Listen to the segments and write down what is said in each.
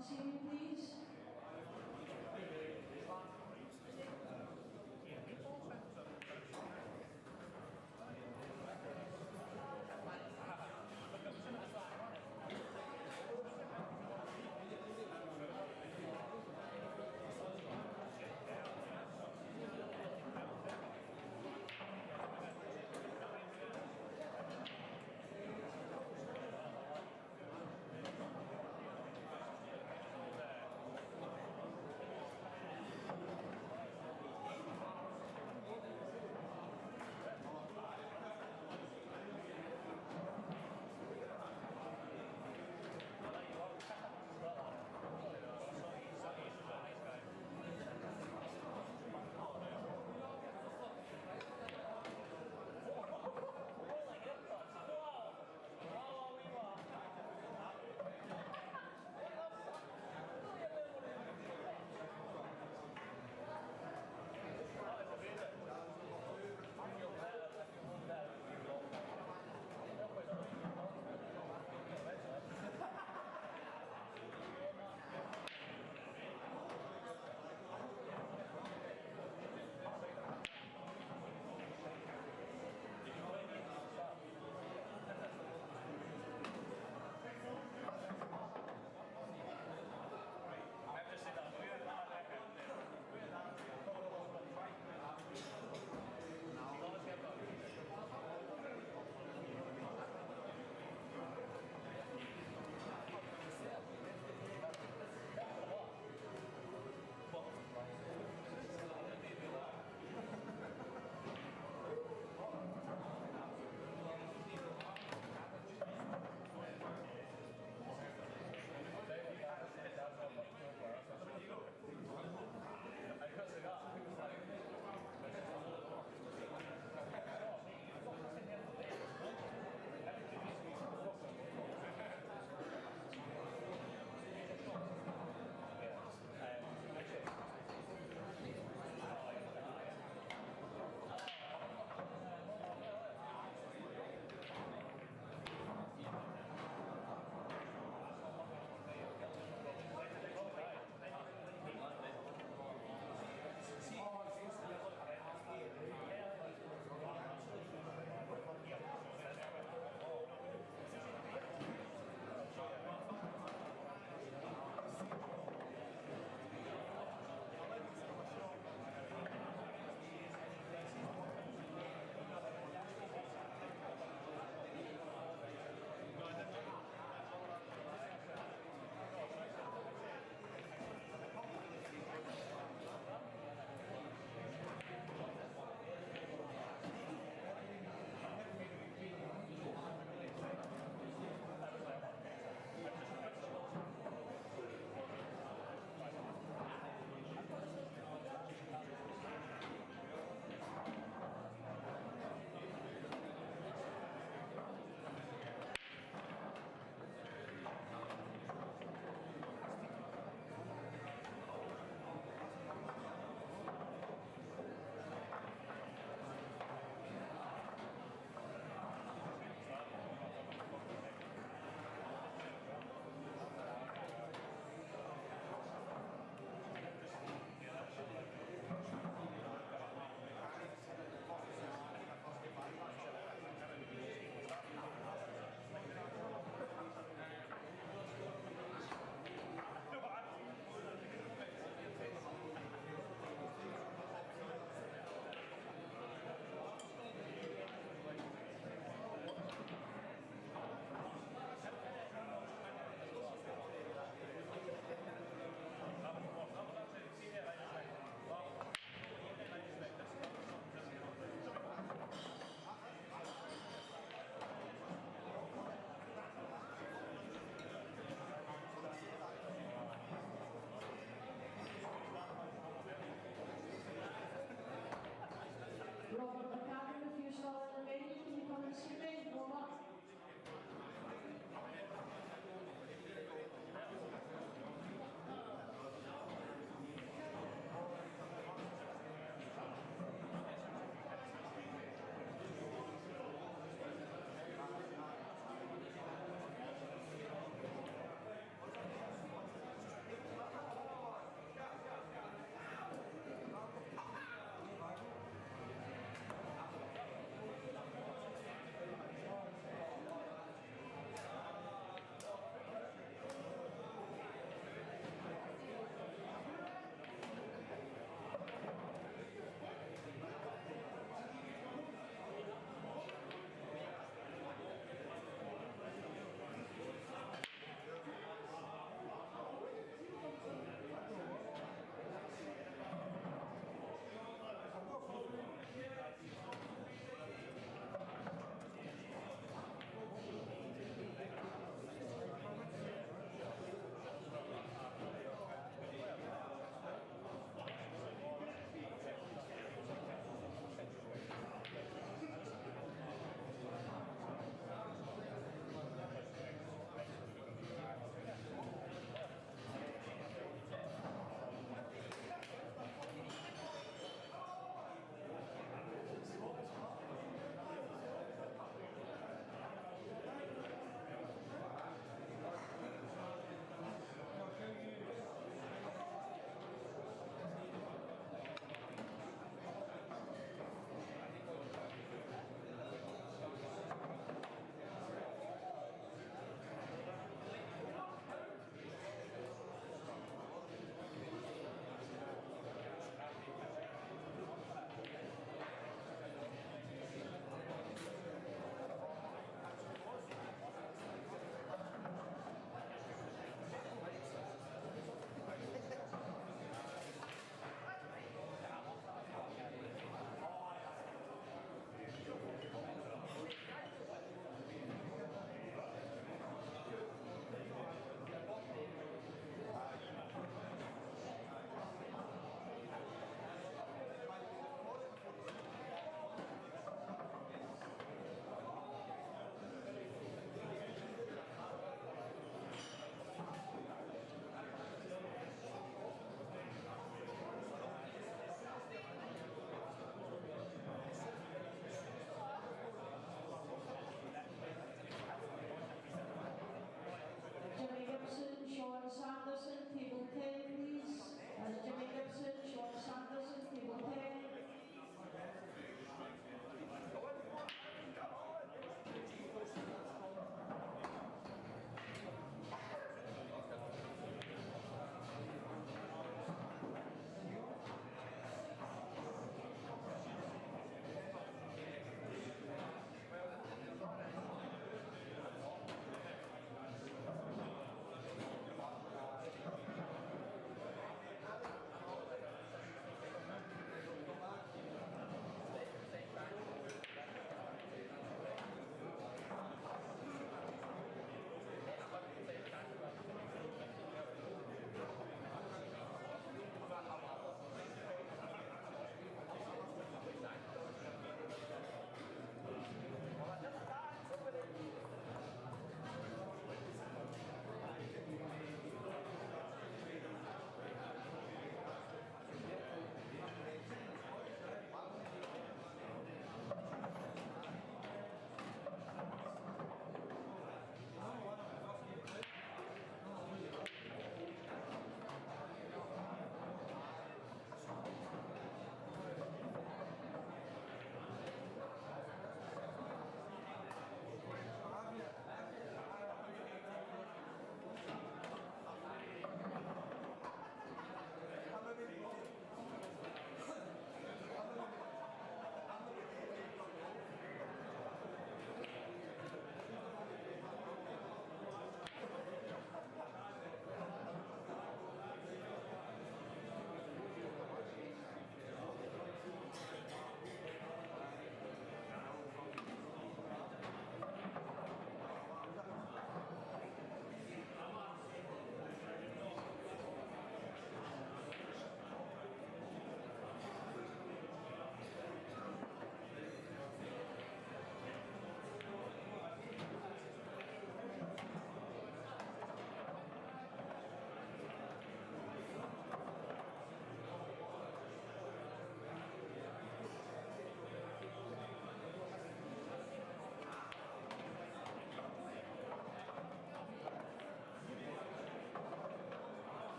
on TV, please?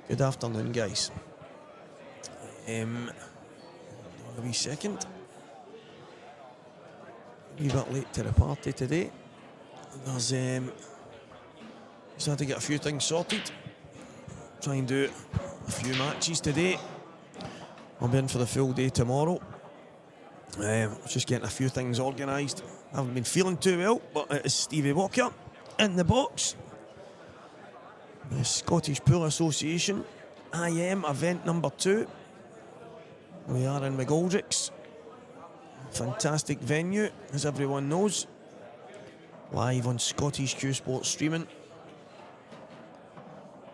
Good afternoon, guys. A wee second. A wee bit late to the party today. There's just had to get a few things sorted. Try and do a few matches today. I'll be in for the full day tomorrow. Just getting a few things organised. I haven't been feeling too well, but it is Stevie Walker in the box. The Scottish Pool Association IM event number 2. We are in McGoldricks. Fantastic venue, as everyone knows. Live on Scottish Q Sports streaming.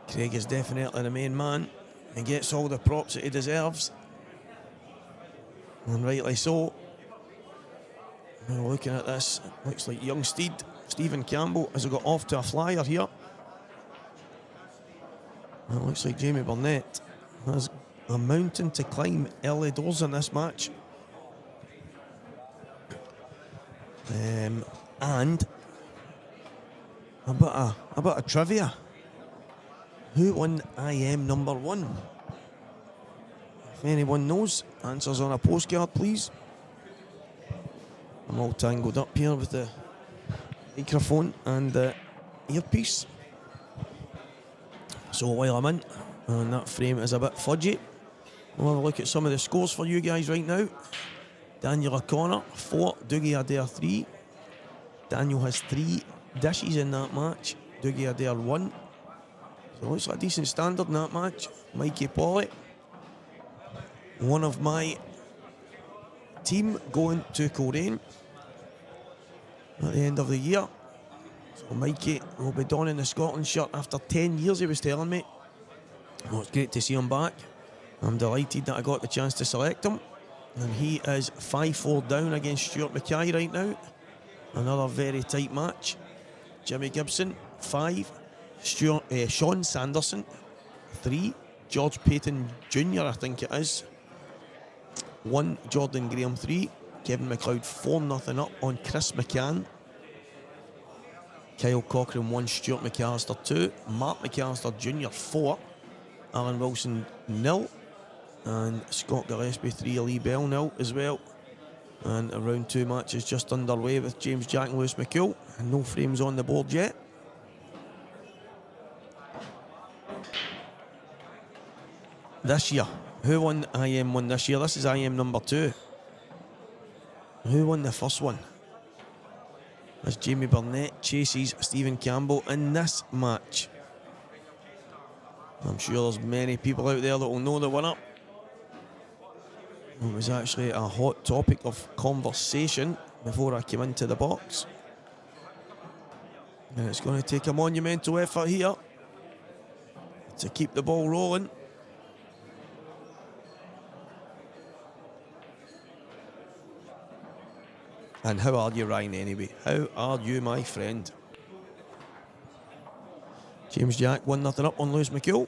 Craig is definitely the main man. He gets all the props that he deserves. And rightly so. We're looking at this. Looks like young steed Stephen Campbell has got off to a flyer here. It looks like Jamie Burnett has a mountain to climb early doors in this match. And a bit of trivia. Who won IM number 1? If anyone knows, answers on a postcard, please. I'm all tangled up here with the microphone and the earpiece. So while I'm in, and that frame is a bit fudgy, we'll have a look at some of the scores for you guys right now. Daniel O'Connor, 4, Dougie Adair 3. Daniel has 3 dishes in that match. Dougie Adair 1. So it looks like a decent standard in that match. Mikey Polly, one of my team, going to Coleraine at the end of the year. So Mikey will be donning the Scotland shirt after 10 years, he was telling me. Well, it's great to see him back. I'm delighted that I got the chance to select him. And he is 5-4 down against Stuart Mackay right now. Another very tight match. Jimmy Gibson, 5. Sean Sanderson, 3. George Payton Jr., I think it is, 1. Jordan Graham, 3. Kevin McLeod, 4-0 up on Chris McCann. Kyle Cochrane, 1. Stuart McAllister, 2. Mark McAllister Jr., 4. Alan Wilson, 0. And Scott Gillespie, 3. Lee Bell, 0 as well. And a round 2 match is just underway with James Jack and Lewis McCool. And no frames on the board yet. This year, who won IM 1 this year? This is IM number 2. Who won the first one? As Jamie Burnett chases Stephen Campbell in this match. I'm sure there's many people out there that will know the winner. It was actually a hot topic of conversation before I came into the box. And it's going to take a monumental effort here to keep the ball rolling. And how are you, Ryan, anyway? How are you, my friend? James Jack, 1-0 up on Lewis McCool.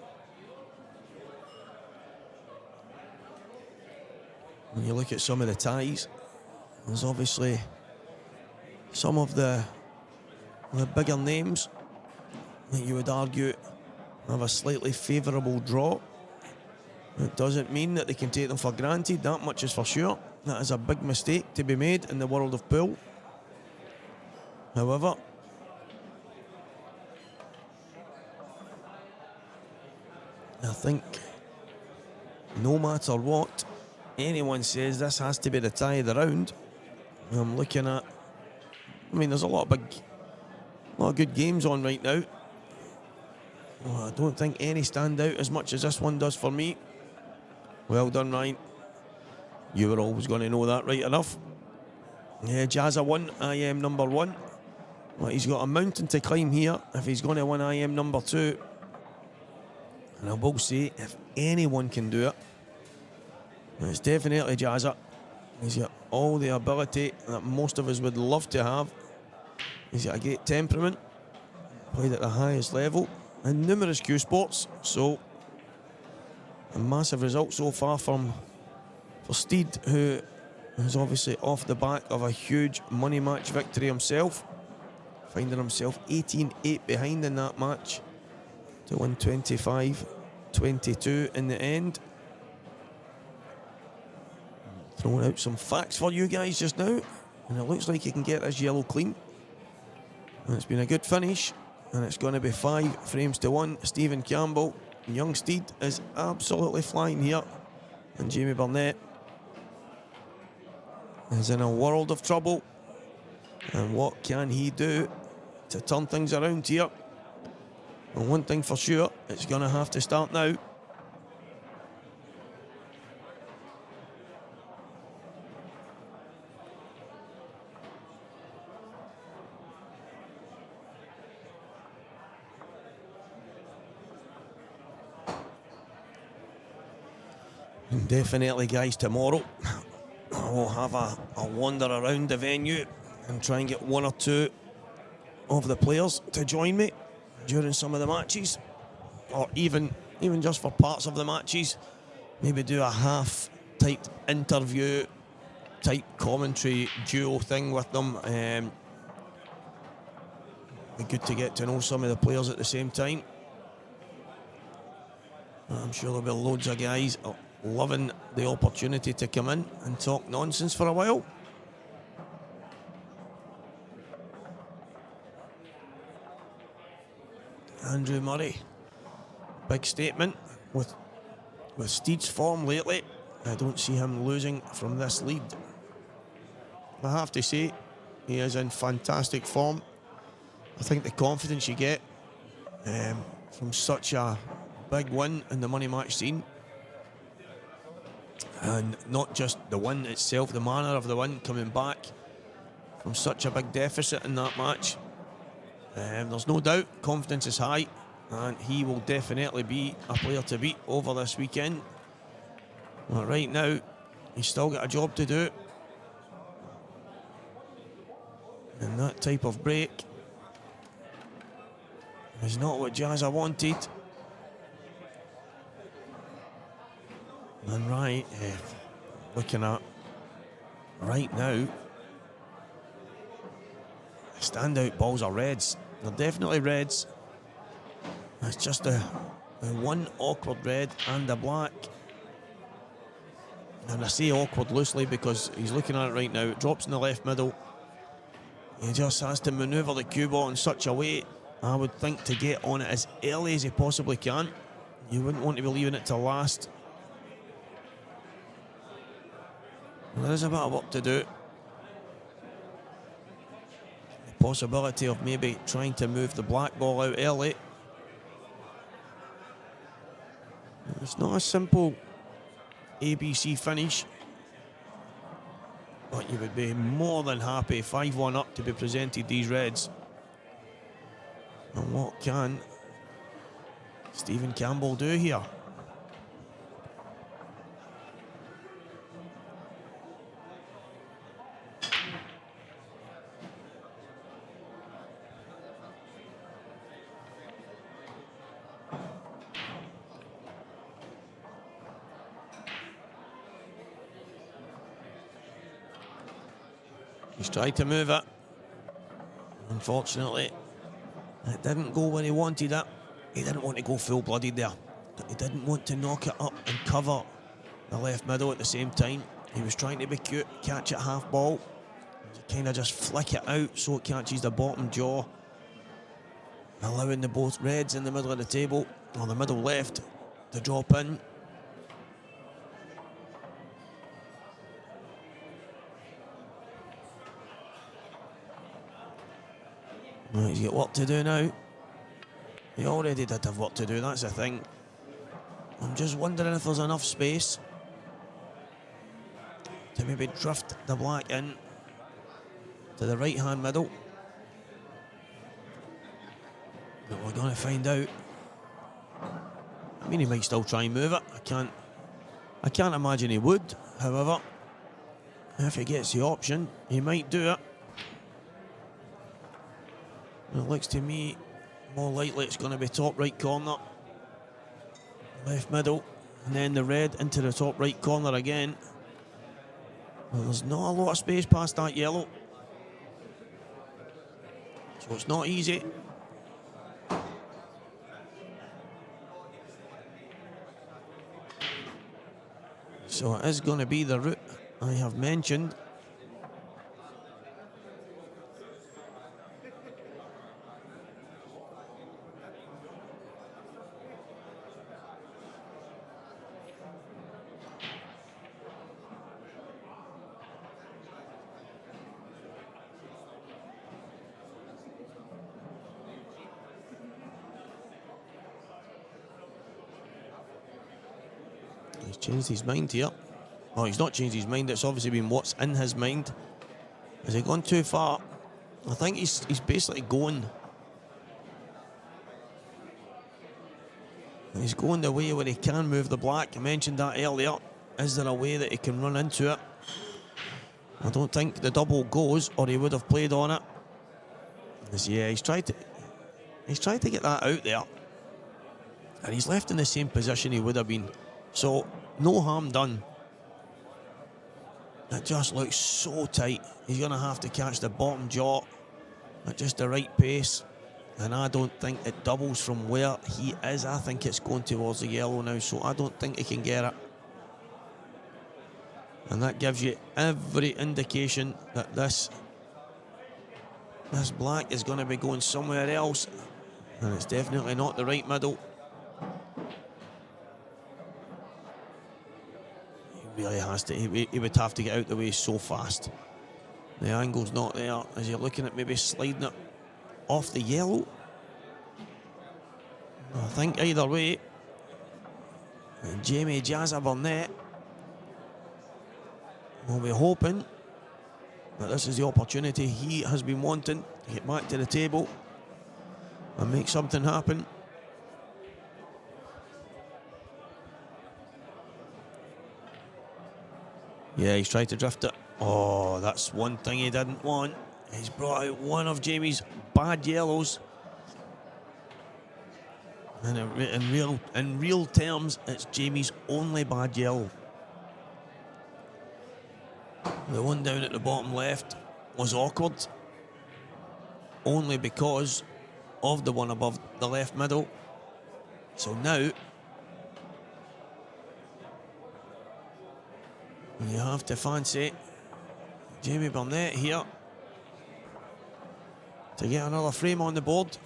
When you look at some of the ties, there's obviously some of the bigger names that you would argue have a slightly favourable draw. It doesn't mean that they can take them for granted, that much is for sure. That is a big mistake to be made in the world of pool. However, I think no matter what anyone says, this has to be the tie of the round. I'm looking at, I mean, there's a lot of good games on right now. Well, I don't think any stand out as much as this one does for me. Well done, Ryan. You were always going to know that, right enough. Yeah, Jazza won IM number 1. Well, he's got a mountain to climb here if he's going to win IM number 2. And I will say, if anyone can do it, it's definitely Jazza. He's got all the ability that most of us would love to have. He's got a great temperament, played at the highest level in numerous Q Sports, so a massive result so far for Steed, who is obviously off the back of a huge money match victory himself, finding himself 18-8 behind in that match to win 25 22 in the end. Throwing out some facts for you guys just now, and it looks like he can get this yellow clean. And it's been a good finish, and it's going to be 5 frames to 1. Stephen Campbell, young Steed, is absolutely flying here, and Jamie Burnett is in a world of trouble. And what can he do to turn things around here? And one thing for sure, it's going to have to start now. And definitely, guys, tomorrow we'll have a wander around the venue and try and get 1 or 2 of the players to join me during some of the matches, or even just for parts of the matches. Maybe do a half-type interview type commentary duo thing with them. Be good to get to know some of the players at the same time. I'm sure there'll be loads of guys loving the opportunity to come in and talk nonsense for a while. Andrew Murray, big statement with Steed's form lately. I don't see him losing from this lead. I have to say, he is in fantastic form. I think the confidence you get from such a big win in the money match scene, and not just the win itself, the manner of the win, coming back from such a big deficit in that match. There's no doubt confidence is high, and he will definitely be a player to beat over this weekend. But right now, he's still got a job to do, and that type of break is not what Jazza wanted. And right, looking at right now, standout balls are reds. They're definitely reds. It's just the one awkward red and a black. And I say awkward loosely because he's looking at it right now. It drops in the left middle. He just has to manoeuvre the cue ball in such a way, I would think, to get on it as early as he possibly can. You wouldn't want to be leaving it to last. There is a bit of work to do. The possibility of maybe trying to move the black ball out early. It's not a simple ABC finish, but you would be more than happy 5-1 up to be presented these reds. And what can Stephen Campbell do here? He's tried to move it. Unfortunately, it didn't go where he wanted it. He didn't want to go full-blooded there. He didn't want to knock it up and cover the left middle at the same time. He was trying to be cute, catch it half ball, kind of just flick it out so it catches the bottom jaw, allowing the both reds in the middle of the table, or the middle left, to drop in. Right, he's got work to do now. He already did have work to do, that's the thing. I'm just wondering if there's enough space to maybe drift the black in to the right-hand middle. But we're going to find out. I mean, he might still try and move it. I can't imagine he would. However, if he gets the option, he might do it. It looks to me more likely it's going to be top right corner, left middle, and then the red into the top right corner again. Well, there's not a lot of space past that yellow, so it's not easy. So it is going to be the route I have mentioned. He's changed his mind here. Oh, he's not changed his mind. It's obviously been what's in his mind. Has he gone too far? I think he's basically going. He's going the way where he can move the black. I mentioned that earlier. Is there a way that he can run into it? I don't think the double goes, or he would have played on it. Yeah, he's tried to get that out there, and he's left in the same position he would have been. So no harm done. It just looks so tight. He's going to have to catch the bottom jaw at just the right pace. And I don't think it doubles from where he is. I think it's going towards the yellow now, so I don't think he can get it. And that gives you every indication that this black is going to be going somewhere else. And it's definitely not the right middle. He really has to. He would have to get out the way so fast. The angle's not there as you're looking at maybe sliding it off the yellow. I think either way, Jamie Jazza Burnett will be hoping that this is the opportunity he has been wanting to get back to the table and make something happen. Yeah, he's tried to drift it. Oh, that's one thing he didn't want. He's brought out one of Jamie's bad yellows. And in real terms, it's Jamie's only bad yellow. The one down at the bottom left was awkward, only because of the one above the left middle. So now you have to fancy Jamie Burnett here to get another frame on the board.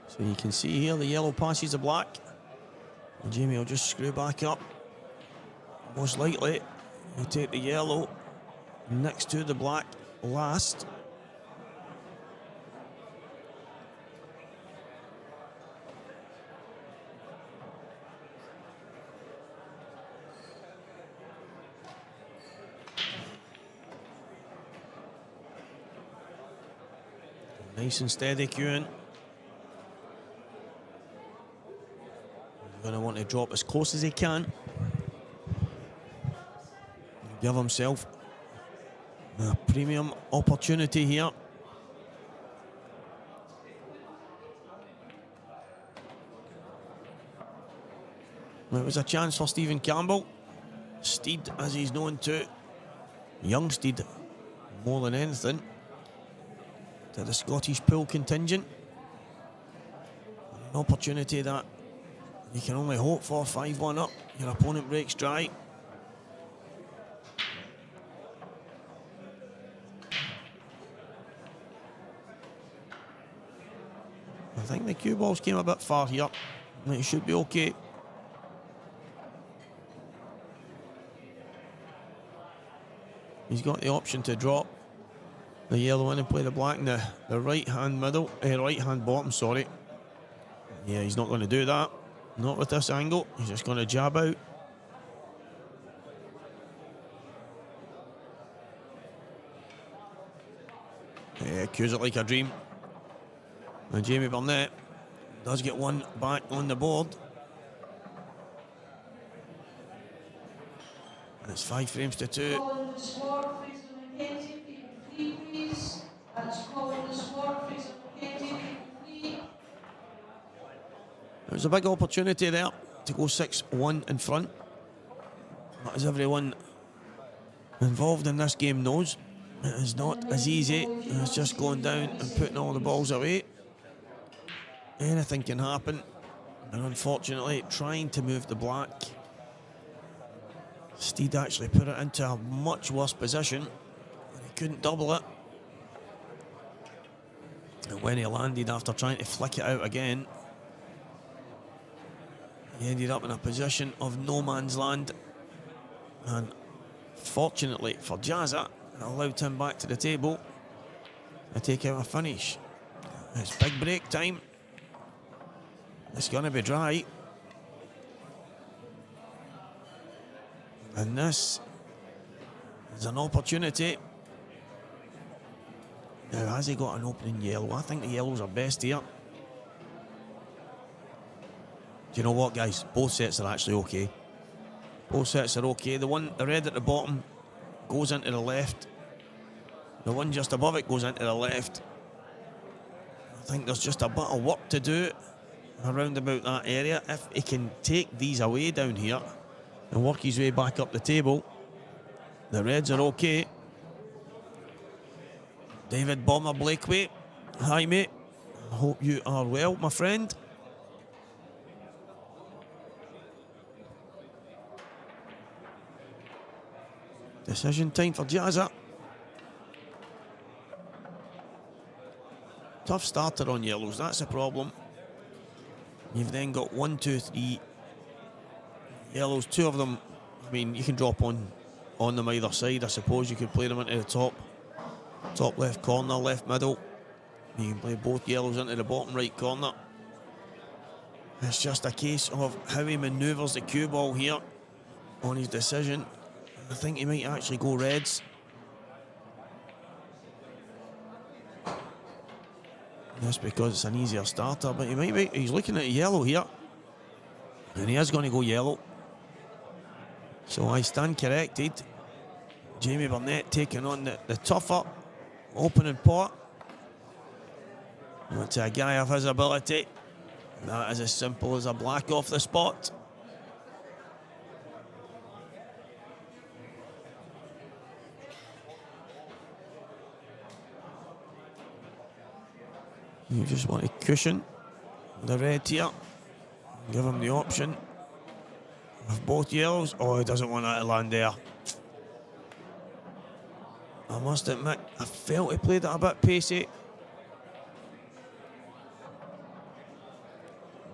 So you can see here the yellow passes the black. And Jamie will just screw back up. Most likely he'll take the yellow next to the black last. Nice and steady queuing. Going to want to drop as close as he can. Give himself a premium opportunity here. It was a chance for Stephen Campbell. Steed, as he's known to. Young Steed, more than anything, to the Scottish pool contingent. An opportunity that you can only hope for. 5-1 up, your opponent breaks dry. I think the cue balls came a bit far here. It should be okay. He's got the option to drop the yellow in and play the black in the right hand middle, right hand bottom, sorry. Yeah, he's not going to do that. Not with this angle. He's just going to jab out. Yeah, cues it like a dream. And Jamie Burnett does get one back on the board. And it's 5 frames to 2. It was a big opportunity there to go 6-1 in front. But as everyone involved in this game knows, it is not as easy as just going down and putting all the balls away. Anything can happen, and unfortunately, trying to move the black, Steed actually put it into a much worse position. He couldn't double it. And when he landed after trying to flick it out again, he ended up in a position of no man's land. And fortunately for Jazza, it allowed him back to the table to take out a finish. It's big break time. It's going to be dry. And this is an opportunity. Now, has he got an opening yellow? I think the yellows are best here. Do you know what, guys? Both sets are actually okay. Both sets are okay. The red at the bottom goes into the left. The one just above it goes into the left. I think there's just a bit of work to do around about that area. If he can take these away down here and work his way back up the table, the reds are okay. David Bomber Blakeway, hi mate. I hope you are well, my friend. Decision time for Jazza. Tough starter on yellows, that's a problem. You've then got 1, 2, 3 yellows, 2 of them. I mean, you can drop on them either side. I suppose you could play them into the top left corner, left middle. You can play both yellows into the bottom right corner. It's just a case of how he manoeuvres the cue ball here on his decision. I think he might actually go reds. Just because it's an easier starter, but he's looking at yellow here. And he is going to go yellow. So I stand corrected. Jamie Burnett taking on the tougher opening pot. But to a guy of his ability, that is as simple as a black off the spot. You just want to cushion the red here. Give him the option of both yellows. Oh, he doesn't want that to land there. I must admit, I felt he played it a bit pacey.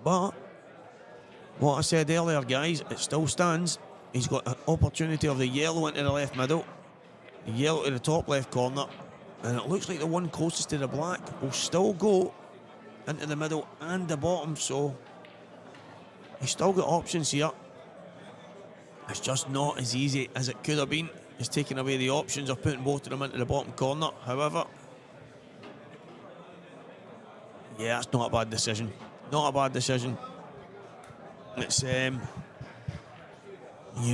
But what I said earlier, guys, it still stands. He's got an opportunity of the yellow into the left middle, the yellow to the top left corner, and it looks like the one closest to the black will still go into the middle and the bottom, so he's still got options here. It's just not as easy as it could have been. It's taking away the options of putting both of them into the bottom corner. However, yeah, it's not a bad decision. Not a bad decision. It's, you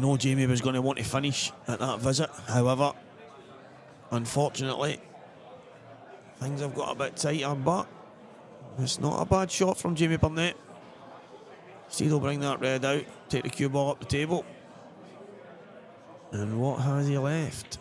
know, Jamie was going to want to finish at that visit. However, unfortunately, things have got a bit tighter, but it's not a bad shot from Jamie Burnett. Steed will bring that red out, take the cue ball up the table. And what has he left?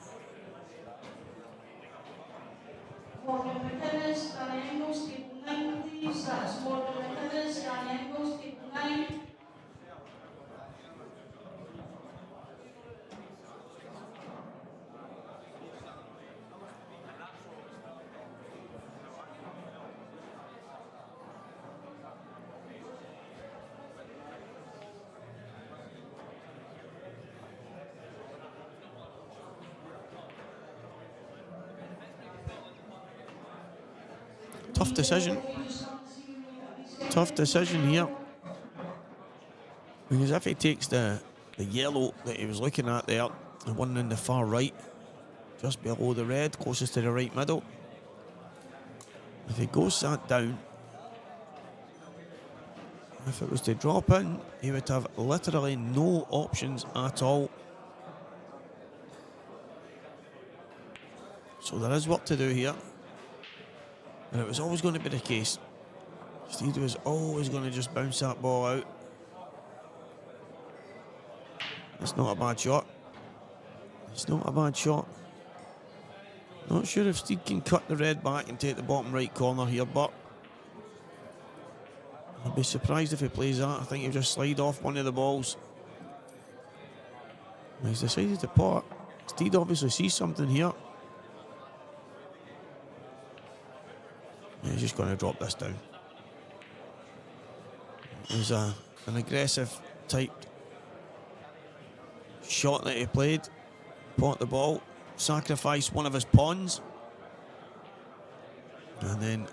Tough decision. Tough decision here. Because if he takes the yellow that he was looking at there, the one in the far right, just below the red, closest to the right middle, if he goes that down, if it was to drop in, he would have literally no options at all. So there is work to do here. And it was always going to be the case. Steed was always going to just bounce that ball out. It's not a bad shot. It's not a bad shot. Not sure if Steed can cut the red back and take the bottom right corner here, but I'd be surprised if he plays that. I think he'll just slide off one of the balls. He's decided to pot. Steed obviously sees something here. He's just going to drop this down. It was an aggressive type shot that he played. Pot the ball, sacrificed one of his pawns, and then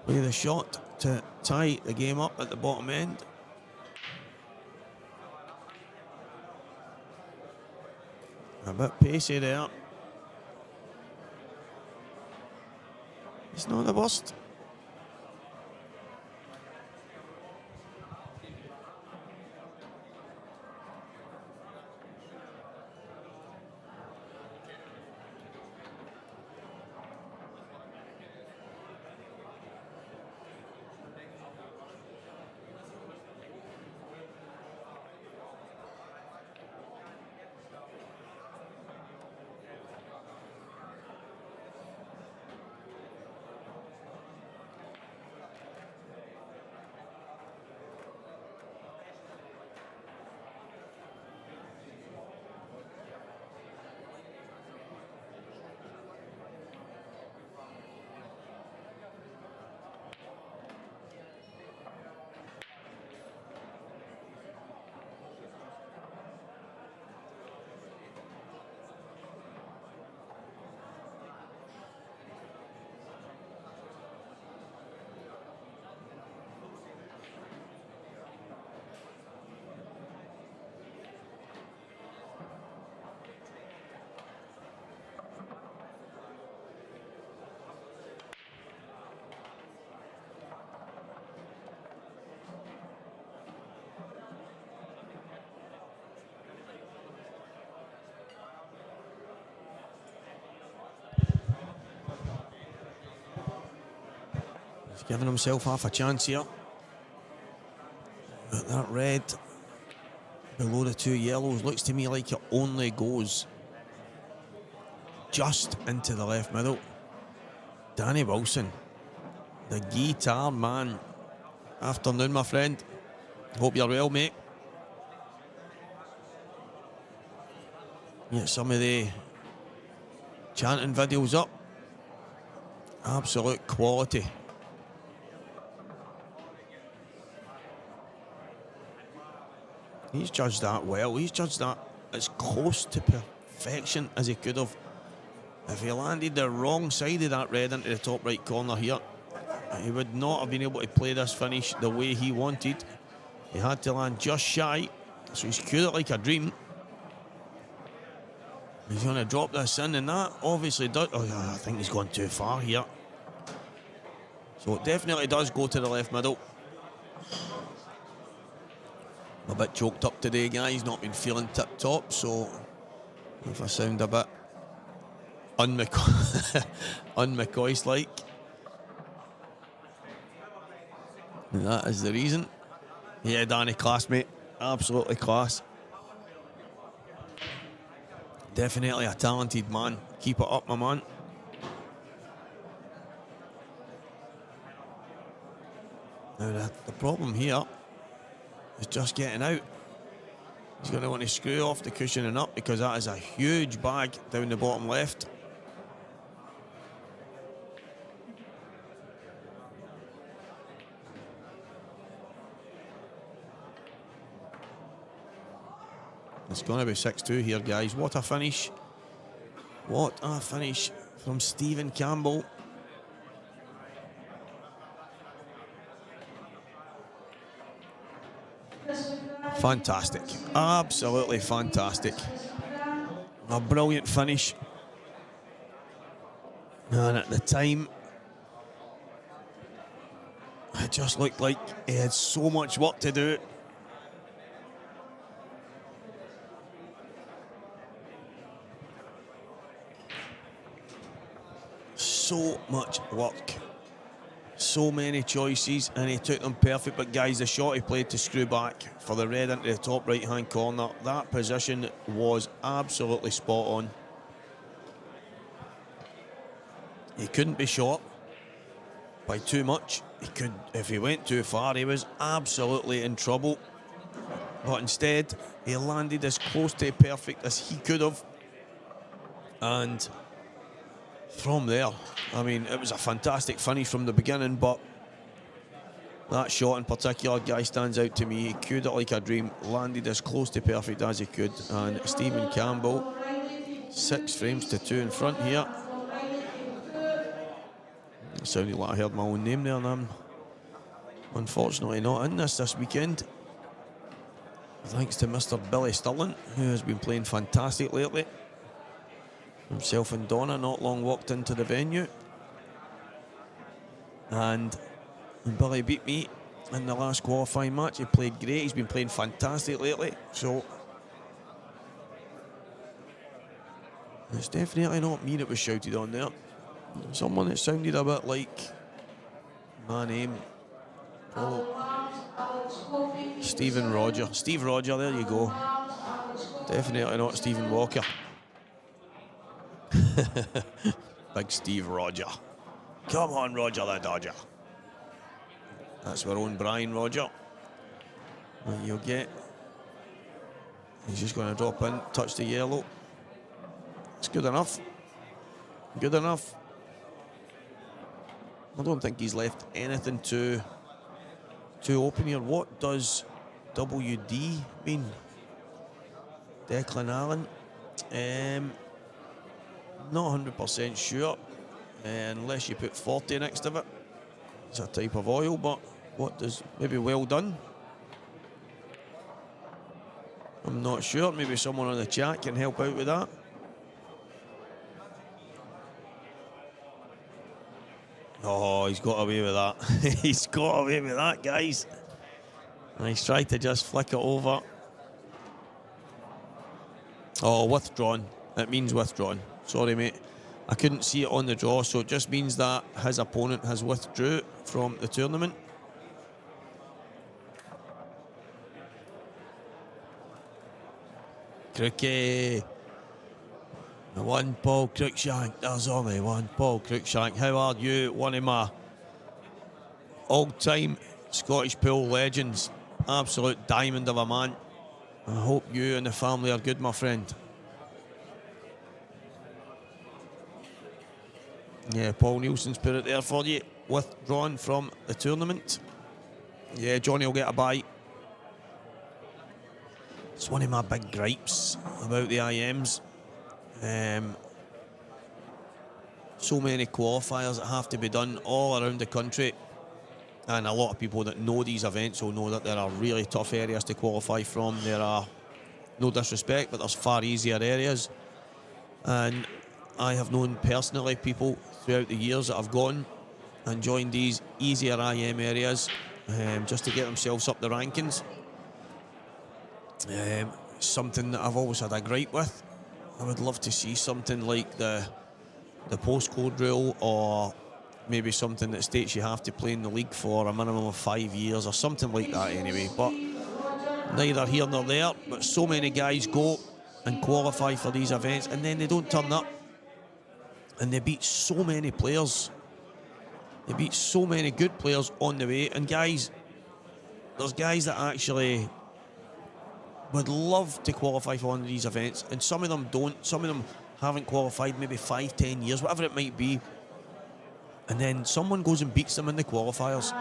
play the shot to tie the game up at the bottom end. A bit pacey there. It's not the worst. He's giving himself half a chance here. But that red below the two yellows looks to me like it only goes just into the left middle. Danny Wilson, the guitar man. Afternoon, my friend. Hope you're well, mate. Get some of the chanting videos up. Absolute quality. He's judged that well. He's judged that as close to perfection as he could have. If he landed the wrong side of that red into the top right corner here, he would not have been able to play this finish the way he wanted. He had to land just shy, so he's cued it like a dream. He's going to drop this in, and that obviously does. Oh, yeah, I think he's gone too far here. So it definitely does go to the left middle. I'm a bit choked up today, guys. Not been feeling tip top, so if I sound a bit un-McCoist-like, that is the reason. Yeah, Danny, class, mate. Absolutely class. Definitely a talented man. Keep it up, my man. Now, the problem here is just getting out. He's going to want to screw off the cushioning up because that is a huge bag down the bottom left. It's going to be 6-2 here, guys. What a finish. What a finish from Stephen Campbell. Fantastic. Absolutely fantastic. A brilliant finish. And at the time, it just looked like he had so much work to do. so much work, so many choices, and he took them perfect. But guys, the shot he played to screw back for the red into the top right hand corner, that position was absolutely spot on. He couldn't be short by too much. He could, if he went too far, he was absolutely in trouble. But instead, he landed as close to perfect as he could have. And from there, I mean, it was a fantastic finish from the beginning, but that shot in particular, guy, stands out to me. He cued it like a dream, landed as close to perfect as he could. And Stephen Campbell, 6 frames to 2 in front here. It sounded like I heard my own name there, and I'm unfortunately not in this weekend. Thanks to Mr. Billy Stalin, who has been playing fantastic lately. Himself and Donna not long walked into the venue. And Billy beat me in the last qualifying match. He played great. He's been playing fantastic lately. So it's definitely not me that was shouted on there. Someone that sounded a bit like my name. Stephen Roger. Steve Roger, there you go. Definitely not Stephen Walker. Big Steve Roger. Come on, Roger the Dodger. That's our own Brian Roger. And you'll get. He's just going to drop in, touch the yellow. It's good enough. Good enough. I don't think he's left anything too open here. What does WD mean? Declan Allen. Not 100% sure, unless you put 40 next to it. It's a type of oil, but what does, maybe well done? I'm not sure. Maybe someone on the chat can help out with that. Oh, he's got away with that. He's got away with that, guys. And he's tried to just flick it over. Oh, withdrawn. It means withdrawn. Sorry, mate. I couldn't see it on the draw, so it just means that his opponent has withdrew from the tournament. Crookie. The one Paul Cruikshank. There's only one Paul Cruikshank. How are you? One of my all-time Scottish pool legends. Absolute diamond of a man. I hope you and the family are good, my friend. Yeah, Paul Nielsen's put it there for you. Withdrawn from the tournament. Yeah, Johnny will get a bye. It's one of my big gripes about the IMs. So many qualifiers that have to be done all around the country, and a lot of people that know these events will know that there are really tough areas to qualify from. There are, no disrespect, but there's far easier areas, and I have known personally people throughout the years that have gone and joined these easier IM areas just to get themselves up the rankings. Something that I've always had a gripe with. I would love to see something like the postcode rule, or maybe something that states you have to play in the league for a minimum of 5 years or something like that anyway. But neither here nor there. But so many guys go and qualify for these events and then they don't turn up. And they beat so many players. They beat so many good players on the way. And guys, there's guys that actually would love to qualify for one of these events, and some of them don't. Some of them haven't qualified maybe 5-10 years, whatever it might be, and then someone goes and beats them in the qualifiers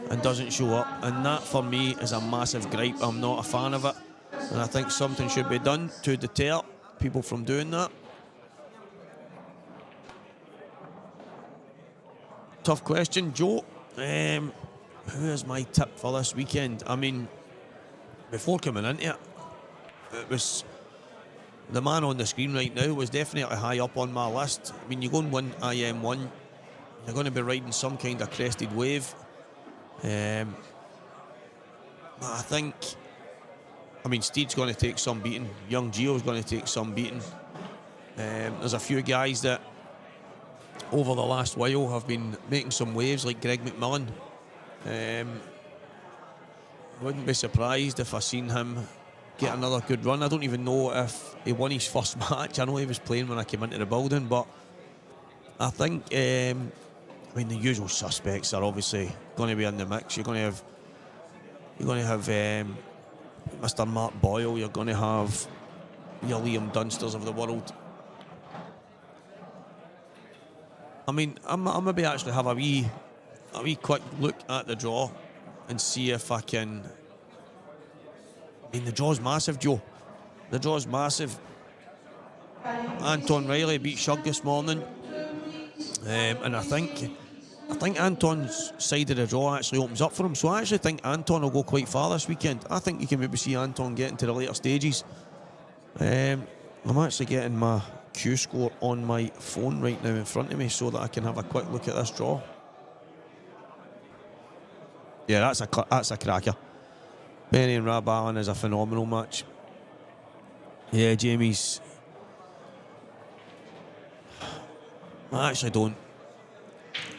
and doesn't show up, and that for me is a massive gripe. I'm not a fan of it, and I think something should be done to deter people from doing that. Tough question, Joe. Who is my tip for this weekend? I mean, before coming into it, it was the man on the screen right now was definitely high up on my list. I mean, you go and win IM1, you're going to be riding some kind of crested wave. I think, Steed's going to take some beating. Young Gio's going to take some beating. There's a few guys that over the last while have been making some waves, like Greg McMillan. Wouldn't be surprised if I seen him get another good run. I don't even know if he won his first match. I know he was playing when I came into the building, but I think, I mean, the usual suspects are obviously going to be in the mix. You're going to have Mr. Mark Boyle. You're going to have your Liam Dunsters of the world. I mean, I'm maybe actually have a wee quick look at the draw and see if I can. I mean, the draw's massive, Joe. The draw's massive. Anton Riley beat Shug this morning, and I think Anton's side of the draw actually opens up for him. So I actually think Anton will go quite far this weekend. I think you can maybe see Anton getting to the later stages. I'm actually getting my Q score on my phone right now in front of me so that I can have a quick look at this draw. Yeah, that's a cracker. Benny and Rab Allen is a phenomenal match. Yeah, Jamie's. I actually don't.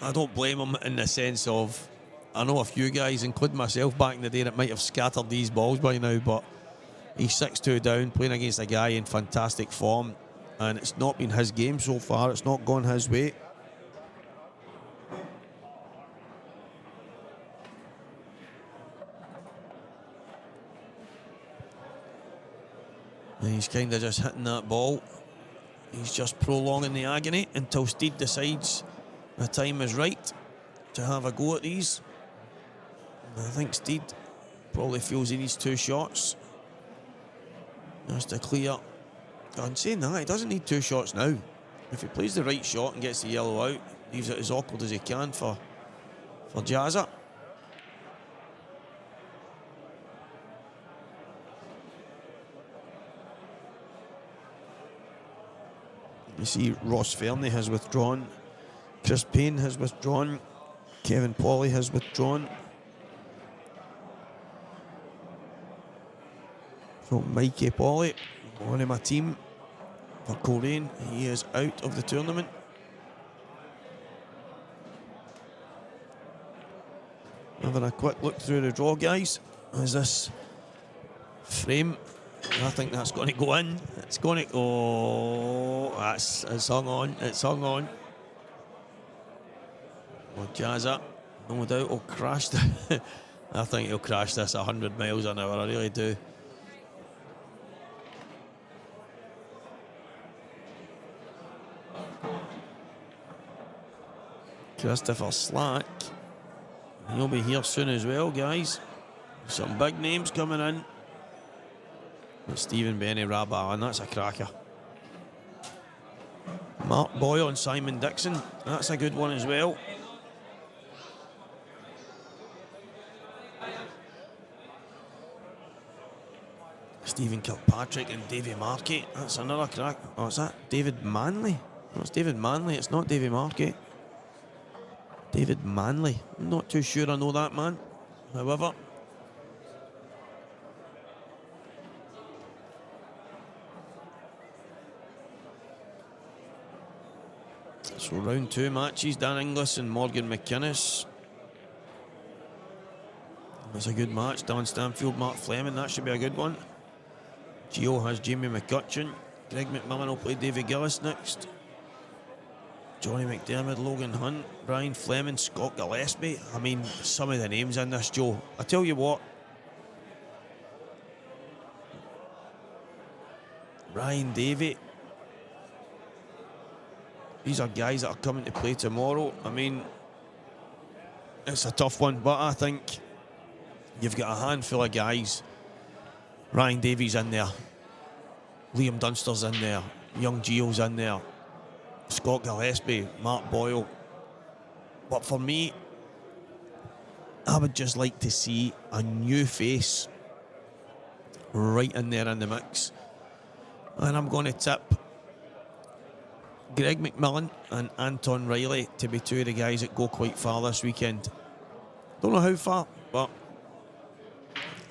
I don't blame him in the sense of, I know a few guys, including myself back in the day, that might have scattered these balls by now, but he's 6-2 down, playing against a guy in fantastic form, and it's not been his game so far. It's not gone his way. And he's kind of just hitting that ball. He's just prolonging the agony until Steed decides the time is right to have a go at these. I think Steed probably feels he needs 2 shots just to clear. I'm saying that, he doesn't need 2 shots now. If he plays the right shot and gets the yellow out, leaves it as awkward as he can for Jazza. You see Ross Fernie has withdrawn, Chris Payne has withdrawn, Kevin Pawley has withdrawn. So Mikey Pawley, one of my team for Coleraine, he is out of the tournament. Having a quick look through the draw, guys. Is this frame? I think that's going to go in. It's going to. Oh, it's hung on. It's hung on. Well, Jazza, no doubt, will crash. I think he'll crash this 100 miles an hour. I really do. Christopher Slack. He'll be here soon as well, guys. Some big names coming in. Stephen Benny, Rab Allen, that's a cracker. Mark Boyle and Simon Dixon, that's a good one as well. Stephen Kilpatrick and Davy Markey, that's another crack. Oh, is that David Manley? No, it's David Manley, it's not Davy Markey. David Manley, I'm not too sure I know that man. However, so round 2 matches, Dan Inglis and Morgan McInnes. That's a good match. Dan Stanfield, Mark Fleming, that should be a good one. Gio has Jamie McCutcheon. Greg McMillan will play Davy Gillis next. Johnny McDermott, Logan Hunt, Brian Fleming, Scott Gillespie. I mean, some of the names in this, Joe. I tell you what, Ryan Davey. These are guys that are coming to play tomorrow. I mean, it's a tough one, but I think you've got a handful of guys. Ryan Davies in there, Liam Dunster's in there, Young Gio's in there, Scott Gillespie, Mark Boyle. But for me, I would just like to see a new face right in there in the mix. And I'm going to tip Greg McMillan and Anton Riley to be 2 of the guys that go quite far this weekend. Don't know how far, but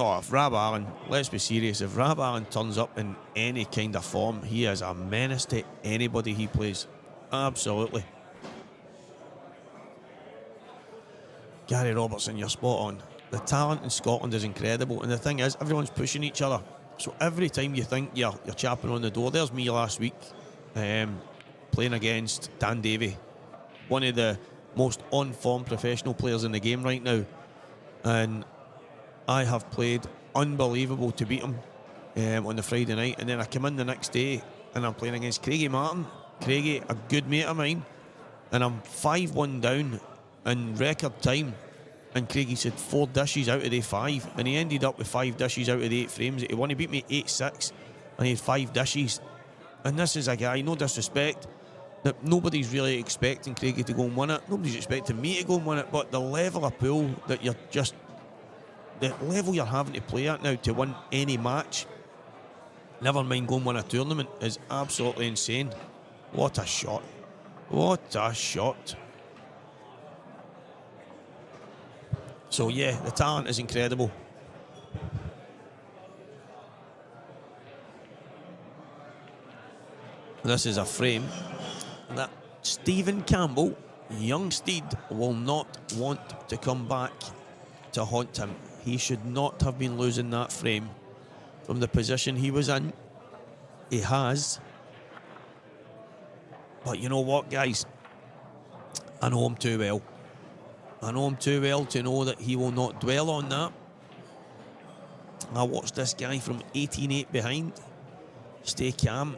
if Rab Allen, let's be serious, if Rab Allen turns up in any kind of form, he is a menace to anybody he plays. Absolutely. Gary Robertson, you're spot on. The talent in Scotland is incredible, and the thing is, everyone's pushing each other. So every time you think you're chapping on the door, there's me last week playing against Dan Davey, one of the most on-form professional players in the game right now, and I have played unbelievable to beat him on the Friday night, and then I come in the next day and I'm playing against Craigie Martin. Craigie, a good mate of mine, and I'm 5-1 down in record time, and Craigie said 4 dishes out of the 5, and he ended up with 5 dishes out of the 8 frames that he won. He beat me 8-6 and he had 5 dishes, and this is a guy, no disrespect, that nobody's really expecting Craigie to go and win it. Nobody's expecting me to go and win it, but the level of pool that the level you're having to play at now to win any match, never mind go and win a tournament, is absolutely insane. What a shot. What a shot. So yeah, the talent is incredible. This is a frame that Stephen Campbell, young Steed, will not want to come back to haunt him. He should not have been losing that frame from the position he was in. He has. But you know what, guys? I know him too well. I know him too well to know that he will not dwell on that. I watched this guy from 18-8 behind stay calm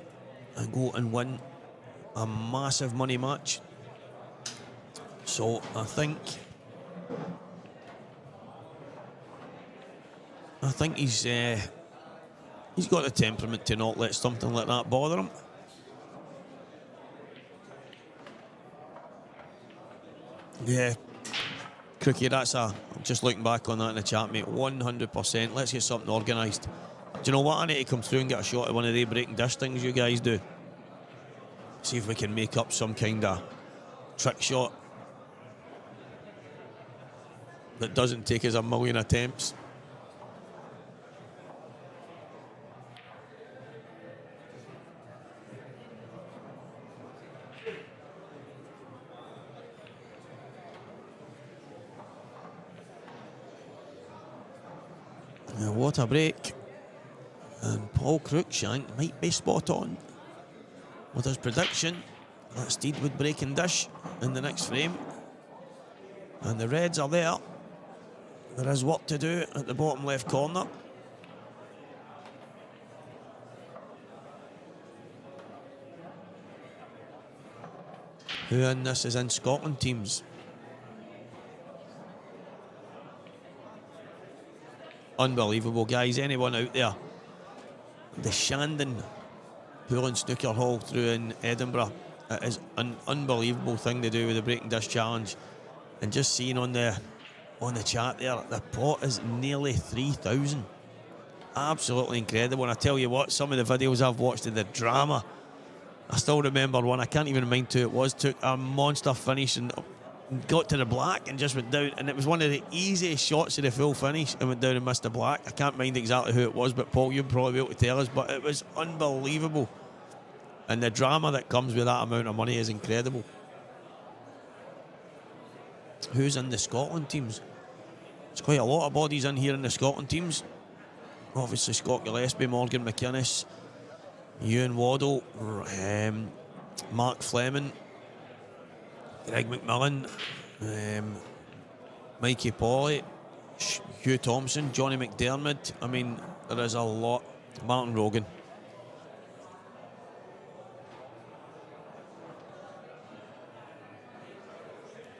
and go and win a massive money match. So I think he's got the temperament to not let something like that bother him. Yeah, Crookie, I'm just looking back on that in the chat, mate, 100%. Let's get something organised. Do you know what? I need to come through and get a shot at one of the breaking dish things you guys do. See if we can make up some kind of trick shot that doesn't take us a million attempts. What a break. And Paul Cruikshank might be spot on with his prediction that Steed would break and dish in the next frame. And the Reds are there. There is work to do at the bottom left corner. Who in this is in Scotland teams? Unbelievable, guys. Anyone out there? The Shandon Pool and Snooker Hall through in Edinburgh. It is an unbelievable thing to do with the Breaking Dish Challenge. And just seeing on the chat there, the pot is nearly 3,000. Absolutely incredible. And I tell you what, some of the videos I've watched of the drama, I still remember one, I can't even mind who it was, took a monster finish and got to the black and just went down, and it was one of the easiest shots of the full finish and went down and missed the black. I can't mind exactly who it was, but Paul, you'd probably be able to tell us, but it was unbelievable. And the drama that comes with that amount of money is incredible. Who's in the Scotland teams? There's quite a lot of bodies in here in the Scotland teams. Obviously Scott Gillespie, Morgan McInnes, Ewan Waddle, Mark Fleming, Greg McMillan, Mikey Pauly, Hugh Thompson, Johnny McDermott. I mean, there is a lot. Martin Rogan.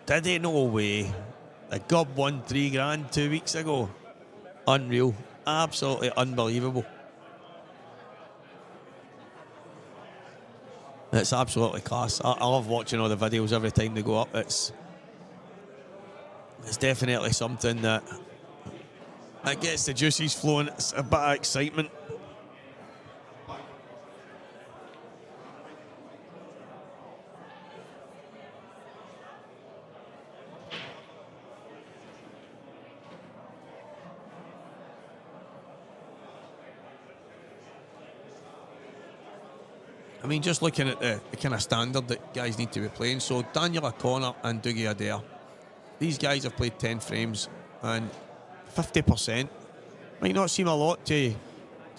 Did he? No way. The Gub won $3,000 2 weeks ago. Unreal. Absolutely unbelievable. It's absolutely class. I love watching all the videos every time they go up. It's definitely something that gets the juices flowing. It's a bit of excitement. I mean, just looking at the kind of standard that guys need to be playing. So Daniel O'Connor and Dougie Adair, these guys have played 10 frames, and 50% might not seem a lot to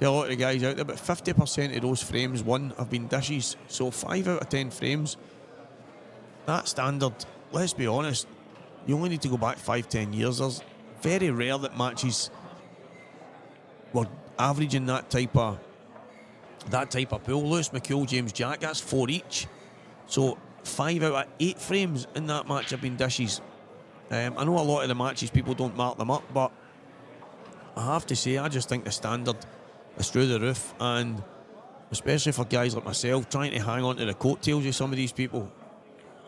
a lot of the guys out there, but 50% of those frames won have been dishes. So 5 out of 10 frames, that standard, let's be honest, you only need to go back 5-10 years. There's very rare that matches were averaging that type of pool. Lewis McCool, James Jack, that's 4 each. So 5 out of 8 frames in that match have been dishes. I know a lot of the matches people don't mark them up, but I have to say, I just think the standard is through the roof, and especially for guys like myself trying to hang on to the coattails of some of these people.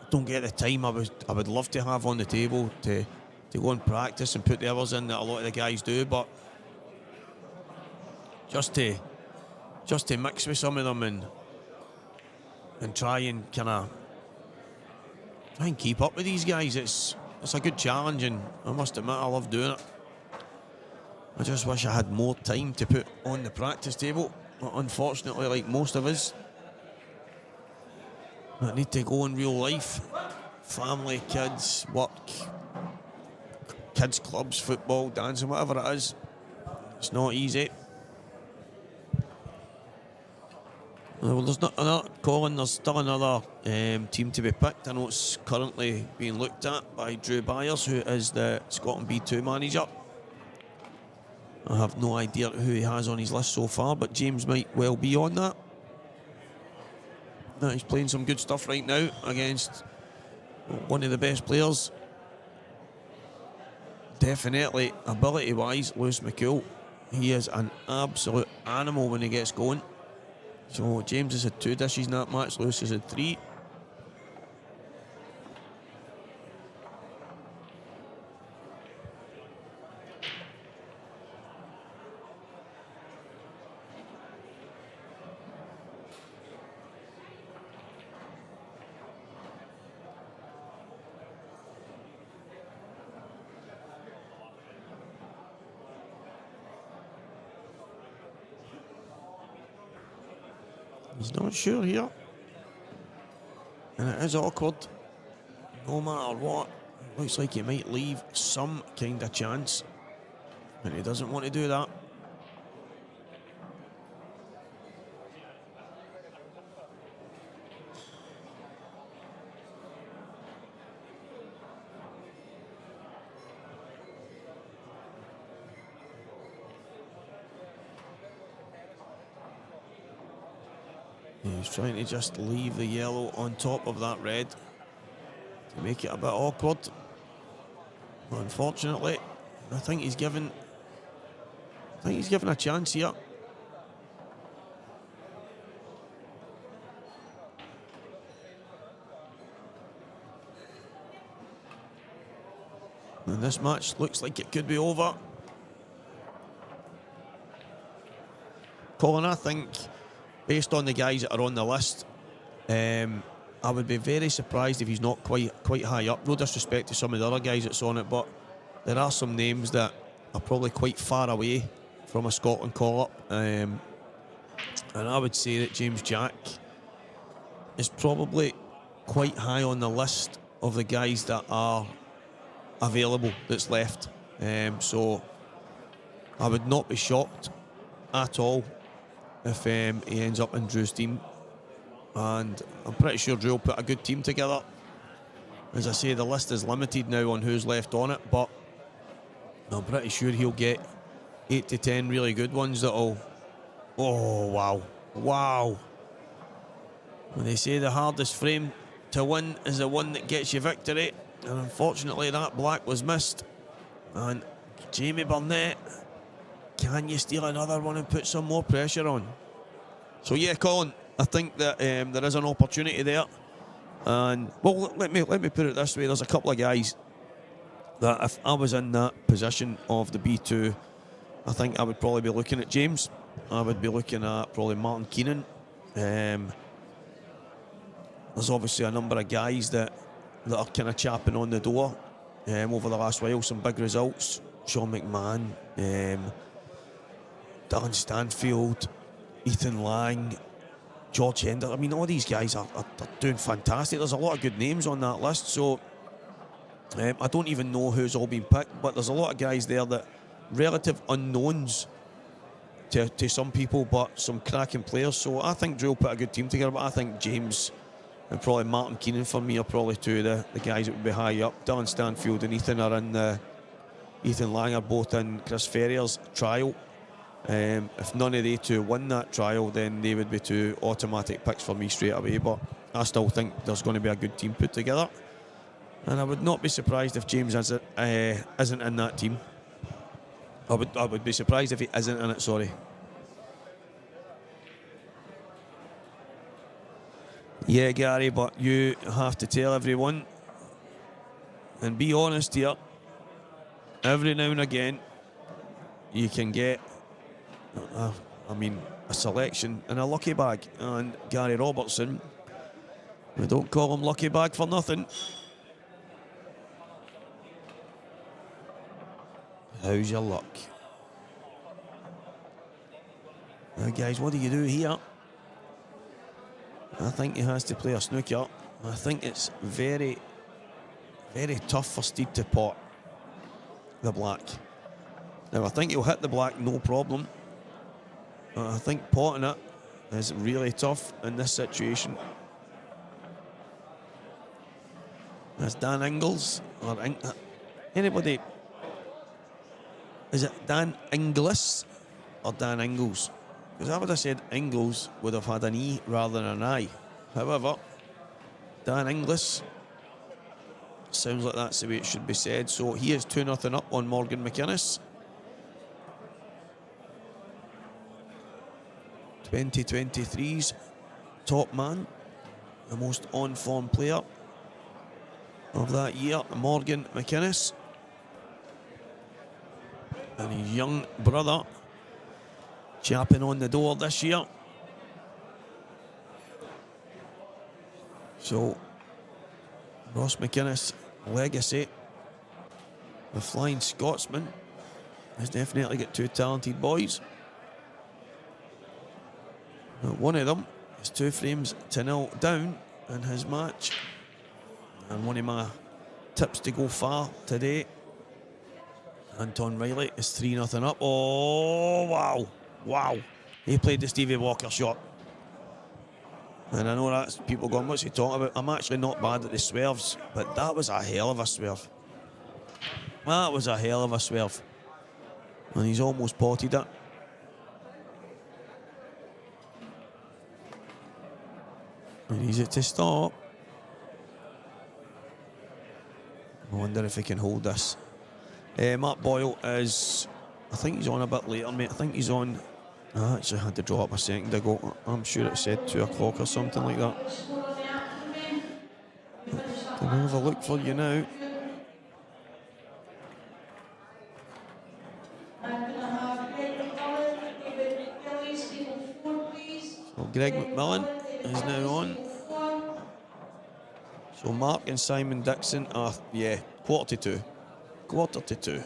I don't get the time I would love to have on the table to go and practice and put the hours in that a lot of the guys do, but just to mix with some of them and try and keep up with these guys, it's a good challenge, and I must admit I love doing it. I just wish I had more time to put on the practice table, but unfortunately, like most of us, I need to go in real life. Family, kids, work, kids clubs, football, dancing, whatever it is. It's not easy. Well, there's not another, Colin, there's still another team to be picked. I know it's currently being looked at by Drew Byers, who is the Scotland B2 manager. I have no idea who he has on his list so far, but James might well be on that. He's playing some good stuff right now against one of the best players. Definitely, ability-wise, Lewis McCool. He is an absolute animal when he gets going. So James has had 2 dishes in that match, Lewis has had 3. He's not sure here, and it is awkward. No matter what, it looks like he might leave some kind of chance, and he doesn't want to do that. He's trying to just leave the yellow on top of that red to make it a bit awkward. Unfortunately, I think he's given a chance here. And this match looks like it could be over. Colin, I think, based on the guys that are on the list, I would be very surprised if he's not quite high up. No disrespect to some of the other guys that's on it, but there are some names that are probably quite far away from a Scotland call-up. And I would say that James Jack is probably quite high on the list of the guys that are available that's left. So I would not be shocked at all if he ends up in Drew's team, and I'm pretty sure Drew will put a good team together. As I say, the list is limited now on who's left on it, but I'm pretty sure he'll get 8 to 10 really good ones that'll... Oh, wow. When they say the hardest frame to win is the one that gets you victory, and unfortunately that black was missed. And Jamie Burnett, can you steal another one and put some more pressure on? So yeah, Colin, I think that there is an opportunity there. And well, let me put it this way: there's a couple of guys that if I was in that position of the B2, I think I would probably be looking at James. I would be looking at probably Martin Keenan. There's obviously a number of guys that are kind of chapping on the door over the last while. Some big results: Sean McMahon, Dylan Stanfield, Ethan Lang, George Henderson. I mean, all these guys are doing fantastic. There's a lot of good names on that list, so I don't even know who's all been picked, but there's a lot of guys there that relative unknowns to some people, but some cracking players. So I think Drew will put a good team together, but I think James and probably Martin Keenan for me are probably two of the guys that would be high up. Dylan Stanfield and Ethan are in Ethan Lang are both in Chris Ferrier's trial. If none of they two win that trial, then they would be two automatic picks for me straight away, but I still think there's going to be a good team put together, and I would not be surprised if James isn't in that team. I would be surprised if he isn't in it, sorry. Yeah, Gary, but you have to tell everyone and be honest here. Every now and again, you can get, a selection in a lucky bag. And Gary Robertson, we don't call him lucky bag for nothing. How's your luck? Now, guys, what do you do here? I think he has to play a snooker. I think it's very, very tough for Steed to pot the black. Now, I think he'll hit the black, no problem. I think potting it is really tough in this situation. That's Dan Ingles, or anybody. Is it Dan Inglis or Dan Ingles? Because I would have said Ingles would have had an E rather than an I. However, Dan Inglis sounds like that's the way it should be said. So he is 2-0 up on Morgan McInnes. 2023's top man, the most on-form player of that year, Morgan McInnes. And his young brother chapping on the door this year. So, Ross McInnes' legacy, the Flying Scotsman, has definitely got two talented boys. Now, one of them is 2-0 down in his match. And one of my tips to go far today, Anton Riley, is 3-0 up. Oh, wow. Wow. He played the Stevie Walker shot. And I know that's people going, what's he talking about? I'm actually not bad at the swerves, but that was a hell of a swerve. That was a hell of a swerve. And he's almost potted it. And he's it to stop. I wonder if he can hold this. Mark Boyle is, I think he's on a bit later, mate. I think he's on, I actually had to draw up a second ago. I'm sure it said 2 o'clock or something like that. Can I have a look for you now? So Greg McMillan is now on. So Mark and Simon Dixon are, yeah, 1:45. 1:45.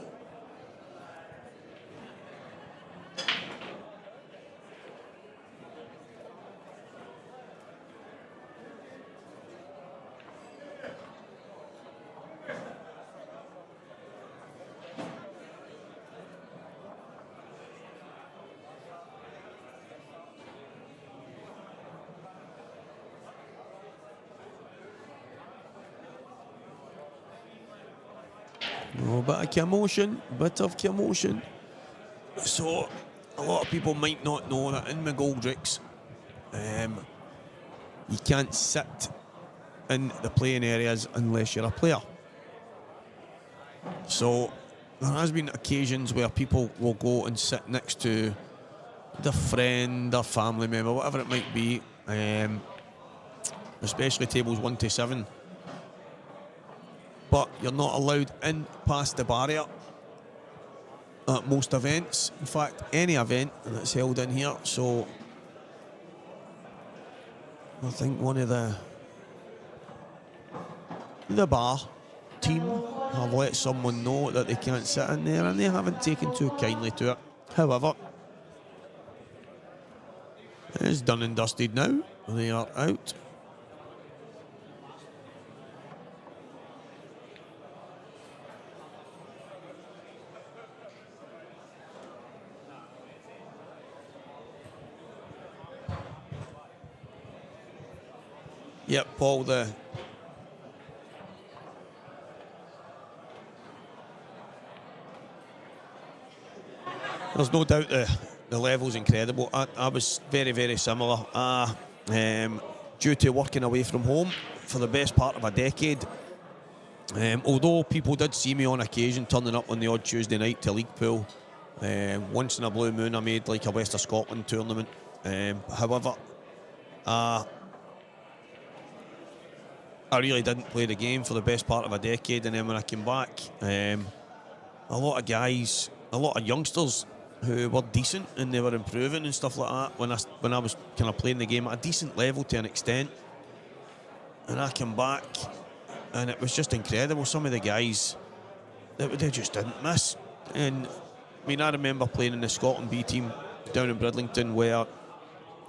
Oh, bit of commotion. So, a lot of people might not know that in McGoldricks, you can't sit in the playing areas unless you're a player. So, there has been occasions where people will go and sit next to their friend, their family member, whatever it might be, especially tables 1 to 7. But you're not allowed in past the barrier at most events. In fact, any event that's held in here. So I think one of the bar team have let someone know that they can't sit in there, and they haven't taken too kindly to it. However, it is done and dusted now. They are out. Yep, Paul, there's no doubt the level's incredible. I was very, very similar. Due to working away from home for the best part of a decade, although people did see me on occasion turning up on the odd Tuesday night to league pool, once in a blue moon I made like a West of Scotland tournament. However, I really didn't play the game for the best part of a decade, and then when I came back, a lot of guys, a lot of youngsters who were decent and they were improving and stuff like that when I was kind of playing the game at a decent level to an extent, and I came back and it was just incredible. Some of the guys, they just didn't miss. And I mean, I remember playing in the Scotland B team down in Bridlington where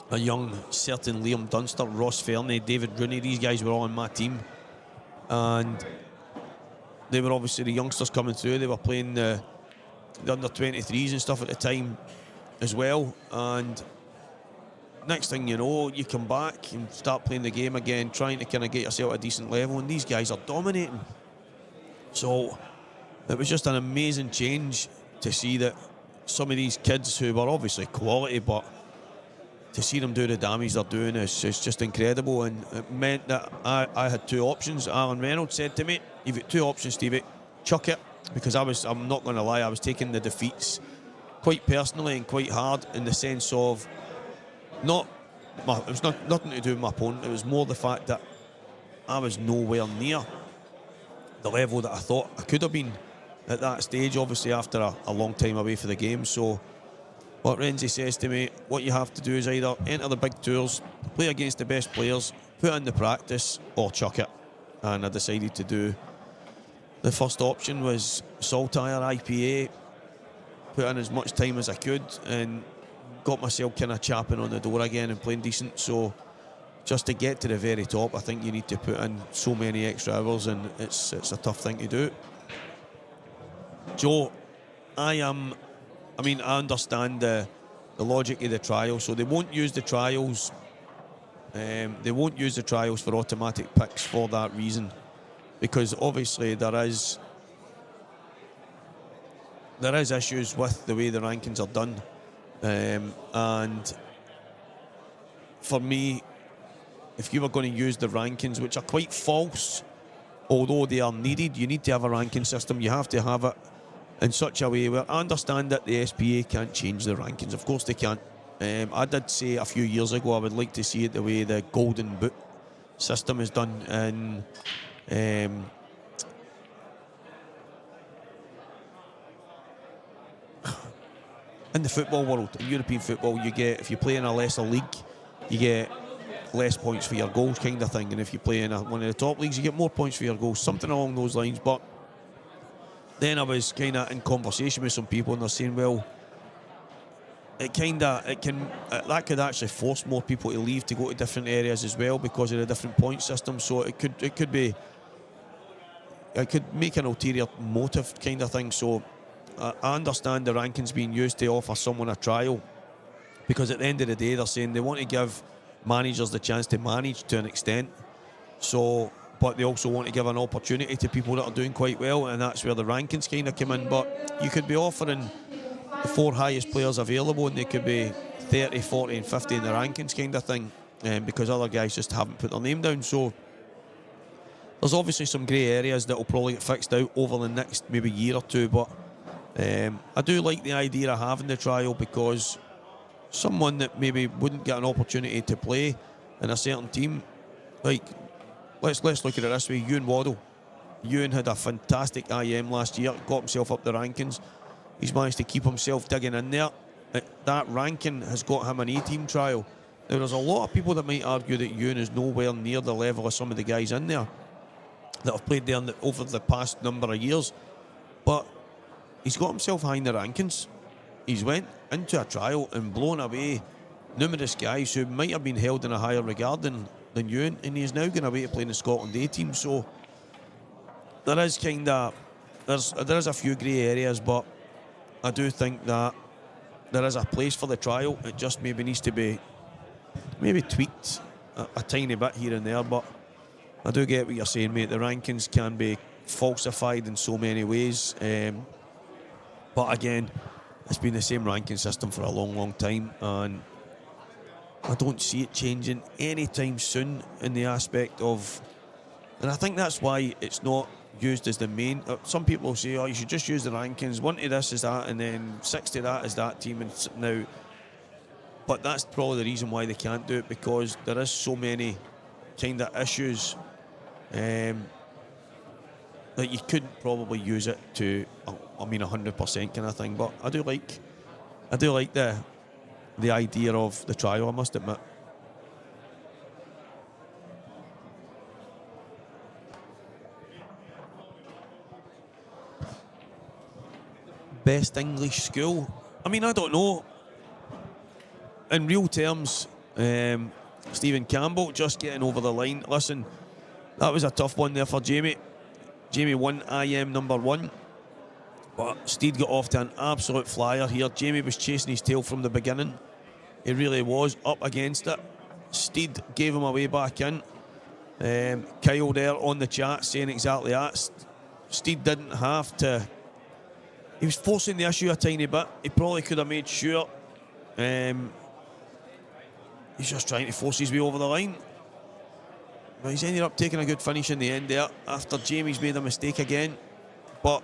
a young certain Liam Dunster, Ross Fernie, David Rooney, these guys were all on my team, and they were obviously the youngsters coming through. They were playing the under 23s and stuff at the time as well, and next thing you know, you come back and start playing the game again, trying to kind of get yourself at a decent level, and these guys are dominating. So it was just an amazing change to see that some of these kids who were obviously quality, but to see them do the damage they're doing is just incredible. And it meant that I had two options. Alan Reynolds said to me, "You've got two options, Stevie, chuck it," because I'm not going to lie, I was taking the defeats quite personally and quite hard, in the sense of it was nothing to do with my opponent. It was more the fact that I was nowhere near the level that I thought I could have been at that stage, obviously after a long time away for the game. So what Renzi says to me, what you have to do is either enter the big tours, play against the best players, put in the practice, or chuck it. And I decided to do the first option, was Saltire IPA, put in as much time as I could and got myself kind of chapping on the door again and playing decent. So just to get to the very top, I think you need to put in so many extra hours, and it's a tough thing to do. Joe, I understand the logic of the trial, so they won't use the trials. They won't use the trials for automatic picks for that reason, because obviously there is issues with the way the rankings are done, and for me, if you were going to use the rankings, which are quite false, although they are needed, you need to have a ranking system. You have to have it in such a way where I understand that the SPA can't change the rankings. Of course they can't. I did say a few years ago I would like to see it the way the Golden Boot system is done in the football world. In European football, you get, if you play in a lesser league, you get less points for your goals, kind of thing, and if you play in one of the top leagues, you get more points for your goals, something along those lines. But then I was kind of in conversation with some people, and they're saying, well, that could actually force more people to leave to go to different areas as well, because of the different point system. So it could make an ulterior motive kind of thing. So I understand the rankings being used to offer someone a trial, because at the end of the day, they're saying they want to give managers the chance to manage to an extent. So, but they also want to give an opportunity to people that are doing quite well, and that's where the rankings kind of come in. But you could be offering the four highest players available, and they could be 30, 40 and 50 in the rankings kind of thing, because other guys just haven't put their name down. So there's obviously some grey areas that will probably get fixed out over the next maybe year or two. But I do like the idea of having the trial, because someone that maybe wouldn't get an opportunity to play in a certain team, like let's look at it this way, Ewan Waddle. Ewan had a fantastic IM last year, got himself up the rankings. He's managed to keep himself digging in there. That ranking has got him an A-team trial. Now, there's a lot of people that might argue that Ewan is nowhere near the level of some of the guys in there that have played there over the past number of years, but he's got himself high in the rankings. He's went into a trial and blown away numerous guys who might have been held in a higher regard than Ewan, and he's now going away to play in the Scotland A team. So there is a few grey areas, but I do think that there is a place for the trial. It just maybe needs to be tweaked a tiny bit here and there, but I do get what you're saying, mate. The rankings can be falsified in so many ways. But again, it's been the same ranking system for a long, long time, and I don't see it changing anytime soon in the aspect of, and I think that's why it's not used as the main. Some people say, oh, you should just use the rankings. 1 to this is that, and then 6 to that is that team. And now, but that's probably the reason why they can't do it, because there is so many kind of issues that you couldn't probably use it to, 100% kind of thing. But I do like the idea of the trial, I must admit. Best English school? I don't know. In real terms, Stephen Campbell just getting over the line. Listen, that was a tough one there for Jamie. Jamie won IM number 1. But Steed got off to an absolute flyer here. Jamie was chasing his tail from the beginning. He really was up against it. Steed gave him away back in. Kyle there on the chat saying exactly that. Steed didn't have to. He was forcing the issue a tiny bit. He probably could have made sure. He's just trying to force his way over the line. But he's ended up taking a good finish in the end there after Jamie's made a mistake again. But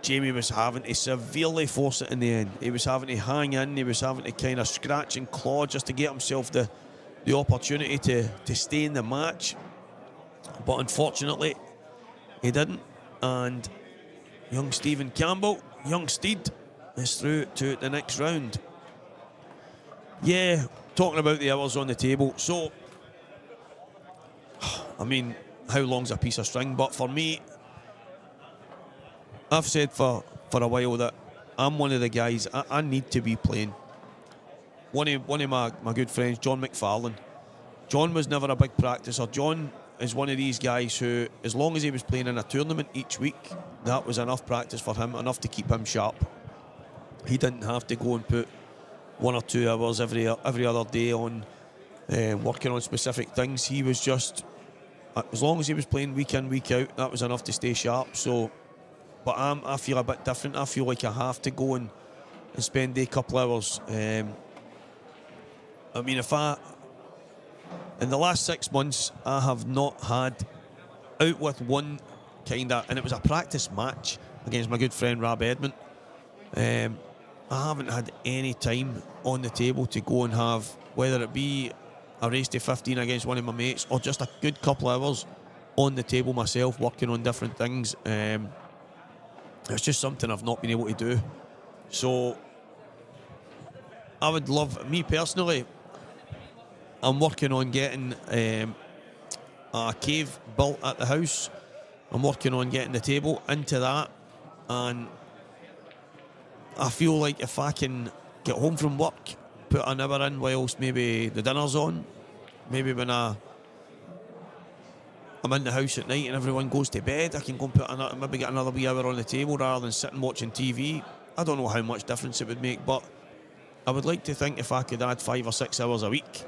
Jamie was having to severely force it in the end. He was having to hang in. He was having to kind of scratch and claw just to get himself the opportunity to stay in the match. But unfortunately, he didn't. And young Stephen Campbell, young Steed, is through to the next round. Yeah, talking about the hours on the table. So, how long's a piece of string? But for me, I've said for a while that I'm one of the guys, I need to be playing. One of my good friends, John McFarlane. John was never a big practicer. John is one of these guys who, as long as he was playing in a tournament each week, that was enough practice for him, enough to keep him sharp. He didn't have to go and put 1 or 2 hours every other day on working on specific things. He was just, as long as he was playing week in, week out, that was enough to stay sharp. So, but I feel a bit different. I feel like I have to go and spend a couple hours. In the last 6 months, I have not had out with one and it was a practice match against my good friend Rob Edmond. I haven't had any time on the table to go and have, whether it be a race to 15 against one of my mates or just a good couple of hours on the table myself, working on different things. It's just something I've not been able to do. So I would love, me personally, I'm working on getting a cave built at the house. I'm working on getting the table into that, and I feel like if I can get home from work, put an hour in whilst maybe the dinner's on, maybe when I'm in the house at night and everyone goes to bed, I can go and maybe get another wee hour on the table rather than sitting watching TV. I don't know how much difference it would make, but I would like to think if I could add 5 or 6 hours a week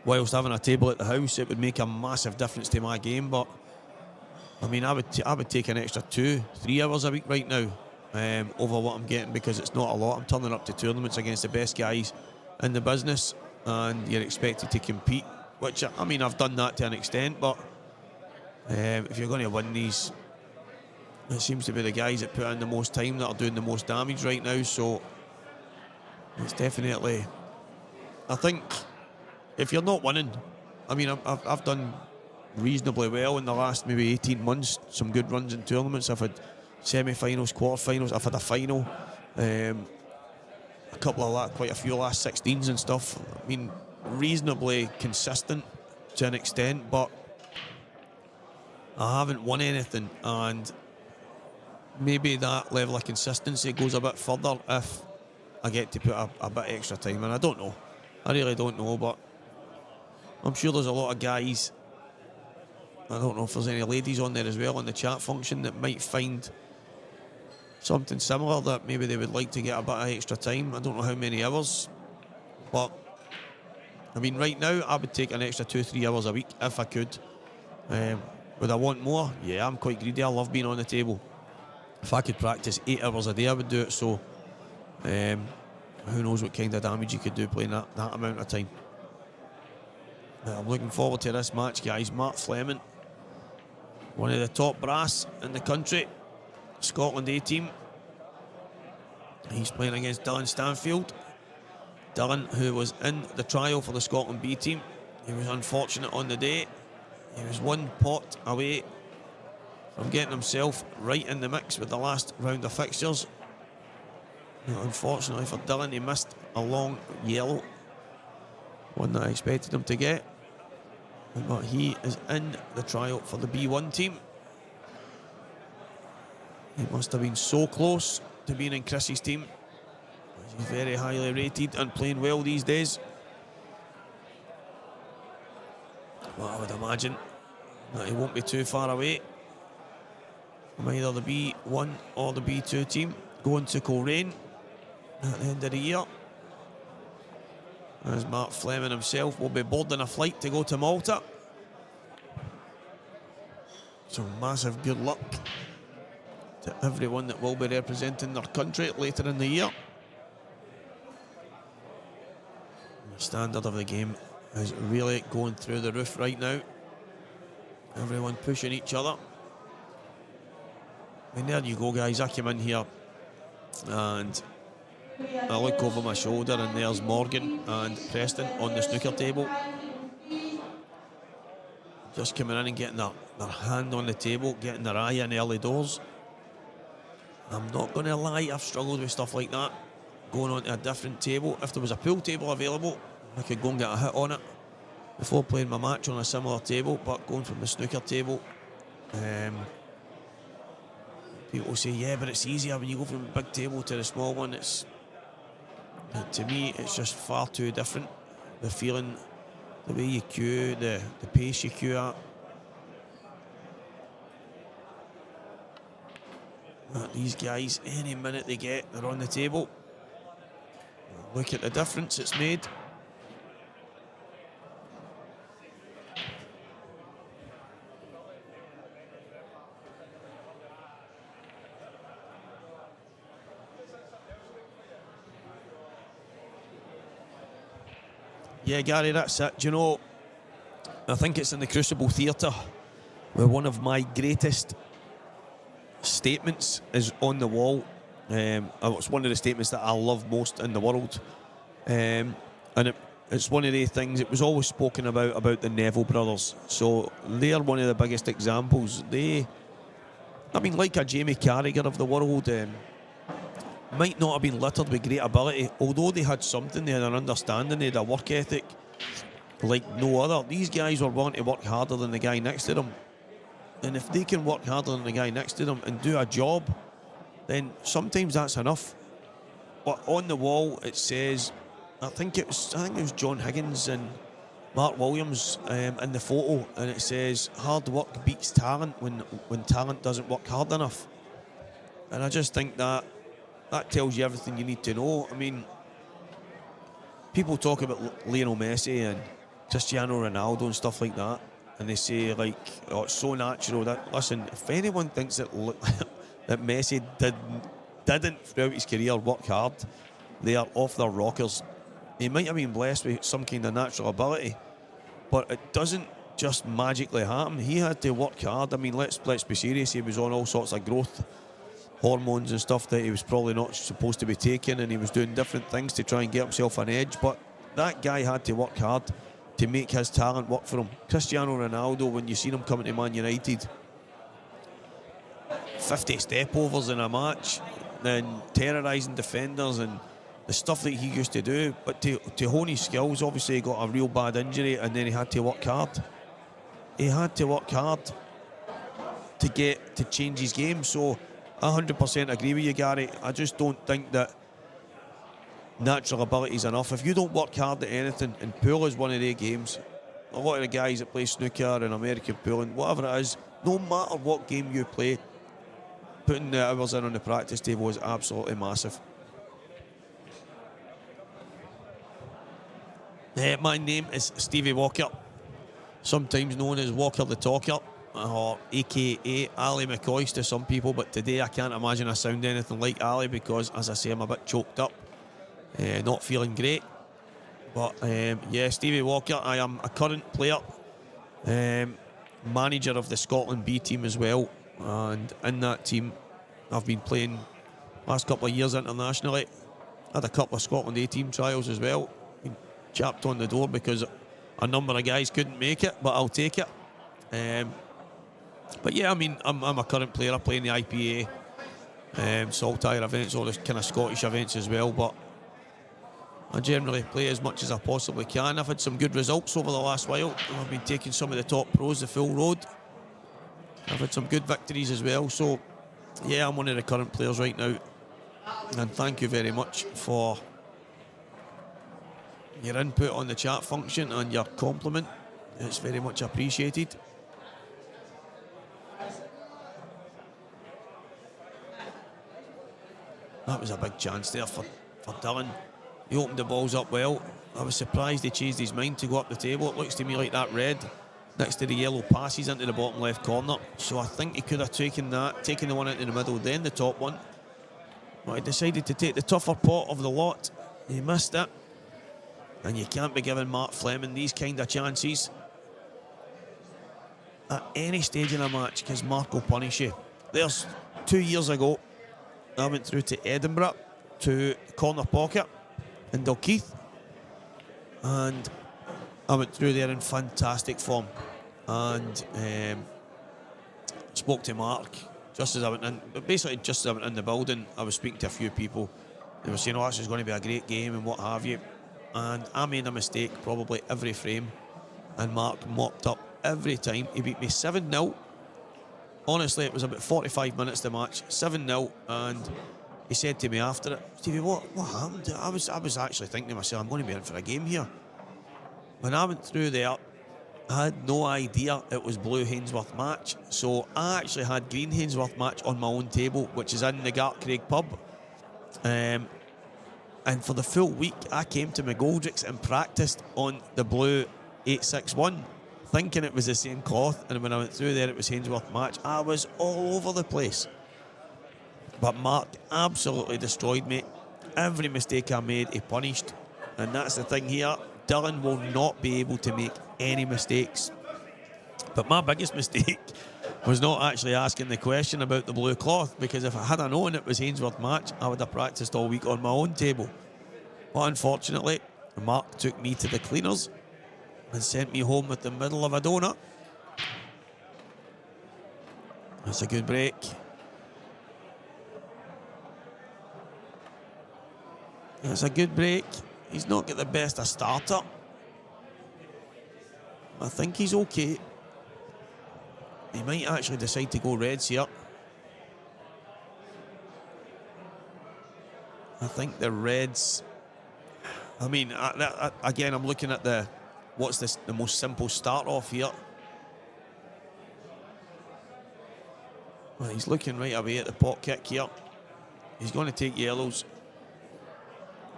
whilst having a table at the house, it would make a massive difference to my game. But I would take an extra 2-3 hours a week right now over what I'm getting, because it's not a lot. I'm turning up to tournaments against the best guys in the business, and you're expected to compete, which I've done that to an extent, but if you're going to win these, it seems to be the guys that put in the most time that are doing the most damage right now. So it's definitely, I think, if you're not winning, I've done reasonably well in the last maybe 18 months, some good runs in tournaments. I've had semi-finals, quarterfinals, I've had a final, a couple of quite a few last 16s and stuff. Reasonably consistent to an extent, but I haven't won anything, and maybe that level of consistency goes a bit further if I get to put a bit extra time in. I don't know. I really don't know, but I'm sure there's a lot of guys, I don't know if there's any ladies on there as well on the chat function that might find something similar, that maybe they would like to get a bit of extra time. I don't know how many hours, but I mean, right now, I would take an extra 2-3 hours a week if I could. Would I want more? Yeah, I'm quite greedy. I love being on the table. If I could practice 8 hours a day, I would do it. So, who knows what kind of damage you could do playing that amount of time. I'm looking forward to this match, guys. Mark Fleming, one of the top brass in the country, Scotland A team. He's playing against Dylan Stanfield. Dylan, who was in the trial for the Scotland B team, he was unfortunate on the day. He was one pot away from getting himself right in the mix with the last round of fixtures. Unfortunately for Dylan, he missed a long yellow, one that I expected him to get. But he is in the trial for the B1 team. He must have been so close to being in Chrissy's team. He's very highly rated and playing well these days. Well, I would imagine that he won't be too far away from either the B1 or the B2 team going to Coleraine at the end of the year. As Mark Fleming himself will be boarding a flight to go to Malta. So massive good luck to everyone that will be representing their country later in the year. The standard of the game is really going through the roof right now. Everyone pushing each other. And there you go, guys. I came in here and I look over my shoulder and there's Morgan and Preston on the snooker table. Just coming in and getting their hand on the table, getting their eye in early doors. I'm not going to lie, I've struggled with stuff like that. Going on to a different table. If there was a pool table available, I could go and get a hit on it before playing my match on a similar table. But going from the snooker table, people say, yeah, but it's easier when you go from the big table to the small one. To me, it's just far too different. The feeling, the way you cue, the pace you cue at. These guys, any minute they get, they're on the table. Look at the difference it's made. Yeah, Gary, that's it. Do you know, I think it's in the Crucible Theatre where one of my greatest statements is on the wall. It's one of the statements that I love most in the world. And it's one of the things, it was always spoken about the Neville brothers. So they're one of the biggest examples. Like a Jamie Carragher of the world, might not have been littered with great ability, although they had something, they had an understanding, they had a work ethic like no other. These guys were willing to work harder than the guy next to them. And if they can work harder than the guy next to them and do a job, then sometimes that's enough. But on the wall it says, I think it was John Higgins and Mark Williams in the photo, and it says hard work beats talent when talent doesn't work hard enough. And I just think that tells you everything you need to know. I mean, people talk about Lionel Messi and Cristiano Ronaldo and stuff like that, and they say like, oh, it's so natural. Listen, if anyone thinks that that Messi didn't throughout his career work hard, they are off their rockers. He might have been blessed with some kind of natural ability, but it doesn't just magically happen. He had to work hard. I mean, let's be serious. He was on all sorts of growth hormones and stuff that he was probably not supposed to be taking, and he was doing different things to try and get himself an edge. But that guy had to work hard to make his talent work for him. Cristiano Ronaldo, when you seen him coming to Man United, 50 step-overs in a match, then terrorising defenders and the stuff that he used to do. But to hone his skills, obviously he got a real bad injury and then he had to work hard. He had to work hard to change his game. So I 100% agree with you, Gary. I just don't think that natural ability is enough. If you don't work hard at anything, and pool is one of their games, a lot of the guys that play snooker and American pool and whatever it is, no matter what game you play, putting the hours in on the practice table is absolutely massive. My name is Stevie Walker, sometimes known as Walker the Talker, or aka Ali McCoy to some people, but today I can't imagine I sound anything like Ali because, as I say, I'm a bit choked up, not feeling great. But yeah, Stevie Walker, I am a current player, manager of the Scotland B team as well, and in that team I've been playing last couple of years internationally. Had a couple of Scotland A team trials as well. Been chapped on the door because a number of guys couldn't make it, but I'll take it. But yeah, I mean, I'm a current player. I play in the IPA, Saltire events, all the kind of Scottish events as well, but I generally play as much as I possibly can. I've had some good results over the last while. I've been taking some of the top pros the full road. I've had some good victories as well, so yeah, I'm one of the current players right now. And thank you very much for your input on the chat function and your compliment. It's very much appreciated. That was a big chance there for Dylan. He opened the balls up well. I was surprised he changed his mind to go up the table. It looks to me like that red next to the yellow passes into the bottom left corner. So I think he could have taken the one into the middle, then the top one. But he decided to take the tougher pot of the lot. He missed it. And you can't be giving Mark Fleming these kind of chances at any stage in a match, because Mark will punish you. There's 2 years ago, I went through to Edinburgh to corner pocket in Dalkeith, and I went through there in fantastic form, and spoke to Mark just as I went in. But basically, just as I went in the building, I was speaking to a few people. They were saying, "Oh, this is going to be a great game," and what have you. And I made a mistake probably every frame, and Mark mopped up every time. He beat me 7-0. Honestly, it was about 45 minutes to match, 7-0, and he said to me after it, "Stevie, what happened?" I was actually thinking to myself, I'm going to be in for a game here. When I went through there, I had no idea it was Blue Hainsworth match, so I actually had Green Hainsworth match on my own table, which is in the Gartcraig pub. And for the full week, I came to McGoldricks and practiced on the blue 861, thinking it was the same cloth. And when I went through there, it was Hainsworth match. I was all over the place. But Mark absolutely destroyed me. Every mistake I made, he punished. And that's the thing here. Dylan will not be able to make any mistakes. But my biggest mistake was not actually asking the question about the blue cloth, because if I had known it was Hainsworth match, I would have practiced all week on my own table. But unfortunately, Mark took me to the cleaners and sent me home with the middle of a donut. That's a good break. That's a good break. He's not got the best of starter. I think he's okay. He might actually decide to go reds here. I think the reds... I mean, again, I'm looking at the most simple start off here. Well, he's looking right away at the pot kick here. He's going to take yellows.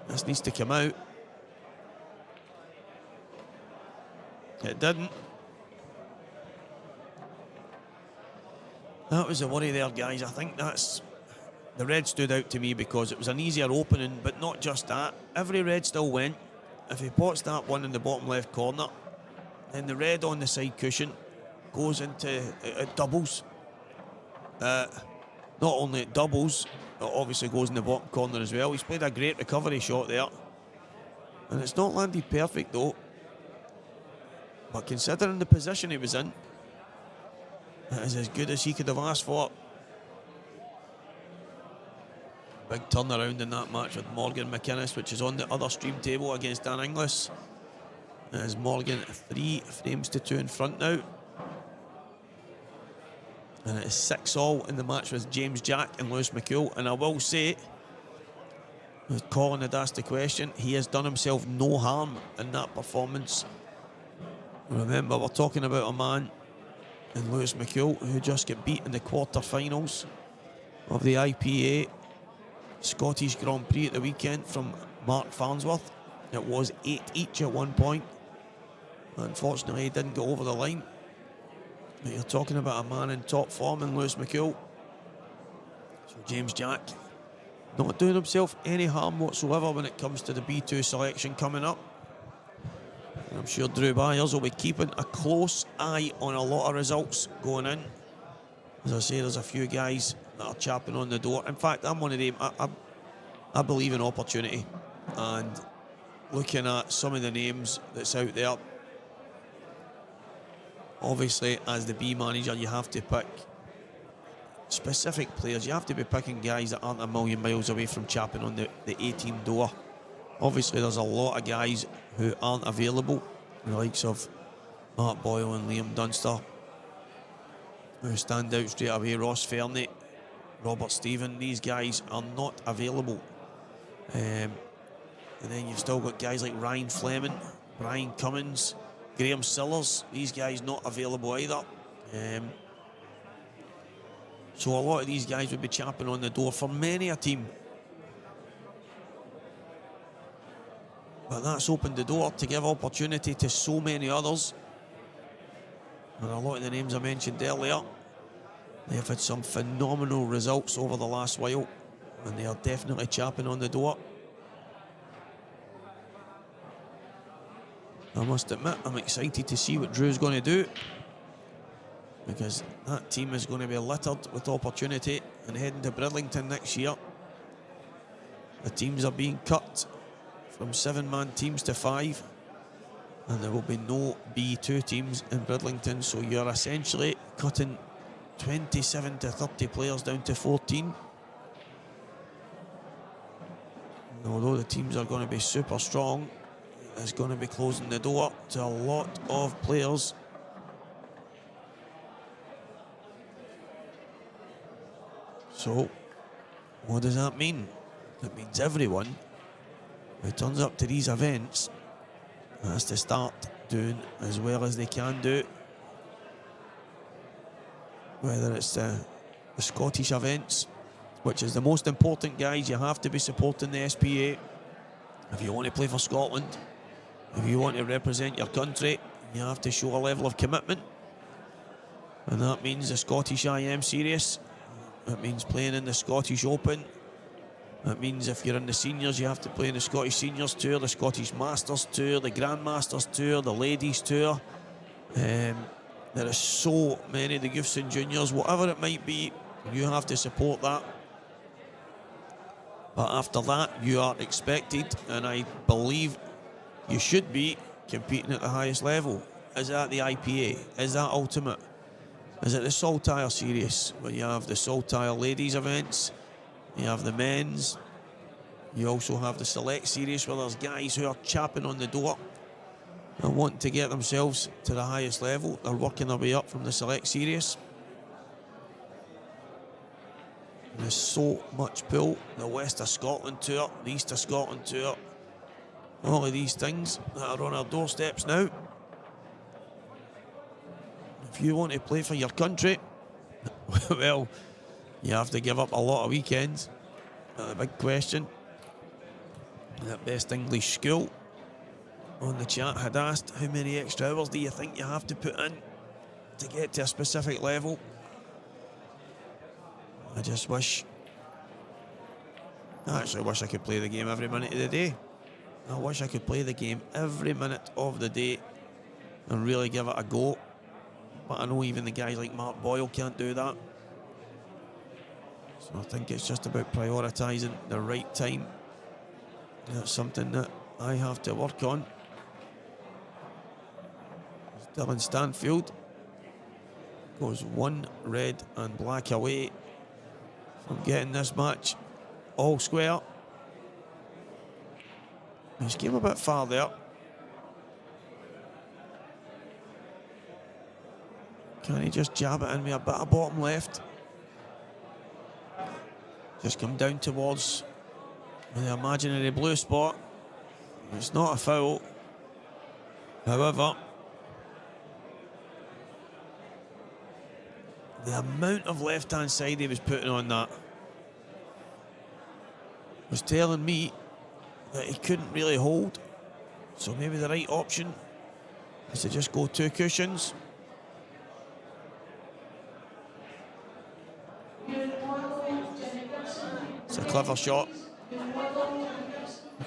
This needs to come out. It didn't. That was a worry there, guys. I think that's... The red stood out to me because it was an easier opening, but not just that. Every red still went. If he pots that one in the bottom left corner, then the red on the side cushion goes into... It doubles. Not only it doubles, it obviously goes in the bottom corner as well. He's played a great recovery shot there. And it's not landed perfect, though. But considering the position he was in, that is as good as he could have asked for. Big turnaround in that match with Morgan McInnes, which is on the other stream table against Dan Inglis. As Morgan 3 frames to 2 in front now. And it is 6-all in the match with James Jack and Lewis McCool. And I will say, as Colin had asked the question, he has done himself no harm in that performance. Remember, we're talking about a man in Lewis McCool who just got beat in the quarterfinals of the IPA Scottish Grand Prix at the weekend from Mark Farnsworth. It was 8 each at one point. Unfortunately, he didn't go over the line. But you're talking about a man in top form in Lewis McCool. So James Jack not doing himself any harm whatsoever when it comes to the B2 selection coming up. And I'm sure Drew Byers will be keeping a close eye on a lot of results going in. As I say, there's a few guys that are chapping on the door. In fact, I'm one of them. I believe in opportunity. And looking at some of the names that's out there, obviously, as the B manager, you have to pick specific players. You have to be picking guys that aren't a million miles away from chapping on the A-team door. Obviously, there's a lot of guys who aren't available, the likes of Mark Boyle and Liam Dunster, who stand out straight away. Ross Fernie, Robert Stephen, these guys are not available. And then you've still got guys like Ryan Fleming, Brian Cummins, Graham Sillers, these guys not available either. So a lot of these guys would be chapping on the door for many a team. But that's opened the door to give opportunity to so many others. And a lot of the names I mentioned earlier, they've had some phenomenal results over the last while, and they are definitely chapping on the door. I must admit, I'm excited to see what Drew's going to do, because that team is going to be littered with opportunity and heading to Bridlington next year. The teams are being cut from 7-man teams to 5, and there will be no B2 teams in Bridlington, so you're essentially cutting 27 to 30 players down to 14. And although the teams are going to be super strong, it's going to be closing the door to a lot of players. So, what does that mean? It means everyone who turns up to these events has to start doing as well as they can do. Whether it's the Scottish events, which is the most important, guys. You have to be supporting the SPA if you want to play for Scotland. If you want to represent your country, you have to show a level of commitment, and that means the Scottish IM Series. It means playing in the Scottish Open. It means if you're in the seniors, you have to play in the Scottish Seniors Tour, the Scottish Masters Tour, the Grandmasters Tour, the Ladies Tour. There are so many, the youths and juniors, whatever it might be, you have to support that. But after that, you are expected, and I believe you should be competing at the highest level. Is that the IPA? Is that Ultimate? Is it the Saltire Series, where you have the Saltire Ladies events? You have the men's. You also have the Select Series, where there's guys who are chapping on the door and wanting to get themselves to the highest level. They're working their way up from the Select Series. There's so much pull. The West of Scotland Tour, the East of Scotland Tour, all of these things that are on our doorsteps now. If you want to play for your country, well, you have to give up a lot of weekends. The big question, that Best English School on the chat had asked, how many extra hours do you think you have to put in to get to a specific level? I just wish, I actually wish I could play the game every minute of the day. I wish I could play the game every minute of the day and really give it a go. But I know even the guys like Mark Boyle can't do that. So I think it's just about prioritising the right time. That's something that I have to work on. Dylan Stanfield goes 1 red and black away from getting this match all square. He's came a bit far there. Can he just jab it in with a bit of bottom left? Just come down towards the imaginary blue spot. It's not a foul. However, the amount of left-hand side he was putting on that was telling me that he couldn't really hold. So maybe the right option is to just go 2 cushions. It's a clever shot.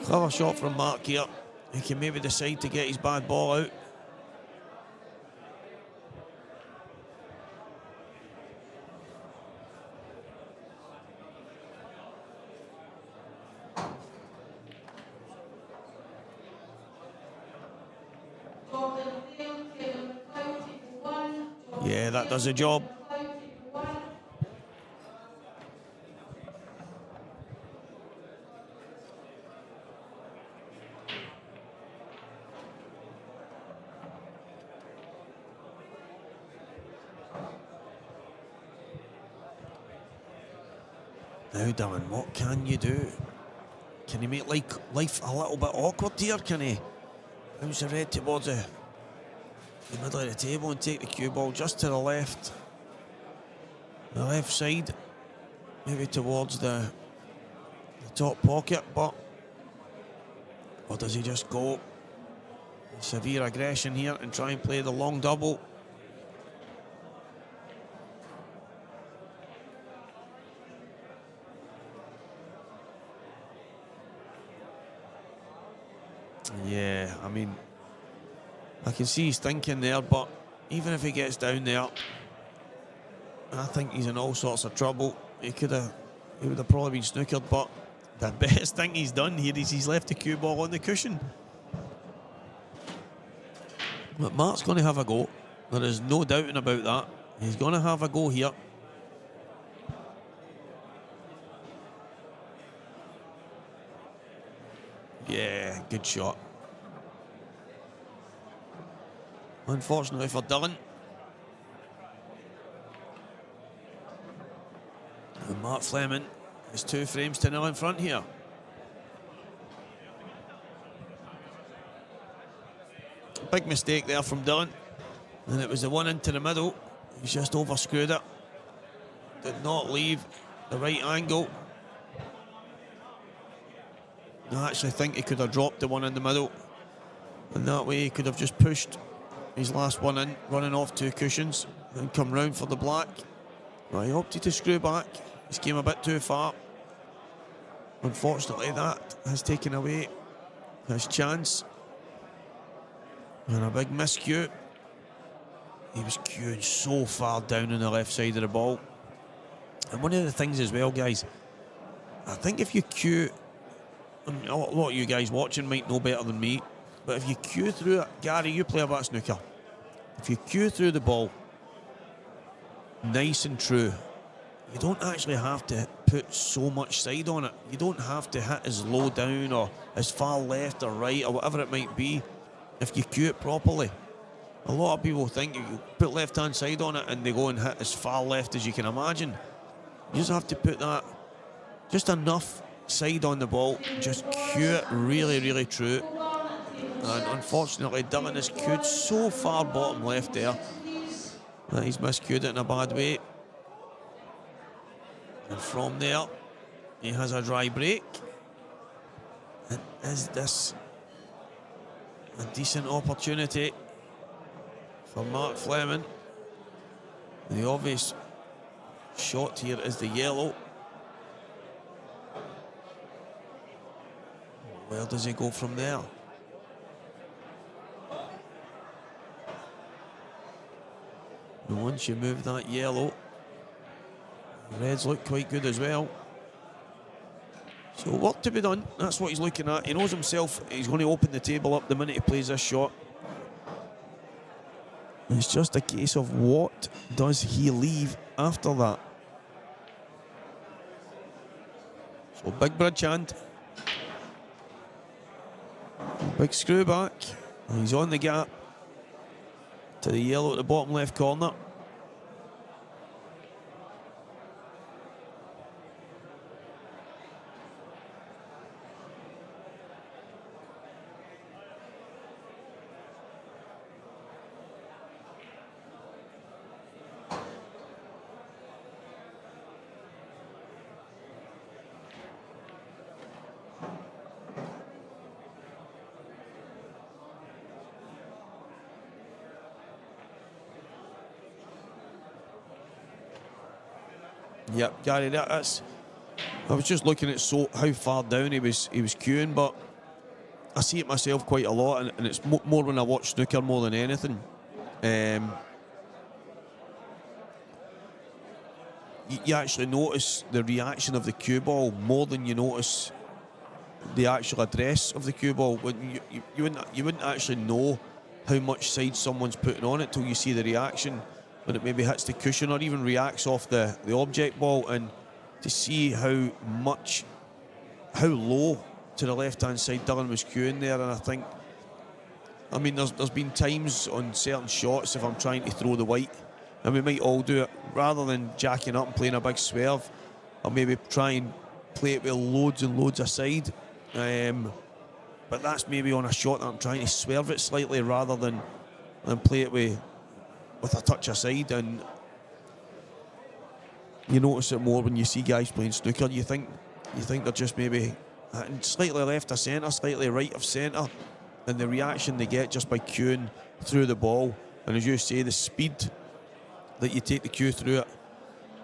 Clever shot from Mark here. He can maybe decide to get his bad ball out. Yeah, that does the job. Now, Dylan, what can you do? Can he make life a little bit awkward here? Can he bounce the red towards the middle of the table and take the cue ball just to the left side, maybe towards the top pocket, or does he just go severe aggression here and try and play the long double? Yeah, I mean, I can see he's thinking there, but even if he gets down there, I think he's in all sorts of trouble. He would have probably been snookered, but the best thing he's done here is he's left the cue ball on the cushion. But Mark's going to have a go. There is no doubting about that. He's going to have a go here. Yeah, good shot. Unfortunately for Dylan. And Mark Fleming is 2 frames to 0 in front here. Big mistake there from Dylan. And it was the one into the middle. He's just overscrewed it. Did not leave the right angle. I actually think he could have dropped the one in the middle. And that way he could have just pushed his last one in, running off 2 cushions, and come round for the black. Well, he opted to screw back. He's came a bit too far. Unfortunately, that has taken away his chance. And a big miscue. He was cueing so far down on the left side of the ball. And one of the things as well, guys, I think if you cue, I mean, a lot of you guys watching might know better than me, but if you cue through it, Gary, you play a bit of snooker. If you cue through the ball, nice and true, you don't actually have to put so much side on it. You don't have to hit as low down or as far left or right or whatever it might be if you cue it properly. A lot of people think you put left-hand side on it and they go and hit as far left as you can imagine. You just have to put that, just enough side on the ball, just cue it really, really true. And unfortunately, Dylan has cued so far bottom left there that he's miscued it in a bad way. And from there, he has a dry break. And is this a decent opportunity for Mark Fleming? The obvious shot here is the yellow. Where does he go from there? And once you move that yellow, the reds look quite good as well. So work to be done. That's what he's looking at. He knows himself he's going to open the table up the minute he plays this shot. It's just a case of what does he leave after that. So big bridge hand. Big screw back. And he's on the gap to the yellow at the bottom left corner. Yep, Gary, that's. I was just looking at how far down he was queuing, but I see it myself quite a lot, and it's more when I watch snooker more than anything. You actually notice the reaction of the cue ball more than you notice the actual address of the cue ball. When you wouldn't actually know how much side someone's putting on it till you see the reaction when it maybe hits the cushion or even reacts off the object ball, and to see how low to the left hand side Dylan was queuing there. And I mean there's been times on certain shots, if I'm trying to throw the white, and we might all do it, rather than jacking up and playing a big swerve, I'll maybe try and play it with loads and loads aside. But that's maybe on a shot that I'm trying to swerve it slightly rather than play it with a touch aside. And you notice it more when you see guys playing snooker. You think they're just maybe slightly left of centre, slightly right of centre, and the reaction they get just by cueing through the ball, and as you say, the speed that you take the cue through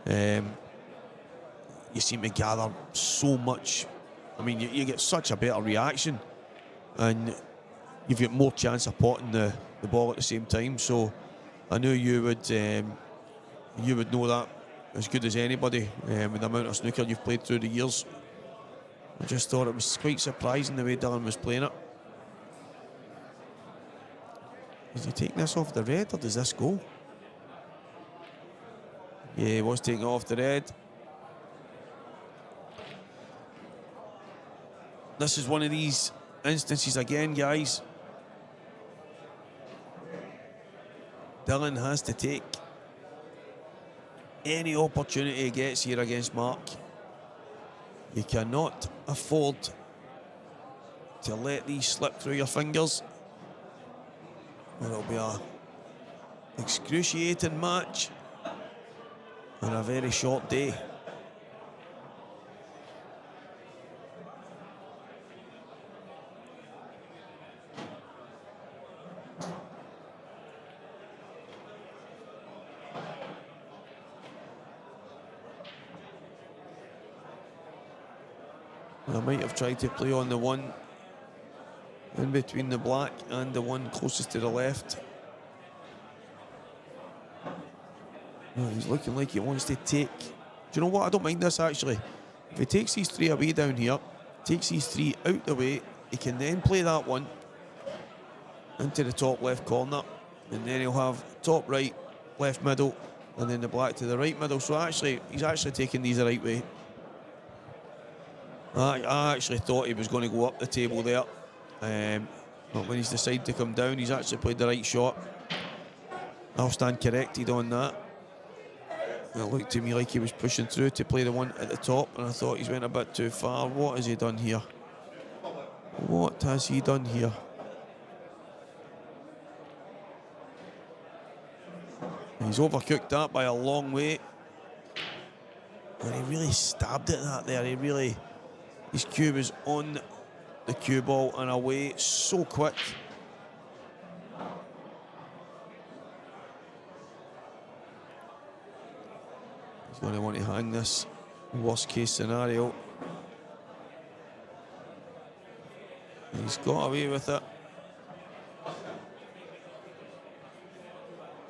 it, you seem to gather so much. I mean, you get such a better reaction, and you've got more chance of potting the ball at the same time. So I knew you would know that as good as anybody, with the amount of snooker you've played through the years. I just thought it was quite surprising the way Dylan was playing it. Is he taking this off the red, or does this go? Yeah, he was taking it off the red. This is one of these instances again, guys. Dylan has to take any opportunity he gets here against Mark. You cannot afford to let these slip through your fingers, or it'll be a excruciating match on a very short day. I might have tried to play on the one in between the black and the one closest to the left. Oh, he's looking like he wants to take. Do you know what? I don't mind this actually. If he takes these three away down here, takes these three out the way, he can then play that one into the top left corner, and then he'll have top right, left middle, and then the black to the right middle. So actually, he's actually taking these the right way. I actually thought he was going to go up the table there, but when he's decided to come down, he's actually played the right shot. I'll stand corrected on that. It looked to me like he was pushing through to play the one at the top, and I thought he's went a bit too far. What has he done here? What has he done here? He's overcooked that by a long way, and he really stabbed at that there. His cue was on the cue ball and away so quick. He's going to want to hang this worst case scenario. He's got away with it.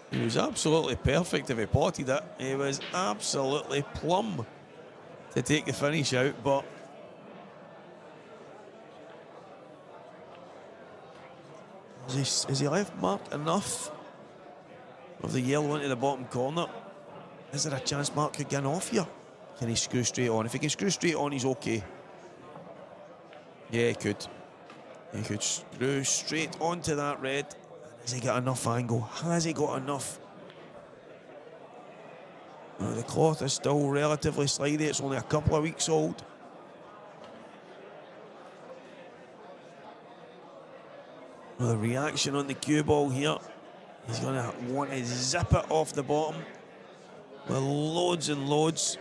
He was absolutely perfect if he potted it. He was absolutely plumb to take the finish out, but has he left Mark enough of the yellow into the bottom corner? Is there a chance Mark could get off here? Can he screw straight on? If he can screw straight on, he's okay. Yeah, he could. He could screw straight onto that red. Has he got enough angle? Has he got enough? Now, the cloth is still relatively slidey. It's only a couple of weeks old. Well, the reaction on the cue ball here. He's going to want to zip it off the bottom with loads and loads.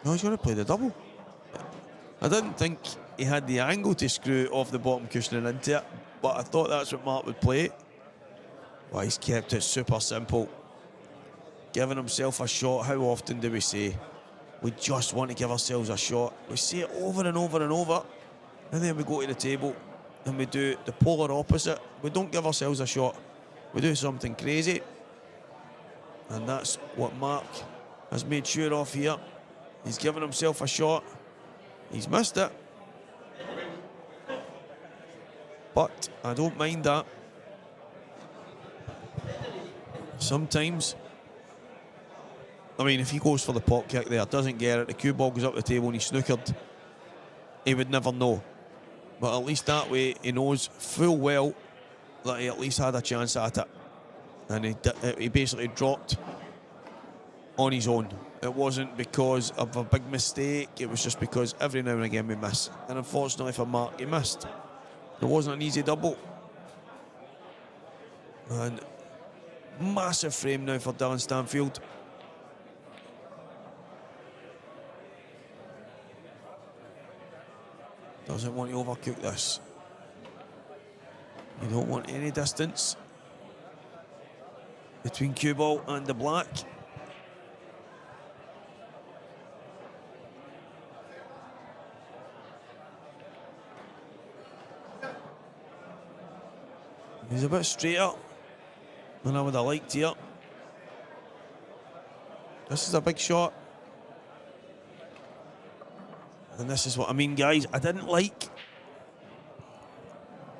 No, he's going to play the double. I didn't think he had the angle to screw off the bottom cushion and into it, but I thought that's what Mark would play. Well, he's kept it super simple. giving himself a shot. How often do we say we just want to give ourselves a shot? We say it over and over and over, and then we go to the table and we do the polar opposite. We don't give ourselves a shot. We do something crazy, and that's what Mark has made sure of here. He's given himself a shot. He's missed it, but I don't mind that. Sometimes, I mean, if he goes for the pot kick there, doesn't get it, the cue ball goes up the table and he's snookered, he would never know. But at least that way, he knows full well that he at least had a chance at it. And he basically dropped on his own. It wasn't because of a big mistake, it was just because every now and again we miss. And unfortunately for Mark, he missed. It wasn't an easy double. And massive frame now for Dylan Stanfield. Doesn't want to overcook this. You don't want any distance between cue ball and the black. He's a bit straighter than I would have liked here. This is a big shot. And this is what I mean, guys. I didn't like...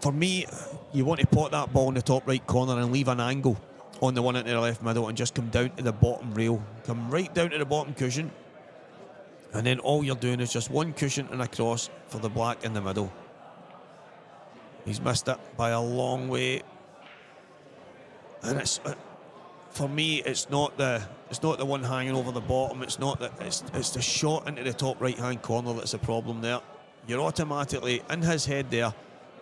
For me, you want to pot that ball in the top right corner and leave an angle on the one into the left middle and just come down to the bottom rail. Come right down to the bottom cushion. And then all you're doing is just one cushion and a cross for the black in the middle. He's missed it by a long way. And it's... For me, it's not the one hanging over the bottom. It's the shot into the top right-hand corner that's the problem there. You're automatically in his head there.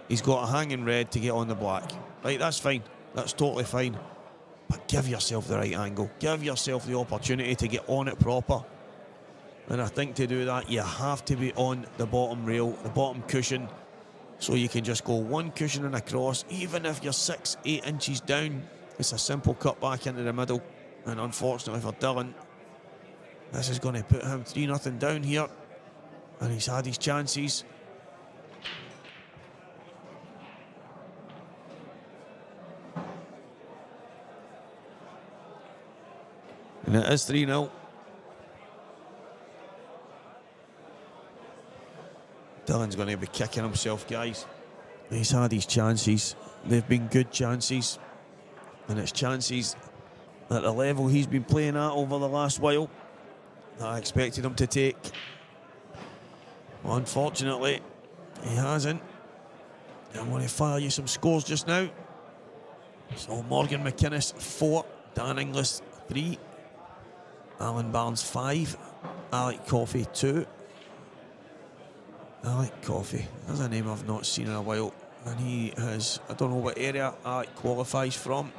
He's got a hanging red to get on the black. Right, that's fine. That's totally fine. But give yourself the right angle. Give yourself the opportunity to get on it proper. And I think to do that, you have to be on the bottom rail, the bottom cushion, so you can just go one cushion and across, even if you're 6-8 inches down. It's a simple cut back into the middle, and unfortunately for Dylan, this is going to put him 3-0 down here, and he's had his chances. And it is 3-0. Dylan's going to be kicking himself, guys. He's had his chances. They've been good chances. And it's chances at the level he's been playing at over the last while that I expected him to take. Well, unfortunately, he hasn't. I'm going to fire you some scores just now. So Morgan McInnes 4, Dan Inglis 3, Alan Barnes 5, Alec Coffey 2. Alec Coffey, that's a name I've not seen in a while. And he has, I don't know what area Alec qualifies from.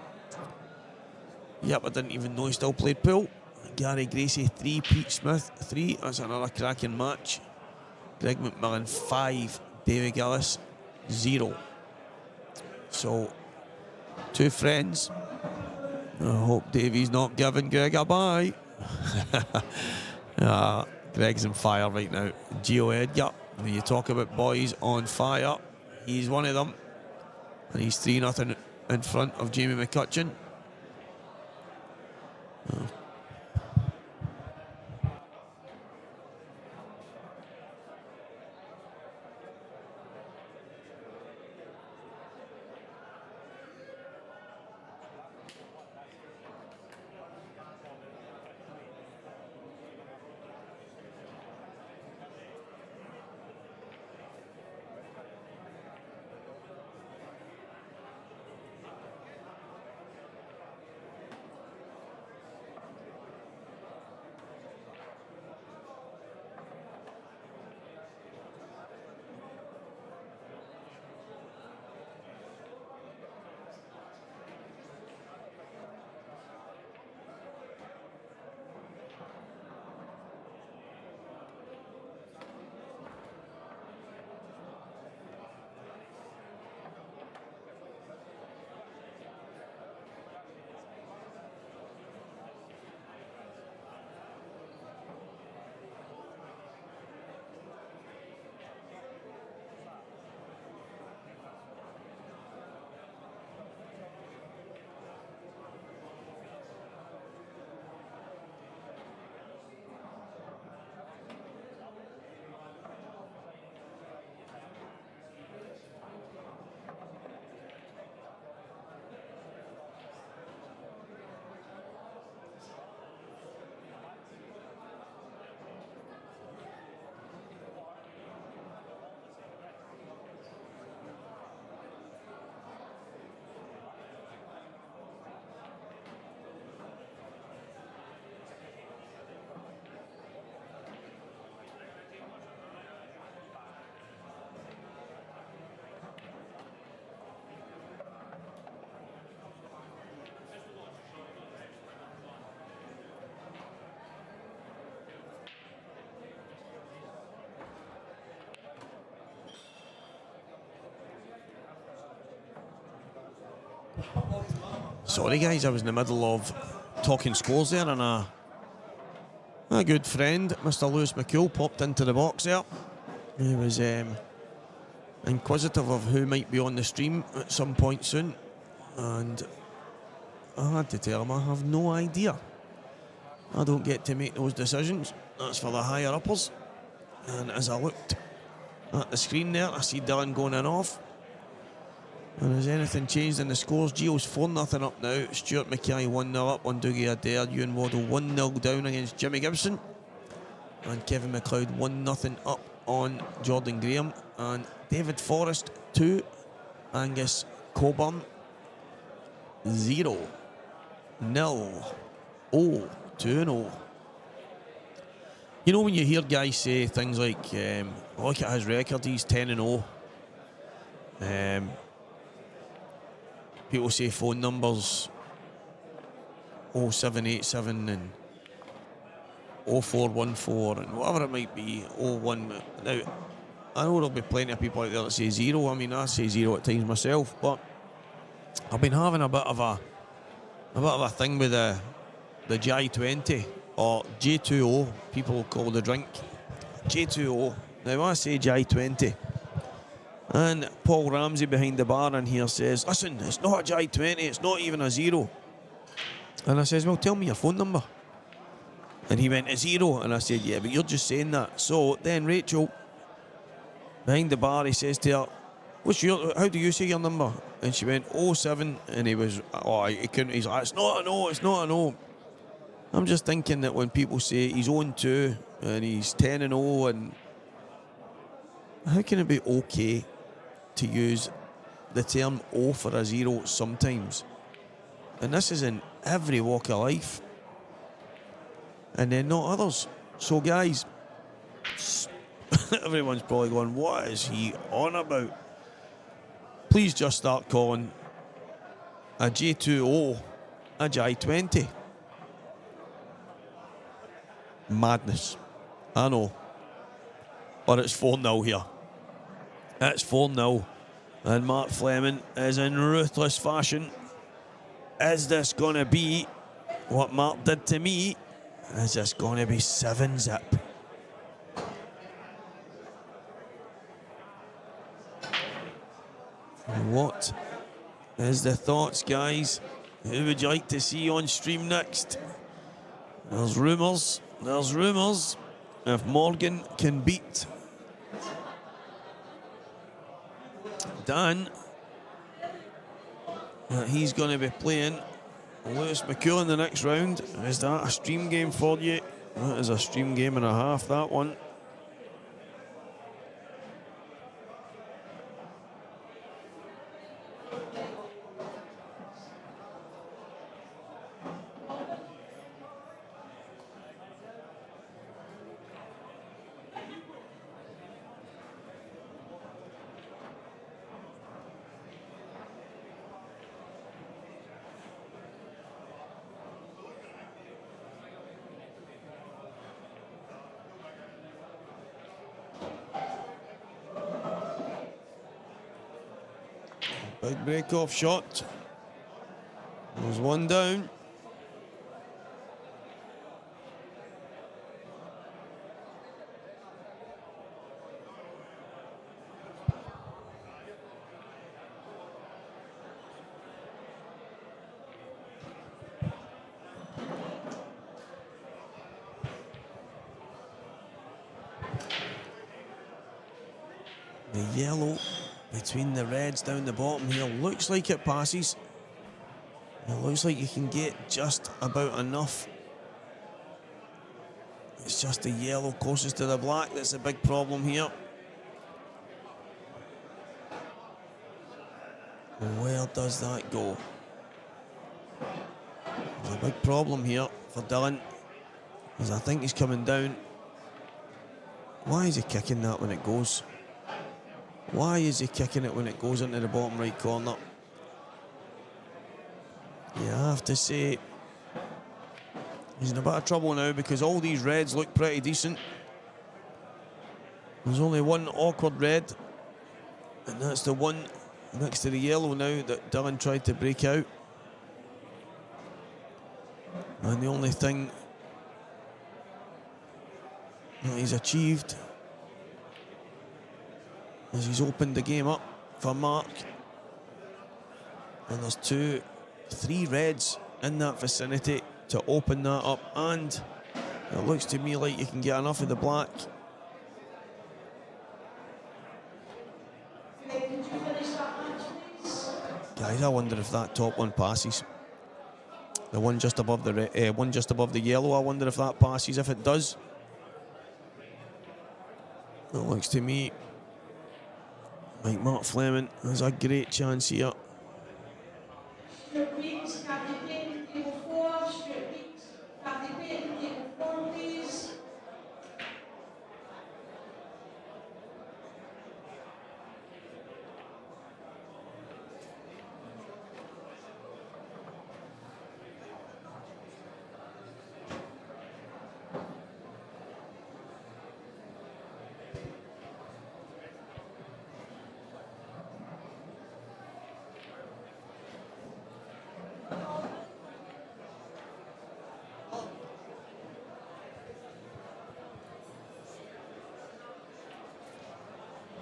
Yep, I didn't even know he still played pool. Gary Gracie 3, Pete Smith 3. That's another cracking match. Greg McMillan 5, David Gillis 0. So, 2 friends. I hope Davey's not giving Greg a bye. Greg's on fire right now. Gio Edgar, when you talk about boys on fire, he's one of them. And he's 3-0 in front of Jamie McCutcheon. Sorry guys, I was in the middle of talking scores there, and a good friend, Mr. Lewis McCool, popped into the box there. He was inquisitive of who might be on the stream at some point soon, and I had to tell him I have no idea. I don't get to make those decisions. That's for the higher uppers. And as I looked at the screen there, I see Dylan going in off. And has anything changed in the scores? Gio's 4-0 up now. Stuart Mackay 1-0 up on Dougie Adair. Ewan Waddle 1-0 down against Jimmy Gibson. And Kevin McLeod 1-0 up on Jordan Graham. And David Forrest 2. Angus Coburn 0-0. 2-0. You know when you hear guys say things like, look at his record, he's 10-0. People say phone numbers 0787 and 0414 and whatever it might be, 01. Now, I know there'll be plenty of people out there that say 0. I mean, I say 0 at times myself, but I've been having a bit of a thing with the J20 or J20, people call the drink J20. Now I say J20, and Paul Ramsey behind the bar in here says, listen, it's not a J20, it's not even a 0. And I says, well, tell me your phone number. And he went, a 0. And I said, yeah, but you're just saying that. So then Rachel behind the bar, he says to her, how do you say your number? And she went 07, and he couldn't, he's like, it's not a no. I'm just thinking that when people say he's 0-2 and he's 10-0, and how can it be okay to use the term O for a 0 sometimes? And this is in every walk of life, and then not others. So guys, everyone's probably going, what is he on about? Please just start calling a J20 a J20. Madness. I know. But it's 4-0 here. It's 4-0. And Mark Fleming is in ruthless fashion. Is this going to be what Mark did to me? Is this going to be 7-zip? What is the thoughts, guys? Who would you like to see on stream next? There's rumours. If Morgan can beat Dan, he's going to be playing Lewis McCool in the next round. Is that a stream game for you? That is a stream game and a half, that one. Big break-off shot. There's one down. The yellow between the reds down the bottom here looks like it passes. It looks like you can get just about enough. It's just the yellow closest to the black that's a big problem here. Where does that go? There's a big problem here for Dylan, as I think he's coming down. Why is he kicking that when it goes? Why is he kicking it when it goes into the bottom right corner? You have to say he's in a bit of trouble now, because all these reds look pretty decent. There's only one awkward red, and that's the one next to the yellow now that Dylan tried to break out. And the only thing that he's achieved is he's opened the game up for Mark. And there's 3 reds in that vicinity to open that up, and it looks to me like you can get enough of the black. Guys, I wonder if that top one passes. The one just above the yellow, I wonder if that passes. If it does, it looks to me like Mark Fleming has a great chance here.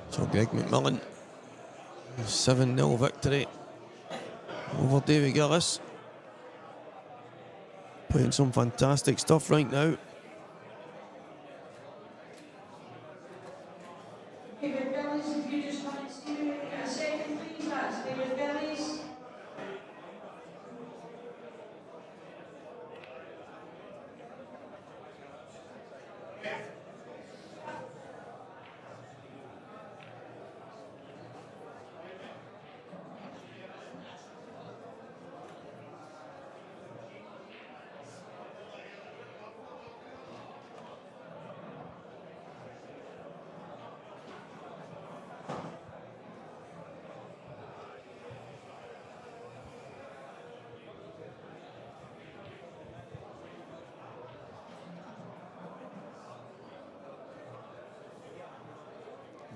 So Greg McMillan, 7-0 victory over David Gillis. Playing some fantastic stuff right now. David Bellis, if you just want to see a second, please, that's David Bellis.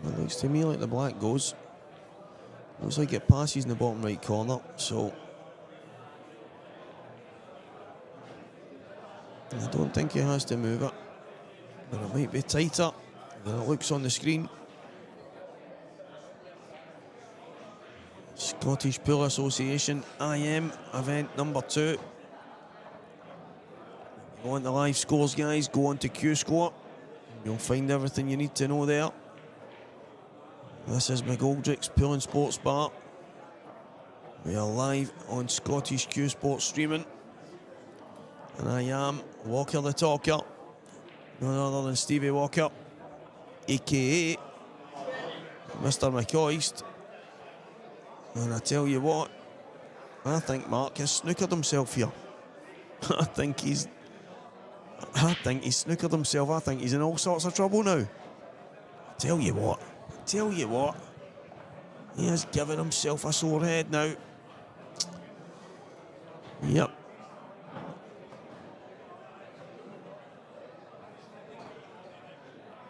It looks to me like the black goes. Looks like it passes in the bottom right corner, so I don't think he has to move it, but it might be tighter than it looks on the screen. Scottish Pool Association IM event number 2. Go on to live scores, guys. Go on to Q Score. You'll find everything you need to know there. This is McGoldricks Pool and Sports Bar. We are live on Scottish Q Sports streaming. And I am Walker the Talker. None other than Stevie Walker, aka Mr. McCoist. And I tell you what, I think Mark has snookered himself here. I think he's snookered himself. I think he's in all sorts of trouble now. Tell you what, he has given himself a sore head now. Yep.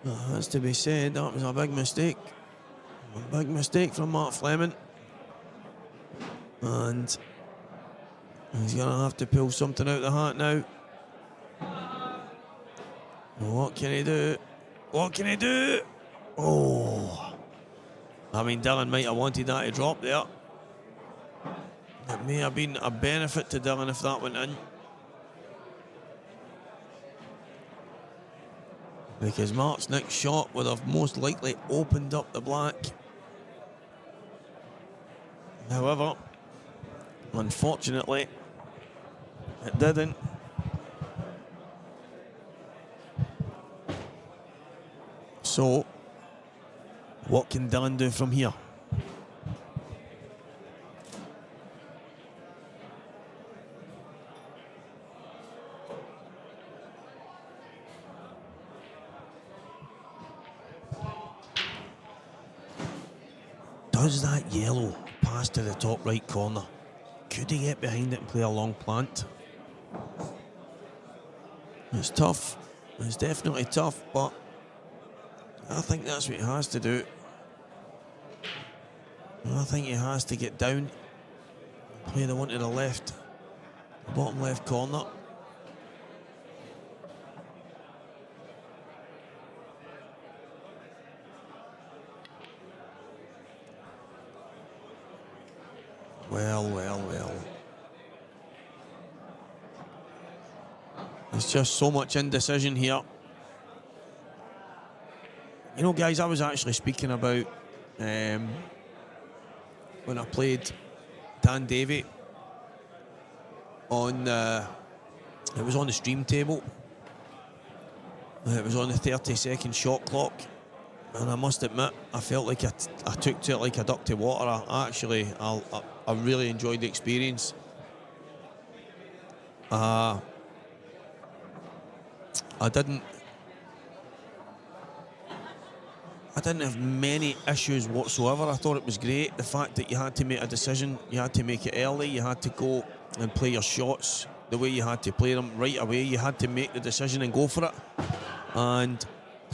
That has to be said, that was a big mistake. A big mistake from Mark Fleming. And he's going to have to pull something out of the hat now. What can he do? What can he do? Oh. I mean, Dylan might have wanted that to drop there. It may have been a benefit to Dylan if that went in. Because Mark's next shot would have most likely opened up the black. However, unfortunately, it didn't. So, what can Dylan do from here? Does that yellow pass to the top right corner? Could he get behind it and play a long plant? It's tough. It's definitely tough, but I think that's what he has to do. I think he has to get down, play the one to the left, bottom left corner. Well. There's just so much indecision here. You know, guys, I was actually speaking about when I played Dan Davey on it was on the stream table. It was on the 30-second shot clock, and I must admit, I felt like I took to it like a duck to water. I really enjoyed the experience. I didn't have many issues whatsoever. I thought it was great. The fact that you had to make a decision, you had to make it early, you had to go and play your shots the way you had to play them right away. You had to make the decision and go for it. And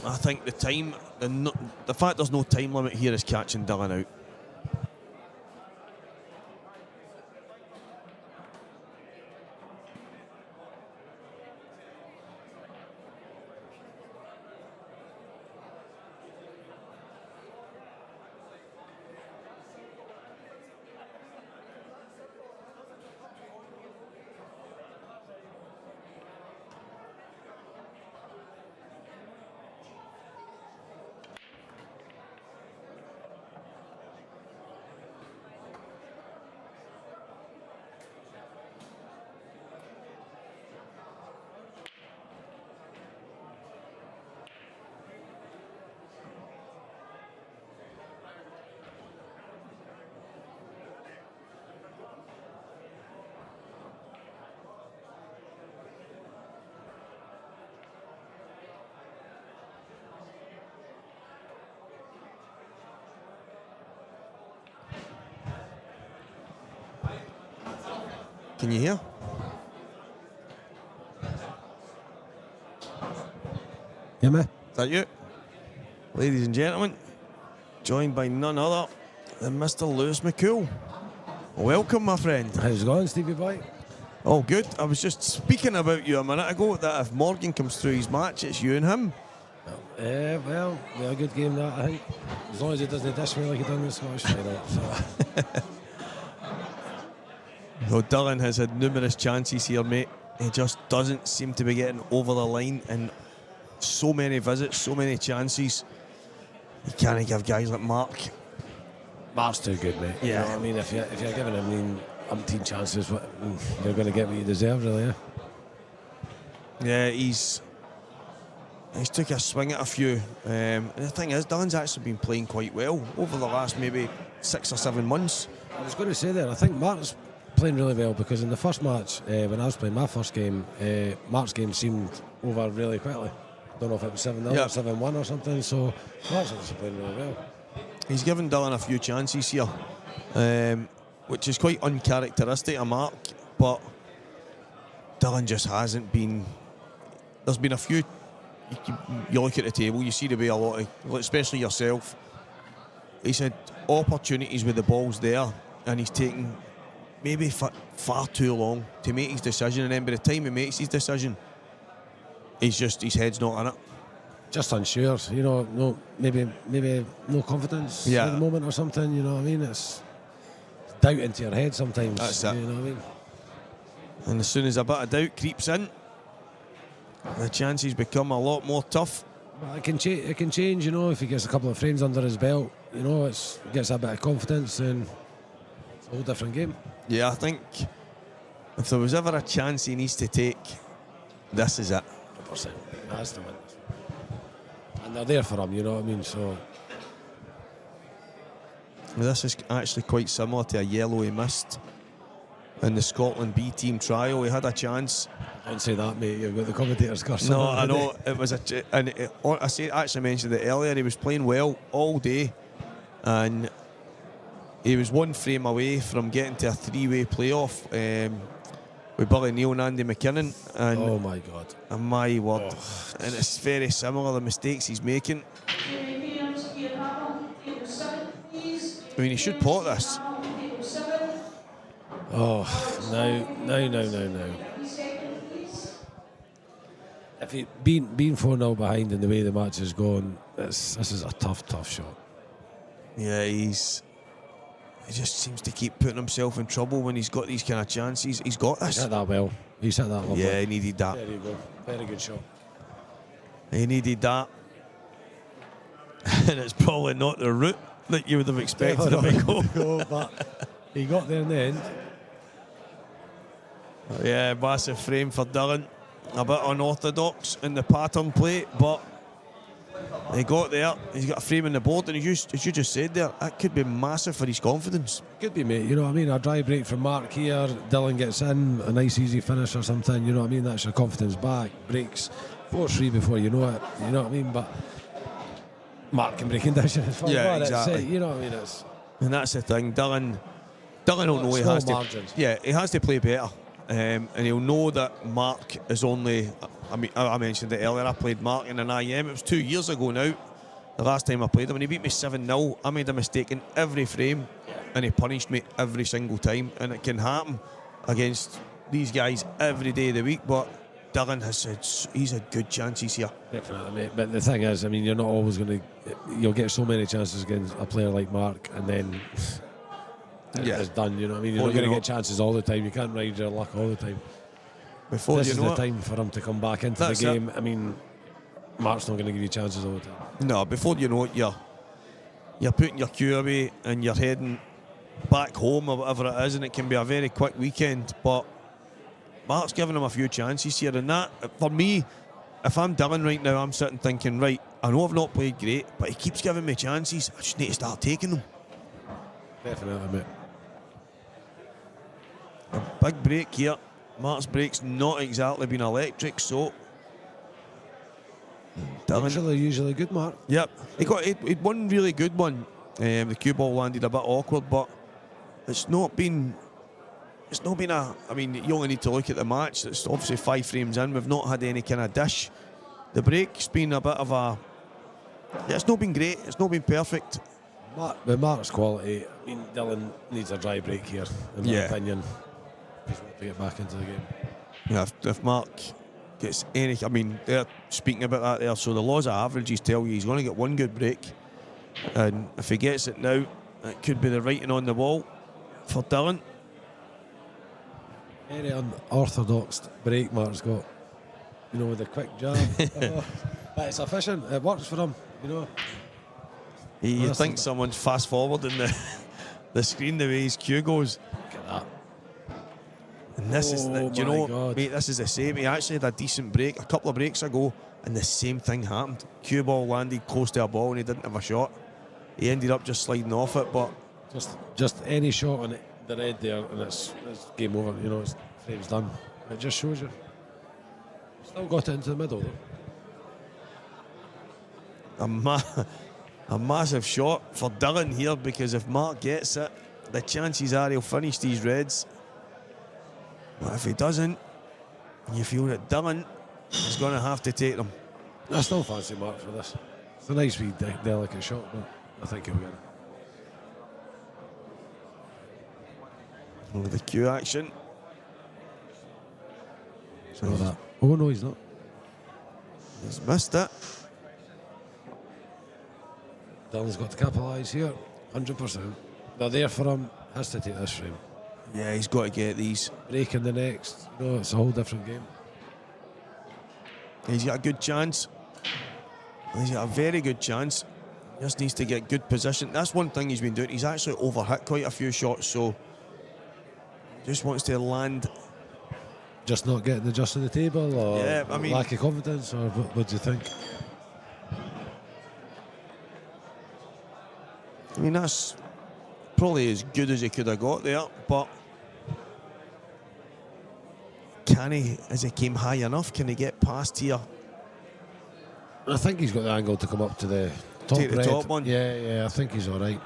I think the fact there's no time limit here is catching Dylan out. Can you hear? Yeah, man. Is that you? Ladies and gentlemen, joined by none other than Mr. Lewis McCool. Welcome, my friend. How's it going, Stevie boy? Oh, good. I was just speaking about you a minute ago, that if Morgan comes through his match, it's you and him. Well, a good game that, I think. As long as he doesn't dish me like he done in the Scottish final. So. Though Dylan has had numerous chances here, mate, he just doesn't seem to be getting over the line, and so many visits, so many chances. You can't give guys like Mark. Mark's too good, mate. Yeah. You know what I mean, if you're giving him umpteen chances, you're going to get what you deserve, really. Yeah, he's took a swing at a few. And the thing is, Dylan's actually been playing quite well over the last maybe 6 or 7 months. I was going to say there, I think Mark's playing really well, because in the first match, when I was playing my first game, Mark's game seemed over really quickly. I don't know if it was 7-0 or 7-1 or something, so Mark's obviously playing really well. He's given Dylan a few chances here, which is quite uncharacteristic of Mark, but Dylan just hasn't been. There's been a few. You look at the table, you see there be a lot of, especially yourself. He's had opportunities with the balls there, and he's taken maybe far too long to make his decision, and then by the time he makes his decision, his head's not in it. Just unsure, you know, maybe no confidence at the moment or something, you know what I mean? It's doubt into your head sometimes. That's it. You know what I mean? And as soon as a bit of doubt creeps in, the chances become a lot more tough. But it can change, you know, if he gets a couple of frames under his belt, you know, gets a bit of confidence, and it's a whole different game. Yeah, I think if there was ever a chance he needs to take, this is it. 100%. He has to win. And they're there for him, you know what I mean? So this is actually quite similar to a yellow he missed in the Scotland B team trial. He had a chance. Don't say that, mate. You've got the commentator's curse. No, I know it was I actually mentioned it earlier. He was playing well all day, and he was one frame away from getting to a 3-way playoff with Billy Neal and Andy McKinnon. And oh my God! And my word, and it's very similar, the mistakes he's making. I mean, he should pot this. Oh, no. If he being 4-0 behind and the way the match is going, this is a tough shot. Yeah, he just seems to keep putting himself in trouble when he's got these kind of chances. He's got this. He's hit that well. He's hit that lovely. Yeah, he needed that. There you go. Very good shot. He needed that. And it's probably not the route that you would have expected him to go. No, but he got there in the end. Yeah, massive frame for Dylan. A bit unorthodox in the pattern play, but he got there. He's got a frame in the board, and as you just said there, that could be massive for his confidence. Could be, mate. You know what I mean? A dry break from Mark here. Dylan gets in, a nice easy finish or something. You know what I mean? That's your confidence back. Breaks 4-3 before you know it. You know what I mean? But Mark can break conditions. Yeah, exactly. You know what I mean? And that's the thing. Dylan will know he has margins. to. Yeah, he has to play better. And he'll know that Mark is only. I mean, I mentioned it earlier. I played Mark in an IM. It was 2 years ago now. The last time I played him, and he beat me 7-0. I made a mistake in every frame, and he punished me every single time. And it can happen against these guys every day of the week. But Dylan has said he's had good chances here. Definitely, mate. But the thing is, I mean, you're not always going to. You'll get so many chances against a player like Mark, and then. It's done, you know what I mean? You're not going to get chances all the time. You can't ride your luck all the time. This is the time for him to come back into the game. I mean, Mark's not going to give you chances all the time. No, before you know it, you're putting your cue away and you're heading back home or whatever it is, and it can be a very quick weekend. But Mark's giving him a few chances here, and that, for me, if I'm Dylan right now, I'm sitting thinking, right, I know I've not played great, but he keeps giving me chances. I just need to start taking them. Definitely, mate. A big break here. Mark's break's not exactly been electric, so Dylan usually good, Mark. Yep, he'd one really good one. The cue ball landed a bit awkward, but it's not been a. I mean, you only need to look at the match. It's obviously 5 frames in. We've not had any kind of dish. The break's been a bit of a. Yeah, it's not been great. It's not been perfect. With Mark's quality, I mean, Dylan needs a dry break here, in my opinion. He's got to get back into the game. Yeah, if Mark gets any, I mean, they're speaking about that there. So the laws of averages tell you he's going to get one good break, and if he gets it now, it could be the writing on the wall for Dylan. Very unorthodox break Mark's got. You know, with a quick jab. But it's efficient. It works for him. You know. You think someone's fast forwarding the screen the way his cue goes. Look at that. And this is, do you know, mate, this is the same. He actually had a decent break a couple of breaks ago, and the same thing happened. Cue ball landed close to a ball, and he didn't have a shot. He ended up just sliding off it, but just any shot on the red there, and it's game over. You know, it's frame's done. It just shows you. Still got it into the middle though. A massive shot for Dylan here, because if Mark gets it, the chances are he'll finish these reds. But if he doesn't, you feel that Dylan is going to have to take them. I still fancy Mark for this. It's a nice wee delicate shot, but I think he'll get it. With the cue action. So that. Oh no, he's not. He's missed it. Dylan's got to capitalise here, 100%. They're there for him, has to take this frame. Yeah, he's got to get these. Break in the next, you know, it's a whole different game. He's got a good chance. He's got a very good chance. Just needs to get good position. That's one thing he's been doing. He's actually overhit quite a few shots, so just wants to land. Just not getting the just of the table, or yeah, I mean, lack of confidence, or what do you think? I mean, that's probably as good as he could have got there, but can he, as he came high enough, can he get past here? I think he's got the angle to come up to the top. Take the top one? Yeah, I think he's all right.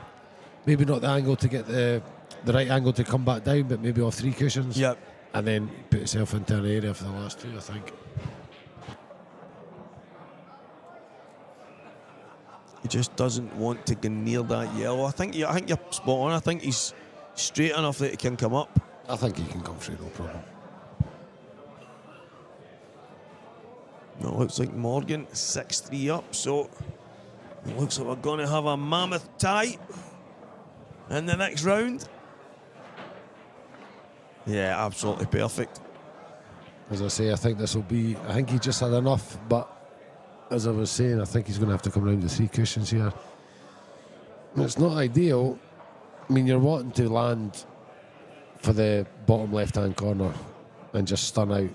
Maybe not the angle to get the right angle to come back down, but maybe off 3 cushions. Yep. And then put himself into an area for the last 2, I think. He just doesn't want to go near that yellow. I think you're spot on. I think he's straight enough that he can come up. I think he can come through, no problem. No, it looks like Morgan 6-3 up, so it looks like we're going to have a mammoth tie in the next round. Yeah, absolutely perfect. As I say, I think this will be... I think he just had enough, but as I was saying, I think he's going to have to come round to 3 cushions here. It's not ideal. I mean, you're wanting to land for the bottom left-hand corner and just stun out.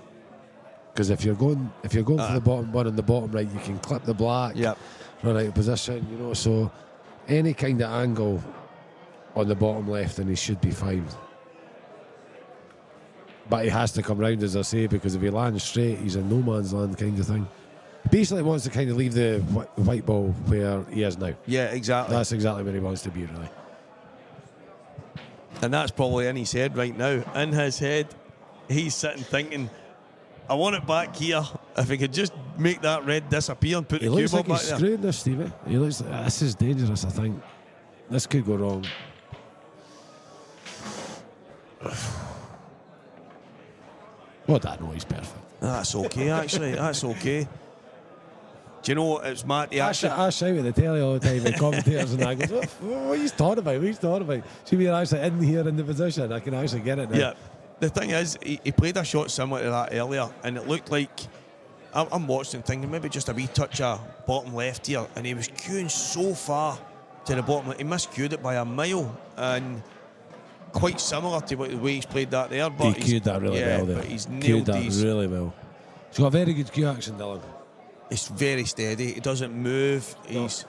Because if you're going for the bottom one and the bottom right, you can clip the black, run out of position, you know. So any kind of angle on the bottom left, and he should be fine. But he has to come round, as I say, because if he lands straight, he's in no man's land kind of thing. Basically, wants to kind of leave the white ball where he is now. Yeah, exactly. That's exactly where he wants to be, really. And that's probably in his head right now. In his head, he's sitting thinking, I want it back here. If he could just make that red disappear and put the cue ball back there. He looks like he's screwing this, Stevie. He looks like this is dangerous, I think. This could go wrong. Well done, no, he's perfect. That's okay, actually. That's okay. Do you know, it's Matty actually... I shout at the telly all the time, the commentators, and I go, what are you talking about? What are you talking about? See, we're actually in here in the position. I can actually get it now. Yeah. The thing is, he played a shot similar to that earlier, and it looked like... I'm watching thinking maybe just a wee touch of bottom left here, and he was queuing so far to the bottom. He miscued it by a mile, and quite similar to the way he's played that there. But he cued that really well there. But he's nailed that these really well. He's got a very good cue action, Dylan. It's very steady. He doesn't move. He's...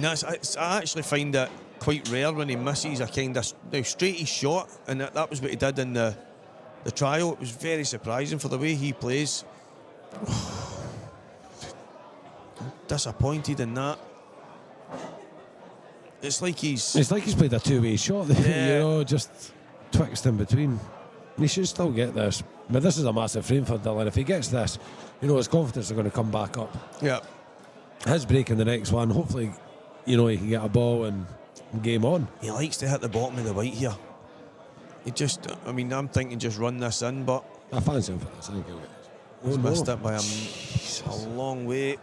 I actually find it quite rare when he misses a kind of straighty shot, and that was what he did in the trial. It was very surprising for the way he plays. Disappointed in that. It's like he's played a two-way shot there, yeah. You know, just twixt in between. He should still get this. But this is a massive frame for Dylan. If he gets this, you know, his confidence are going to come back up. Yeah. His break in the next one, hopefully, you know, he can get a ball and game on. He likes to hit the bottom of the white here. He just, I mean, I'm thinking just run this in, but... I fancy him for this. I think he'll get this. He's missed it by a long way.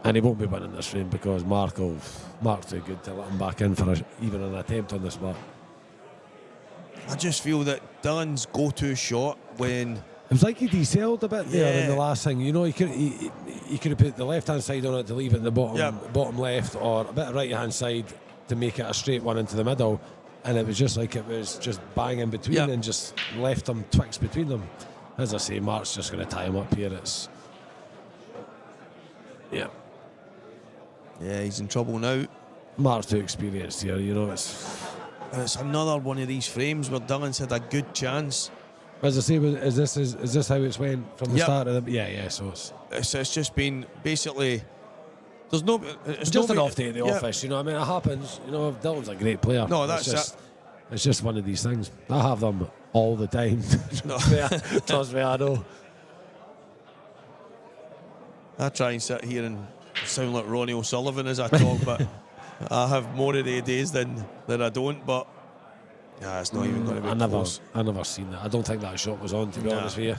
And he won't be winning this frame because Mark's too good to let him back in for even an attempt on this mark. I just feel that Dylan's go-to shot when... It was like he decelled a bit there in the last thing. You know, he could have put the left-hand side on it to leave it in the bottom left, or a bit of right-hand side to make it a straight one into the middle. And it was just like it was just bang in between and just left them twixt between them. As I say, Mark's just going to tie him up here. Yeah, he's in trouble now. Mark's too experienced here, you know. It's another one of these frames where Dylan's had a good chance. As I say, is this how it's went from the start of the... Yeah, so it's just been basically... There's no... It's just an off day at the office, you know what I mean? It happens, you know, Dylan's a great player. No, that's just, it's just one of these things. I have them all the time. Trust me, I know. I try and sit here and sound like Ronnie O'Sullivan as I talk, but I have more of the days than I don't, but it's not even going to be close. I never seen that. I don't think that shot was on, to be honest with you.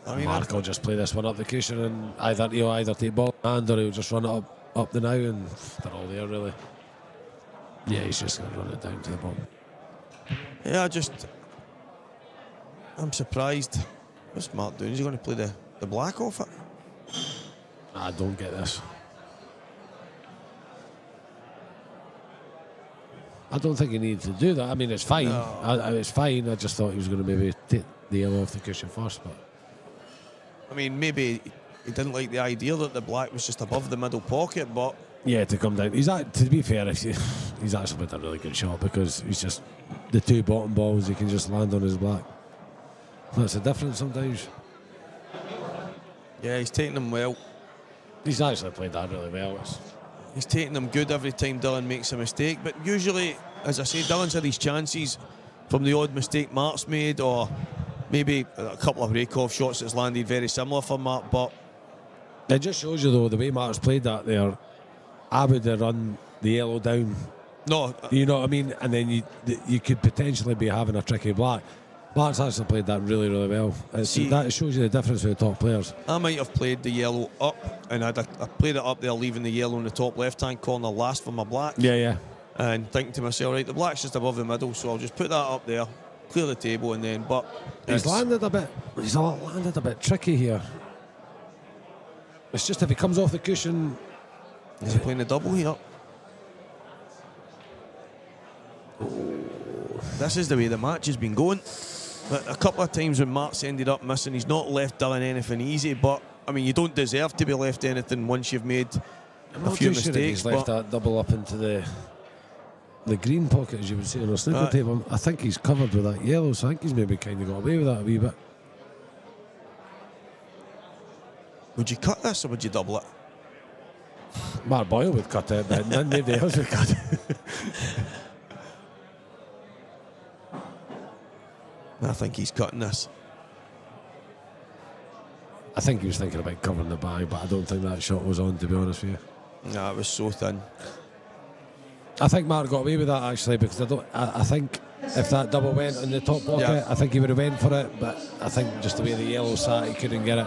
I mean, Mark will just play this one up the cushion and either take ball in hand or he'll just run it up the now, and they're all there really. Yeah, he's just going to run it down to the bottom. Yeah, I'm surprised. What's Mark doing? Is he going to play the black off it? I don't get this. I don't think he needed to do that. I mean, it's fine. No. It's fine. I just thought he was going to maybe take the yellow off the cushion first. But I mean, maybe he didn't like the idea that the black was just above the middle pocket, but... Yeah, to come down. To be fair, he's actually made a really good shot because he's just... The two bottom balls, he can just land on his black. That's the difference sometimes. Yeah, he's taking them well. He's actually played that really well. He's taking them good every time Dylan makes a mistake, but usually, as I say, Dylan's had his chances from the odd mistake Mark's made, or maybe a couple of break-off shots that's landed very similar for Mark, but it just shows you though the way Mark's played that there. I would have run the yellow down. no, You know what I mean? And then you could potentially be having a tricky black. Mark's actually played that really, really well. That shows you the difference with the top players. I might have played the yellow up, and I played it up there, leaving the yellow in the top left-hand corner last for my black. Yeah. And thinking to myself, right, the black's just above the middle, so I'll just put that up there, clear the table, and then. But He's landed a bit tricky here. It's just if he comes off the cushion. Is he playing the double here? This is the way the match has been going. A couple of times when Mark's ended up missing, he's not left doing anything easy, but I mean, you don't deserve to be left anything once you've made a few mistakes. Sure he's left that double up into the green pocket, as you would say on a snooker table. I think he's covered with that yellow, so I think he's maybe kind of got away with that a wee bit. Would you cut this or would you double it? Mark Boyle would cut it, but nobody else would cut it. I think he's cutting this. I think he was thinking about covering the bag, but I don't think that shot was on, to be honest with you. Nah, it was so thin. I think Mark got away with that actually, because I think if that double went in the top pocket, I think he would have went for it, but I think just the way the yellow sat, he couldn't get it.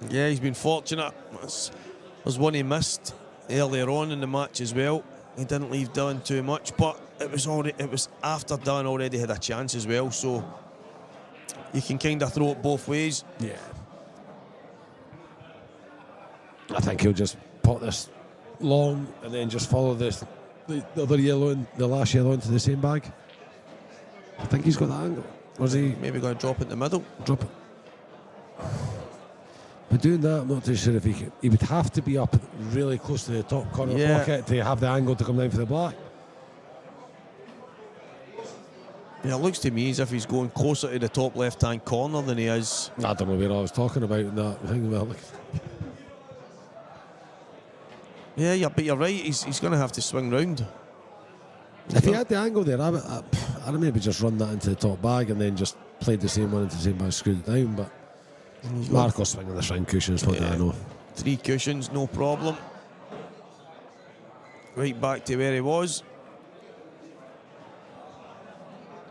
Yeah, he's been fortunate. There's one he missed earlier on in the match as well. He didn't leave Dylan too much, but it was after Dylan already had a chance as well, so you can kind of throw it both ways. Yeah. I think he'll just pot this long and then just follow the other yellow, the last yellow into the same bag. I think he's got that angle. Was he maybe going to drop it in the middle? Drop it. But doing that, I'm not too sure if he could. He would have to be up really close to the top corner pocket to have the angle to come down for the black. Yeah, it looks to me as if he's going closer to the top left-hand corner than he is. I don't know where I was talking about in that thing. Well, yeah, but you're right. He's going to have to swing round. If he had the angle there, I'd maybe just run that into the top bag and then just played the same one into the same bag, screwed it down. But Mark will swing on the shrine cushions, what do I know? 3 cushions, no problem. Right back to where he was.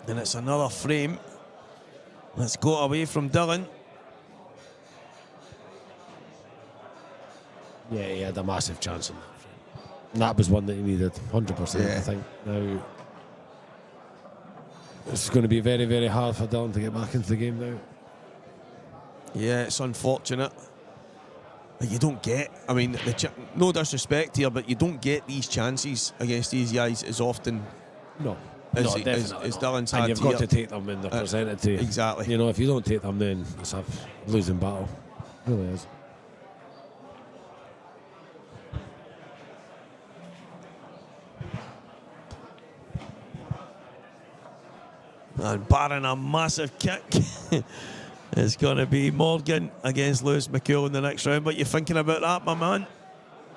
And it's another frame. Let's go away from Dylan. Yeah, he had a massive chance in that frame. And that was one that he needed, 100%, I think. Now, it's going to be very, very hard for Dylan to get back into the game now. Yeah, it's unfortunate. But you don't get, I mean, no disrespect here, but you don't get these chances against these guys as often. No. As Definitely Dylan's and had you've got to take them when they're presented to you. Exactly. You know, if you don't take them, then it's a losing battle. It really is. And barring a massive kick, it's going to be Morgan against Lewis McCool in the next round. But you're thinking about that, my man?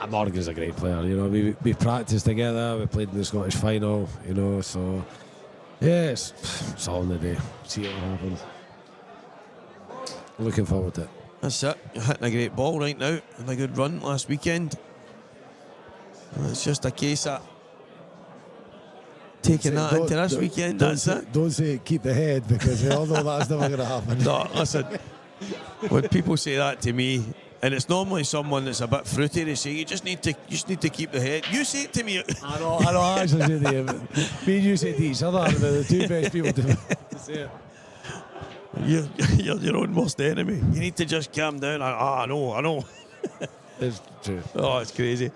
Morgan's a great player, you know. We practiced together, we played in the Scottish final, you know, so yeah, it's all in the day. See what happens. Looking forward to it. That's it. You're hitting a great ball right now and a good run last weekend. It's just a case of taking that into this weekend. That's it. Don't say keep the head, because we all know that's never going to happen. No, listen. When people say that to me, and it's normally someone that's a bit fruity, they say you just need to keep the head. You say it to me. I know. I actually say to you, me and you say to each other, are the two best people to say it. You're your own worst enemy. You need to just calm down. I know. It's true. Oh, it's crazy.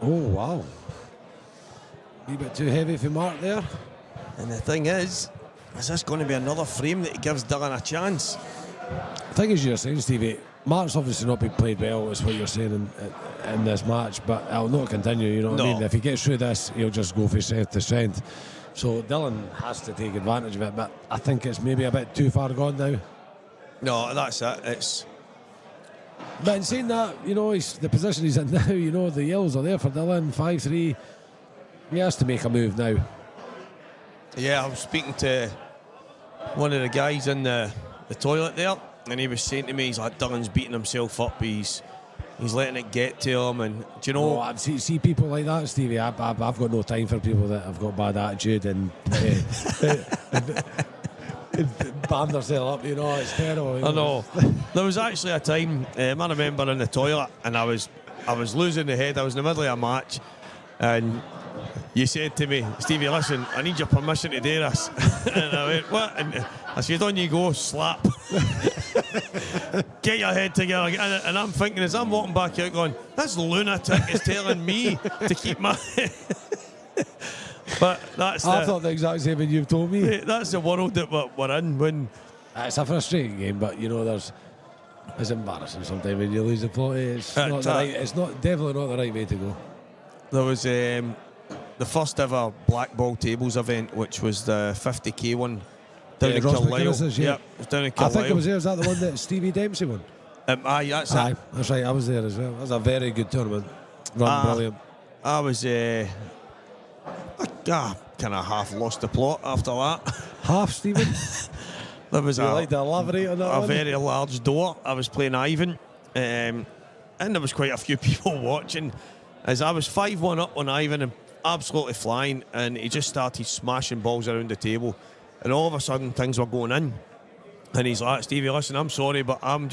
Oh, wow. A wee bit too heavy for Mark there. And the thing is this going to be another frame that gives Dylan a chance? I think as you're saying, Stevie, Mark's obviously not been played well, is what you're saying in this match, but it'll not continue, you know what I mean? If he gets through this, he'll just go from strength to strength. So Dylan has to take advantage of it, but I think it's maybe a bit too far gone now. No, that's it. But in saying that, you know, the position he's in now, you know, the yellows are there for Dylan, 5-3. He has to make a move now. Yeah, I was speaking to one of the guys in the toilet there, and he was saying to me, he's like, Dylan's beating himself up, he's letting it get to him, and do you know... Oh, see people like that, Stevie, I've got no time for people that have got bad attitude and bam themselves up, you know, it's terrible. I know. There was actually a time, I remember in the toilet, and I was losing the head, I was in the middle of a match, and you said to me, Stevie, listen, I need your permission to do this. And I went, what? And I said, on you go, slap. Get your head together. And I'm thinking, as I'm walking back out going, this lunatic is telling me to keep my... But that's I thought the exact same thing you've told me. That's the world that we're in when... It's a frustrating game, but, you know, it's embarrassing sometimes when you lose the plot. It's definitely not the right way to go. There was the first ever black ball tables event, which was the 50k one down in Carlisle. Yeah, it was down in Carlisle. I think it was there. Was that the one that Stevie Dempsey won? Aye, that's it. That's right. I was there as well. That was a very good tournament. Brilliant. I was I kind of half lost the plot after that. Half, Stephen? There was like to elaborate on that a one? very large door. I was playing Ivan, and there was quite a few people watching. As I was 5-1 up on Ivan and absolutely flying, and he just started smashing balls around the table, and all of a sudden things were going in, and he's like, Stevie, listen, I'm sorry, but I'm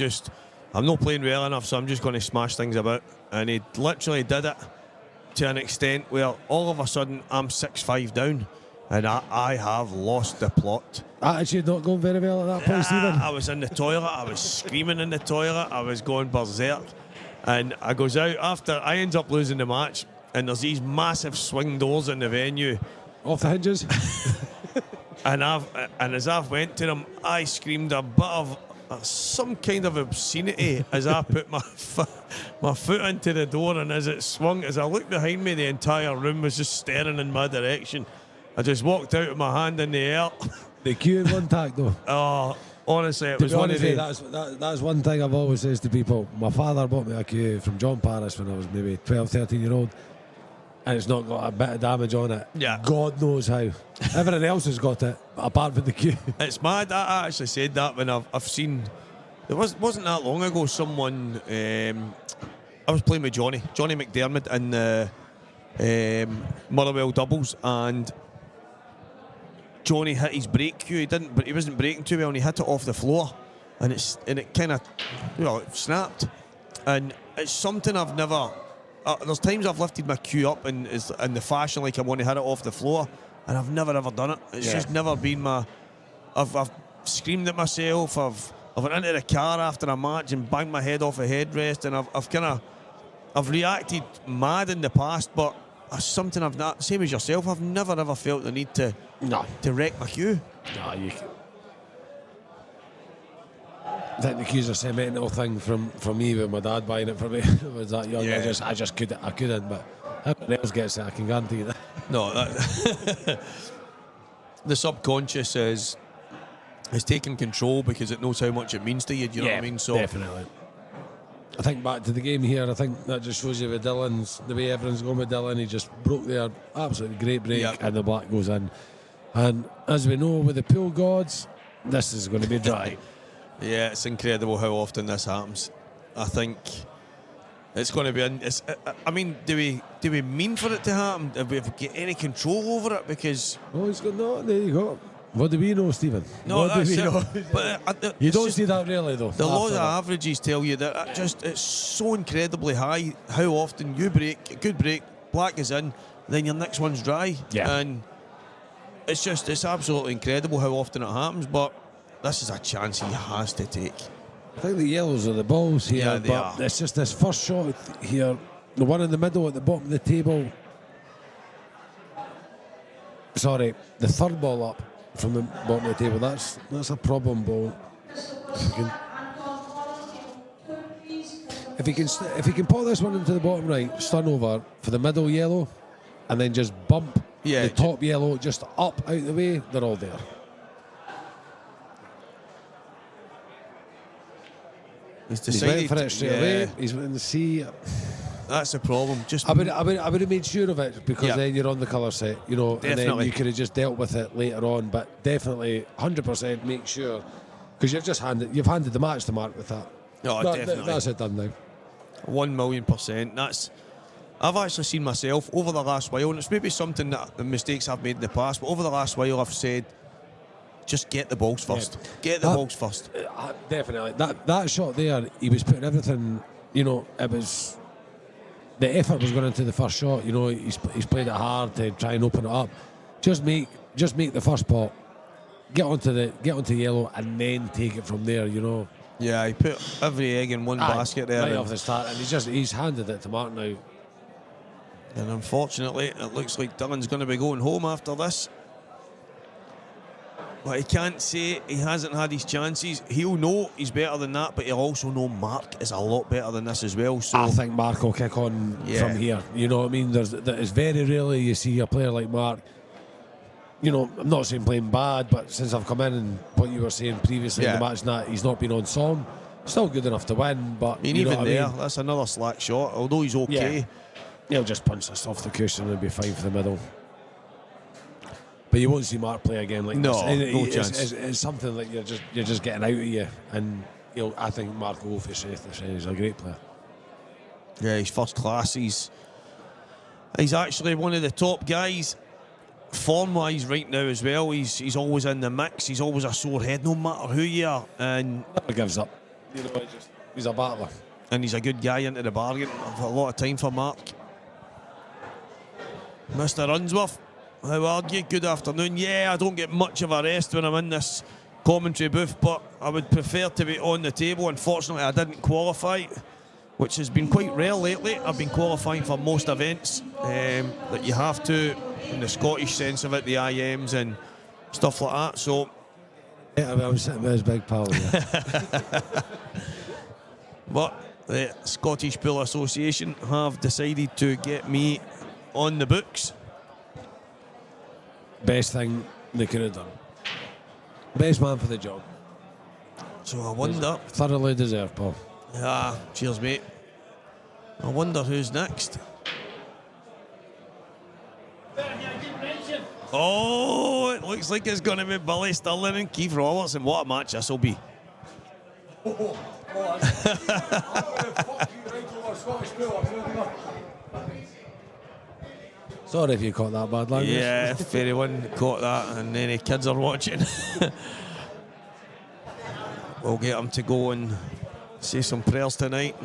not playing well enough, so I'm just going to smash things about. And he literally did it to an extent where all of a sudden I'm 6-5 down, and I have lost the plot. Attitude not going very well at that point, Stephen. I was in the toilet, I was screaming in the toilet, I was going berserk. And I goes out after I ends up losing the match, and there's these massive swing doors in the venue. Off the hinges. and as I went to them, I screamed a bit of some kind of obscenity as I put my foot into the door, and as it swung, as I looked behind me, the entire room was just staring in my direction. I just walked out with my hand in the air. The cue in one tack though. Oh, honestly, it was one of the... That's one thing I've always said to people. My father bought me a cue from John Paris when I was maybe 12, 13 year old, and it's not got a bit of damage on it. Yeah. God knows how. Everything else has got it, apart from the cue. It's mad. I actually said that when I've seen... It wasn't that long ago, someone... I was playing with Johnny McDermott in the Motherwell doubles, and Johnny hit his brake cue. He wasn't braking too well, and he hit it off the floor, and it kind of, it snapped. And it's something I've never. There's times I've lifted my cue up in the fashion like I want to hit it off the floor, and I've never ever done it. It's just never been my. I've screamed at myself. I've went into the car after a match and banged my head off a headrest, and I've reacted mad in the past, but something I've not, same as yourself, I've never ever felt the need to wreck my cue. No, I think the cue's a sentimental thing from me with my dad buying it for me. I was that young. Yeah. I couldn't, but everyone else gets it, I can guarantee you that. No, the subconscious is taking control because it knows how much it means to you. Do you know what I mean? So definitely. I think back to the game here, I think that just shows you with Dylan's, the way everyone's going with Dylan. He just broke there, absolutely great break, and the black goes in. And as we know, with the pool gods, this is going to be dry. Yeah, it's incredible how often this happens. I think it's going to be. I mean, do we mean for it to happen? Do we get any control over it? Because he's got no. There you go. What do we know, Stephen? No, what do we know? But you don't see that really, though. The law of averages tell you that it's so incredibly high how often you break, a good break, black is in, then your next one's dry. Yeah. And it's absolutely incredible how often it happens, but this is a chance he has to take. I think the yellows are the balls here, Yeah, they but are. it's just this first shot here. The one in the middle at the bottom of the table. Sorry, the third ball up from the bottom of the table. That's a problem ball. If he can put this one into the bottom right, stun over for the middle yellow, and then just bump the top yellow just up out the way, they're all there. He's decided He's went for it straight away. He's in the sea. That's the problem. Just I would have made sure of it, because then you're on the colour set, you know, Definitely. and then you could have just dealt with it later on. But definitely 100% make sure, because you've handed the match to Mark with that. Oh, definitely. That's it done now. 1,000,000%. I've actually seen myself over the last while, and it's maybe something that the mistakes I've made in the past, but over the last while I've said, just get the balls first. Get the balls first. Definitely. That shot there, he was putting everything, you know, the effort was going into the first shot, you know, he's played it hard to try and open it up. Just make the first pot, get onto yellow, and then take it from there, you know. Yeah, he put every egg in one basket there. Right off the start, and he's handed it to Mark now. And unfortunately, it looks like Dylan's going to be going home after this. But he can't say he hasn't had his chances. He'll know he's better than that, but he'll also know Mark is a lot better than this as well. So I think Mark will kick on from here. You know what I mean? It's very rarely you see a player like Mark. You know, I'm not saying playing bad, but since I've come in and what you were saying previously in the match, that he's not been on song. Still good enough to win, but I mean, you know even what there, I mean? that's another slack shot. Although he's okay. Yeah. He'll just punch this off the cushion and be fine for the middle. But you won't see Mark play again like no, this. No chance. It's something that you're just getting out of you, and I think Mark will go for Seth. He's a great player. Yeah, he's first class. He's actually one of the top guys, form-wise, right now as well. He's always in the mix. He's always a sore head, no matter who you are, and never gives up. You know, he's a battler, and he's a good guy into the bargain. I've got a lot of time for Mark. Mr. Unsworth, how are you? Good afternoon. Yeah, I don't get much of a rest when I'm in this commentary booth, but I would prefer to be on the table. Unfortunately, I didn't qualify, which has been quite rare lately. I've been qualifying for most events that you have to, in the Scottish sense of it, the IMs and stuff like that. So, yeah, I'm sitting with his big pal. Yeah. But the Scottish Pool Association have decided to get me on the books. Best thing they could have done. Best man for the job. So I wonder. Thoroughly deserved, Paul. Yeah, cheers, mate. I wonder who's next. Oh, it looks like it's going to be Billy Stalin and Keith Robertson. What a match this will be. Sorry if you caught that bad language. Yeah, if anyone caught that and any kids are watching, we'll get them to go and say some prayers tonight.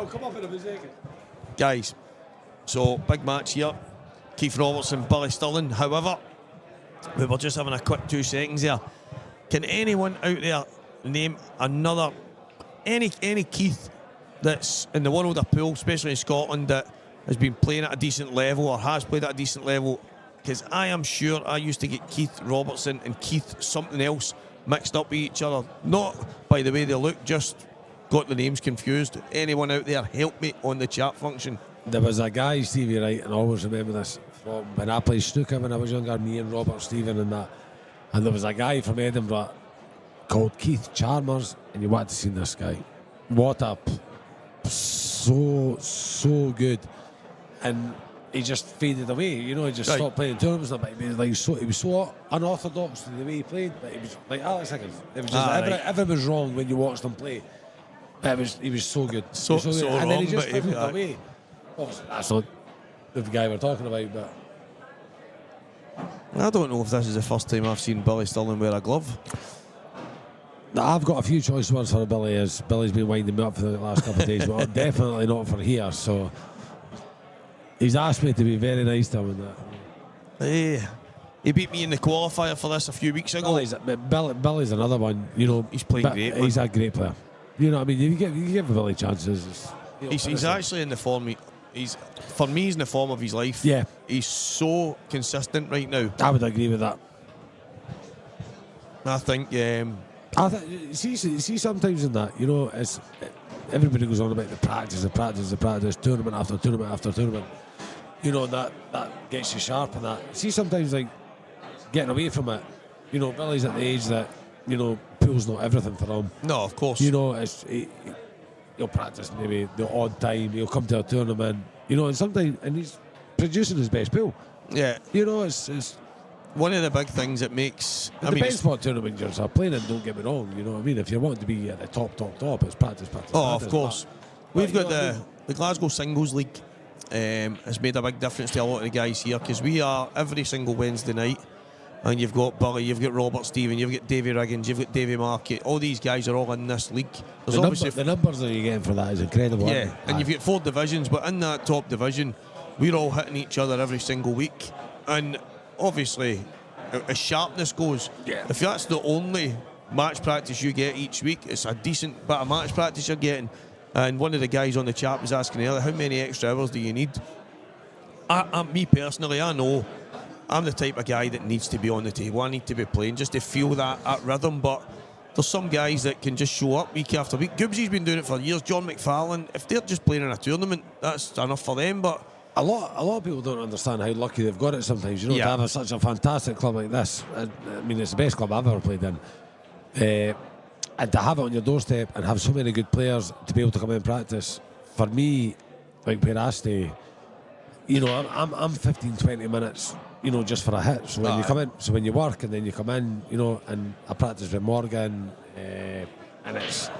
I'll come up in a second. Guys, so big match here. Keith Robertson, Billy Stalin. However, we were just having a quick 2 seconds there. Can anyone out there name another, any Keith that's in the world of pool, especially in Scotland, that has been playing at a decent level or has played at a decent level? Because I am sure I used to get Keith Robertson and Keith something else mixed up with each other. Not by the way they look, just got the names confused. Anyone out there, help me on the chat function. There was a guy, Stevie, right, and I always remember this from when I played snooker when I was younger, me and Robert, Stephen and that. And there was a guy from Edinburgh called Keith Chalmers, and you want to see this guy. What a so good. And he just faded away, you know, he just stopped playing tournaments. He was so unorthodox to the way he played, but he was like Alex Higgins. It was just everything was wrong when you watched him play. He was so good. So good. And wrong, then he just but faded away. Obviously, that's not the guy we're talking about, but I don't know if this is the first time I've seen Billy Stalin wear a glove. I've got a few choice words for Billy, as Billy's been winding me up for the last couple of days, but definitely not for here. So he's asked me to be very nice to him and that. Hey, he beat me in the qualifier for this a few weeks ago. Billy's another one, you know. He's playing great. He's a great player. You know what I mean? You give Billy chances. He's actually in the form. He's in the form of his life. Yeah. He's so consistent right now. I would agree with that. I think. See, sometimes in that, you know, it's everybody goes on about the practice, tournament after tournament after tournament. You know, that gets you sharp and that. See, sometimes like getting away from it. You know, Billy's at the age that, you know, pool's not everything for him. No, of course. You know, he'll practice maybe the odd time. He'll come to a tournament. You know, and he's producing his best pool. Yeah. You know, it's one of the big things that makes. It depends what tournament you're playing in, don't get me wrong. You know what I mean? If you want to be at the top, it's practice. Oh, of course. We've got the Glasgow Singles League has made a big difference to a lot of the guys here, because we are every single Wednesday night, and you've got Billy, you've got Robert Stephen, you've got Davy Riggins, you've got Davy Markey. All these guys are all in this league. The numbers that you're getting for that is incredible. Yeah, and you've got 4 divisions, but in that top division, we're all hitting each other every single week. And obviously, as sharpness goes, if that's the only match practice you get each week, it's a decent bit of match practice you're getting. And one of the guys on the chat was asking earlier, how many extra hours do you need? Me personally, I know I'm the type of guy that needs to be on the table. I need to be playing just to feel that rhythm. But there's some guys that can just show up week after week. Gibbsy's been doing it for years. John McFarlane, if they're just playing in a tournament, that's enough for them. But a lot of people don't understand how lucky they've got it sometimes. You know, to have such a fantastic club like this. I mean, it's the best club I've ever played in. And to have it on your doorstep and have so many good players to be able to come in and practice, for me, like where I stay, you know, I'm 15, 20 minutes, you know, just for a hit. So when you come in, so when you work and then you come in, you know, and I practice with Morgan, and it's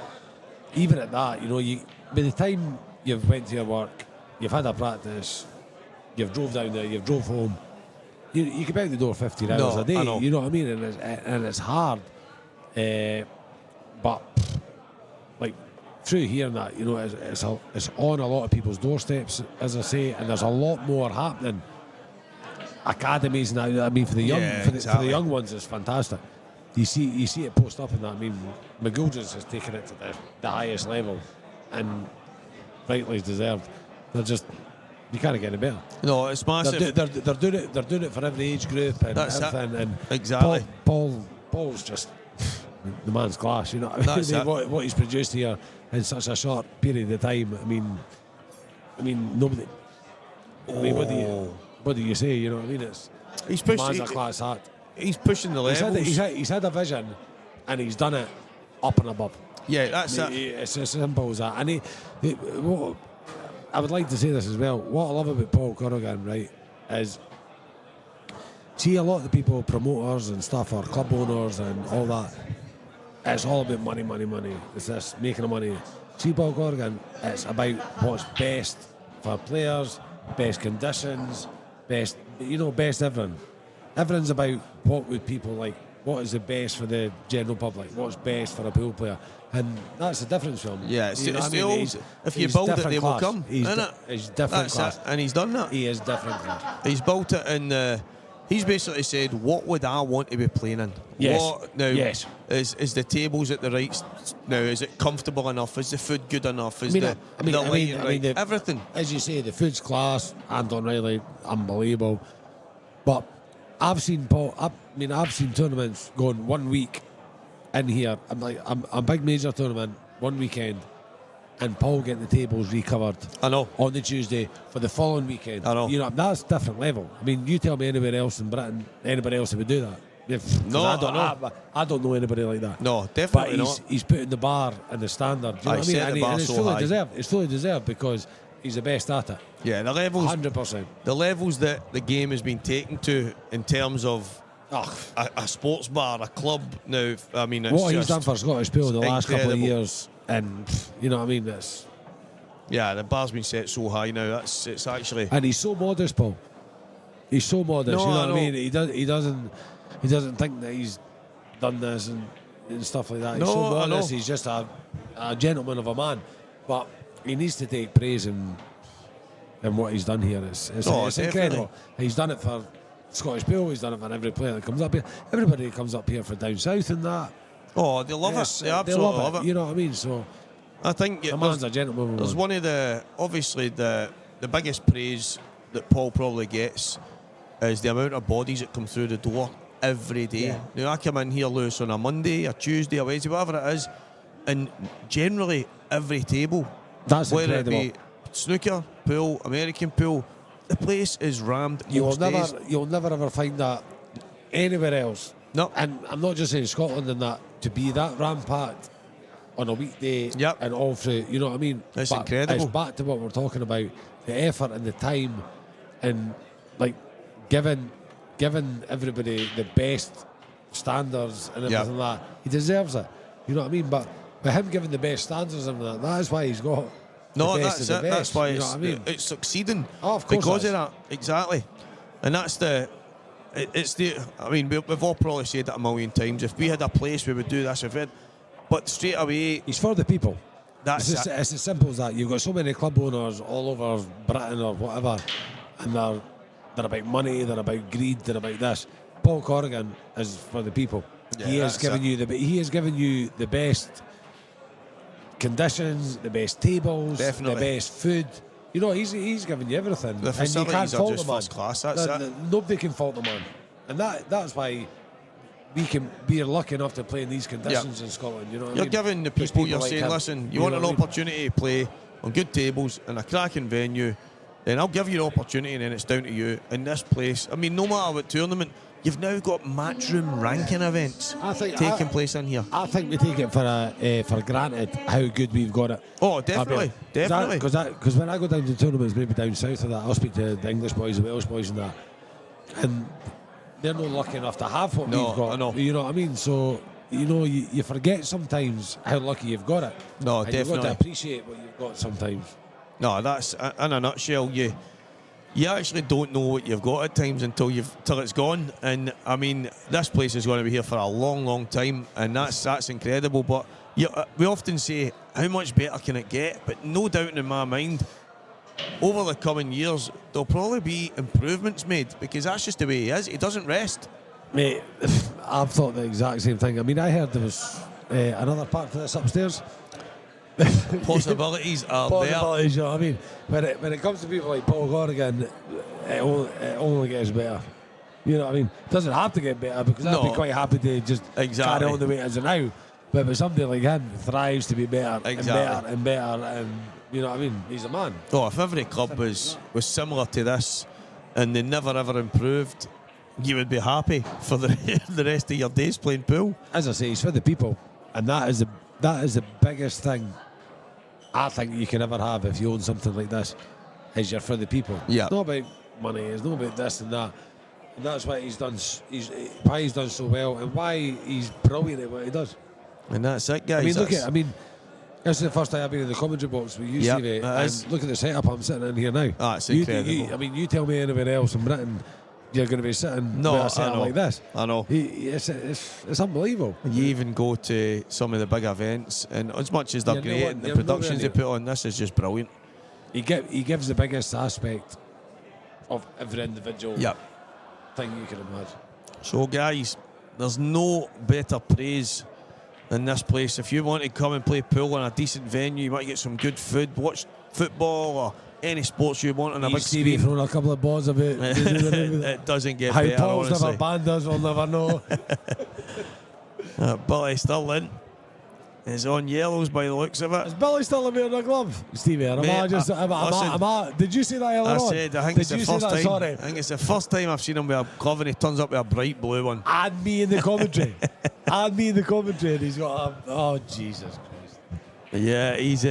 even at that, you know, by the time you've went to your work, you've had a practice, you've drove down there, you've drove home, you can be out the door 15 hours a day. You know what I mean? And it's hard. But like through here and that, you know, it's on a lot of people's doorsteps, as I say, and there's a lot more happening. Academies now, I mean, for the young, for the young ones, it's fantastic. You see it post up in that. I mean, McGoldricks has taken it to the highest level, and rightly deserved. You can't get any better. No, it's massive. They're doing it for every age group and everything. And exactly. Paul's just the man's class, you know. What he's produced here in such a short period of time. I mean, nobody. I mean, what do you say? You know what I mean? He's pushing. The man's a class act. He's pushing the levels. He's had a vision, and he's done it up and above. Yeah, that's it. It's as simple as that. And I would like to say this as well. What I love about Paul Corrigan, right, is see a lot of the people, promoters and stuff, or club owners and all that. It's all about money. It's this making of money. See Paul Corrigan, it's about what's best for players, best conditions, best everything. Everything's about what would people like. what is the best for the general public, what's best for a pool player, and that's the difference for him. Yeah, it's, You know it's what the I mean? old, if you He's build it, different they will class. come. He's, innit? he's different That's class. it, and he's done that. He is different class. He's built it in. He's basically said, what would I want to be playing in? Yes. What, now, Yes. Is the tables at the right now? Is it comfortable enough? Is the food good enough? Is the lighting right? Everything. As you say, the food's class. Anton Riley, unbelievable. But I've seen Paul. I've seen tournaments going 1 week in here. I'm a big major tournament 1 weekend, and Paul getting the tables recovered. I know. On the Tuesday for the following weekend. I know. You know, that's different level. I mean, you tell me anywhere else in Britain, anybody else who would do that. No, I don't know anybody like that. No, definitely but not. He's putting the bar and the standard. Do you know what I mean? set the bar And it's so fully high. deserved. It's fully deserved because he's the best at it. Yeah, the levels. 100%. The levels that the game has been taken to in terms of a sports bar, a club. Now, I mean, it's what he's just done for Scottish Pool in the last couple of incredible. years, and you know what I mean. The bar's been set so high now. It's actually. And he's so modest, Paul. He's so modest. No, you know I what I know. mean. He doesn't think that he's done this and stuff like that. He's No, so I modest. know. He's just a gentleman of a man. But he needs to take praise in what he's done here. It's definitely. incredible. He's done it for Scottish Pool. He's done it for every player that comes up here. Everybody that comes up here for down south and that. Oh, they love Yes, it. They absolutely love it. You know what I mean? So I think the man's a gentleman. there's one of the obviously the biggest praise that Paul probably gets is the amount of bodies that come through the door every day. Yeah. Now I come in here, Lewis, on a Monday, a Tuesday, a Wednesday, whatever it is, and generally every table, That's whether incredible. it be snooker, pool, American pool, the place is rammed. You'll days. never ever find that anywhere else. No. And I'm not just saying Scotland and that, to be that rampacked on a weekday Yep. and all through, you know what I mean? It's But incredible. It's back to what we're talking about, the effort and the time and like giving everybody the best standards and Yep. everything like that. He deserves it. You know what I mean? But with him giving the best standards and that is why he's got No, the best that's of it. the best. That's why you know what I mean? it's succeeding. Oh, of course because it of that, exactly. And that's it's the. I mean, we've all probably said that a million times. If we had a place, we would do this. But straight away, He's for the people. that's It's as simple as that. You've got so many club owners all over Britain or whatever, and they're about money, they're about greed, they're about this. Paul Corrigan is for the people. Yeah, he has that's given it. he has given you the best conditions, the best tables, Definitely. the best food. You know, he's given you everything. The and you can't facilities are fault just the man. first class, that's it. Nobody can fault the man, and that's why we are lucky enough to play in these conditions in Scotland. You know, what I You're mean? giving the There's people you're like saying, him. listen, you want know an what I mean? opportunity to play on good tables in a cracking venue, then I'll give you the opportunity, and then it's down to you. In this place, I mean, no matter what tournament, you've now got matchroom ranking events taking place in here. I think we take it for granted how good we've got it. Oh, definitely, definitely. Because when I go down to tournaments, maybe down south of that, I'll speak to the English boys, the Welsh boys, and that, and they're not lucky enough to have what No, we've got. I know. You know what I mean? So you know, you forget sometimes how lucky you've got it. No, and you've got definitely. to appreciate what you've got sometimes. No, that's in a nutshell. You actually don't know what you've got at times until it's gone. And I mean, this place is going to be here for a long, long time, and that's incredible. But we often say, how much better can it get? But no doubt in my mind, over the coming years, there'll probably be improvements made, because that's just the way he is. He doesn't rest. Mate, I've thought the exact same thing. I mean, I heard there was another part to this upstairs. Possibilities are Possibilities, you know what I mean? When it comes to people like Paul Corrigan, it only gets better. You know what I mean? It doesn't have to get better, because I'd No. be quite happy to just Exactly. carry on the way it is now. But with somebody like him, thrives to be better Exactly. and better and better, and you know what I mean? He's a man. Oh, if every club was similar to this and they never ever improved, you would be happy for the rest of your days playing pool. As I say, he's for the people, and that is the biggest thing I think you can ever have if you own something like this. Is you're for the people. Yeah. It's not about money. It's not about this and that. And that's why he's done. Why he's done so well, and why he's brilliant at what he does. And that's it, guys. I mean, That's- this is the first time I've been in the commentary box with you, Yep, Stevie, that and is. look at the setup I'm sitting in here now. Ah, it's You- incredible. I mean, you tell me anywhere else in Britain you're going to be sitting No, with a I setup know. like this. I know. It's unbelievable. You even go to some of the big events, and as much as they're You're great, not- and the you're not productions they really- put on, this is just brilliant. He gives the biggest aspect of every individual Yep. thing you can imagine. So, guys, there's no better praise than this place. If you want to come and play pool in a decent venue, you want to get some good food, watch football or any sports you want on a big see me screen. throwing a couple of balls about. It doesn't get How better, Paul's honestly. never banned us, we'll never know. Billy Stalin is on yellows by the looks of it. Is Billy still wearing a glove? Stevie, Mate, did you say that earlier I on? said, I think Did it's the you say first that? time. Sorry. I think it's the first time I've seen him with a glove, and he turns up with a bright blue one. Add me in the commentary. Add me in the commentary, and he's got a. Oh, Jesus Christ. Yeah, he's.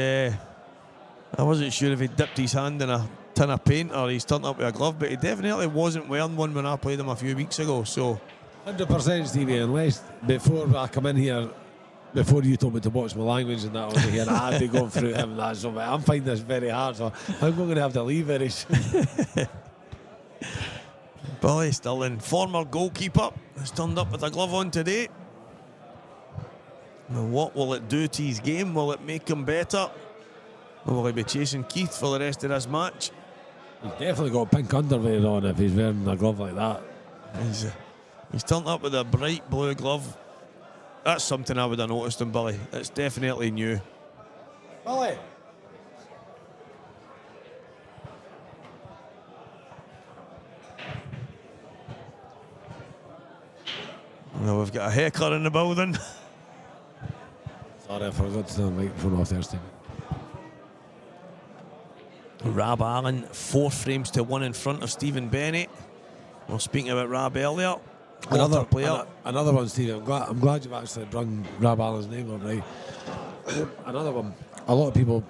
I wasn't sure if he dipped his hand in a tin of paint or he's turned up with a glove, but he definitely wasn't wearing one when I played him a few weeks ago. So 100% Stevie, unless before I come in here, before you told me to watch my language and that over here, I'd be going through him and that. So I'm finding this very hard, so I'm going to have to leave very soon. Billy Stalin, former goalkeeper, has turned up with a glove on today. Now, what will it do to his game? Will it make him better? Or will he be chasing Keith for the rest of this match? He's definitely got pink underwear on if he's wearing a glove like that. He's turned up with a bright blue glove. That's something I would have noticed in Billy. It's definitely new. Billy! Now we've got a heckler in the building. Sorry, I forgot to turn the microphone off there, Stevie. Rab Allen, 4 frames to 1 in front of Stephen Bennett. We were speaking about Rab earlier. Another player. Another one, Stevie. I'm glad you've actually rung Rab Allen's name up right. Another one. A lot of people,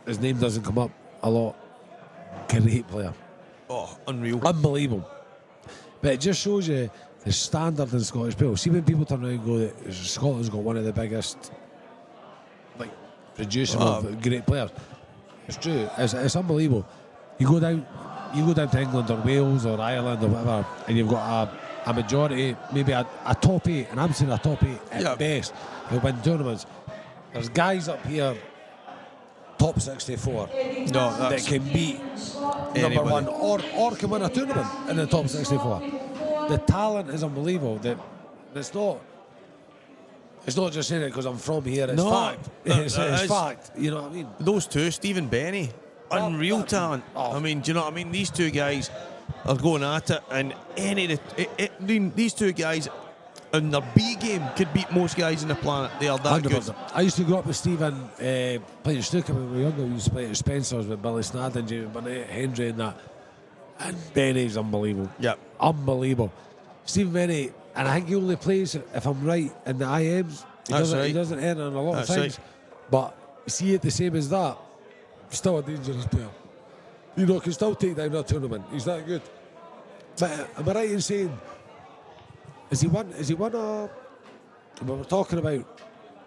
his name doesn't come up a lot. Great player. Oh, unreal. Unbelievable. But it just shows you the standard in Scottish pool. See when people turn around and go that Scotland's got one of the biggest producing of great players. It's true. It's unbelievable. You go down to England or Wales or Ireland or whatever, and you've got a majority, maybe a top 8, and I'm saying a top 8 at best, who win tournaments. There's guys up here, top 64, that can beat number 1 or can win a tournament in the top 64. The talent is unbelievable. It's not just saying it because I'm from here. It's fact. It's fact. You know what I mean? Those two, Stephen Benny, unreal talent. I mean, do you know what I mean? These two guys are going at it, and these two guys in their B game could beat most guys on the planet. They are that 100%. good. I used to grow up with Stephen playing snooker when we were younger. We used to play at Spencer's with Billy Snadden, Jamie Burnett, Hendry, and that. And Benny's unbelievable. Yep. Unbelievable. Stephen Benny, and I think he only plays, if I'm right, in the IMs. He doesn't enter in a lot of things. Right. But see it the same as that, still a dangerous player. You know, can still take down a tournament. He's that good. But am I right in saying, has he won a... We were talking about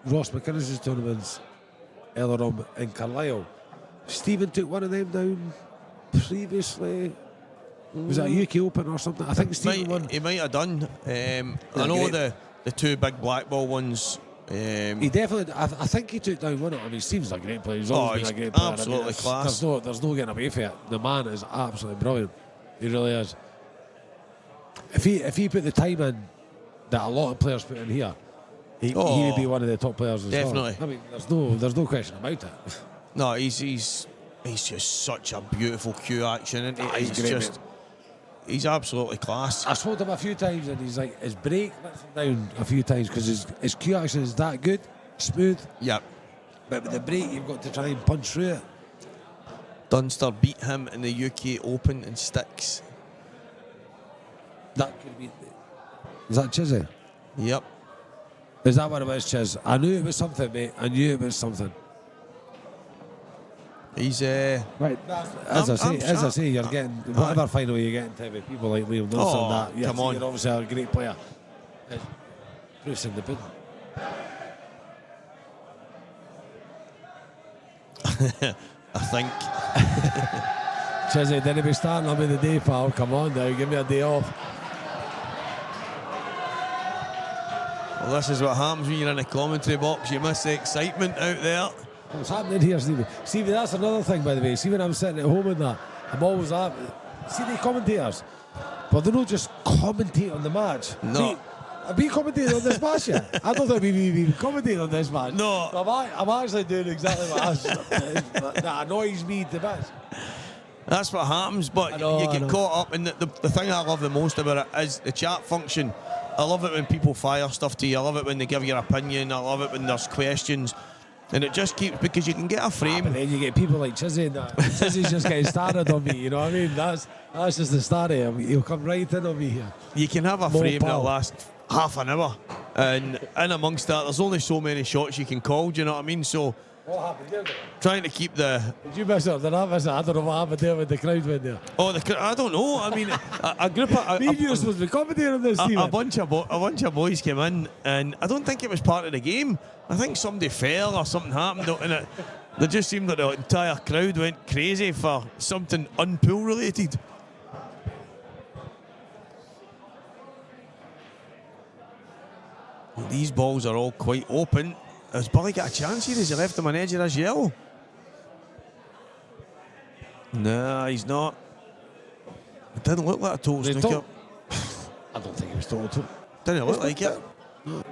Ross McInnes's tournaments earlier on in Carlisle. Stephen took one of them down previously. Was that a UK Open or something? I think Stephen won. He might have done. I know the 2 big black ball ones. He definitely. I think he took down one. I mean, Stephen's a great player. He's always been a great player. Absolutely class. There's no getting away from it. The man is absolutely brilliant. He really is. If he put the time in that a lot of players put in here, he would be one of the top players as definitely. well. I mean, there's no question about it. No, he's just such a beautiful cue action, and he's great, just. Mate. He's absolutely class. I spoke to him a few times, and he's like, his break lets him down a few times because his cue action is that good, smooth. Yep. But with the break, you've got to try and punch through it. Dunster beat him in the UK Open in sticks. That could be. Is that Chizzy? Yep. Is that what it was, Chiz? I knew it was something, mate. I knew it was something. He's right. As I say, you're getting whatever final you're getting to with people like Liam Wilson and that. Come on. You're obviously a great player. Proof's in the pudding. I think. Chizzy, didn't be starting on me the day, pal. Come on now, give me a day off. Well, this is what happens when you're in the commentary box. You miss the excitement out there. What's happening here, Stevie? Stevie, that's another thing, by the way. See, when I'm sitting at home and that, I'm always up. See the commentators? But they don't just commentate on the match. No. Have we commentated on this match yet? I don't think we've commentated on this match. No. So I'm actually doing exactly what that annoys me to bits. That's what happens, but you get caught up. And the thing I love the most about it is the chat function. I love it when people fire stuff to you. I love it when they give your opinion. I love it when there's questions. And it just keeps, because you can get a frame. But then you get people like Chizzy and that. Chizzy's just getting started on me, you know what I mean? That's just the start of him. He'll come right in on me here. You can have a frame that lasts half an hour. And in amongst that, there's only so many shots you can call, do you know what I mean? So, what happened there? Trying to keep the... Did you miss it? Did I miss it? I don't know what happened there with the crowd went there. Oh, I don't know. I mean, a group of... Me and you were supposed to be commentating on this, Stephen. A bunch of boys came in, and I don't think it was part of the game. I think somebody fell or something happened, and it just seemed like the entire crowd went crazy for something unpool related. These balls are all quite open. Has Billy got a chance here? Has he left him on edge of his yellow? Nah, he's not. It didn't look like a total snooker. I don't think it was total. Didn't look like it. No.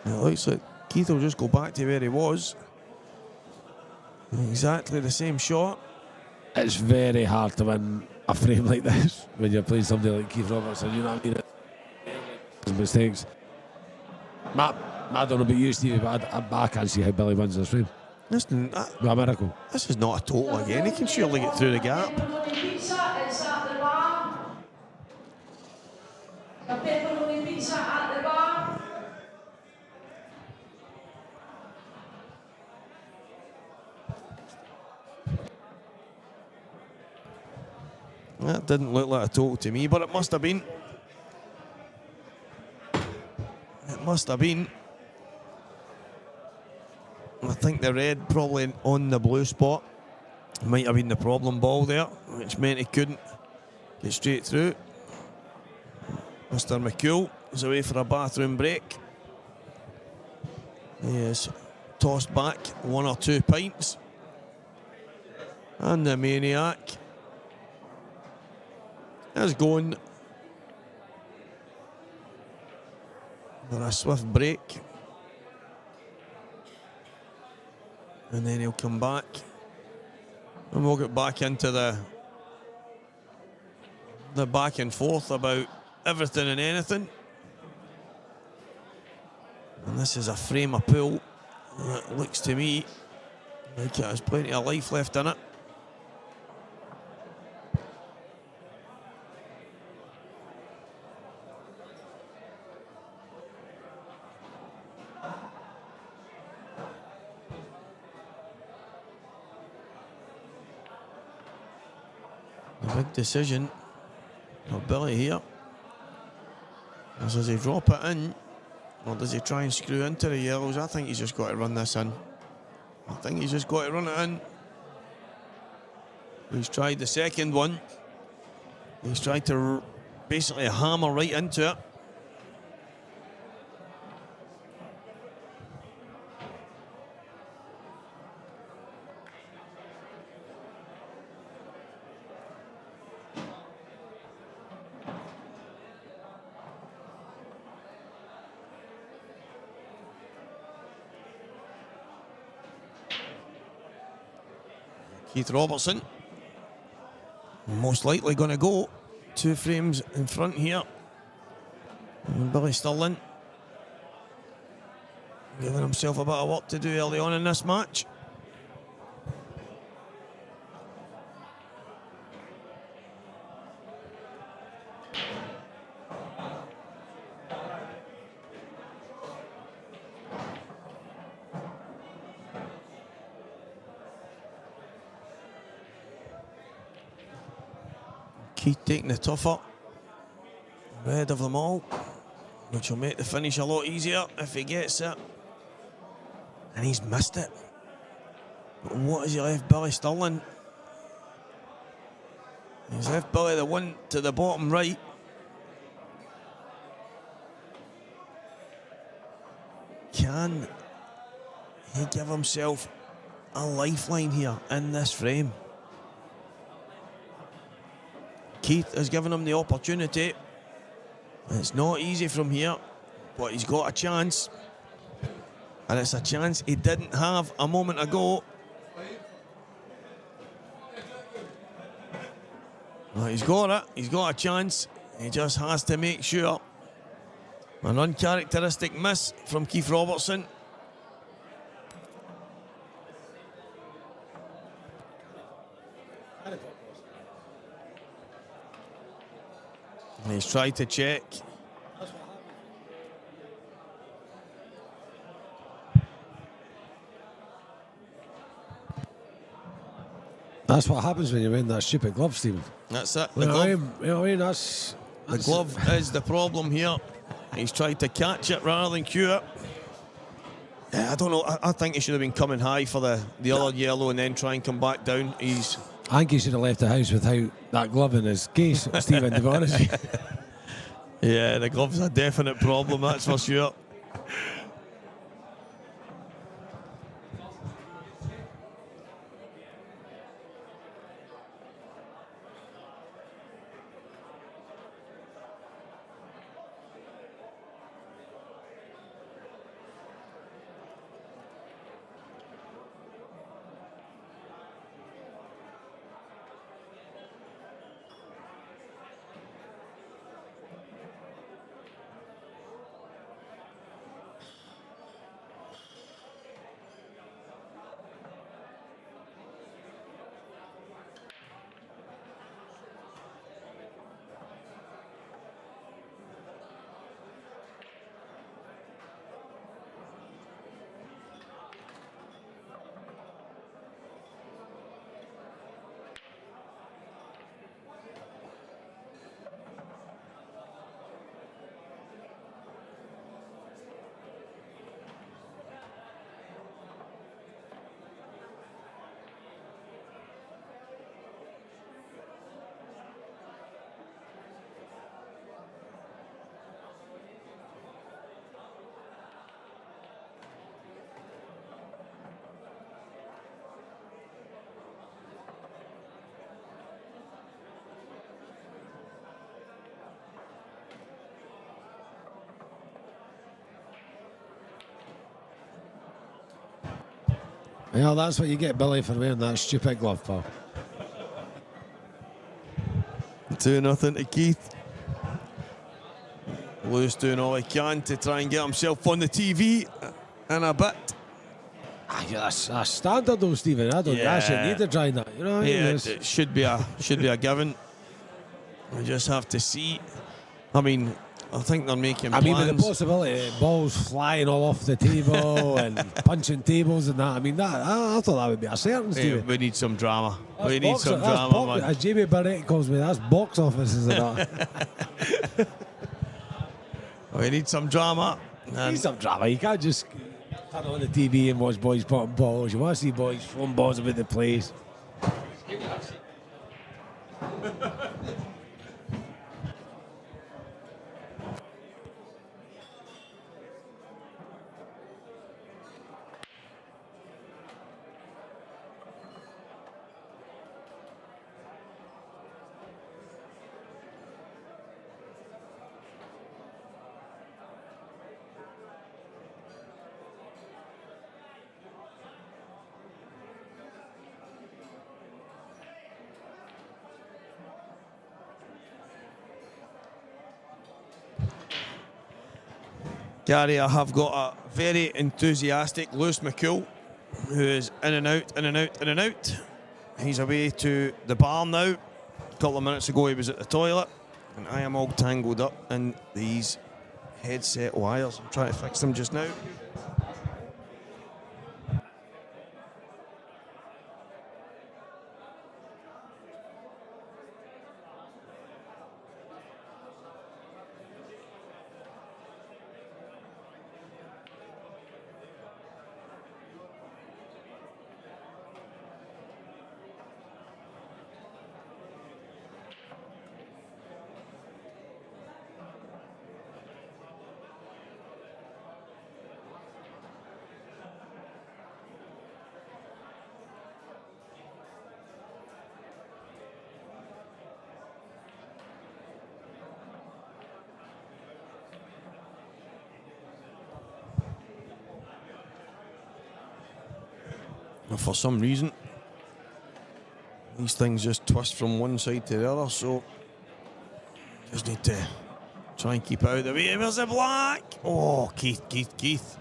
It looks like Keith will just go back to where he was. Exactly the same shot. It's very hard to win a frame like this when you're playing somebody like Keith Robertson, you know what I mean? Mistakes. Matt, I don't know about you, Stevie, but I can't see how Billy wins this frame. Listen, a miracle. This is not a total again. He can surely get through the gap. Pizza is at the bar. A pepperoni pizza at the bar. That didn't look like a total to me, but it must have been. It must have been. I think the red probably on the blue spot might have been the problem ball there, which meant he couldn't get straight through. Mr. McCool is away for a bathroom break. He is tossed back 1 or 2 pints. And the Maniac is going for a swift break. And then he'll come back. And we'll get back into the back and forth about everything and anything. And this is a frame of pool. It looks to me like it has plenty of life left in it. A big decision for Billy here. Does he drop it in, or does he try and screw into the yellows? I think he's just got to run this in. I think he's just got to run it in. He's tried the second one. He's tried to basically hammer right into it. Keith Robertson most likely going to go 2 frames in front here. And Billy Stalin giving himself a bit of work to do early on in this match. Keith taking the tougher red of them all, which will make the finish a lot easier if he gets it. And he's missed it. But what has he left Billy Stalin? He's left Billy the one to the bottom right. Can he give himself a lifeline here in this frame? Keith has given him the opportunity. It's not easy from here, but he's got a chance. And it's a chance he didn't have a moment ago. Well, he's got it. He's got a chance. He just has to make sure. An uncharacteristic miss from Keith Robertson. He's tried to check. That's what happens when you're wearing that stupid glove, Stephen. That's it. You know what I mean? That's The glove is the problem here. He's tried to catch it rather than cue it. I don't know. I think he should have been coming high for the other yellow and then try and come back down. I think he should have left the house without that glove in his case, Stephen, to be honest. Yeah, the glove's a definite problem, that's for sure. Well, that's what you get, Billy, for wearing that stupid glove, pal. 2-0 to Keith. Lewis doing all he can to try and get himself on the TV in a bit. That's a standard though, Stephen. I don't actually need to try that. You know what I mean? Yeah, it should be a given. We just have to see. I mean, I think they're making plans. I mean, with the possibility of balls flying all off the table and punching tables and that. I mean, I thought that would be a certain, Stephen. We need some drama. We need Box- some that's drama, box- man. As Jamie Burnett calls me, that's box office, isn't it? We need some drama. Need some drama. You can't just turn on the TV and watch boys popping balls. You want to see boys throwing balls about the place. Gary, I have got a very enthusiastic Lewis McCool, who is in and out, in and out, in and out. He's away to the bar now. A couple of minutes ago he was at the toilet, and I am all tangled up in these headset wires. I'm trying to fix them just now. And for some reason, these things just twist from one side to the other, so just need to try and keep out of the way. Where's the black? Oh, Keith.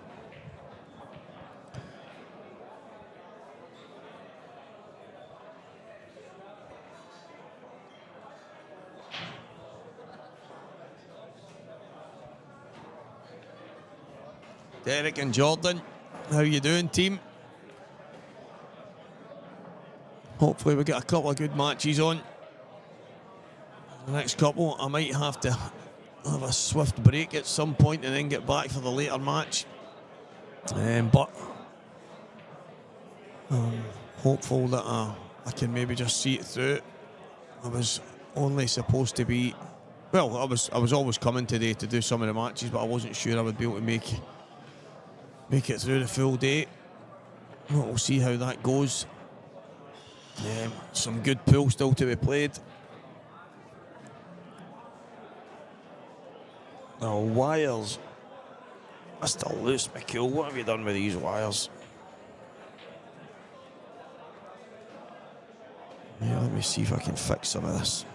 Derek and Jordan, how you doing, team? Hopefully we get a couple of good matches on. The next couple, I might have to have a swift break at some point and then get back for the later match. But I'm hopeful that I can maybe just see it through. I was only supposed to be, well, I was always coming today to do some of the matches, but I wasn't sure I would be able to make it through the full day. We'll see how that goes. Some good pool still to be played. The wires are still loose, McCool. What have you done with these wires? Yeah, let me see if I can fix some of this.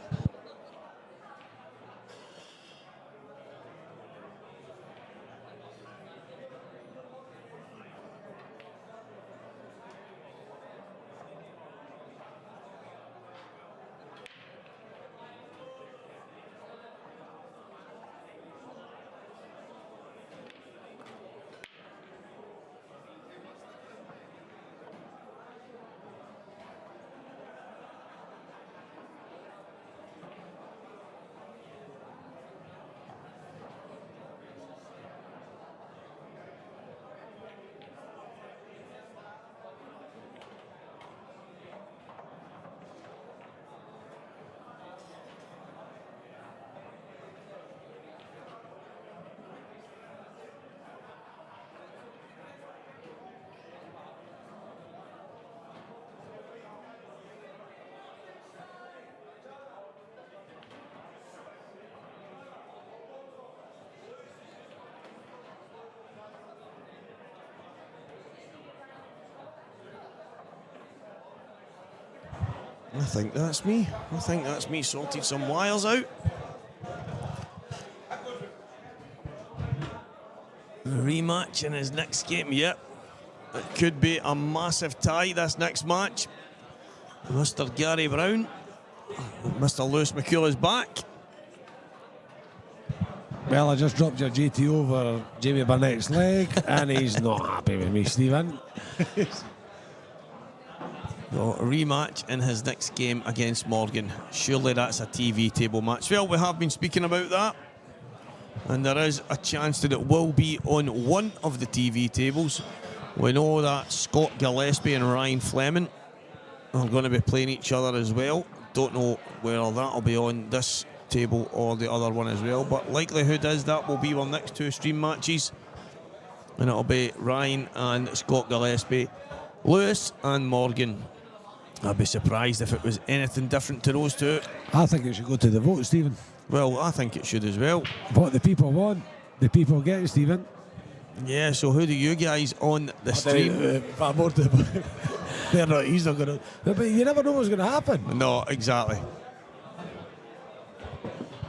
I think that's me sorted some wires out. Rematch in his next game, yep. It could be a massive tie, this next match. Mr. Gary Brown. Mr. Lewis McCool is back. Well, I just dropped your GT over Jamie Burnett's leg, and he's not happy with me, Stephen. So, a rematch in his next game against Morgan. Surely that's a TV table match. Well, we have been speaking about that, and there is a chance that it will be on one of the TV tables. We know that Scott Gillespie and Ryan Fleming are going to be playing each other as well. Don't know whether that'll be on this table or the other one as well, but likelihood is that will be our next two stream matches, and it'll be Ryan and Scott Gillespie, Lewis and Morgan. I'd be surprised if it was anything different to those two. I think it should go to the vote, Stephen. Well, I think it should as well. What the people want, the people get, Stephen. Yeah, so who do you guys on the stream? They're not, he's not going to. But you never know what's going to happen. No, exactly.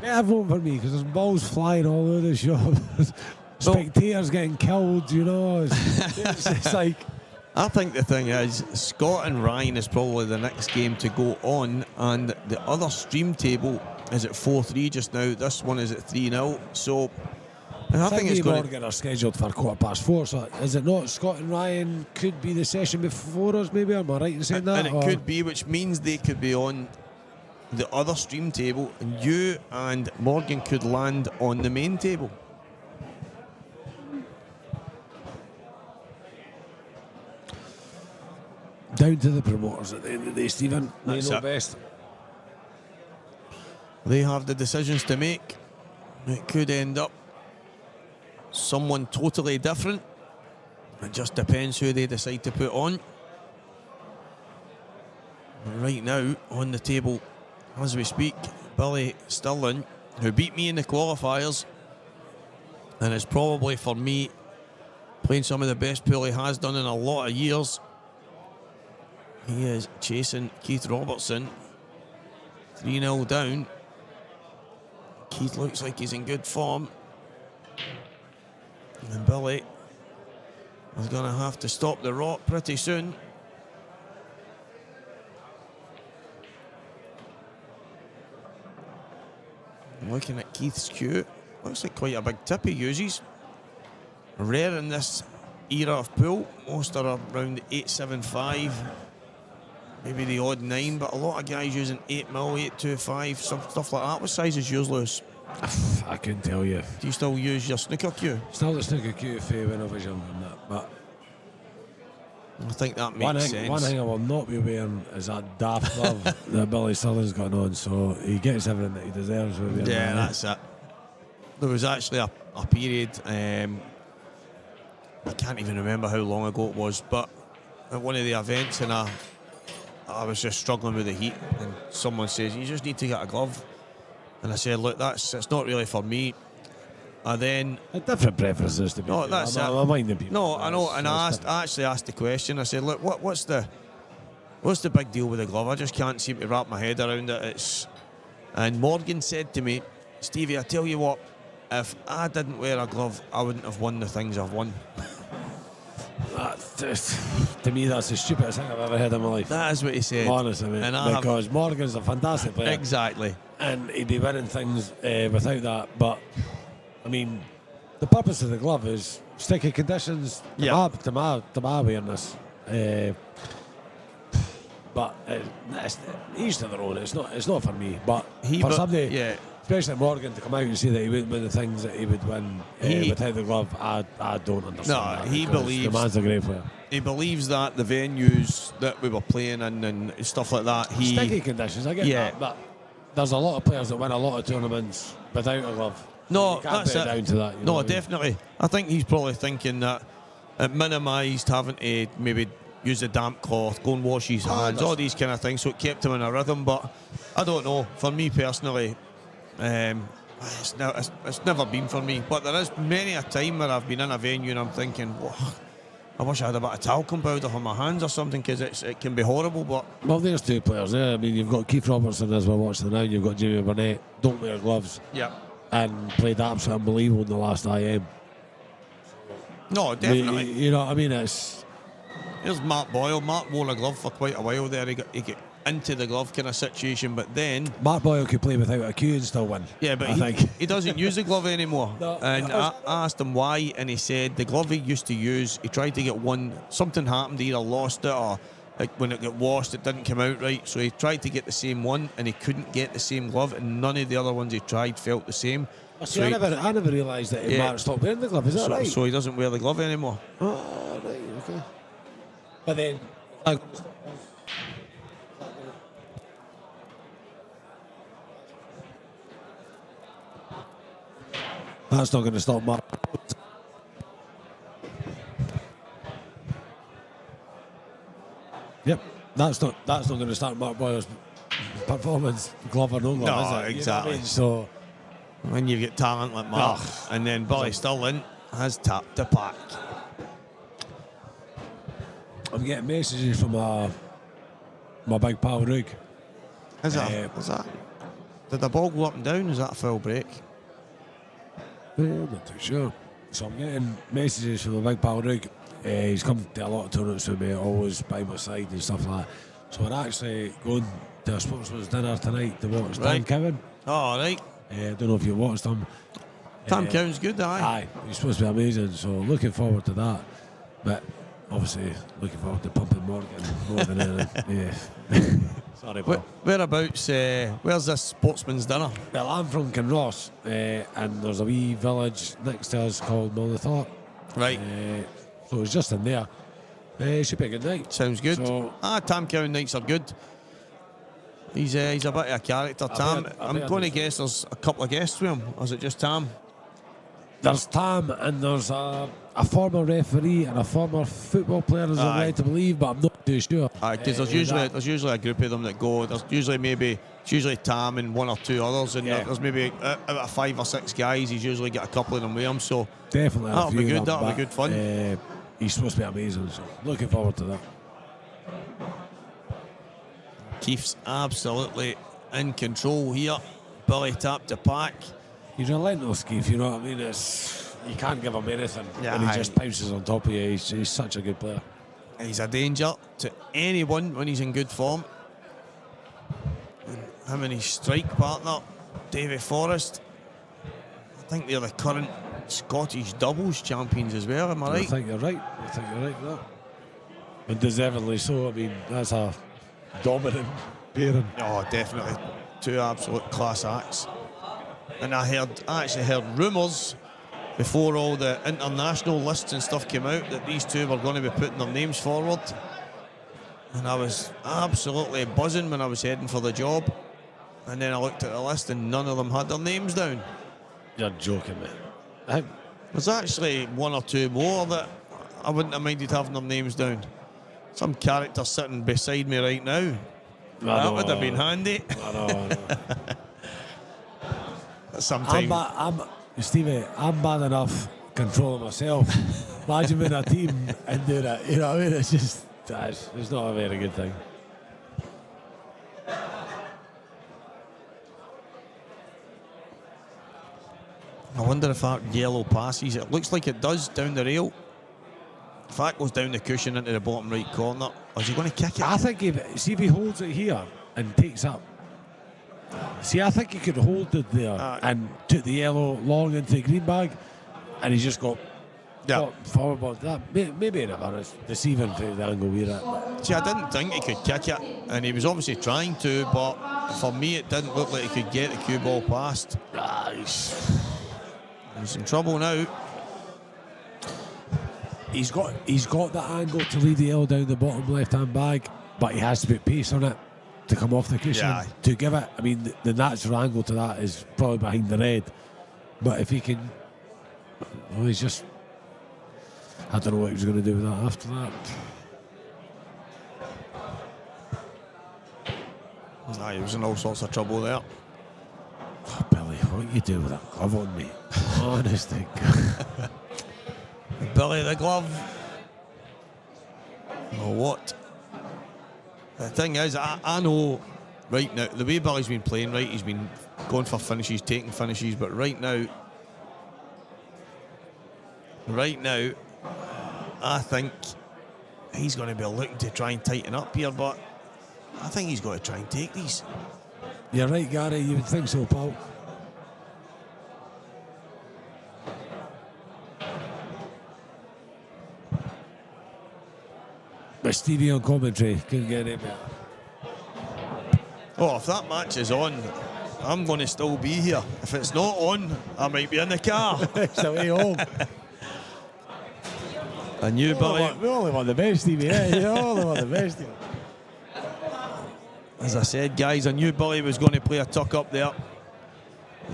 Better vote for me, because there's balls flying all over the shop. Spectators getting killed, you know. It's like... I think the thing is, Scott and Ryan is probably the next game to go on, and the other stream table is at 4-3 just now. This one is at 3-0. So I think it's going to... Morgan are scheduled for 4:15, so is it not? Scott and Ryan could be the session before us, maybe? Am I right in saying that? And it could be, which means they could be on the other stream table, and you and Morgan could land on the main table. Down to the promoters at the end of the day, Stephen. They That's know it. best. They have the decisions to make. It could end up someone totally different. It just depends who they decide to put on. Right now, on the table, as we speak, Billy Stalin, who beat me in the qualifiers, and is probably, for me, playing some of the best pool he has done in a lot of years. He is chasing Keith Robertson. 3-0 down. Keith looks like he's in good form. And Billy is going to have to stop the rot pretty soon. Looking at Keith's cue, looks like quite a big tip he uses. Rare in this era of pool. Most are around 8.75, maybe the odd 9, but a lot of guys using 8mm, 8.25, some stuff like that. What size is yours, Lewis? I couldn't tell you. Do you still use your snooker cue? Still the snooker cue when I was younger and that, but I think that makes sense. One thing I will not be wearing is that daft glove that Billy Sullivan's got on, so he gets everything that he deserves. Yeah, that's it. There was actually a period, I can't even remember how long ago it was, but at one of the events, and I was just struggling with the heat, and someone says, you just need to get a glove. And I said, look, it's not really for me. And then different preferences to be. No, that's it. I'm minding people. No, I know, and I actually asked the question. I said, look, what's the big deal with the glove? I just can't seem to wrap my head around it. And Morgan said to me, Stevie, I tell you what, if I didn't wear a glove, I wouldn't have won the things I've won. To me, that's the stupidest thing I've ever heard in my life. That is what he said. Honestly, mate. Because Morgan's a fantastic player. Exactly. And he'd be winning things without that. But, I mean, the purpose of the glove is sticky conditions to my awareness. But it's each to their own. It's not for me. But for somebody, especially Morgan, to come out and say that he wouldn't win the things that he would win without the glove, I don't understand. No, he believes the man's a great player. He believes that the venues that we were playing in and stuff like that. Sticky conditions, I get that. But there's a lot of players that win a lot of tournaments without a glove. No, that's it. Down to that, no, definitely. I think he's probably thinking that it minimised having to maybe use a damp cloth, go and wash his hands, all these kind of things, so it kept him in a rhythm. But I don't know. For me personally, it's never been for me. But there is many a time where I've been in a venue and I'm thinking, I wish I had a bit of talcum powder for my hands or something, because it can be horrible. But well, there's two players there. I mean, you've got Keith Robertson as we're watching now. You've got Jamie Burnett. Don't wear gloves. Yeah. And played absolutely unbelievable in the last IM. No, definitely. You know what I mean? Here's Mark Boyle. Mark wore a glove for quite a while there. He got into the glove kind of situation, but then Mark Boyle could play without a cue and still win. Yeah, but he doesn't use the glove anymore. No, and I asked him why, and he said the glove he used to use, he tried to get one, something happened, he either lost it or when it got washed it didn't come out right, so he tried to get the same one and he couldn't get the same glove, and none of the other ones he tried felt the same. So I never realised that Mark stopped wearing the glove. Is that right? So he doesn't wear the glove anymore. Oh, right, okay. But then that's not going to stop Mark. Yep, that's not going to start Mark Boyle's performance, glove or no glove, No, is it? exactly. You know what I mean? So when you get talent like Mark, and then Billy Stalin has tapped the pack. I'm getting messages from my big pal Rook. Is that? Did the ball go up and down? Is that a foul break? I'm not too sure. So I'm getting messages from my big pal Rook. He's come to a lot of tournaments with me, always by my side and stuff like that. So we're actually going to a sportsman's dinner tonight to watch Tam Cowan. Oh, right. I don't know if you watched him. Tam Cowan's good, Aye, he's supposed to be amazing, so looking forward to that. But obviously looking forward to pumping Morgan more than anything. Yeah. Sorry, Paul. Whereabouts, where's this sportsman's dinner? Well, I'm from Kinross, and there's a wee village next to us called Milnathorpe. Right. So it's just in there. Should be a good night. Sounds good. So, Tam Cowan nights are good. He's a bit of a character, Tam. I'm going to guess there's a couple of guests with him. Or is it just Tam? There's Tam and there's a former referee and a former football player, as I'm led to believe, but I'm not too sure. Because there's usually a group of them that go. There's usually Tam and one or two others, and there's maybe out of 5 or 6 guys, he's usually got a couple of them with him. So definitely, that'll be good. That'll be good fun. He's supposed to be amazing. So looking forward to that. Keith's absolutely in control here. Billy tapped the pack. He's relentless, Keith, you know what I mean? You can't give him anything. Yeah, and he just pounces on top of you. He's such a good player. He's a danger to anyone when he's in good form. And him and his strike partner, Davy Forrest, I think they're the current Scottish doubles champions as well, am I right? I think you're right. There. And deservedly so. I mean, that's a dominant pairing. Oh, definitely. Two absolute class acts. And I actually heard rumours before all the international lists and stuff came out that these two were going to be putting their names forward. And I was absolutely buzzing when I was heading for the job. And then I looked at the list and none of them had their names down. You're joking, man. There's actually one or two more that I wouldn't have minded having their names down. Some character sitting beside me right now. That would have been handy. I know. Sometimes. Stevie, I'm bad enough controlling myself. Imagine being a team and doing it. You know what I mean? It's just, it's not a very good thing. I wonder if that yellow passes. It looks like it does down the rail. If that goes down the cushion into the bottom right corner, or is he going to kick it? I think if he holds it here and takes up. See, I think he could hold it there and took the yellow long into the green bag, and he's just got forward. But that maybe it's deceiving for the angle we're at. See, I didn't think he could kick it, and he was obviously trying to, but for me, it didn't look like he could get the cue ball past. He's in trouble now. He's got the angle to lead the yellow down the bottom left-hand bag, but he has to put pace on it to come off the cushion to give it. I mean, the natural angle to that is probably behind the red, but if he can, well, he's just, I don't know what he was going to do with that after that. Nah, he was in all sorts of trouble there. Oh, Billy, what you do with that glove on me? Honest to God. Billy the glove. Oh, what? The thing is, I know right now, the way Billy's been playing, right, he's been going for finishes, taking finishes, but right now, I think he's going to be looking to try and tighten up here, but I think he's got to try and take these. You're right, Gary, you would think so, Paul. But Stevie on commentary couldn't get any better. Oh, if that match is on, I'm going to still be here. If it's not on, I might be in the car. It's the way home. I knew Billy. We only want the best, Stevie. We only want the best. As I said, guys, I knew Billy was going to play a tuck up there.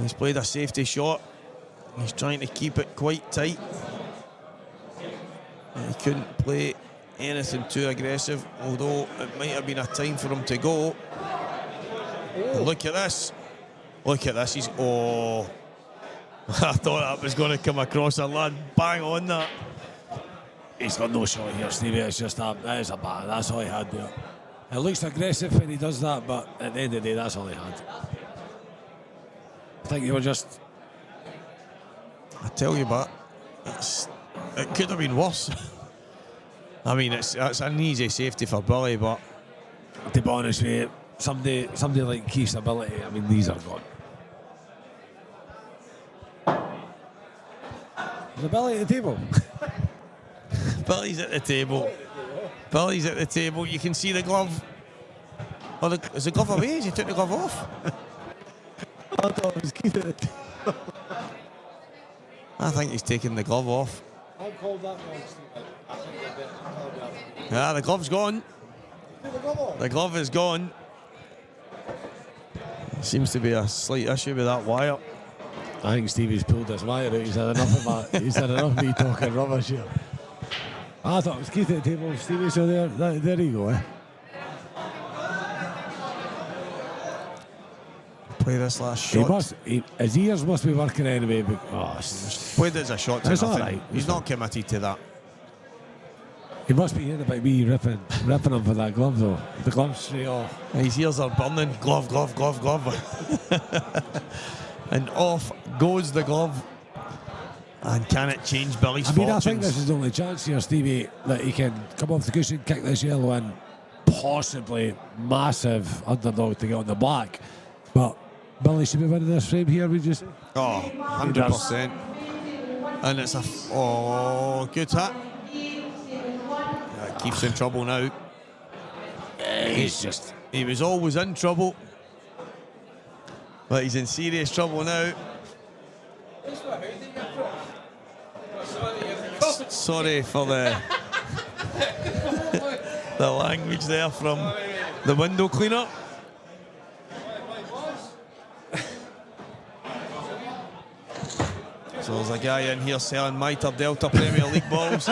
He's played a safety shot. He's trying to keep it quite tight. He couldn't play anything too aggressive, although it might have been a time for him to go. Look at this. Look at this. I thought that was going to come across a lad. Bang on that. He's got no shot here, Stevie. It's just that is a bad. That's all he had there. It looks aggressive when he does that, but at the end of the day, that's all he had. I think you were just. I tell you, but it could have been worse. I mean, it's an easy safety for Billy, but To be honest with you, somebody like Keith's ability, I mean, these are gone. The Billy at the table. Billy's at the table. Billy's at the table. You can see the glove. Oh, is the glove away? Has he took the glove off? I thought it was Keith at the table. I think he's taking the glove off. I called that one, Steve. I think they're better to call that. Yeah, the glove's gone. The glove is gone. Seems to be a slight issue with that wire. I think Stevie's pulled his wire out. He's had enough of that. He's had enough of me talking rubbish here. I thought it was Keith at the table, Stevie, so there you go, Play this last shot. His ears must be working anyway. But, Played it as a shot. That's all right. He's not committed to that. He must be hearing about me ripping him for that glove though. The glove's straight off. His ears are burning. Glove, glove, glove, glove. And off goes the glove. And can it change Billy's I fortunes? think this is the only chance here, Stevie, that he can come off the cushion, kick this yellow in, possibly massive underdog to get on the black. But Billy should be winning this frame here, would you say? Oh, 100%. And it's a... good hit. Keeps in trouble now. He was always in trouble. But he's in serious trouble now. Sorry for the the language there from the window cleaner. So there's a guy in here selling Mitre Delta Premier League balls.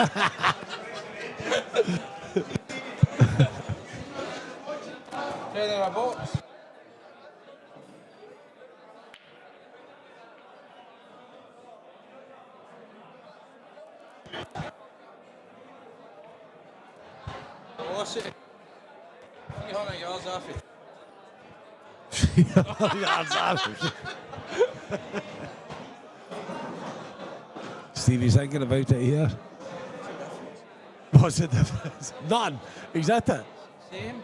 Stevie's thinking about it here. What's the difference? None. Is that it? Same.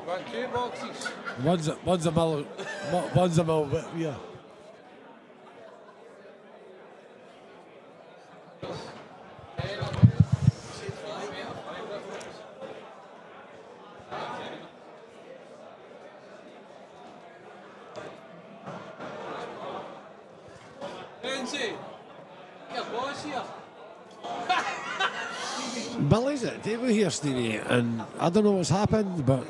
Got 2 boxes. One's a mil, yeah. Billy's at the table here, Stevie, and I don't know what's happened, but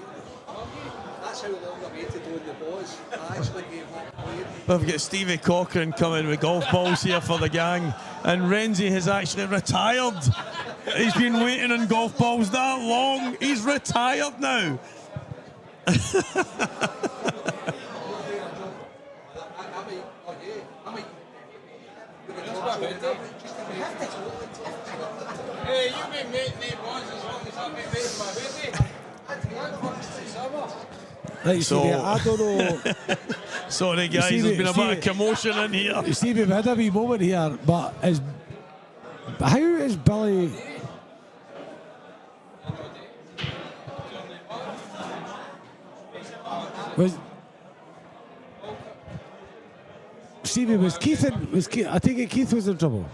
That's how long I waited on the balls. I actually gave up. We've got Stevie Cochran coming with golf balls here for the gang, and Renzi has actually retired. He's been waiting on golf balls that long. He's retired now. Hey, you been making the balls as long as I've been making my baby. right, So- Stevie, I don't know. Sorry guys, Stevie- there's been a bit of Stevie- commotion in here. Stevie, we had a wee moment here, but how is Billy? Stevie, was Keith in? I think Keith was in trouble.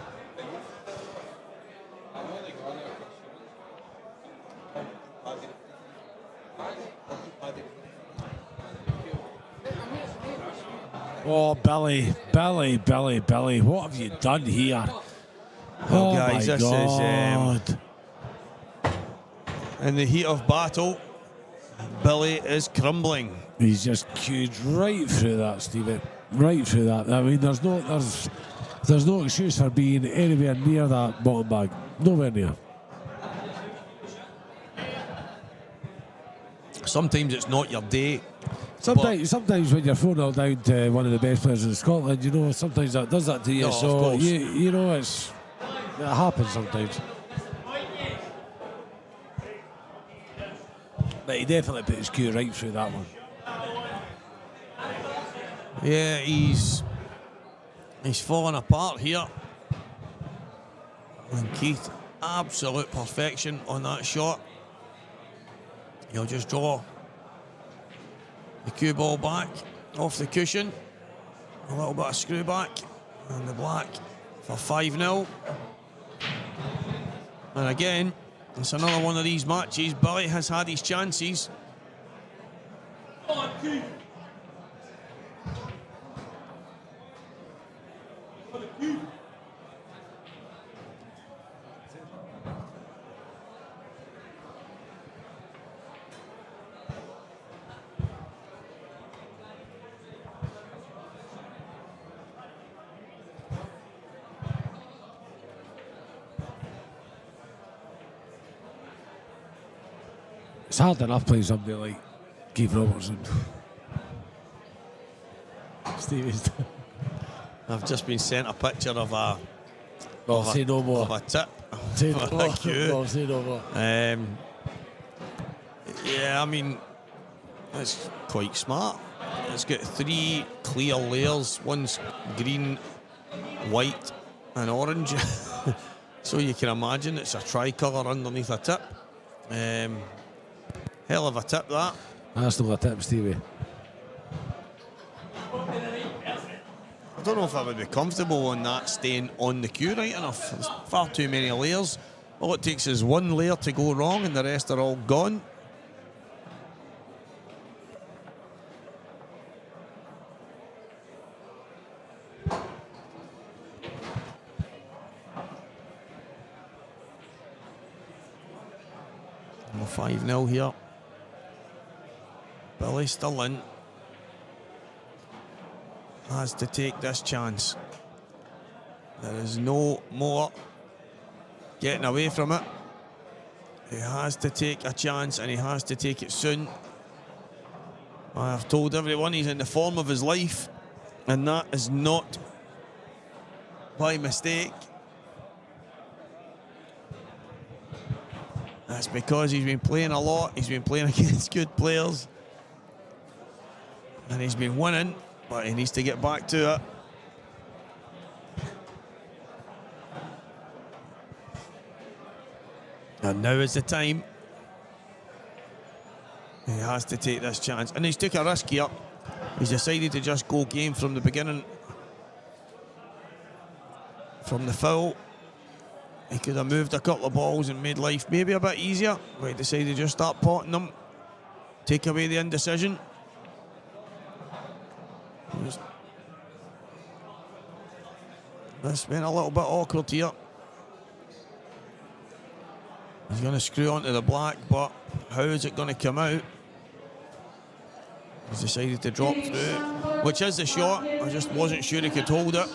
Oh, Billy, what have you done here? Oh, guys, my this God. is in the heat of battle. Billy is crumbling. He's just queued right through that, Stevie. Right through that. I mean, there's no excuse for being anywhere near that bottom bag. Nowhere near. Sometimes it's not your day. Sometimes when you're 4-0 down to one of the best players in Scotland, you know, sometimes that does that to you. No, of so course. you know, it happens sometimes. But he definitely put his cue right through that one. Yeah, he's falling apart here. And Keith, absolute perfection on that shot. He'll just draw the cue ball back off the cushion. A little bit of screw back. And the black for 5-0. And again, it's another one of these matches. Billy has had his chances. It's hard enough playing somebody like Keith Robertson. Stevie's. I've just been sent a picture of Well, say no more. Of a tip. Say no For more. a cue. Well, say no more. Yeah, I mean, it's quite smart. It's got 3 clear layers. One's green, white, and orange. So you can imagine it's a tricolour underneath a tip. Hell of a tip, that. That's not a tip, Stevie. I don't know if I would be comfortable on that staying on the cue right enough. There's far too many layers. All it takes is one layer to go wrong and the rest are all gone. We're 5-0 here. Billy still in. Has to take this chance. There is no more getting away from it. He has to take a chance and he has to take it soon. I've told everyone he's in the form of his life, and that is not by mistake. That's because he's been playing a lot, he's been playing against good players, and he's been winning, but he needs to get back to it. And now is the time. He has to take this chance. And he's took a risk here. He's decided to just go game from the beginning. From the foul. He could have moved a couple of balls and made life maybe a bit easier. But he decided to just start potting them. Take away the indecision. This been a little bit awkward here. He's going to screw onto the black, but how is it going to come out? He's decided to drop through, which is the shot. I just wasn't sure he could hold it.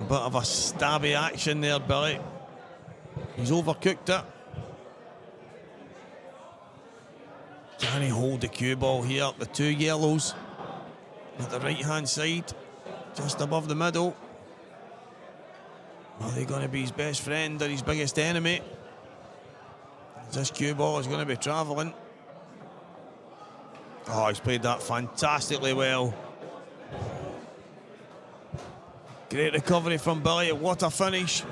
A bit of a stabby action there, Billy. He's overcooked it. Can he hold the cue ball here? The 2 yellows at the right hand side, just above the middle. Are they going to be his best friend or his biggest enemy? This cue ball is going to be travelling. Oh, he's played that fantastically well. Great recovery from Billy. What a finish.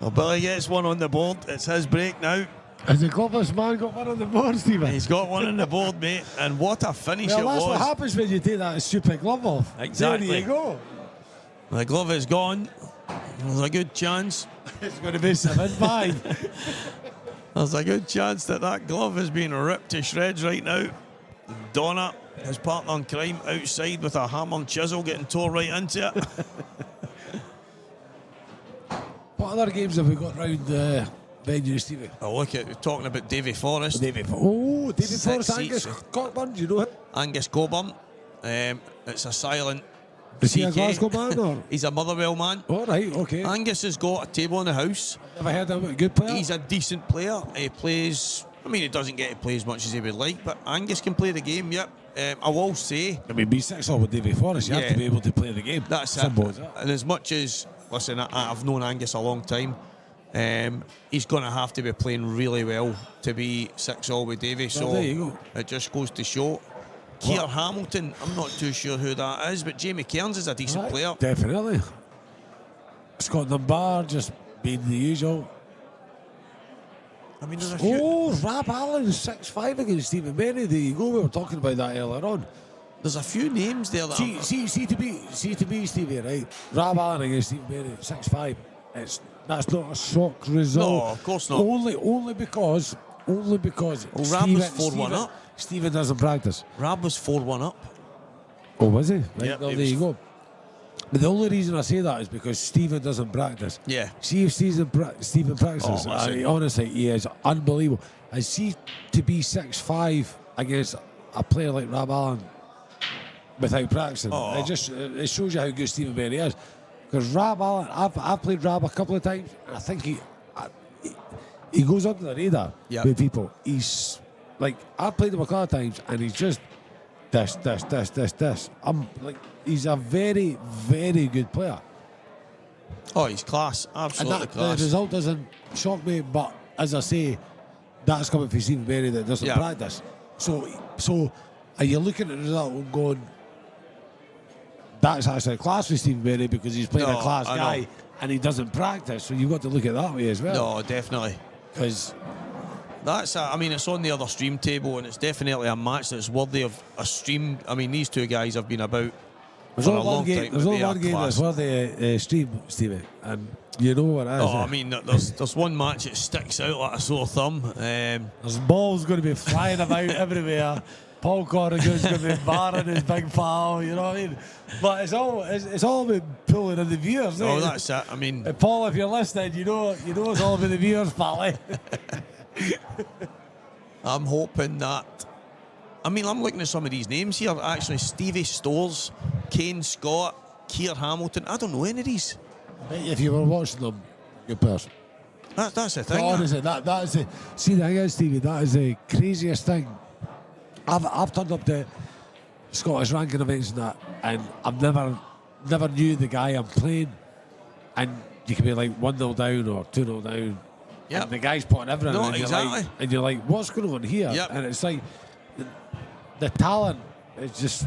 Well, Billy gets one on the board. It's his break now. Has the Glover's man got one on the board, Stephen? He's got one on the board, mate. And what a finish well, it was. that's what happens when you take that stupid glove off. Exactly. There you go. The glove is gone. There's a good chance. It's going to be 7-5. There's a good chance that that glove is being ripped to shreds right now. Donna, his partner in crime, outside with a hammer and chisel getting tore right into it. What other games have we got round the venue, Stevie? Oh, look at, we're talking about Davy Forrest. David Six Forrest, Angus seats. Cockburn, do you know him? Angus Coburn. It's a silent Is he a CK. Glasgow man or? He's a Motherwell man. All right, okay. Angus has got a table in the house. Never heard of him, a good player. He's a decent player. He plays, I mean, he doesn't get to play as much as he would like, but Angus can play the game, yep. I will say, I mean, B6 with David Forrest, you have to be able to play the game. that's Simple it. as that. And as much as, listen, I've known Angus a long time, he's going to have to be playing really well to be 6-all with Davy. So there you go. it just goes to show. Keir Hamilton, I'm not too sure who that is, but Jamie Cairns is a decent player. Definitely. Scotland Bar just being the usual. I mean, there's a few. Oh, Rab Allen 6-5 against Stephen Berry. There you go. We were talking about that earlier on. There's a few names there that See to be Stevie, right? Rab Allen against Stephen Berry 6-5. That's not a shock result. No, of course not. Only because. Well, Rab was 4-1 up. Stephen doesn't practice. Rab was 4-1 up. Oh, was he? Right, Yep, well, he there was you go. But the only reason I say that is because Stephen doesn't practice. Yeah. See if Stephen practices. Oh, listen. Honestly, he is unbelievable. I see to be 6-5 against a player like Rob Allen without practicing. Oh. It shows you how good Stephen Berry is. Because Rob Allen, I've played Rob a couple of times, and I think he goes under the radar Yep. with people. He's like, I've played him a couple of times, and he's just this. He's a very, very good player. Oh, he's class. And Absolutely the class. result doesn't shock me, but as I say, that's coming from Stephen Berry that doesn't Yeah. practice. So are you looking at the result and going, that's actually a class with Stephen Berry because he's playing No, a class I guy know. and he doesn't practice, so you've got to look at it that way as well. No, definitely. Because I mean, it's on the other stream table, and it's definitely a match that's worthy of a stream. I mean, these two guys have been about there's for a only long one game, time. there's but only they one are game class. that's worth the stream, Stevie, and you know what it is. Oh, I mean, there's one match that sticks out like a sore thumb. There's balls going to be flying about everywhere. Paul Corrigan's going to be barring his big foul, you know what I mean? But it's all about pulling in the viewers. Oh, eh? that's it. I mean, Paul, if you're listening, you know it's all about the viewers, pally. I'm hoping that. I mean, I'm looking at some of these names here. Actually, Stevie Stores, Kane Scott, Keir Hamilton. I don't know any of these. If you were watching them, good person. That's the thing. Honestly, that is the. See, the thing is, Stevie, that is the craziest thing. I've turned up to Scottish ranking events and that, and I've never knew the guy I'm playing, and you can be like 1-0 down or 2-0 down. Yep. And the guy's putting everything No, and exactly. you're like, what's going on here? Yep. And it's like the talent is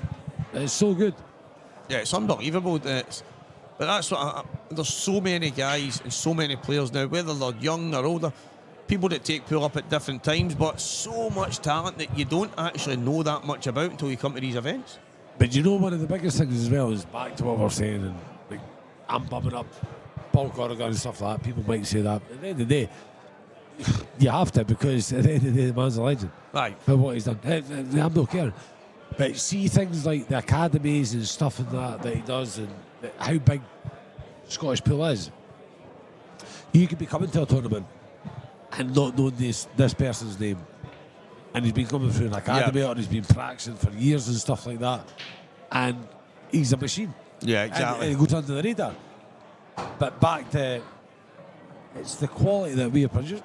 it's so good. Yeah, it's unbelievable. But that's what there's so many guys and so many players now, whether they're young or older, people that take pull up at different times, but so much talent that you don't actually know that much about until you come to these events. But you know, one of the biggest things as well is back to what we're saying, and like I'm bumming up Paul Corrigan and stuff like that. People might say that. At the end of the day, you have to, because at the end of the day, the man's a legend Right. for what he's done. I'm not caring. But see things like the academies and stuff and that he does, and how big Scottish pool is. You could be coming to a tournament and not know this person's name, and he's been coming through an academy or he's been practicing for years and stuff like that, and he's a machine. Yeah, exactly. And he goes under the radar. But back to, it's the quality that we are producing.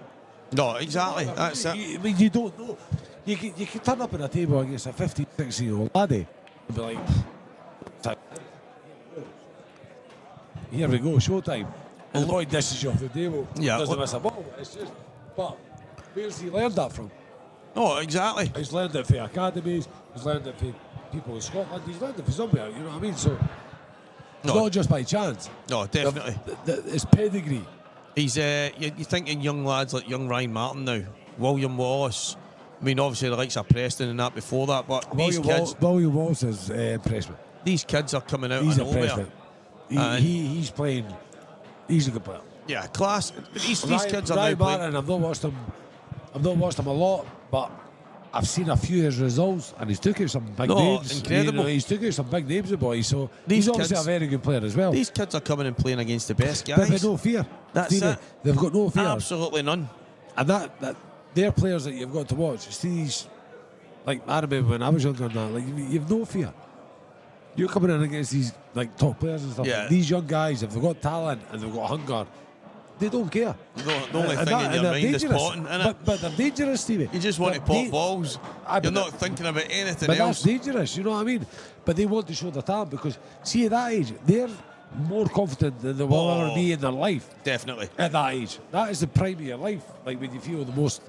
No, exactly. That's it. I mean, you don't know. You can turn up at a table against a 15, 16-year-old laddie and be like, here we go, showtime. And the boy dishes you off the table. Yeah, Doesn't well- miss a ball. It's just, but where's he learned that from? Oh, exactly. He's learned it from academies. He's learned it from people in Scotland. He's learned it from somewhere. You know what I mean? So it's No. not just by chance. No, definitely. It's pedigree. He's you're thinking young lads like young Ryan Martin now, William Wallace. I mean, obviously the likes of Preston and that before that, but William Walsh has impressed me. these kids are coming out He's of impressed me. nowhere. He's playing. He's a good player. Yeah, class. These kids are Ryan now playing. Martin, I've not watched him a lot, but I've seen a few of his results, and he's took out some big names. Incredible. You know, he's took out some big names, the boy. So These he's obviously kids- a very good player as well. These kids are coming and playing against the best But guys. with no fear. That's Stevie, it. They've got no fear. Absolutely none. And that they're players that you've got to watch. See these, like I remember when I was younger and that, like you've no fear. You're coming in against these like top players and stuff. Yeah. These young guys, if they've got talent and they've got hunger, they don't care. The only And thing that- in and your they're mind is dangerous. potting, innit? But they're dangerous, Stevie. You just want to They're pop balls. but You're that- not thinking about anything But else. that's dangerous, you know what I mean? But they want to show their talent because, see, at that age, they're more confident than they will ever be in their life. Definitely. At that age, that is the prime of your life. Like when you feel the most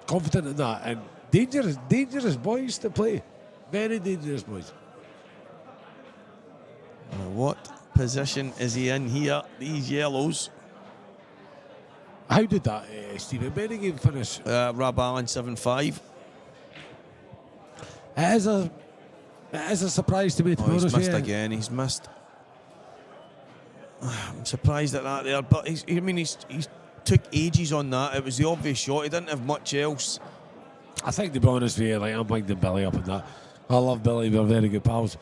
confident in that, and dangerous boys to play, very dangerous boys. What position is he in here? These yellows. How did that Stephen Benningham finish? Rob Allen 7-5. It is a surprise to me, to be He's honest with missed you. again. He's missed. I'm surprised at that there, but he's took ages on that. It was the obvious shot. He didn't have much else. I think, to be honest with you, like, I'm winding Billy up on that. I love Billy, we're very good pals.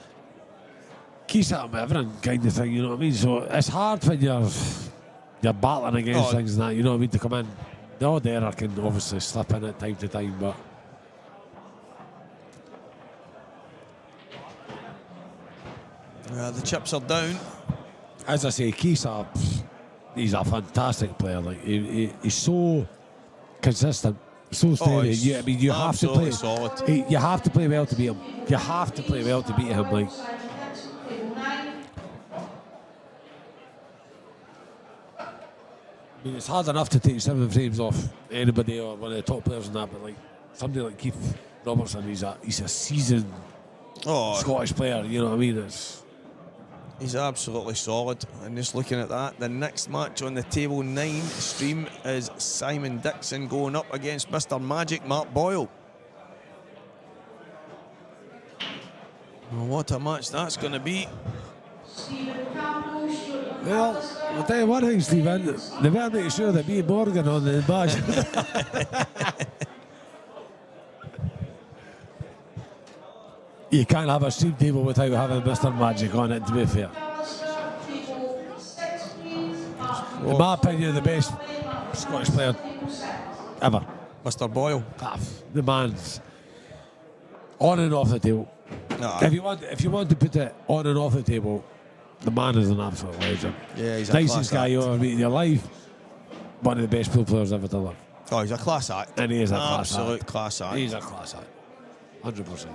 Keeps at him everything kind of thing, you know what I mean? So it's hard when you're battling against things and that, you know what I mean, to come in. The odd error can obviously slip in at time to time, but The chips are down. As I say, he's a fantastic player. Like he's so consistent, so steady. You have to play solid. You have to play well to beat him. You have to play well to beat him. Like, I mean, it's hard enough to take 7 frames off anybody or one of the top players in that, but like somebody like Keith Robertson, he's a seasoned Scottish player. You know what I mean? He's absolutely solid. And just looking at that, the next match on the table 9 stream is Simon Dixon going up against Mr. Magic Mark Boyle. Well, what a match that's going to be. Well, I'll tell you one thing, Stephen. They better make sure that me and Morgan on the badge. You can't have a stream table without having Mr. Magic on it, to be fair. In my opinion, the best Scottish player ever. Mr. Boyle. The man's on and off the table. If you want to put it on and off the table, the man is an absolute legend. Yeah, he's a nicest class guy act. you ever meet in your life. One of the best pool players ever to live. Oh, he's a class act. And he is a absolute class act. He's a class act. 100%.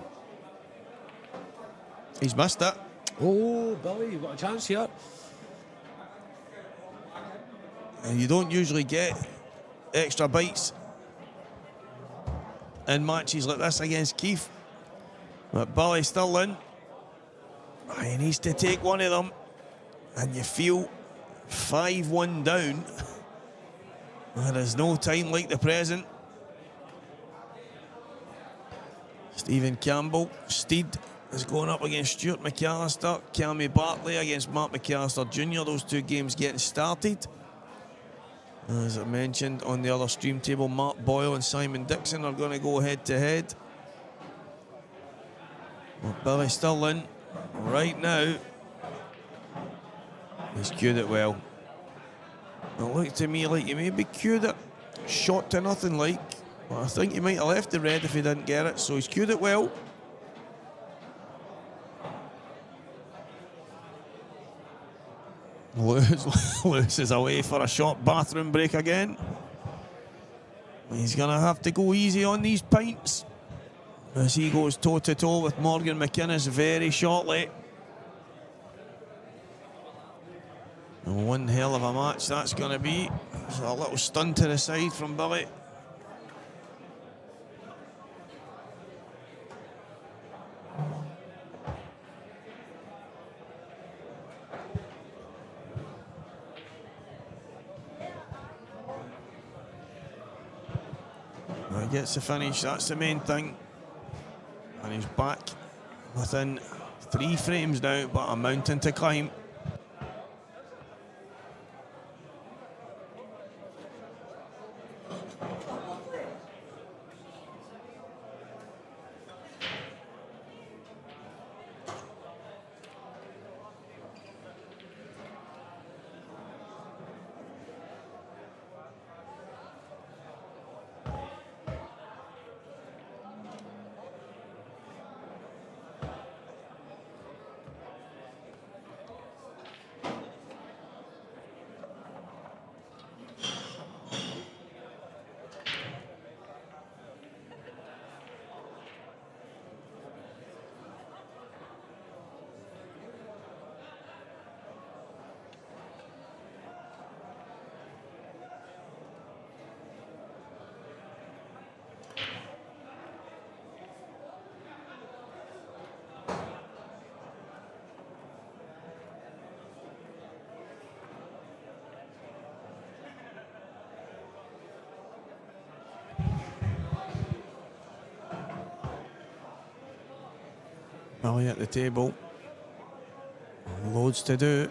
He's missed it. Oh, Billy, you've got a chance here. And you don't usually get extra bites in matches like this against Keith. But Billy still in. He needs to take one of them. And you feel 5-1 down. There is no time like the present. Stephen Campbell, Steed, is going up against Stuart McAllister. Cammy Bartley against Mark McAllister Jr. Those two games getting started. As I mentioned on the other stream table, Mark Boyle and Simon Dixon are going to go head to head. Well, Billy still in right now. He's cued it well. It looked to me like he maybe cued it shot to nothing like. But I think he might have left the red if he didn't get it. So he's cued it well. Lewis is away for a short bathroom break again. He's going to have to go easy on these pints as he goes toe-to-toe with Morgan McInnes very shortly. And one hell of a match that's going to be. So a little stun to the side from Billy. He gets the finish, that's the main thing. And he's back within 3 frames now, but a mountain to climb. Billy at the table. Loads to do.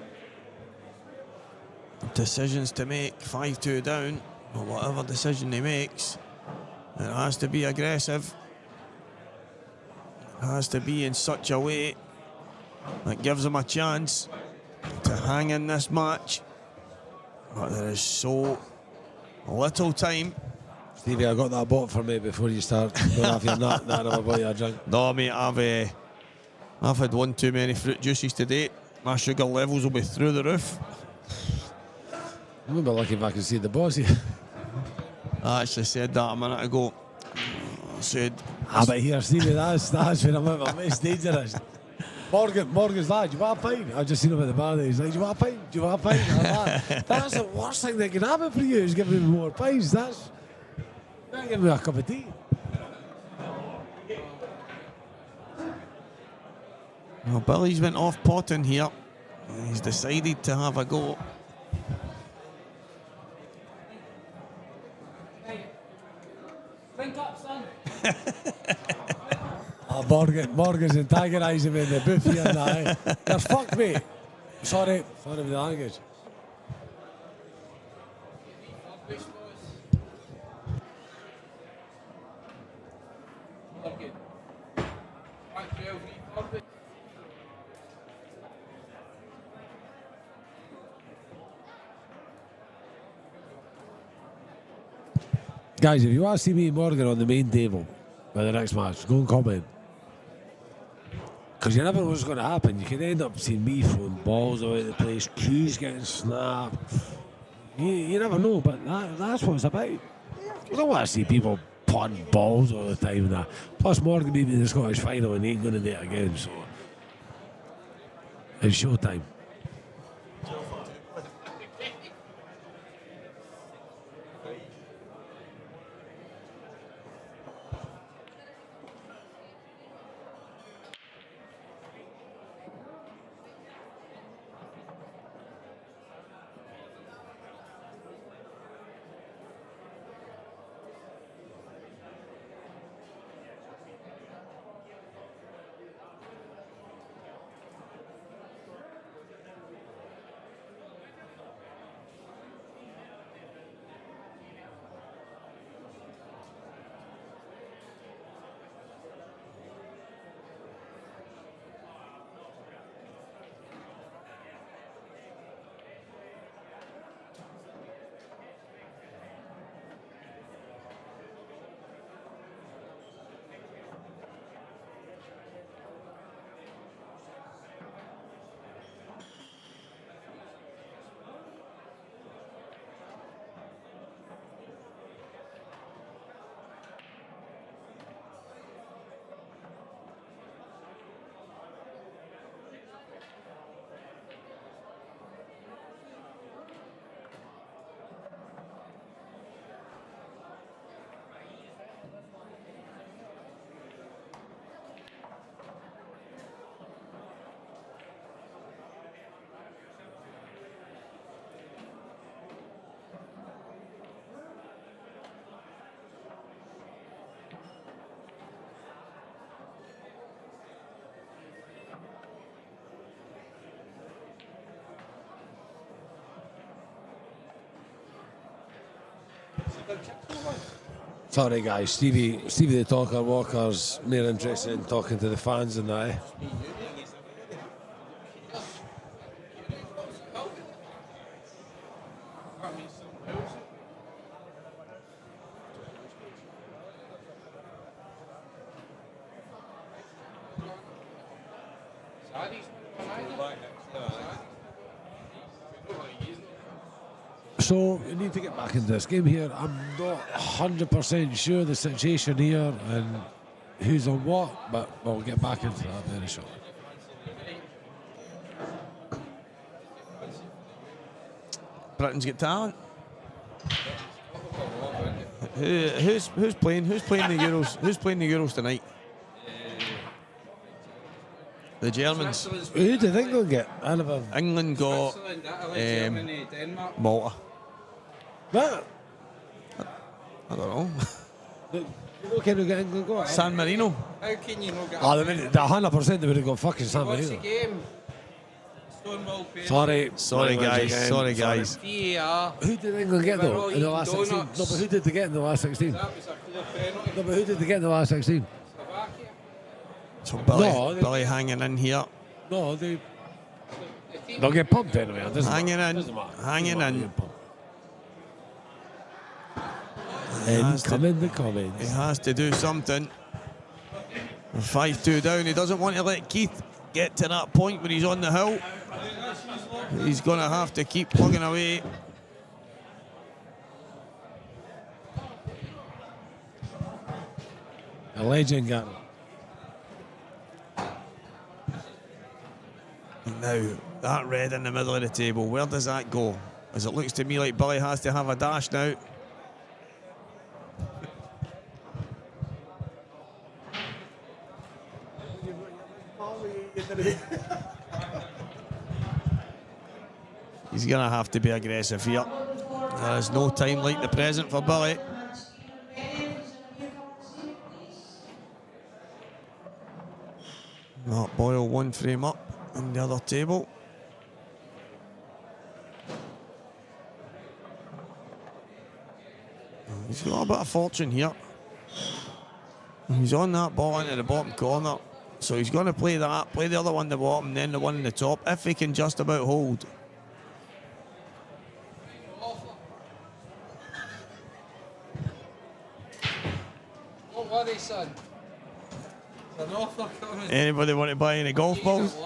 Decisions to make. 5-2 down. But whatever decision he makes, it has to be aggressive. It has to be in such a way that gives him a chance to hang in this match. But there is so little time. Stevie, I got that bought for me before you start going off your nut. That never bought you a drink. No, mate, I've had one too many fruit juices today. My sugar levels will be through the roof. I'm gonna be lucky if I can see the boss here. I actually said that a minute ago. I said, But here, Stevie, that's when I'm at my most dangerous. Morgan's like, do you want a pint? I've just seen him at the bar there. He's like, do you want a pint? Do you want a pint? I'm like, that's the worst thing that can happen for you is giving me more pints. That's not giving me a cup of tea. well, Billy's went off potting here. He's decided to have a go. Drink up, son. Morgan's antagonising me in the booth here now. You're fucked, mate. Sorry for the language. Guys, if you want to see me and Morgan on the main table by the next match, go and comment. Because you never know what's going to happen. You can end up seeing me throwing balls all over the place, cues getting snapped. You never know, but that's what it's about. You don't want to see people putting balls all the time. And that. Plus, Morgan beat me in the Scottish final and he ain't going to do it again, so it's showtime. Sorry guys, Stevie the Talker Walker's more interested in talking to the fans than that. So we need to get back into this game here. I'm not 100% sure the situation here and who's on what, but we'll get back into that very shortly. Britain's got talent. Who's playing? Who's playing the Euros? Who's playing the Euros tonight? The Germans. Who do you think they'll get? England got Germany, Denmark. Malta. What? I don't know. What can we get England got? San Marino. How can you not get Oh, the 100% they would have got fucking San What's the Marino. game? Stonewall Pace. Sorry guys. Sorry guys. VAR. Who did England get though in the last 16? No, but who did they get in the last 16? That was a clear penalty. No, but who did they get in the last 16? Slovakia. So No, Billy hanging in here. No, they'll get pumped anyway. It doesn't Hanging matter. in. Doesn't matter. Hanging Doesn't in. matter. And come in the He comments. has to do something. 5-2 down. He doesn't want to let Keith get to that point where he's on the hill. He's going to have to keep plugging away. A legend, Gary. Now, that red in the middle of the table, where does that go? As it looks to me like Billy has to have a dash now. He's going to have to be aggressive here. There is no time like the present for Billy. Not Boyle one frame up on the other table. He's got a bit of fortune here. He's on that ball into the bottom corner. So he's going to play that, play the other one in the bottom, then the one in the top, if he can just about hold. Don't worry, son. There's an offer coming. Anybody want to buy any golf balls?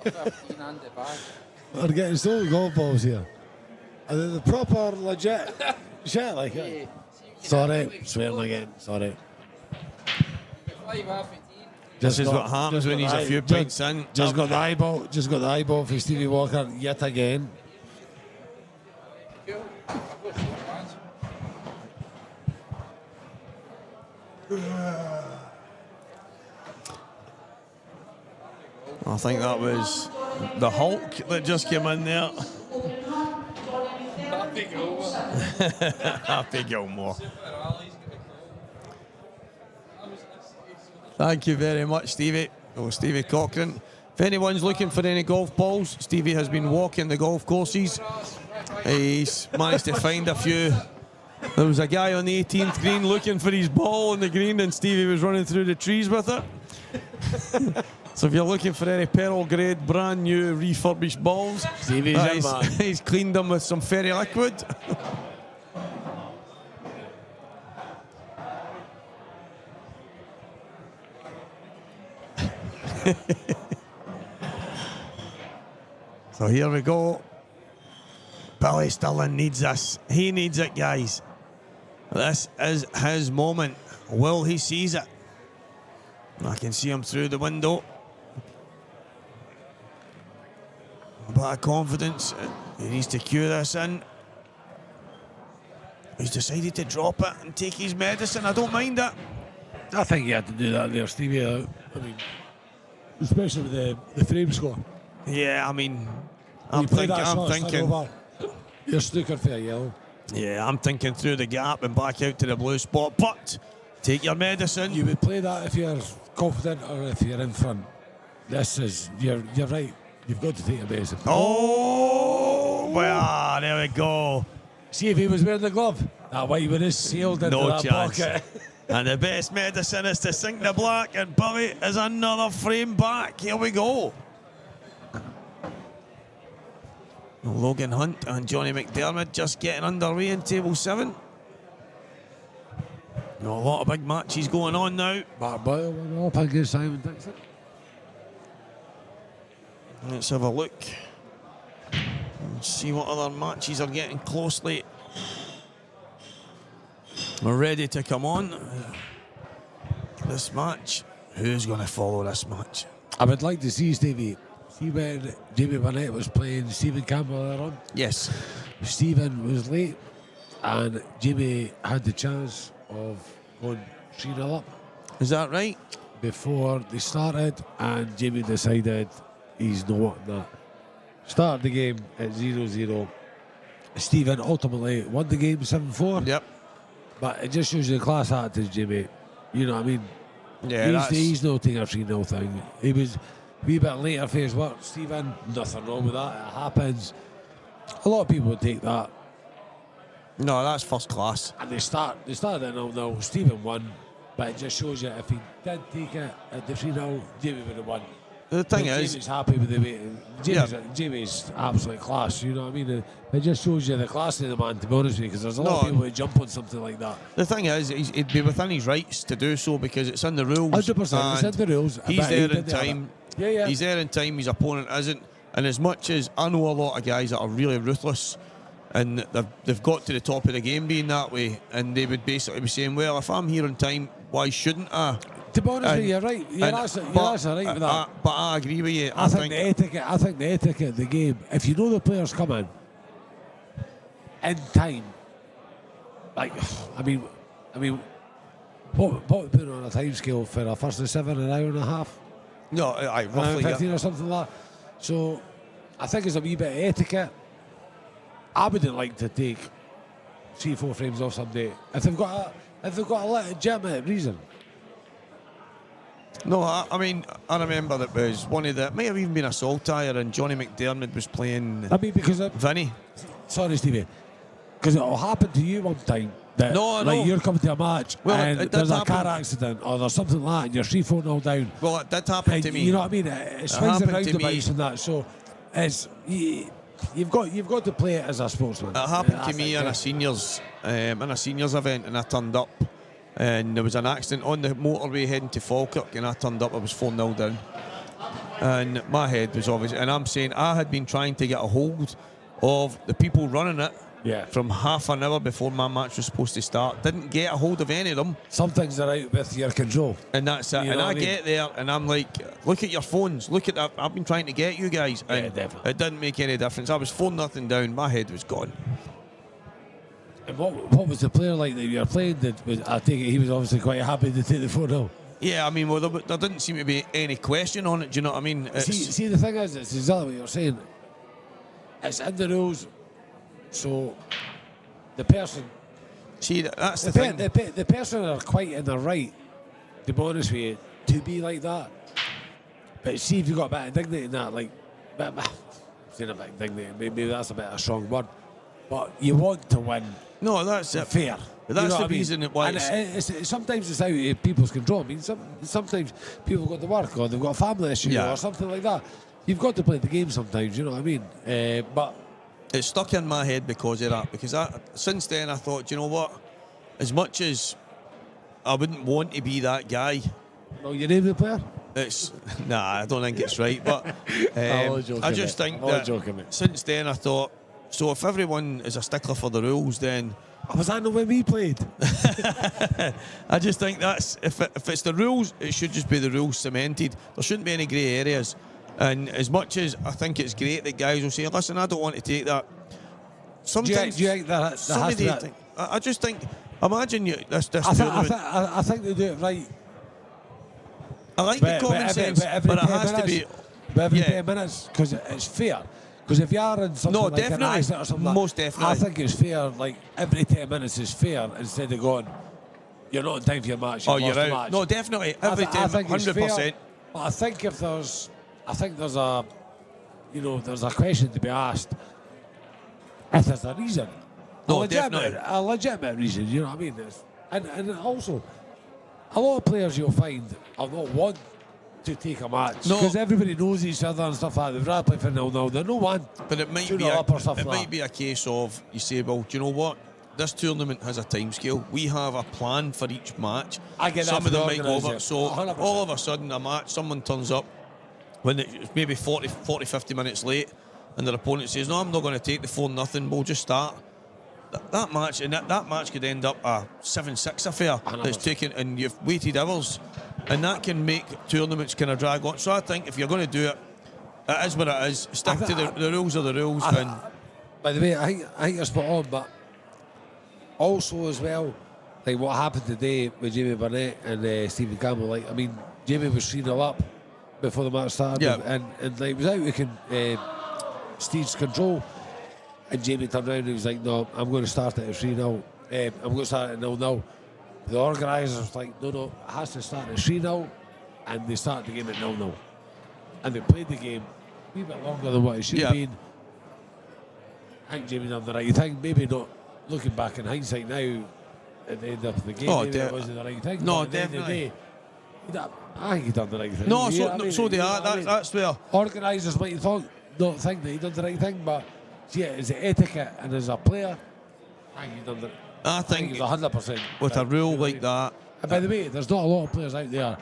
15 and the bag. We're getting sold golf balls here. Are they the proper, legit shit like it? Sorry, swearing again. Sorry. This is what happens when he's a few pints in. Just got the eyeball for Stevie Walker yet again. I think that was the Hulk that just came in there. Happy Gilmore. Happy Gilmore. Thank you very much, Stevie. Oh, Stevie Cochran. If anyone's looking for any golf balls, Stevie has been walking the golf courses. He's managed to find a few. There was a guy on the 18th green looking for his ball on the green, and Stevie was running through the trees with it. So if you're looking for any pearl grade, brand new refurbished balls, he's cleaned them with some fairy liquid. So here we go. Billy Stalin needs this. He needs it, guys. This is his moment. Will he seize it? I can see him through the window. A bit of confidence. He needs to cue this in. He's decided to drop it and take his medicine. I don't mind it. I think you had to do that there, Stevie. I mean, especially with the frame score. Yeah, I mean, I'm thinking. Your snooker for a yellow. Yeah, I'm thinking through the gap and back out to the blue spot. But take your medicine. You would play that if you're confident or if you're in front. This is you're right. You've got to take your medicine. Oh, well, there we go. See if he was wearing the glove. That white would have sailed into No that chance. pocket. And the best medicine is to sink the black, and Billy is another frame back. Here we go. Logan Hunt and Johnny McDermott just getting underway in table 7. A lot of big matches going on now. Mark Boyle went up against Simon Dixon. Let's have a look and see what other matches are getting closely. We're ready to come on. This match. Who's going to follow this match? I would like to see Stevie. See when Jamie Burnett was playing Stephen Campbell earlier on? Yes. Stephen was late and Jamie had the chance of going 3-0 up Is that right? before they started, and Jamie decided he's not wanting that. Started the game at 0-0. Stephen ultimately won the game 7-4. Yep. But it just shows you the class attitude, Jamie. You know what I mean? Yeah, he's not taking a 3-0 thing. He was a wee bit later for his work. Stephen, nothing wrong with that. It happens. A lot of people would take that. No, that's first class. And they started at 0-0. Stephen won. But it just shows you if he did take it at the 3-0, Jamie would have won. The thing But is, Jamie's happy with the way. Jamie's absolute class, you know what I mean? It just shows you the class of the man, to be honest with you, because there's a lot of people who jump on something like that. the thing is, he'd be within his rights to do so because it's in the rules. 100%, it's in the rules. He's but he there in did the other. time. Yeah. He's there in time. His opponent isn't. And as much as I know a lot of guys that are really ruthless, and they've got to the top of the game being that way, and they would basically be saying, well, if I'm here on time, why shouldn't I? To be honest with you, you're right. You're absolutely right with that. But I agree with you. I think the etiquette of the game, if you know the players come in time, like, I mean, what we put on a time scale for a first and 7, an hour and a half? No, I roughly 15 or something like that. So I think it's a wee bit of etiquette. I wouldn't like to take 3-4 frames off somebody if they've got a legitimate reason. No, I mean, I remember it was one of the, it might have even been a Saltire, and Johnny McDermott was playing Because Vinny. Sorry, Stevie. Because it'll happen to you one time. That, like you're coming to a match and there's a car accident or there's something like that and you're 3-4-0 down. Well, it did happen to me. You know what I mean? It swings and roundabouts and that. So it's you've got to play it as a sportsman. It happened to me in a seniors event, and I turned up, and there was an accident on the motorway heading to Falkirk, and I turned up. I was 4-0 down, and my head was obviously. And I'm saying I had been trying to get a hold of the people running it. Yeah. From half an hour before my match was supposed to start. Didn't get a hold of any of them. Some things are out with your control. And that's it. And I get there and I'm like, look at your phones. Look at that. I've been trying to get you guys. And definitely. It didn't make any difference. I was 4-0 down. My head was gone. And what was the player like that you were playing? I take it he was obviously quite happy to take the 4-0. Yeah, I mean, well, there didn't seem to be any question on it. Do you know what I mean? See, the thing is, it's exactly what you're saying. It's in the rules. So the person, that's the thing. The person are quite in the right, to be honest with you, to be like that. But see if you got a bit of dignity in that, like, saying a bit of dignity, maybe that's a bit of a strong word, but you want to win. No, that's it. Fair. But that's the reason why. Sometimes it's out of people's control. I mean, sometimes people got to work or they've got a family issue or something like that. You've got to play the game sometimes. You know what I mean? But. It stuck in my head because of that. Because since then I thought, you know what? As much as I wouldn't want to be that guy. No, you name the player? I don't think it's right. But I just think that since then I thought, so if everyone is a stickler for the rules, then. Was that not when we played? I just think that's if it's the rules, it should just be the rules cemented. There shouldn't be any grey areas. And as much as I think it's great that guys will say, listen, I don't want to take that. Sometimes do you think that has to be? I just think, imagine this I think they do it right. I like the common sense, but it has to be. Every 10 minutes, because it's fair. Because if you are in something like an accident or something, most definitely. I think it's fair. Like every 10 minutes is fair instead of going, you're not in time for your match. You're out. Match. No, definitely. Every 10, 100%. But I think if there's. I think there's a question to be asked if there's a reason. No, a legitimate reason, you know what I mean? And also, a lot of players you'll find are not want to take a match because everybody knows each other and stuff like that. They'd rather play for 0-0. They're no one. But it might be a case of, you say, well, do you know what? This tournament has a time scale. We have a plan for each match. I get Some that. of them might go over. So 100%. all of a sudden, a match, someone turns up when it's maybe 40, 50 minutes late, and their opponent says, no, I'm not going to take the 4-0, we'll just start. That match, and that match could end up a 7-6 affair that's taken, and you've waited hours, and that can make tournaments kind of drag on. So I think if you're going to do it, it is what it is. Stick to the rules are the rules. By the way, I think you're spot on, but also as well, like what happened today with Jamie Burnett and Stephen Campbell, like, I mean, Jamie was 3-0 up before the match started, and like, it was out of Steve's control, and Jamie turned around and he was like, no, I'm going to start at 3-0, I'm going to start at 0-0. The organisers was like, no, it has to start at 3-0, and they started the game at 0-0, and they played the game a wee bit longer than what it should have been. I think Jamie done the right thing, maybe not looking back in hindsight now at the end of the game, maybe it wasn't the right thing. No, definitely. I think he done the right thing. No, so they are. That's where organisers might not think that he done the right thing, but as an etiquette and as a player, I think he done the. I think he's 100% with a rule like that. And by the way, there's not a lot of players out there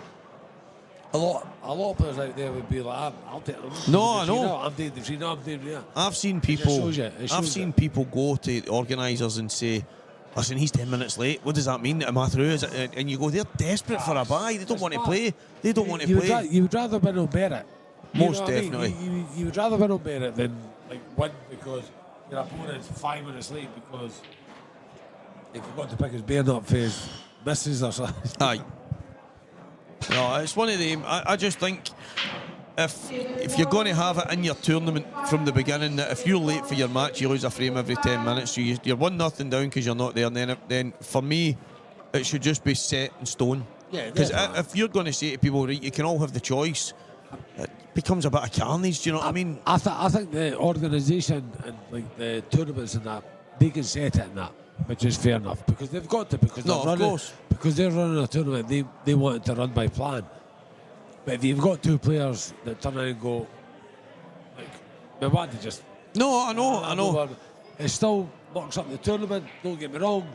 a lot of players out there would be like, I'll take them. No, I know. I'm doing the free, no, I'm doing that. I've seen people. shows you, I've seen people go to the organisers and say, "Listen, he's 10 minutes late. What does that mean? Am I through?" And you go, they're desperate for a bye. They don't want to play. They don't want to play. You would rather win or bear it. Most definitely. You would rather win or bear it than like win because your opponent's 5 minutes late because they forgot to pick his beard up for his misses or something. Aye. No, it's one of them. I just think if you're going to have it in your tournament from the beginning, that if you're late for your match, you lose a frame every 10 minutes. So you're 1-0 down because you're not there. And then for me, it should just be set in stone. Yeah, because if you're going to say to people, right, you can all have the choice, it becomes a bit of carnage. Do you know what I mean? I think the organisation and like the tournaments and that, they can set it in that, which is fair enough because they've got to. Because they're running a tournament, they want it to run by plan. But if you've got two players that turn around and go, like, we want to just. No, I know. It still works up the tournament. Don't get me wrong,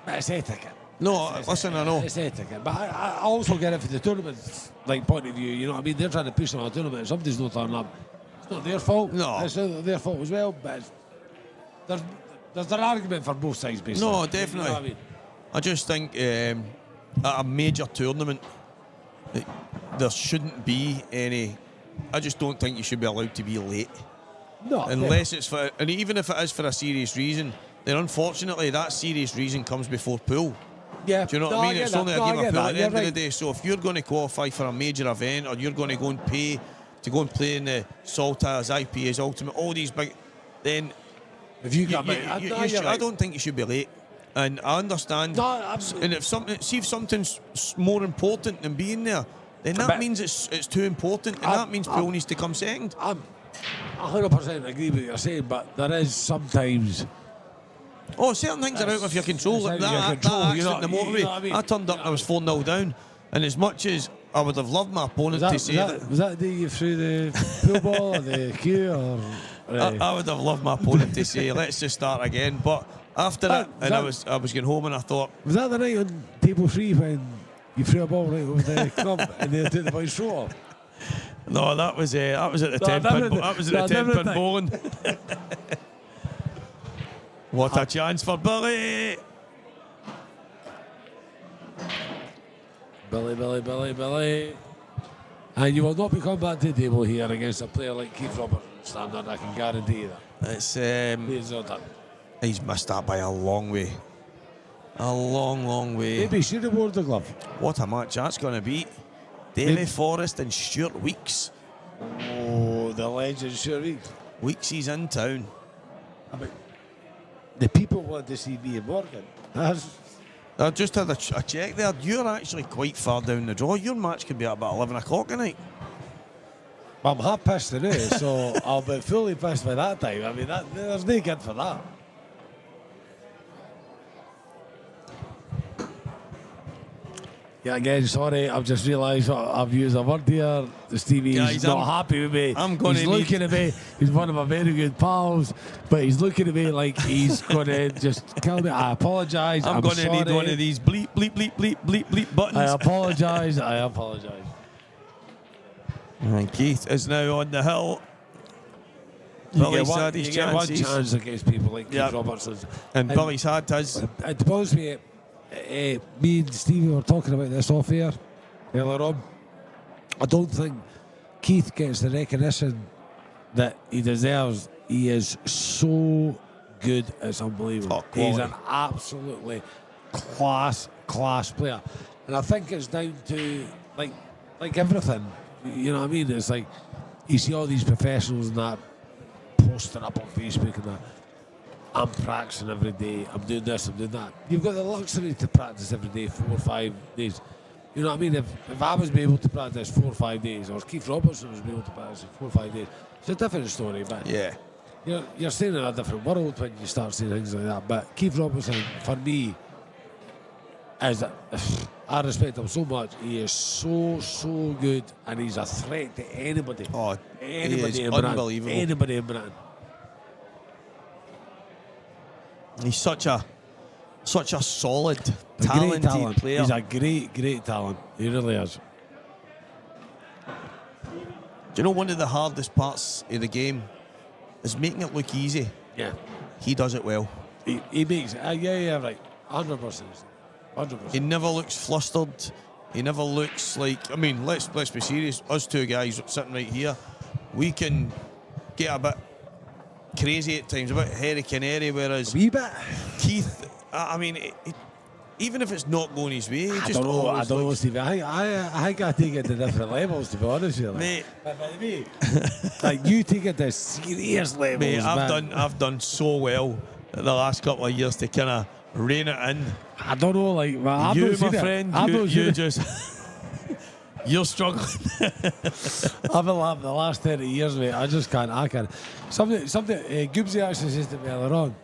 but it's etiquette. No, listen, I know. It's etiquette, but I also get it for the tournament's like point of view. You know what I mean? They're trying to push on a tournament. And somebody's not turning up. It's not their fault. No, it's not their fault as well. But there's an argument for both sides, basically. No, definitely. You know what I mean? I just think at a major tournament, there shouldn't be any. I just don't think you should be allowed to be late. No, unless it's for, and even if it is for a serious reason, then unfortunately that serious reason comes before pool. Yeah. Do you know what I mean? It's only a game of pool at the end of the day. So if you're going to qualify for a major event, or you're going to go and pay to go and play in the Saltires, IPAs, Ultimate, all these big, then if you I don't think you should be late. And I understand. No, absolutely. And if something's more important than being there, then that means it's too important, and that means pool needs to come second. I'm 100% agree with what you're saying, but there is sometimes. Oh, certain things are out of your control. Like that accident in the motorway. You know what I mean? I turned up and I was 4-0 down. And as much as I would have loved my opponent to say that. Was that the day you threw the pool ball or the cue? Or, I would have loved my opponent to say, let's just start again. But after that, I was going home and I thought. Was that the night on table 3 when you threw a ball right over the club and they took the boys' throw off? No, that was at the 10-pin. That was at the 10-pin bowling. What a chance for Billy! Billy. And you will not be coming back to the table here against a player like Keith Robertson standard, I can guarantee you that. It's he's missed that by a long way. A long way. Maybe he should have worn the glove. What a match that's going to be. Davy Forrest and Stuart Weeks. Oh, the legend Stuart Weeks. Weeksy's in town. The people want to see me and Morgan. I just had a check there. You're actually quite far down the draw. Your match could be at about 11 o'clock tonight. I'm half pissed today, so I'll be fully pissed by that time. I mean, there's no good for that. Yeah, again, sorry, I've just realised I've used a word here. Stevie's not happy with me. He's looking at me. He's one of my very good pals, but he's looking at me like he's going to just kill me. I apologise. I'm going to need one of these bleep, bleep, bleep, bleep, bleep, bleep buttons. I apologise. And Keith is now on the hill. Billy's had his chances. You get one chance against people like Keith Robertson. And Billy's had his. To be honest with you, me and Stevie were talking about this off air earlier on. I don't think Keith gets the recognition that he deserves. He is so good, it's unbelievable. He's an absolutely class player. And I think it's down to like everything. You know what I mean? It's like you see all these professionals and that posting up on Facebook and that. I'm practicing every day. I'm doing this, I'm doing that. You've got the luxury to practice every day, 4 or 5 days. You know what I mean? If I was able to practice 4 or 5 days, or Keith Robertson was able to practice 4 or 5 days, it's a different story. But yeah, you're staying in a different world when you start seeing things like that. But Keith Robertson, for me, I respect him so much. He is so good, and he's a threat to anybody. Oh, anybody he is in unbelievable. Anybody in Britain. He's such a solid, talented player. He's a great talent. He really is. Do you know one of the hardest parts of the game is making it look easy? Yeah. He does it well. He makes it. Yeah, right. 100%. 100%. He never looks flustered. He never looks like. I mean, let's be serious. Us two guys sitting right here, we can get a bit crazy at times, a bit hurricane-airy, whereas A wee bit. Keith, I mean, even if it's not going his way, he I just don't know, always looks, Stevie. I think I take it to different levels, to be honest with you. Mate. But by me, like you take it to serious levels, Mate, man. I've done so well in the last couple of years to kind of rein it in. I don't know, like, well, I've You, not my seen it. friend, I've you not seen it. just you're struggling. I've been laughing the last 30 years, mate. I just can't. I can't. Something. Goobsy actually says to me earlier on.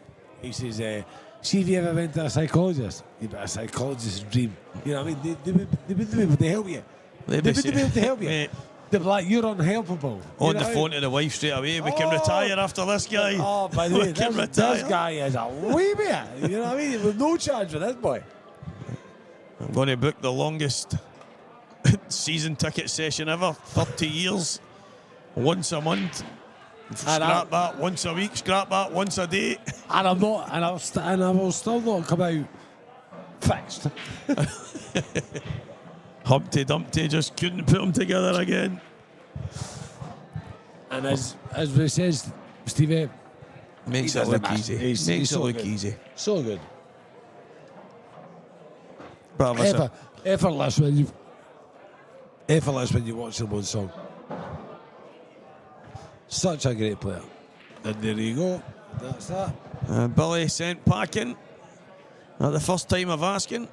He says, "See if you ever went to a psychologist. You've got a psychologist's dream. You know what I mean? They wouldn't be able to help you. They wouldn't be able to help you. Mate, They'd be like, you're unhelpable. on You the know what I phone mean? to the wife straight away. We can Oh. retire after this guy. Oh, by the way, We can this retire. guy is a wee bit. You know what I mean? With no chance for this boy. I'm going to book the longest season ticket session ever. 30 years, once a month. Scrap that once a week. Scrap that once a day. And I'm not, and I will still not come out fixed. Humpty Dumpty just couldn't put them together again. And as we says, Stevie, Makes he it does the look best. easy. He's Makes it so look good. easy. So good. But listen, Effortless when you watch them on song. Such a great player. And there you go. That's that. Billy sent packing. Not the first time of asking.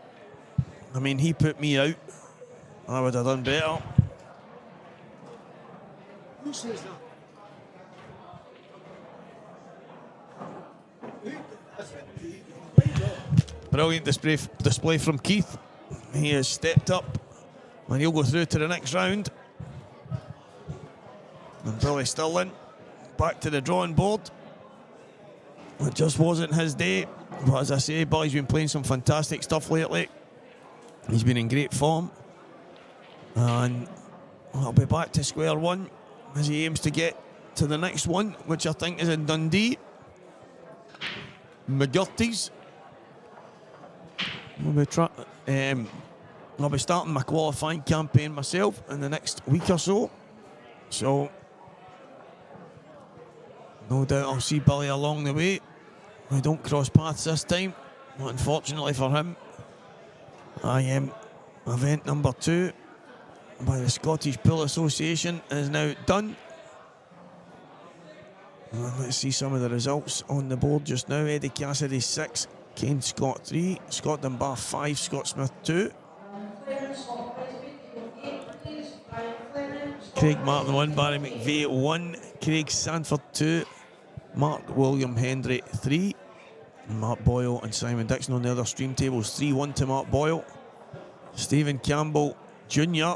I mean, he put me out. I would have done better. Who says that? Brilliant display from Keith. He has stepped up and he'll go through to the next round. And Billy still in. Back to the drawing board. It just wasn't his day. But as I say, Billy's been playing some fantastic stuff lately. He's been in great form. And I'll be back to square one as he aims to get to the next one, which I think is in Dundee. McGoldricks. I'll be starting my qualifying campaign myself in the next week or so. So, no doubt I'll see Billy along the way. We don't cross paths this time, unfortunately for him. I am event number 2 by the Scottish Pool Association is now done. And let's see some of the results on the board just now. Eddie Cassidy 6, Kane Scott 3, Scott Dunbar 5, Scott Smith 2. Craig Martin 1, Barry McVeigh 1, Craig Sanford 2, Mark William Hendry 3, Mark Boyle and Simon Dixon on the other stream tables 3-1 to Mark Boyle. Stephen Campbell Jr.,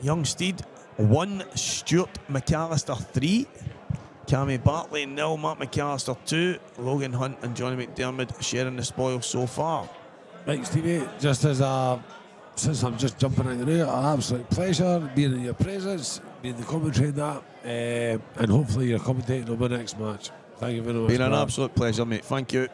Young Steed 1, Stuart McAllister 3, Cammy Bartley 0, Matt McAllister 2, Logan Hunt and Johnny McDermott sharing the spoil so far. Right, Stevie, just as since I'm just jumping out the route, an absolute pleasure being in your presence, being the commentary in that, and hopefully you're commentating on my next match. Thank you very much. Been an Brad. absolute pleasure, mate. Thank you.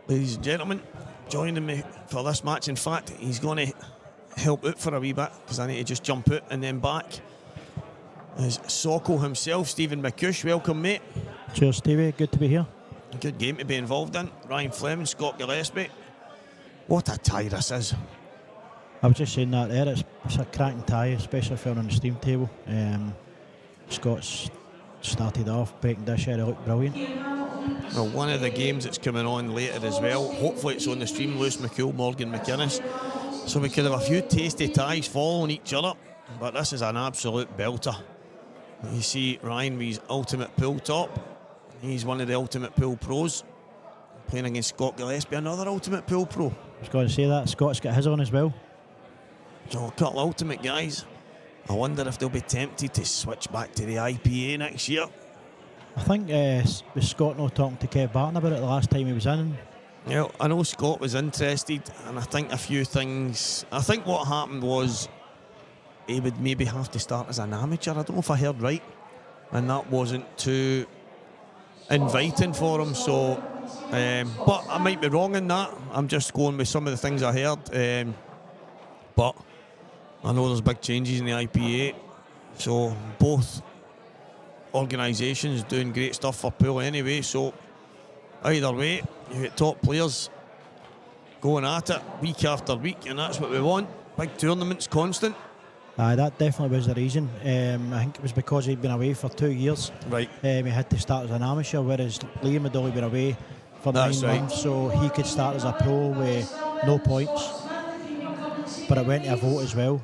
Ladies and gentlemen, joining me for this match. In fact, he's going to help out for a wee bit because I need to just jump out and then back. Is Socko himself, Stephen McCush. Welcome, mate. Cheers, Stevie. Good to be here. Good game to be involved in. Ryan Fleming, Scott Gillespie. What a tie this is. I was just saying that there. It's a cracking tie, especially if you're on the steam table. Scott's started off breaking dish here. It looked brilliant. Well, one of the games that's coming on later as well. Hopefully it's on the stream. Lewis McCool, Morgan McInnes. So we could have a few tasty ties following each other. But this is an absolute belter. You see Ryan with his ultimate pool top. He's one of the ultimate pool pros. Playing against Scott Gillespie, another ultimate pool pro. I was going to say that. Scott's got his on as well. So a couple of ultimate guys. I wonder if they'll be tempted to switch back to the IPA next year. I think was Scott not talking to Kev Barton about it the last time he was in? Yeah, I know Scott was interested, and I think a few things. I think what happened was he would maybe have to start as an amateur. I don't know if I heard right, and that wasn't too inviting for him. So, but I might be wrong in that. I'm just going with some of the things I heard. But I know there's big changes in the IPA, so both organisations doing great stuff for pool anyway. So either way, you get top players going at it week after week, and that's what we want. Big tournaments, constant. That definitely was the reason. I think it was because he'd been away for 2 years. Right. He had to start as an amateur, whereas Liam had only been away for That's 9 right. months, so he could start as a pro with no points. But it went to a vote as well.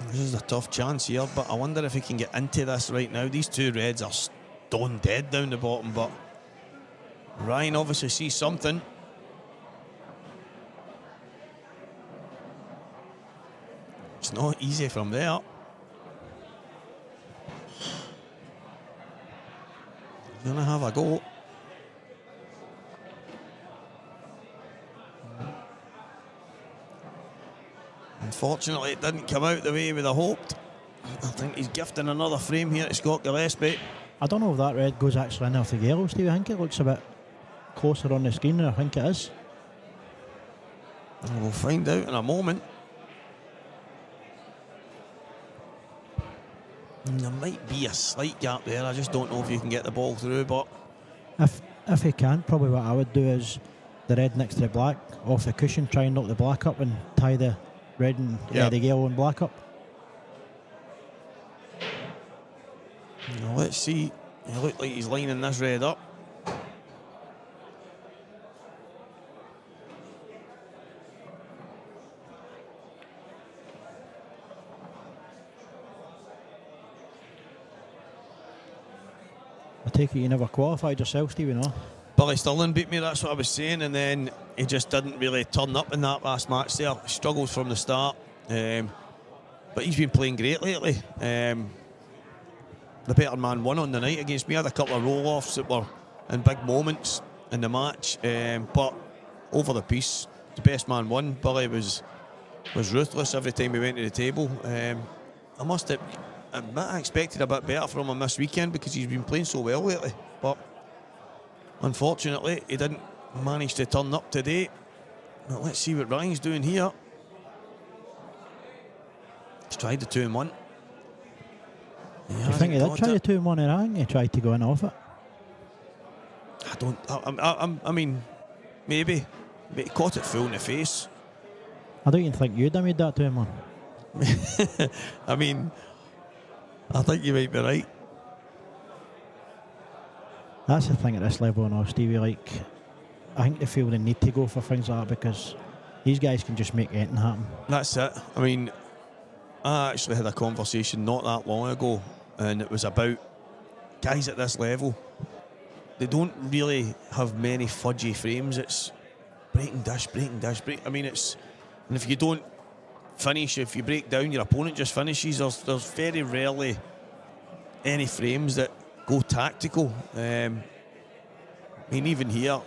This is a tough chance here, but I wonder if he can get into this right now. These two reds are stone dead down the bottom, but Ryan obviously sees something. It's not easy from there. He's gonna have a go. Unfortunately, it didn't come out the way we'd have hoped. I think he's gifting another frame here to Scott Gillespie. I don't know if that red goes actually in with the yellow, Steve. I think it looks a bit closer on the screen than I think it is. And we'll find out in a moment. And there might be a slight gap there. I just don't know if you can get the ball through, but If he can, probably what I would do is the red next to the black off the cushion, try and knock the black up and tie the red and the yellow and black up. now, let's see. It looks like he's lining this red up. I take it you never qualified yourself, Stevie, no? Billy Stalin beat me, that's what I was saying, and then he just didn't really turn up in that last match there. He struggles from the start, but he's been playing great lately. The better man won on the night against me. Had a couple of roll-offs that were in big moments in the match, but over the piece, the best man won. Billy was ruthless every time he went to the table. I must admit, I expected a bit better from him this weekend because he's been playing so well lately, but unfortunately, he didn't manage to turn up today. Now, let's see what Ryan's doing here. He's tried the 2-in-1. I think he did try the 2-in-1 and I think he tried to go in off it. I mean, maybe. But he caught it full in the face. I don't even think you'd have made that 2-in-1. I mean, I think you might be right. That's the thing at this level now, Stevie. Like, I think they feel they need to go for things like that because these guys can just make anything happen. That's it. I mean, I actually had a conversation not that long ago, and it was about guys at this level. They don't really have many fudgy frames. It's breaking dish, breaking dish, break. I mean, it's, and if you don't finish, if you break down, your opponent just finishes. There's very rarely any frames that go tactical. I mean, even here,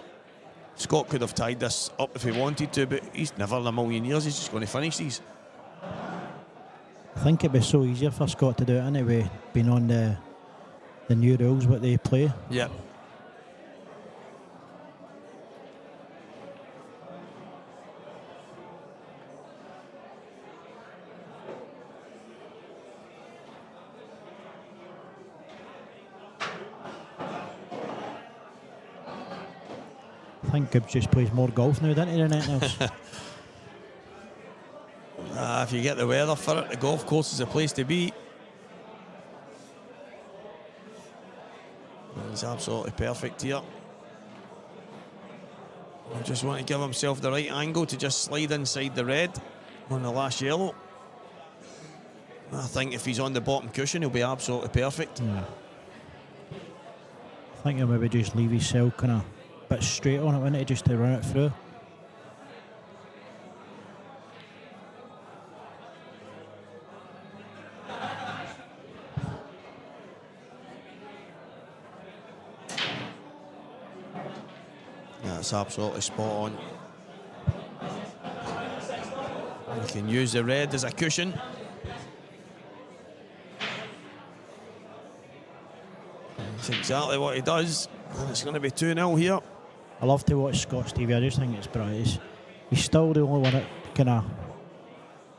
Scott could have tied this up if he wanted to, but he's never in a million years. He's just going to finish these. I think it'd be so easier for Scott to do it anyway, being on the new rules what they play. Yeah. I think Gibbs just plays more golf now, doesn't he, than anything else? If you get the weather for it, the golf course is the place to be. He's absolutely perfect here. I just want to give himself the right angle to just slide inside the red on the last yellow. I think if he's on the bottom cushion, he'll be absolutely perfect. Yeah. I think he'll maybe just leave his cell kind of a bit straight on it, wouldn't he, just to run it through. That's absolutely spot on. You can use the red as a cushion. That's exactly what he does. And it's going to be 2-0 here. I love to watch Scott Stevie. I just think it's brilliant. He's still the only one that kind of,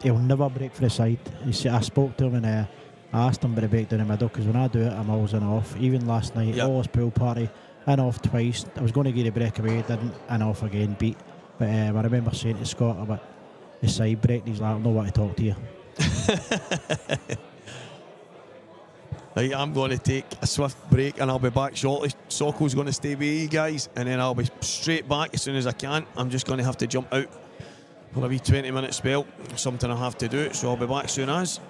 he'll never break for the side. I spoke to him and I asked him about the break down the middle, because when I do it, I'm always in off. Even last night, Yep. all his pool party, in off twice. I was going to get a break away, didn't, and off again, beat. But I remember saying to Scott about the side break, and he's like, I don't know what to talk to you. Right, I'm going to take a swift break and I'll be back shortly. Socko's going to stay with you guys, and then I'll be straight back as soon as I can. I'm just going to have to jump out for a wee 20-minute spell. Something I have to do, so I'll be back soon as.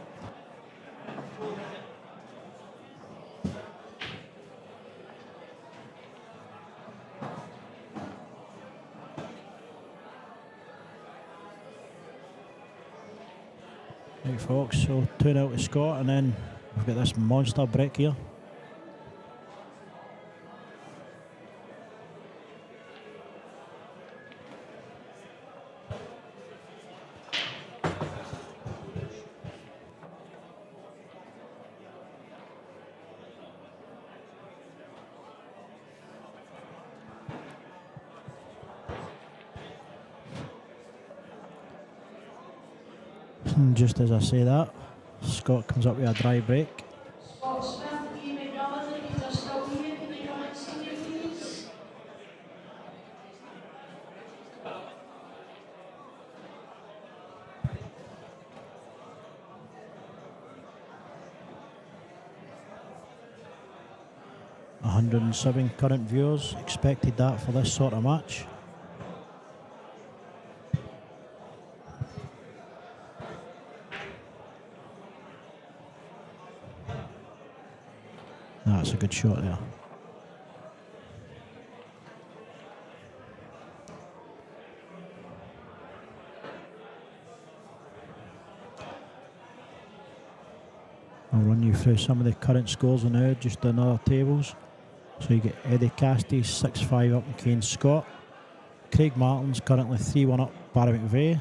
Right, folks, so 2-0 to Scott, and then we've got this monster break here. And just as I say that, Scott comes up with a dry break. Scott Smith, Ian McGoldricks are still here. Can you come and see me, please? A 107 current viewers, expected that for this sort of match. That's a good shot there. I'll run you through some of the current scores now, just on other tables. So you get Eddie Cassidy 6-5 up in Kane Scott. Craig Martin's currently 3-1 up Barry McVeigh.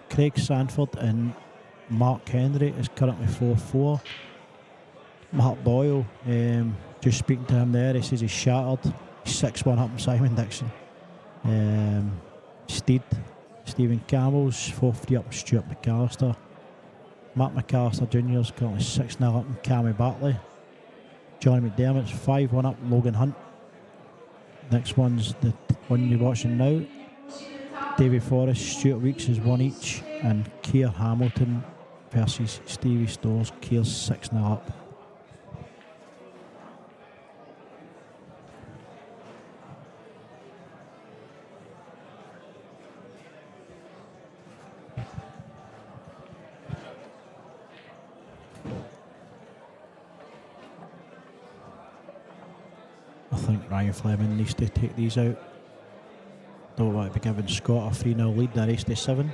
Craig Sanford and Mark Henry is currently 4-4. Mark Boyle, just speaking to him there, he says he's shattered. He's 6-1 up in Simon Dixon. Stephen Campbell's 4-3 up in Stuart McAllister. Matt McAllister Jr. is currently 6-0 up in Cammy Bartley. Johnny McDermott's 5-1 up Logan Hunt. Next one's the one you're watching now. Davy Forrest, Stuart Weeks is 1 each, and Keir Hamilton versus Stevie Stores. Keir's 6-0 up. I think Ryan Fleming needs to take these out. Don't want to be giving Scott a 3-0 lead in a race to 7.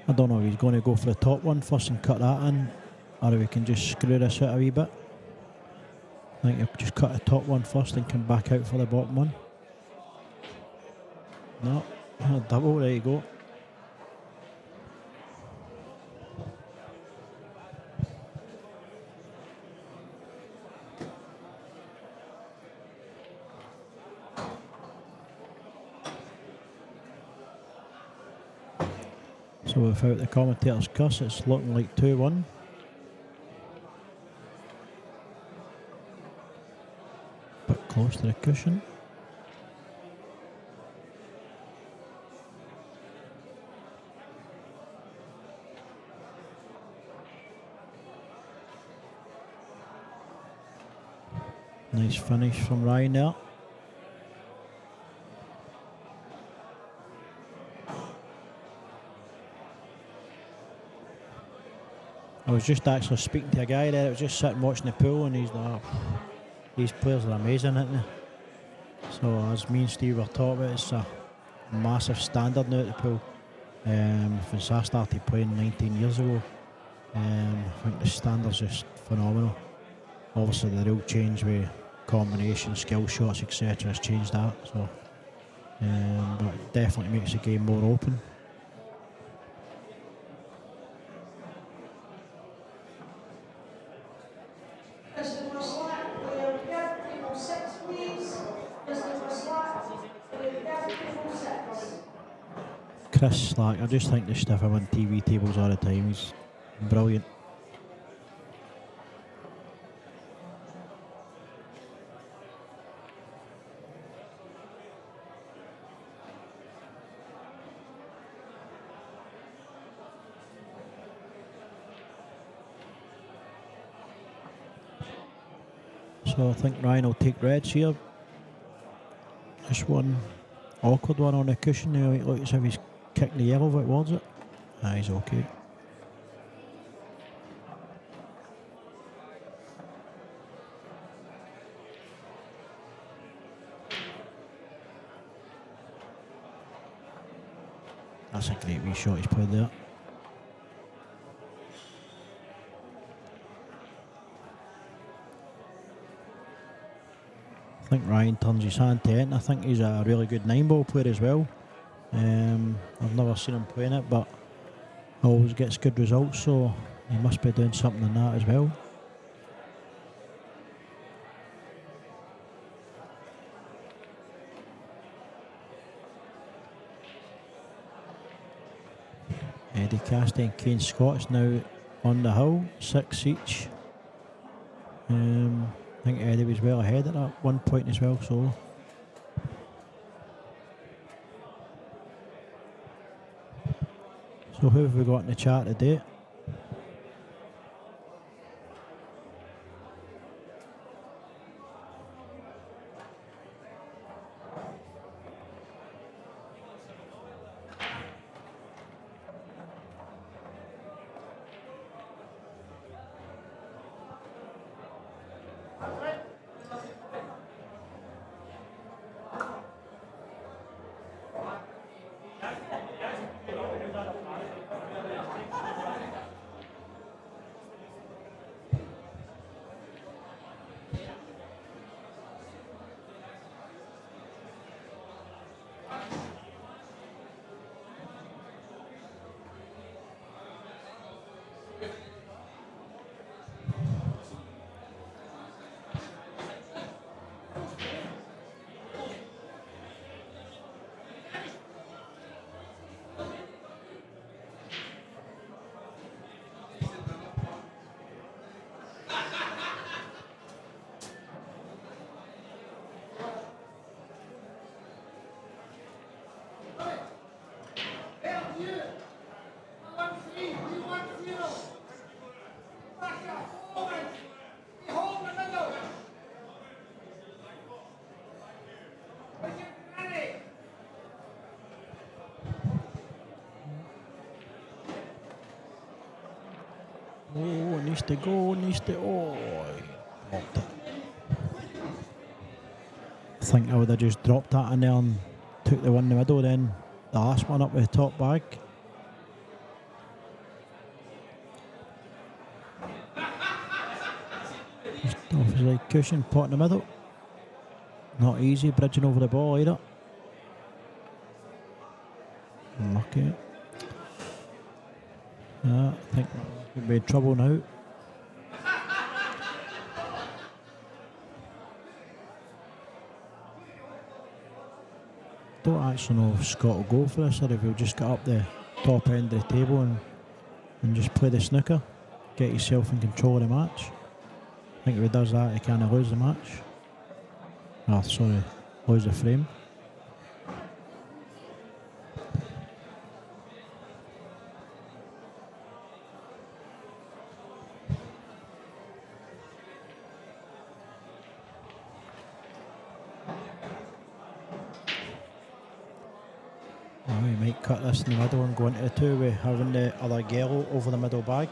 I don't know if he's going to go for the top one first and cut that in, or if we can just screw this out a wee bit. I think he'll just cut the top one first and come back out for the bottom one. No, double, there you go. So without the commentator's cuss, it's looking like 2-1. Bit close to the cushion. Nice finish from Ryan there. I was just actually speaking to a guy there that was just sitting watching the pool, and he's like, these players are amazing, aren't they? So as me and Steve were talking about, it's a massive standard now at the pool. Since I started playing 19 years ago, I think the standard's just phenomenal. Obviously the real change with combination, skill shots, etc. has changed that. So, but it definitely makes the game more open. Chris Slack, I just think the stuff him on TV tables all the time, he's brilliant. So I think Ryan will take reds here. Just one awkward one on the cushion there. It looks as if he's kicked the yellow towards it. He's okay. That's a great wee shot he's played there. I think Ryan turns his hand to it, and I think he's a really good 9-ball player as well. I've never seen him playing it, but always gets good results, so he must be doing something in that as well. Eddie Casty and Kane Scott's now on the hill, 6 each. I think Eddie was well ahead at that one point as well, so. So who have we got in the chat today? Oh, needs to go, oh, he blocked it. I think I would have just dropped that in there and took the one in the middle, then the last one up with the top bag. It's like cushion, pot in the middle. Not easy, bridging over the ball either. Unlucky. I think we'll be in trouble now. Don't actually know if Scott will go for this or if he'll just get up the top end of the table and just play the snooker, get yourself in control of the match. I think if he does that, he can't lose the match. Oh, sorry, lose the frame. He might cut this in the middle and go into the two with having the other yellow over the middle bag.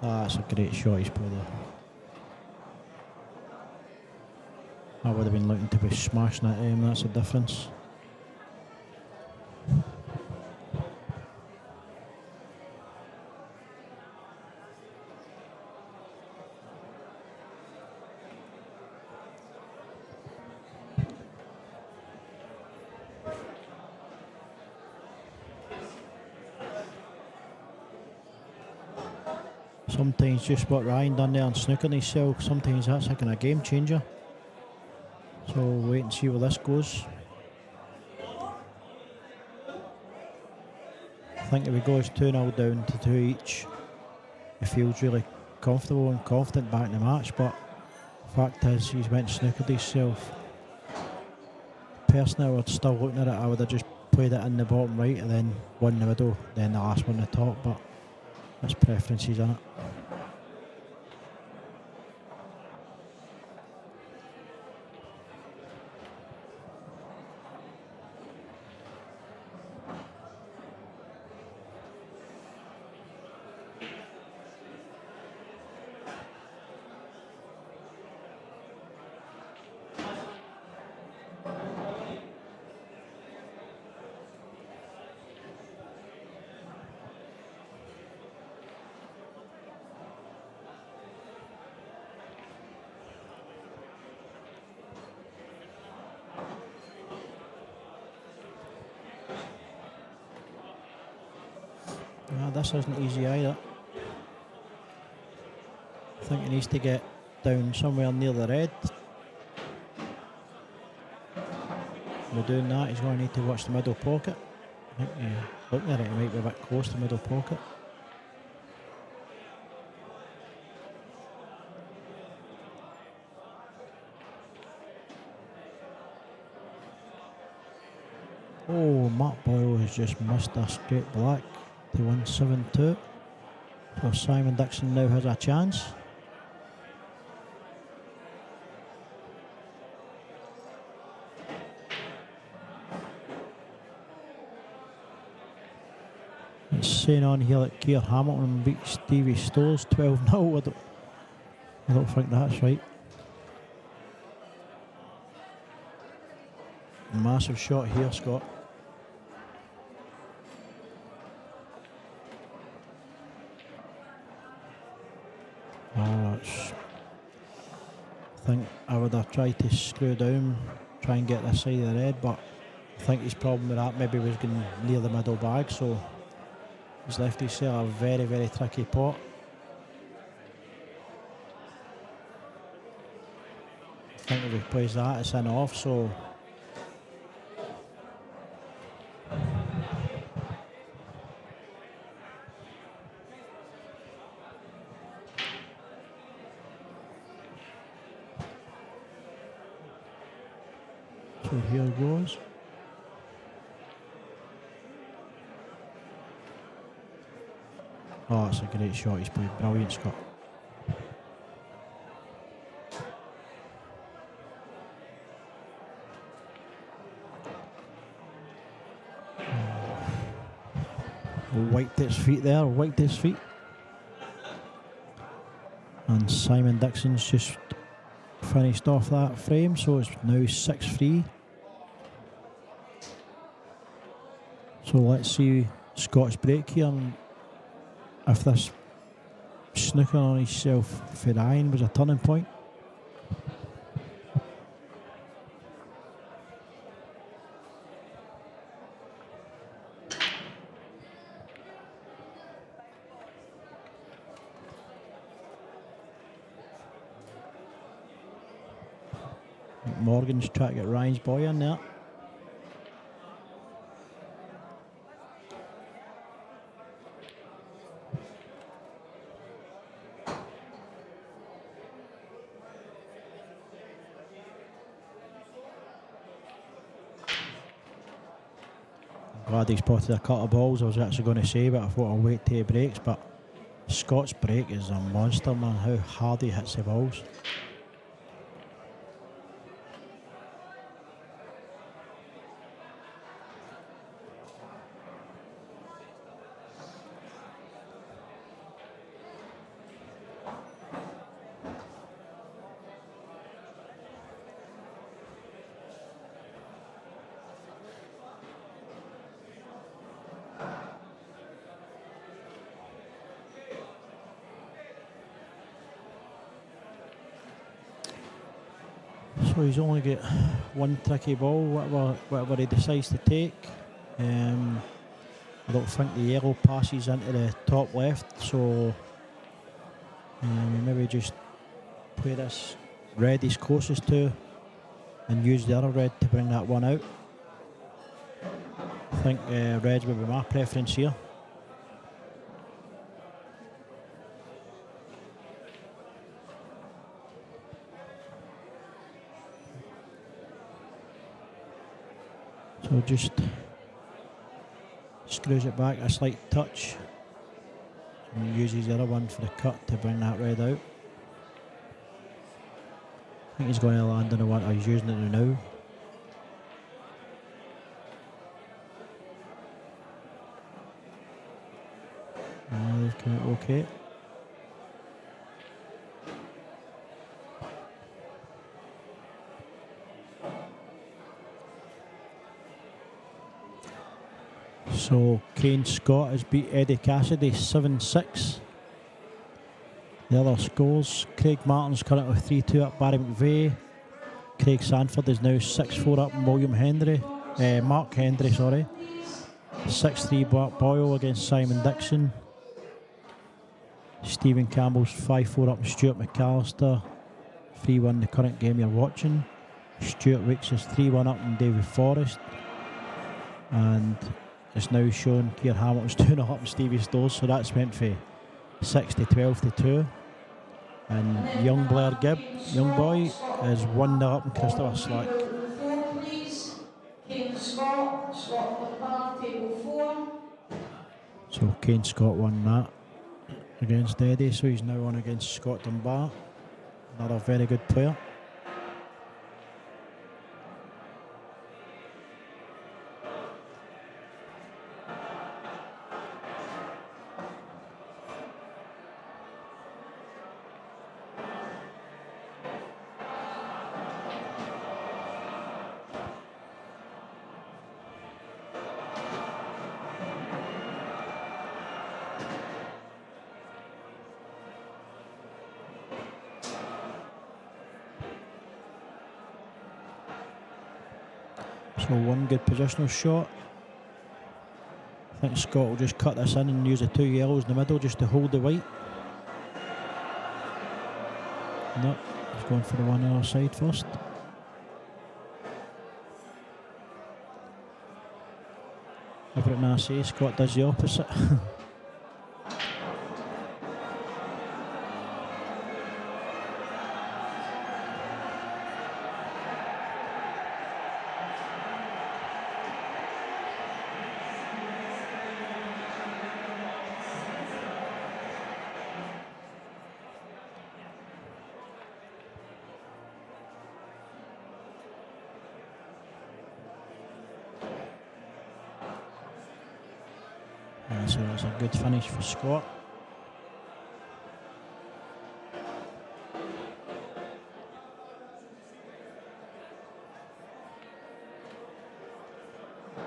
That's a great shot he's put there. I would have been looking to be smashing at him, that's the difference. Sometimes just what Ryan done there on snookering himself, sometimes that's like a game changer. So wait and see where this goes. I think if he goes 2-0 down to 2 each, he feels really comfortable and confident back in the match, but the fact is he's went and snookered himself. Personally, I would still looking at it, I would have just played it in the bottom right and then one in the middle, then the last one in the top, but that's preferences, isn't it? This isn't easy either. I think he needs to get down somewhere near the red. By doing that, he's going to need to watch the middle pocket. I think looking at it, he might be a bit close to the middle pocket. Oh, Mark Boyle has just missed a straight black to 1-7-2. So Simon Dixon now has a chance. It's saying on here that Keir Hamilton beat Stevie Stowers 12-0. I don't think that's right. Massive shot here, Scott. I think I would have tried to screw down, try and get this side of the red, but I think his problem with that maybe was going near the middle bag, so he's left himself a very, very tricky pot. I think if he plays that, it's in off, so here goes. Oh, that's a great shot he's played. Brilliant, Scott. Wiped his feet there, wiped his feet. And Simon Dixon's just finished off that frame, so it's now 6-3. So let's see Scott's break here and if this snooking on himself for Ryan was a turning point. Morgan's trying to get Ryan's boy in there. Glad he spotted a couple of balls. I was actually going to say, but I thought I'll wait till he breaks. But Scott's break is a monster, man. How hard he hits the balls. So he's only got one tricky ball, whatever he decides to take. I don't think the yellow passes into the top left, so maybe just play this red he's closest to and use the other red to bring that one out. I think reds would be my preference here. So just screws it back a slight touch and uses the other one for the cut to bring that red out. I think he's going to land on the one, he's using it now. They've come out okay. So Kane Scott has beat Eddie Cassidy 7-6. The other scores, Craig Martin's currently 3-2 up Barry McVeigh. Craig Sanford is now 6-4 up Mark Hendry, sorry. 6-3 Boyle against Simon Dixon. Stephen Campbell's 5-4 up Stuart McAllister. 3-1 the current game you're watching. Stuart Weeks is 3-1 up in David Forrest. And it's now showing Keir Hamilton's 2-0 up in Stevie Stowes, so that's went for 6-12-2. And young Blair Gibb, young boy, is 1-0 up in Christopher Slack. So Kane Scott won that against Eddie, so he's now on against Scott Dunbar, another very good player. So one good positional shot. I think Scott will just cut this in and use the two yellows in the middle just to hold the white. No, he's going for the one on our side first. Everything I say, Scott does the opposite. So that's a good finish for Scott.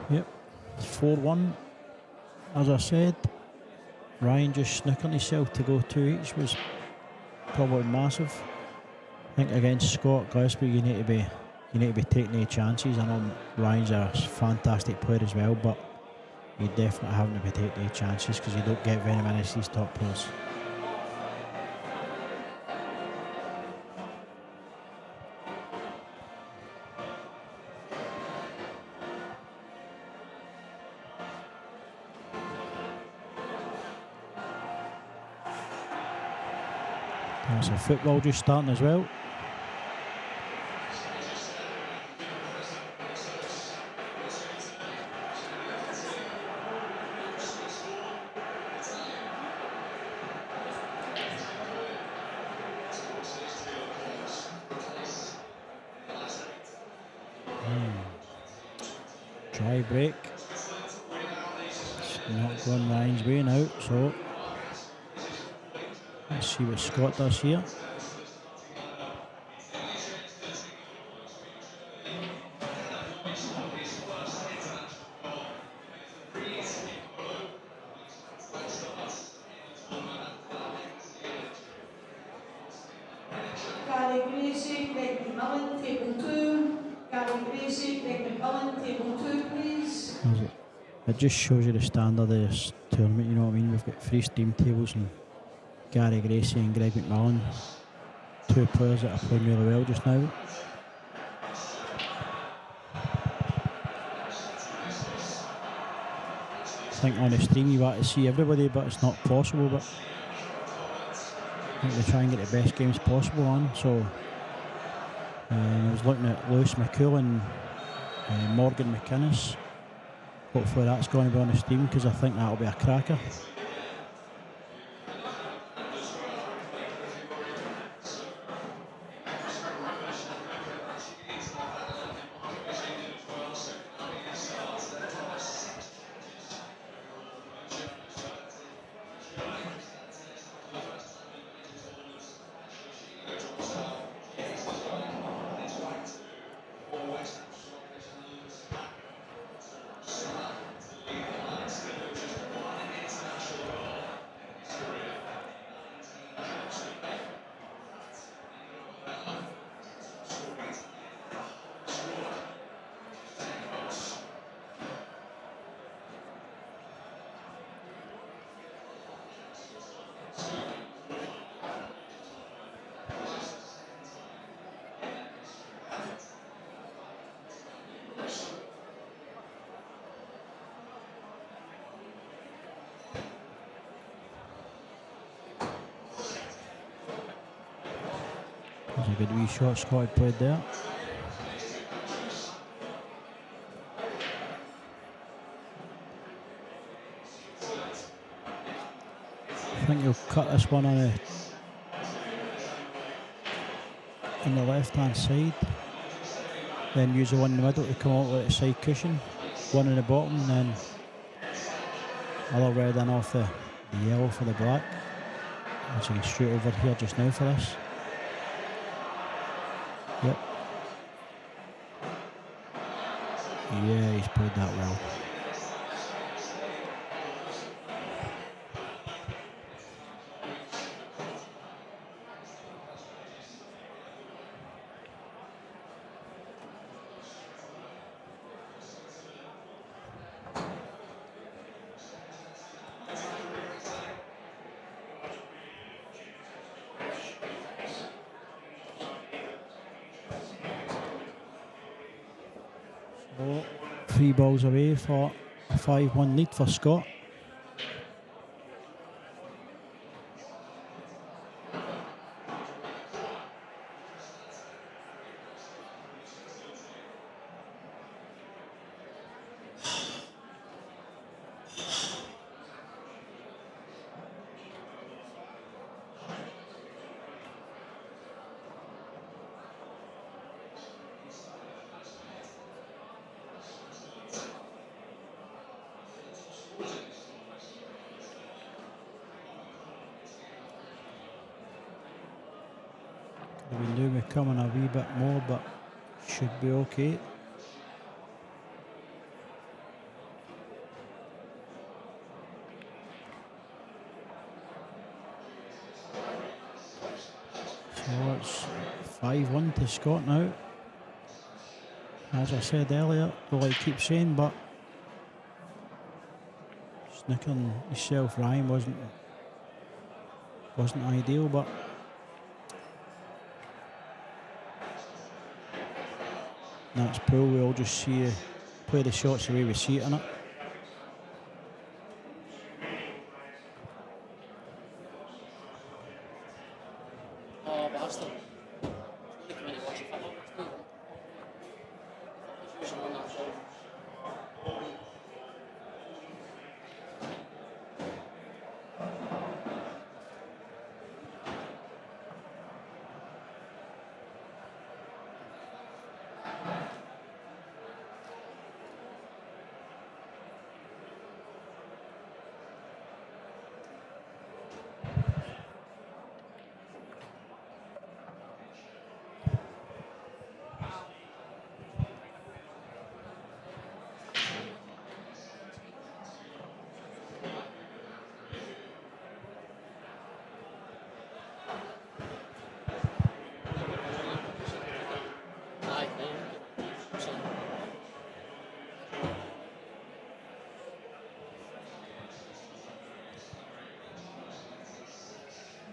Yep, 4-1, as I said. Ryan just snookering himself to go 2 each was probably massive. I think against Scott Gillespie you need to be taking any chances. I know Ryan's a fantastic player as well, but you definitely having to be taking any chances because you don't get very many of these top players. There's a football just starting as well. Try break. It's not going Ryan's way now, so let's see what Scott does here. Gary Gracie, Greg McMillan, table 2. Gary Gracie, Greg McMillan, table 2, please. It just shows you the standard of this tournament, you know what I mean? We've got 3 steam tables and Gary Gracie and Greg McMillan, 2 players that are playing really well just now. I think on the stream you want to see everybody, but it's not possible. But I think they try and get the best games possible on. So I was looking at Lewis McCool and Morgan McInnes. Hopefully that's going to be on the stream because I think that'll be a cracker. There's a good wee shot Scott had played there. I think he'll cut this one on the left hand side, then use the one in the middle to come out with a side cushion, one in the bottom, and then other red in off the yellow for the black. As you can straight over here just now for this. Yep. Yeah, he's played that well. So, 3 balls away for a 5-1 lead for Scott. We knew we're coming a wee bit more, but should be okay. Oh, it's 5-1 to Scott now. As I said earlier, well, I keep saying, but snickering himself, Ryan, wasn't ideal, but that's pool. We all just see play the shots the way we see it in it. Oh, bastard.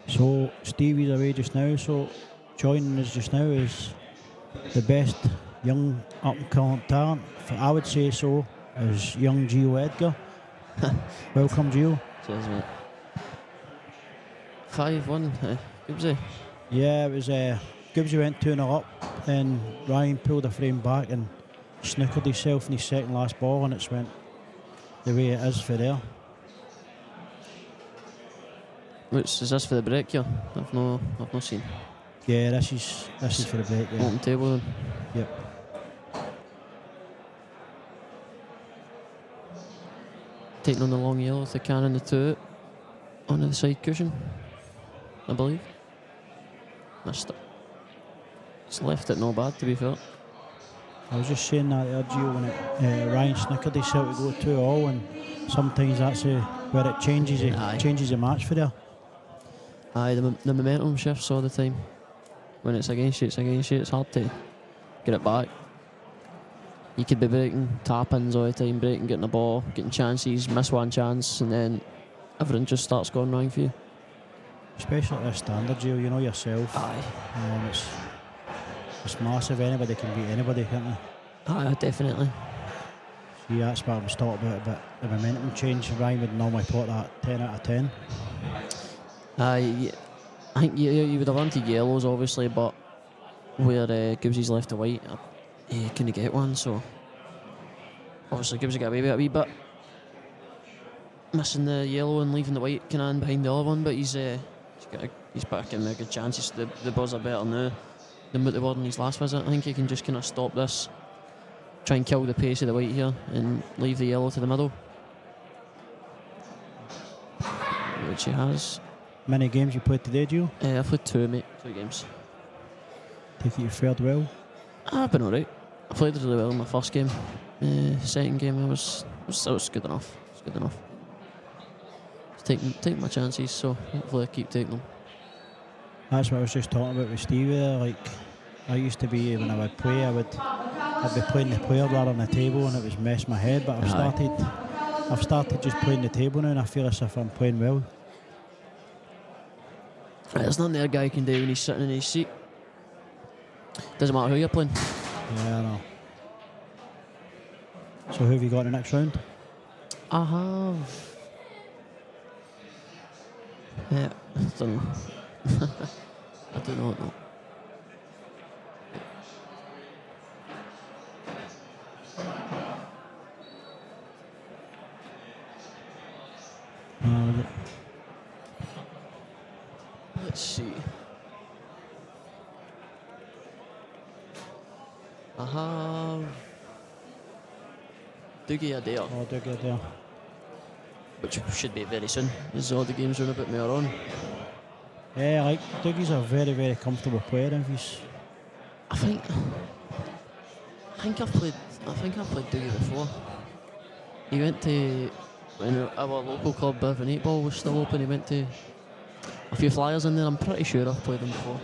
So Stevie's away just now, so joining us just now is the best young up-and-coming talent, I would say so, is young Gio Edgar. Welcome, Gio. Cheers, mate. 5-1, Gibbsy. Yeah, it was Gibbsy went 2-0 up, then Ryan pulled the frame back and snookered himself in his second last ball, and it's went the way it is for there. Which is this for the break here? I've not seen. Yeah, this is for the break, yeah. Open table then. Yep. Taking on the long yellow with the can and the two on the side cushion, I believe. Missed it. It's left it not bad, to be fair. I was just saying that there, Gio, when Ryan snookered himself to go 2-all, and sometimes that's where it changes the match for there. Aye, the momentum shifts all the time. When it's against you, it's hard to get it back. You could be breaking tap-ins all the time, getting the ball, getting chances, miss one chance, and then everything just starts going wrong for you. Especially at this standard, Gio, you know yourself. Aye. It's massive. Anybody can beat anybody, can't they? Aye, definitely. See, that's what I was talking about, but the momentum change. Ryan would normally put that 10 out of 10. Aye, I think you would have wanted yellows, obviously, but where Gibbsy's left to white, he couldn't get one, so obviously Gibbsy got away with it a wee bit. Missing the yellow and leaving the white kind of in behind the other one, but he's back in with good chances. The balls are better now than what they were in his last visit. I think he can just kind of stop this, try and kill the pace of the white here and leave the yellow to the middle, which he has. Many games you played today, Gio? I've played 2, mate. 2 games. Take it you fared well? I've been alright. I played really well in my first game. Second game, I was good enough. It's good enough. Just taking my chances, so hopefully I keep taking them. That's what I was just talking about with Stevie there. Like, I used to be, when I would play, I'd be playing the player rather than the table, and it was messing my head. But I've started just playing the table now, and I feel as if I'm playing well. There's nothing the guy can do when he's sitting in his seat. Doesn't matter who you're playing. Yeah, I know. So who have you got in the next round? I have. Yeah, I don't know. I do not know. Let's see. I have Dougie Adair, Oh, Dougie Adair. which should be very soon, as all the games run a bit more on. Yeah, like Dougie's a very, very comfortable player. If he's, I think I've played Dougie before. He went to, when our local club Burnett Ball was still open, he went to a few flyers in there. I'm pretty sure I've played him before.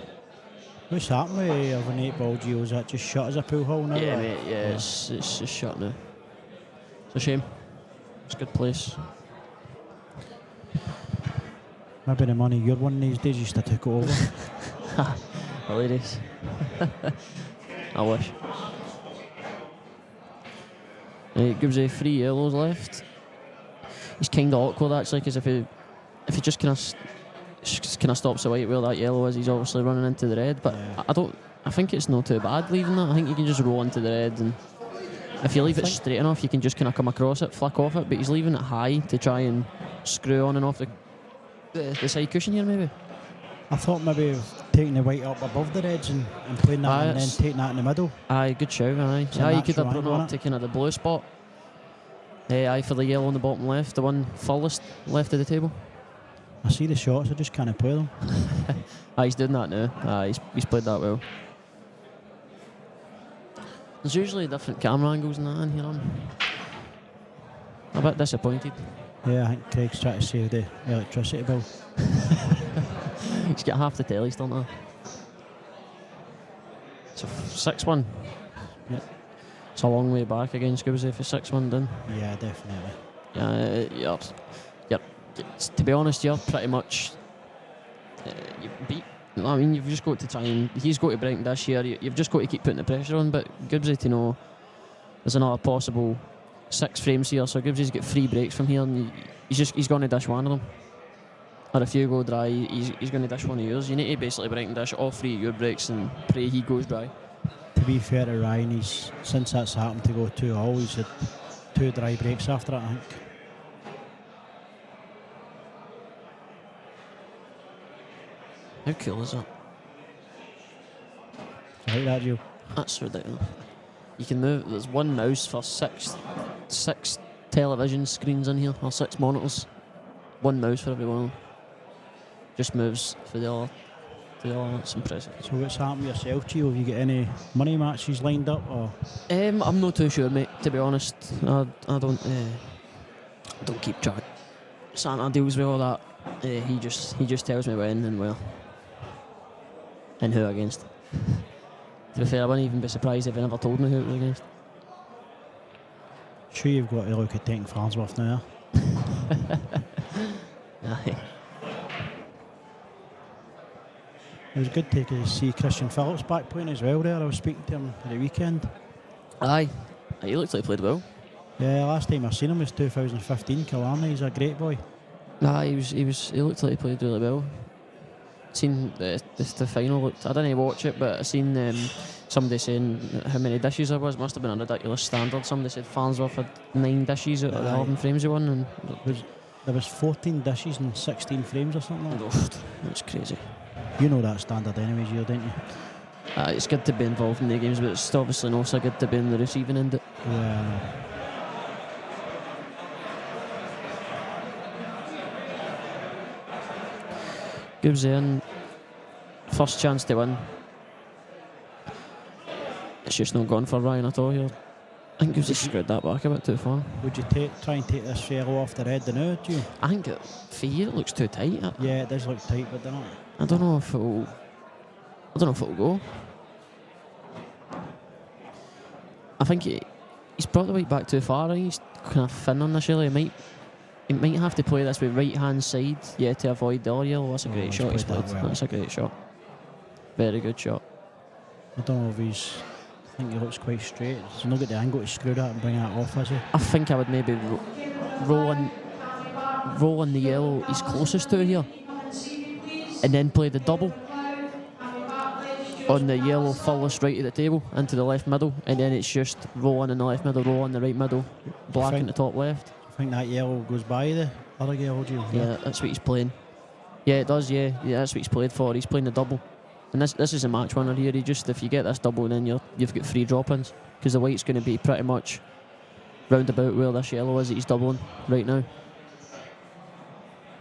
What's happened with of an 8-ball, Gio? Is that just shut as a pool hall now? Yeah, or- mate, yeah, it's just shut now. It's a shame. It's a good place. Maybe the money you're winning these days, you just took it over. Hilarious. I wish. It gives you 3 yellows left. He's kind of awkward actually, because if he just kind of stops the white where that yellow is, he's obviously running into the red. But Yeah. I think it's not too bad leaving that. I think you can just roll into the red, and if you leave it straight enough, you can just kind of come across it, flick off it. But he's leaving it high to try and screw on and off the side cushion here, maybe. I thought maybe taking the white up above the reds and playing that and then it's- taking that in the middle. Aye, good shout, aye. It's a Aye, you could have natural brought angle, it up to kind of the blue spot. Aye, for the yellow on the bottom left, the one furthest left of the table. I see the shots, I just can't play them. Aye, he's doing that now. Aye, he's played that well. There's usually different camera angles and that in here. I'm a bit disappointed. Yeah, I think Craig's trying to save the electricity bill. He's got half the telly still now. So 6-1. Yep. It's a long way back against Gillespie for 6-1 done. Yeah, definitely. Yeah, to be honest, you're pretty much you beat. I mean, you've just got to try and he's got to break this here. You've just got to keep putting the pressure on. But Gillespie to know there's another possible 6 frames here, so Gillespie's got 3 breaks from here, and he's going to dish one of them. Or if you go dry, he's going to dish one of yours. You need to basically break and dish all 3 of your breaks and pray he goes dry. To be fair to Ryan, since that's happened to go 2-all, he's had 2 dry breaks after it, I think. How cool is that? So like that, Gio. That's ridiculous. You can move. There's one mouse for six television screens in here, or 6 monitors. One mouse for every one of them. Just moves for the other. That's impressive. So what's happened with yourself, Gio? Have you got any money matches lined up, or? I'm not too sure, mate. To be honest, I don't keep track. Santa deals with all that. He just tells me when and where and who against. To be fair, I wouldn't even be surprised if he never told me who it was against. Sure, you've got to look at taking Farnsworth now. Aye. It was good to see Christian Phillips back playing as well there. I was speaking to him at the weekend. Aye. He looks like he played well. Yeah, last time I seen him was 2015 Killarney. He's a great boy. Nah, he looked like he played really well. Seen the final. I didn't watch it, but I seen somebody saying how many dishes there was. Must have been a ridiculous standard. Somebody said Farnsworth had 9 dishes out of the Aye. 11 frames he won, and There was 14 dishes and 16 frames or something like that. that's crazy. You know that standard anyway, Gio, don't you? It's good to be involved in the games, but it's obviously not so good to be in the receiving end. Yeah, I know. Gives in first chance to win. It's just not gone for Ryan at all here. I think he's just screwed that back a bit too far. Would you try and take this fellow off the red now, Gio? I think for you it looks too tight. Yeah, it does look tight, but don't it? I don't know if it'll go. I think he's brought the weight back too far. He's kind of thin on this early. He might have to play this with right hand side, to avoid the other yellow. That's a great he's shot he's played played. that well. That's a great shot. Very good shot. I don't know if he's. I think he looks quite straight. He's not got the angle to screw that and bring that off, has he? I think I would maybe roll in the yellow he's closest to here, and then play the double on the yellow furthest right of the table into the left middle, and then it's just roll in the left middle, roll in the right middle, black in the top left. I think that yellow goes by the other yellow, Gio. Yeah, that's what he's playing. Yeah, it does. Yeah, that's what he's played for. He's playing the double, and this is a match winner here. If you get this double, then you've got 3 drop-ins, because the white's going to be pretty much round about where this yellow is that he's doubling right now.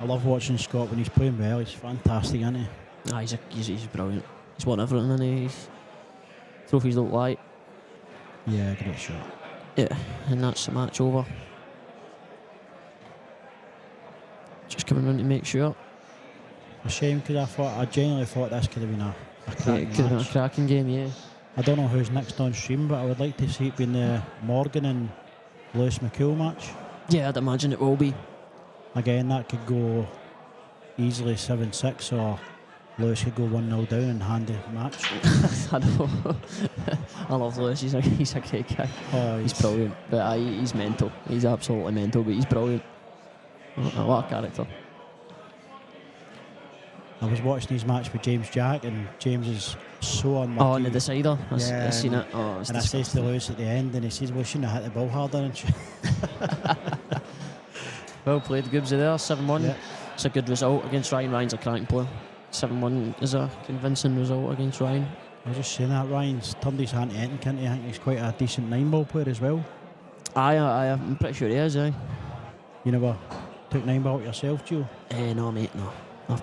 I love watching Scott when he's playing well. He's fantastic, isn't he? He's brilliant. He's won everything, and his trophies don't lie. Yeah, great shot. Yeah, and that's the match over. Just coming round to make sure. A shame because I genuinely thought this could have been a It cracking could have been a match. cracking game, yeah. I don't know who's next on stream, but I would like to see it being the Morgan and Lewis McCool match. Yeah, I'd imagine it will be. Again, that could go easily 7-6, or Lewis could go 1-0 down and hand the match. I know. I love Lewis. He's a great guy. Oh, He's brilliant. But he's mental. He's absolutely mental, but he's brilliant. What a character. I was watching his match with James Jack, and James is so unlucky. Oh, on the decider. Yeah, I seen and- it. Oh, it's And I says to disgusting. Lewis at the end, and he says, "We shouldn't have hit the ball harder." And Well played, Gibbsy there. 7-1. Yeah. It's a good result against Ryan. Ryan's a cracking player. 7-1 is a convincing result against Ryan. I was just saying that Ryan's turned his hand to anything, I think he's quite a decent 9-ball player as well. I'm pretty sure he is, aye. You never took 9-ball yourself, Joe? No, mate, no. I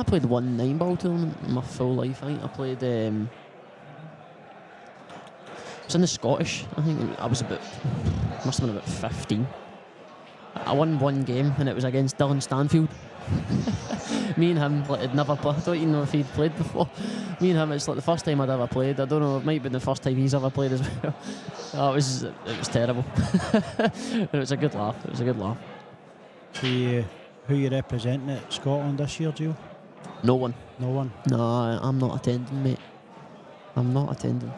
played one 9-ball tournament in my full life. I think I played. It was in the Scottish. I think I was must have been about 15. I won one game and it was against Dylan Stanfield. Me and him had never played. I don't even know if he'd played before. Me and him, it's like the first time I'd ever played. I don't know, it might have been the first time he's ever played as well. Oh, it was terrible. But it was a good laugh. Who you representing at Scotland this year, Joe? No one. No one. No, I'm not attending, mate. I'm not attending.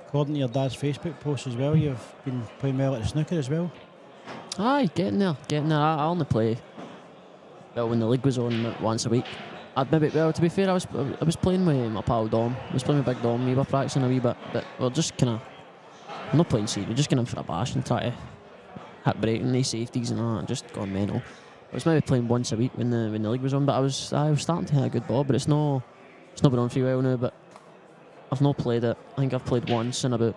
According to your dad's Facebook post as well, you've been playing well at the snooker as well. Aye, getting there. I only play, well, when the league was on once a week. To be fair, I was playing with my pal Dom. I was playing with Big Dom. We were practicing a wee bit, but we're just kind of, I'm not playing safe. We're just going for a bash and try to hit breaking these safeties and all that, just gone mental. I was maybe playing once a week when the league was on, but I was starting to hit a good ball, but it's not been on for a while now, but I've not played it. I think I've played once in about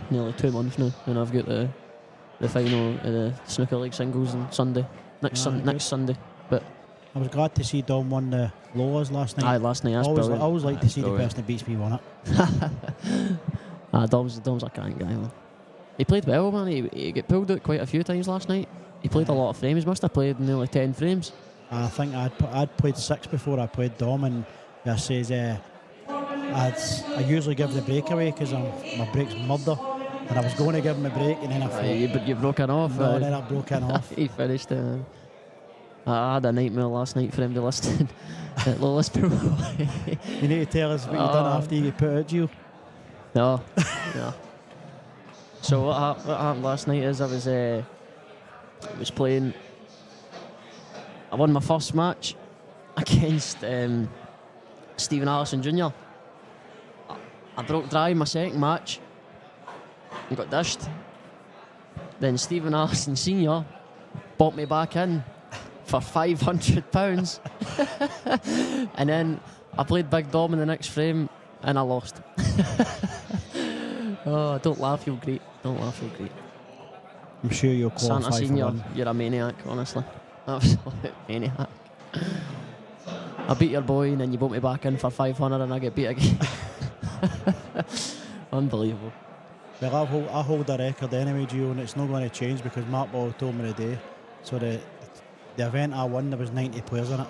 nearly 2 months now, and I've got the final of the snooker league singles on Sunday, next Sunday. But I was glad to see Dom won the lowers last night. aye, last night, that's I brilliant. always like to see the Brilliant. person that beats me won it. Dom's a kind guy, man. He played well, man. He got pulled out quite a few times last night. He played a lot of frames. Must have played nearly 10 frames. I think I'd played 6 before I played Dom, and I says I usually give the break away because my break's murder, and I was going to give him a break, and then I thought, You broken off. no, then I broke in off. He finished. I had a nightmare last night for him to listen at Lowest Pool. You need to tell us what you done after you get put out, Gio. No. So what happened last night is I was playing. I won my first match against Stephen Allison Jr. I broke dry in my second match and got dished. Then Stephen Allison Sr. bought me back in for £500. And then I played Big Dom in the next frame and I lost. Oh, don't laugh, you're great. I'm sure you'll Santa qualify for Senior, one. you're a maniac, honestly. Absolute maniac. I beat your boy and then you bought me back in for 500 and I get beat again. Unbelievable. Well, I hold a record anyway, Gio, and it's not going to change because Mark Ball told me today. So the event I won, there was 90 players in it.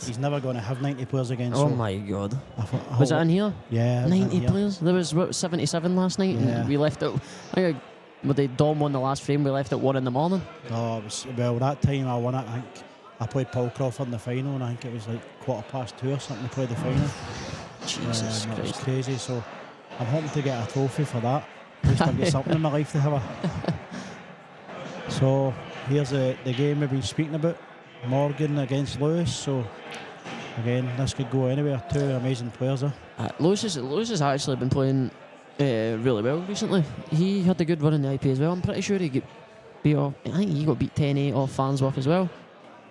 He's never going to have 90 players again. Oh so my God. Was it in here? Yeah. it was in 90 here. players? There was 77 last night Yeah. and we left it. Dom won the last frame, we left at 1 in the morning. Oh, that time I won it, I think I played Paul Crawford in the final, and I think it was like 2:15 or something to play the final. Jesus It was Christ. crazy, so I'm hoping to get a trophy for that. At least I've got something in my life to have. So here's the game we've been speaking about, Morgan against Lewis. So again, this could go anywhere. 2 amazing players there. Lewis has actually been playing really well recently. He had a good run in the IP as well. I'm pretty sure he got beat off. I think he got beat 10-8 off Farnsworth as well.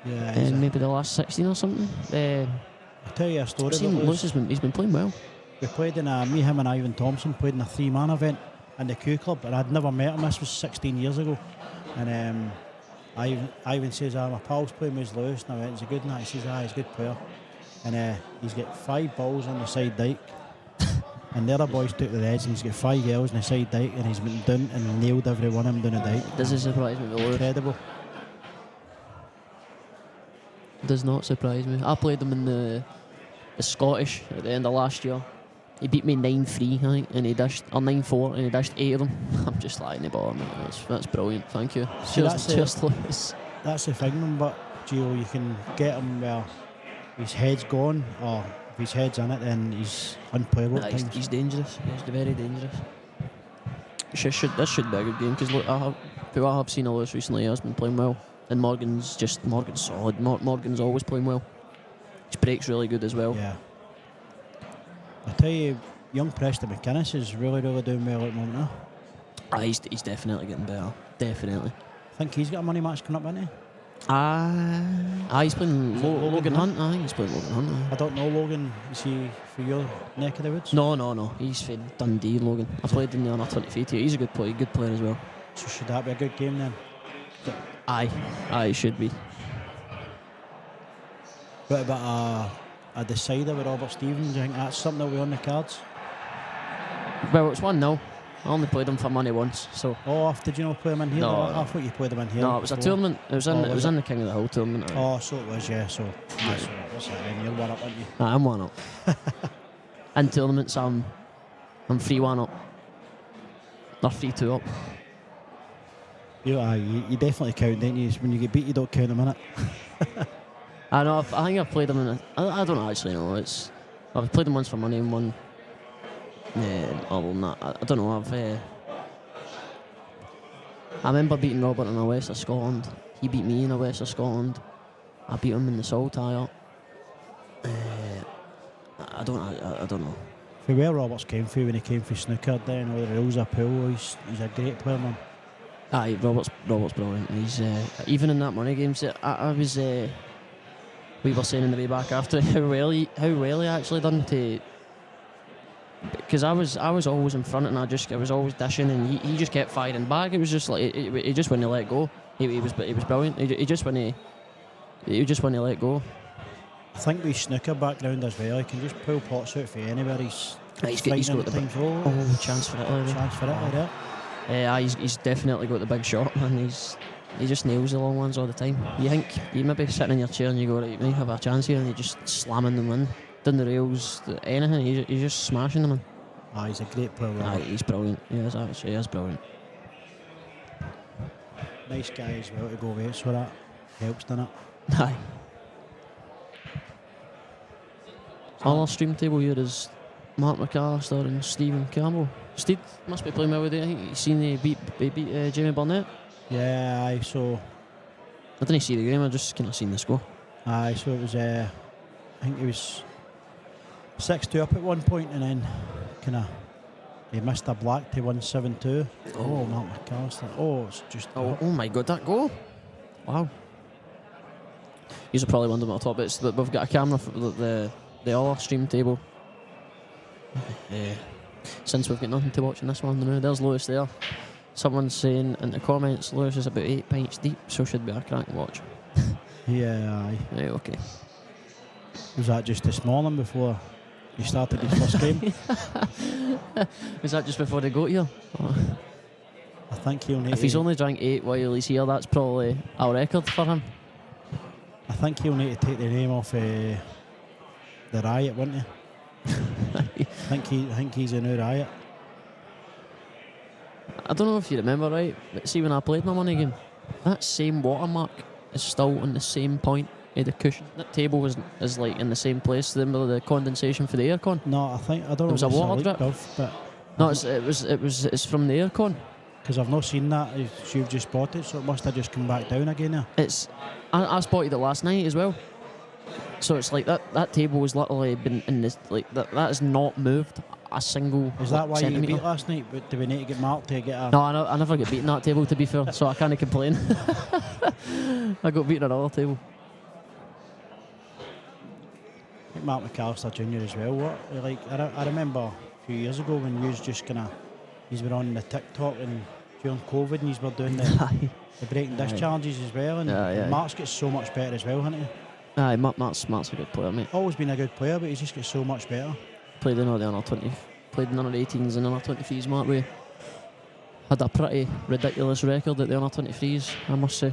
Yeah, And maybe the last 16 or something. I'll tell you a story I've about seen Lewis. he's been playing well. We played in me, him and Ivan Thompson played in a 3-man event in the Q Club, and I'd never met him. This was 16 years ago. And Ivan says, my pal's playing with Lewis. And I went, is he good? And he says, he's a good player. And he's got 5 balls on the side dike. And the other boys took the edge, and he's got 5 girls on the side dike, and he's been down and nailed every one of them down the dike. This is surprising me with Lewis. Incredible. Does not surprise me. I played him in the Scottish at the end of last year. He beat me 9-3, I think, and he dashed, or 9-4, and he dashed 8 of them. I'm just like, no bother, mate. That's brilliant. Thank you. Cheers, Lewis. That's the thing, but Gio, you can get him where his head's gone, or if his head's in it, then he's unplayable at times. He's dangerous. He's very dangerous. This should be a good game, because look, who I have seen of Lewis recently has been playing well, and Morgan's solid. Morgan's always playing well. His break's really good as well. Yeah. I tell you, young Preston McInnes is really doing well at the moment now. He's definitely getting better. Definitely. I think he's got a money match coming up, hasn't he? He's playing Logan Hunt. I think he's playing Logan Hunt. I don't know Logan. Is he for your neck of the woods? No. He's for Dundee, Logan. I played in the under 23 tier. He's a good player as well. So should that be a good game then? Aye, it should be. What about a decider with Robert Stevens? Do you think that's something that will be on the cards? Well, it's 1-0. I only played him for money once, so. Oh, did you not play him in here? No. I thought you played him in here. No, it was a tournament. It was in the King of the Hill tournament. Oh, so it was, yeah. So that's it. Then you're 1 up, aren't you? I'm 1 up. In tournaments, I'm 3-1 up. Or 3-2 up. You definitely count, don't you? When you get beat, you don't count them, innit? I know. I think I've played them in. I don't actually know. I've played them once for money and one. Other than that, I don't know. I remember beating Robert in the West of Scotland. He beat me in the West of Scotland. I beat him in the Sol tie-up. I don't know. For where Roberts came from when he came for snooker, then all the rules of pool, he's a great player, man. Aye, Robert's brilliant. He's even in that money games. I was. We were saying in the way back after how well he actually done to. Because I was always in front and I was always dishing and he just kept firing back. It was just like he just wouldn't let go. He was brilliant. He just wouldn't let go. I think with snooker background as well, he can just pull pots out for anywhere. He's got the times. Chance for Italy. Chance for Italy, yeah. He's definitely got the big shot, and he just nails the long ones all the time. You think you maybe sitting in your chair and you go, right, you may have a chance here, and you just slamming them in, down the rails, anything. He's just smashing them in. He's a great player. He's brilliant. He is brilliant. Nice guy as well to go with, so that helps, doesn't it? Aye. All our stream table here is Mark McAllister and Stephen Campbell. Steve must be playing well with it. I think he's seen they beat Jamie Burnett. Yeah, aye, so. I didn't see the game, I just kind of seen the score. Aye, so it was, I think it was 6-2 up at one point, and then kind of he missed a black to 1-7-2. Oh, Mark McAllister. Oh, it's just. Oh my God, that goal! Wow. You're probably wondering what I thought, but we've got a camera for the other stream table. Since we've got nothing to watch in this one, there's Lewis there. Someone's saying in the comments Lewis is about 8 pints deep, so should be a crack watch. Yeah, aye. Right, okay. Was that just this morning before he started his first game? Was that just before they got here? Oh. I think he'll need. If he's only drank 8 while he's here, that's probably a record for him. I think he'll need to take the name off the Riot, wouldn't he? I think he's a new Riot. I don't know if you remember, right, but see when I played my money game, that same watermark is still on the same point of the cushion. That table is like in the same place. Remember the condensation for the aircon? No, I don't know. There was a water drip. But no, it's from the aircon. Because I've not seen that. You've just bought it, so it must have just come back down again now. I spotted it last night as well. So it's like that table was literally been in this, like that has not moved a single. Is that why centimetre. you beat last night? But do we need to get marked to get a? No, I never get beaten that table, to be fair, so I can't complain. I got beaten at another table. I think Mark McAllister Jr. as well. I remember a few years ago when you was just he's been on the TikTok and during COVID and he's been doing the breaking dish challenges as well, and Mark's gets so much better as well, hasn't he? Aye, Mark's a good player, mate. Always been a good player, but he's just got so much better. Played in all the under 20, played in under 18s and under 23s, Mark. We had a pretty ridiculous record at the under 23s, I must say.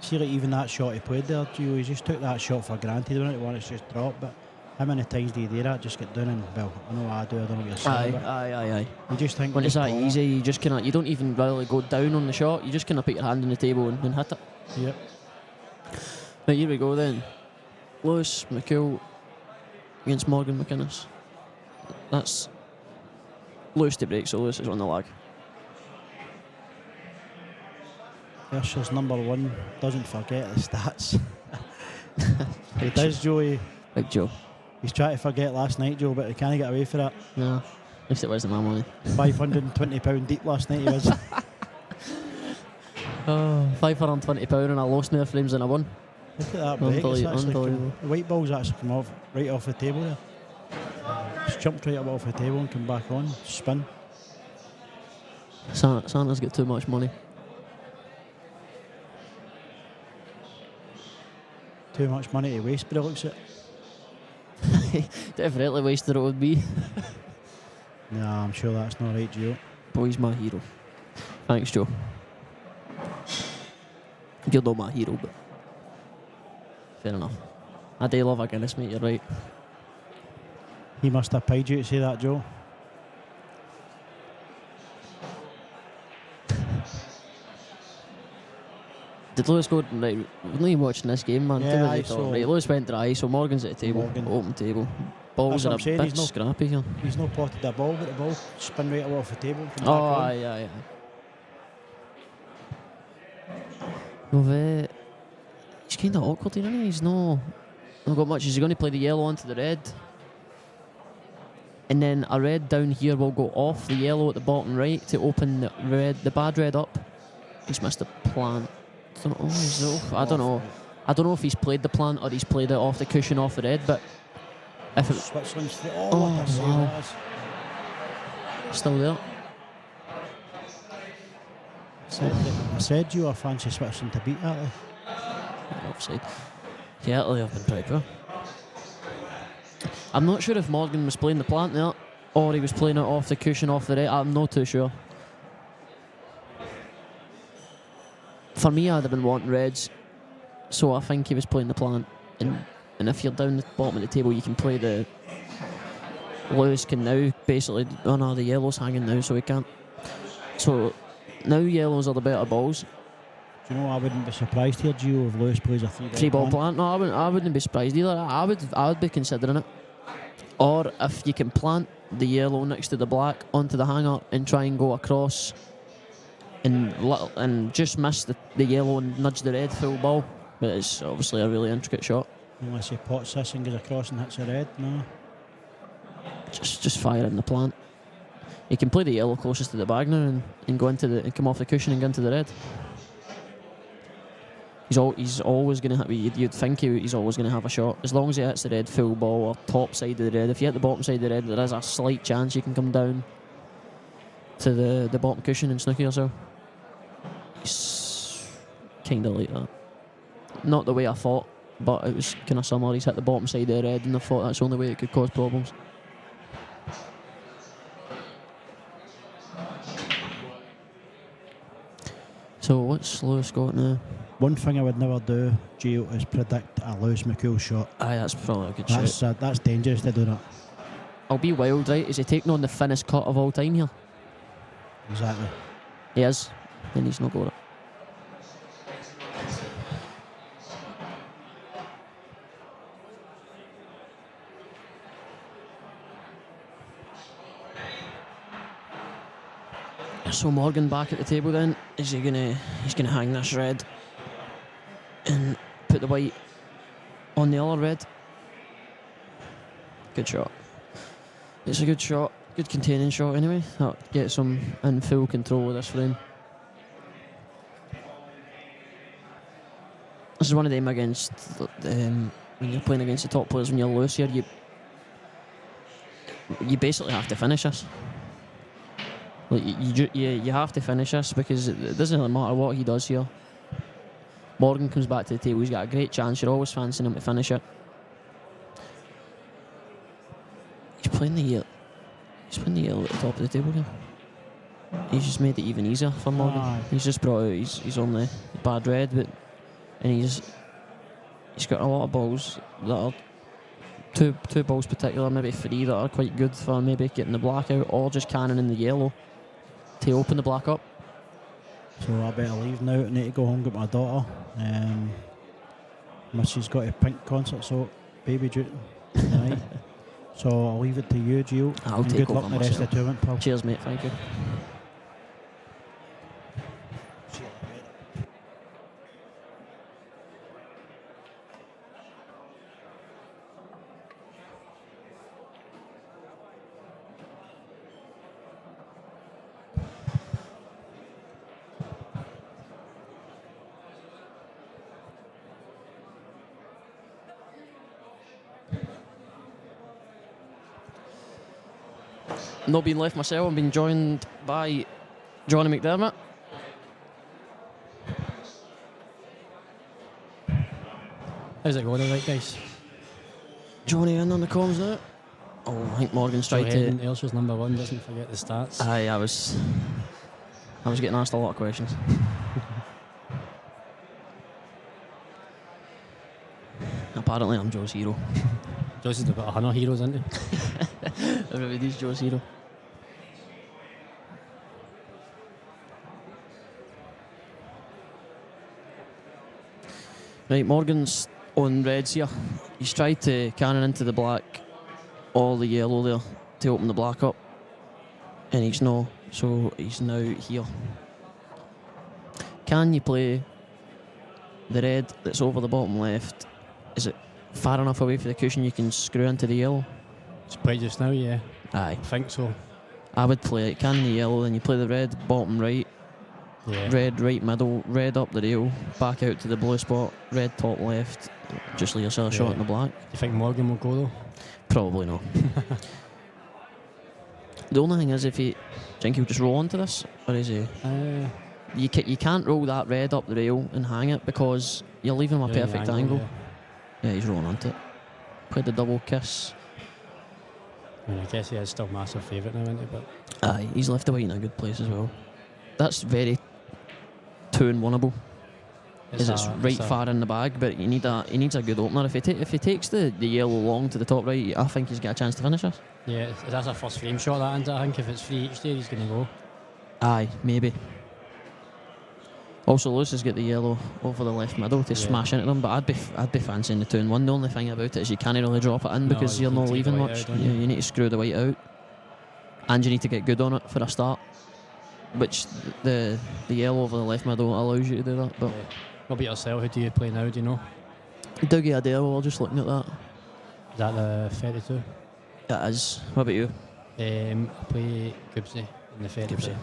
See, like, even that shot he played there, Gio, he just took that shot for granted. When it wanted to just drop, but how many times do you do that? Just get down and, well, I know I do, I don't know what you're saying, but Aye. you just think When it's that ball. easy, you just cannot. You don't even really go down on the shot. You just cannot put your hand on the table and hit it. Yep. Right, here we go then. Lewis McCool against Morgan McInnes. That's Lewis to break, so Lewis is on the lag. Asher's number one doesn't forget the stats. He does, Joey. Big Joe. He's trying to forget last night, Joe, but he can't get away for it. No, at least it wasn't my money. £520 deep last night he was. Oh, £520 and I lost more frames than I won. Look at that break. It's actually Unbelievable. the white ball's actually come off right off the table there. Just jumped right up off the table and come back on. Spin. Santa's got too much money. Too much money to waste, but it looks it. Definitely wasted it would be. Nah, I'm sure that's not right, Gio. Boy's my hero. Thanks, Joe. You're not my hero, but fair enough. I do love a Guinness, mate, you're right. He must have paid you to say that, Joe. Did Lewis go right? We're not even watching this game, man. Yeah, Too I many saw. thought, right, Lewis went dry, so Morgan's at the table. Morgan. Open table. Balls That's are what a I'm saying, bit he's not- scrappy here. He's not potted the ball, but the ball spin right up off the table. And come Oh, back on. aye. Well, he's kind of awkward here, isn't he? He's not got much. He's going to play the yellow onto the red. And then a red down here will go off the yellow at the bottom right to open the bad red up. He's missed the plant. I don't know. I don't know if he's played the plant or he's played it off the cushion off the red, but if it, Switzerland's foot. Oh, Oh, what a save wow. that is. still there. I said you, I fancy Switzerland to beat Italy. Offside. Yeah, Italy have been pretty poor. I'm not sure if Morgan was playing the plant there or he was playing it off the cushion off the right. I'm not too sure. For me, I'd have been wanting reds, so I think he was playing the plant. And if you're down the bottom of the table, you can play the. Lewis can now basically. Oh no, the yellow's hanging now, so he can't. So now yellows are the better balls. Do you know, I wouldn't be surprised here, Gio, if Lewis plays a Three ball plant? No, I wouldn't be surprised either. I would be considering it. Or if you can plant the yellow next to the black onto the hanger and try and go across and just miss the yellow and nudge the red full ball. But it's obviously a really intricate shot. Unless he pots this and goes across and hits the red, no. Just fire in the plant. You can play the yellow closest to the bag now and go into and come off the cushion and go into the red. He's always going to have. You'd think he's always going to have a shot as long as he hits the red full ball or top side of the red. If you hit the bottom side of the red, there is a slight chance you can come down to the bottom cushion and snooker yourself. It's kind of like that. Not the way I thought, but it was kind of similar. He's hit the bottom side of the red, and I thought that's the only way it could cause problems. So what's Lewis got now? One thing I would never do, Gio, is predict a Lewis McCool shot. Aye, that's probably a good shot. That's dangerous to do that. I'll be wild, right? Is he taking on the thinnest cut of all time here? Exactly. He is. Then he's not got it. So Morgan back at the table then. He's gonna hang this red and put the white on the other red. Good shot. It's a good shot. Good containing shot anyway. That gets him in full control of this frame. This is one of them against when you're playing against the top players when you're loose here, you basically have to finish this. Like you have to finish this because it doesn't really matter what he does here. Morgan comes back to the table, he's got a great chance, you're always fancying him to finish it. He's playing the yellow at the top of the table here. He's just made it even easier for Morgan. Aye. He's just brought out he's on the bad red, but and he's got a lot of balls that are two balls particular, maybe 3 that are quite good for maybe getting the black out or just canning in the yellow to open the black up. So I better leave now. I need to go home and get my daughter. Missy's got a pink concert, so baby duty tonight. So I'll leave it to you, Gio. I'll and take good luck over in the rest of myself. the tournament, pal. Cheers, mate. Thank you. Not being left myself, I'm being joined by Johnny McDermott. How's it going, alright, guys? Johnny in on the comms now. Oh, I think Morgan's So tried to. Ayrshaw's number 1, doesn't forget the stats. Aye, I was getting asked a lot of questions. Apparently, I'm Joe's hero. Joyce is about 100 heroes, isn't he? Everybody's Joe's hero. Right, Morgan's on reds here. He's tried to cannon into the black or the yellow there to open the black up, and he's no, so he's now here. Can you play the red that's over the bottom left? Is it far enough away from the cushion you can screw into the yellow? It's played just now, yeah. Aye. I think so. I would play it. Can the yellow, then you play the red bottom right, Yeah. red right middle, red up the rail, back out to the blue spot, red top left. Just leave yourself a shot Yeah. in the black. Do you think Morgan will go though? Probably not. The only thing is, if he, do you think he'll just roll onto this, or is he? You can't roll that red up the rail and hang it because you're leaving him a Yeah, the perfect angle. yeah. Yeah, he's rolling onto it. Played the double kiss. I mean, I guess he is still massive favourite now, isn't he? But Aye, he's left the white in a good place as well. That's very 2-1-able. It's right far in the bag, but he needs a good opener. If he takes the yellow long to the top right, I think he's got a chance to finish this. Yeah, that's a first frame shot, that, isn't it? I think if it's free each day, he's going to go. Aye, maybe. Also, Lewis has got the yellow over the left middle to smash into them, but I'd be fancying the 2-1. The only thing about it is you can't really drop it in because you you're not can take the leaving white much. out, don't Yeah, you? you need to screw the white out, and you need to get good on it for a start, which the yellow over the left middle allows you to do that. But What about yourself? Who do you play now, do you know? Dougie Adair, we're just looking at that. Is that the 32? It is. What about you? I play Gibbsy in the 32. Gibbsy.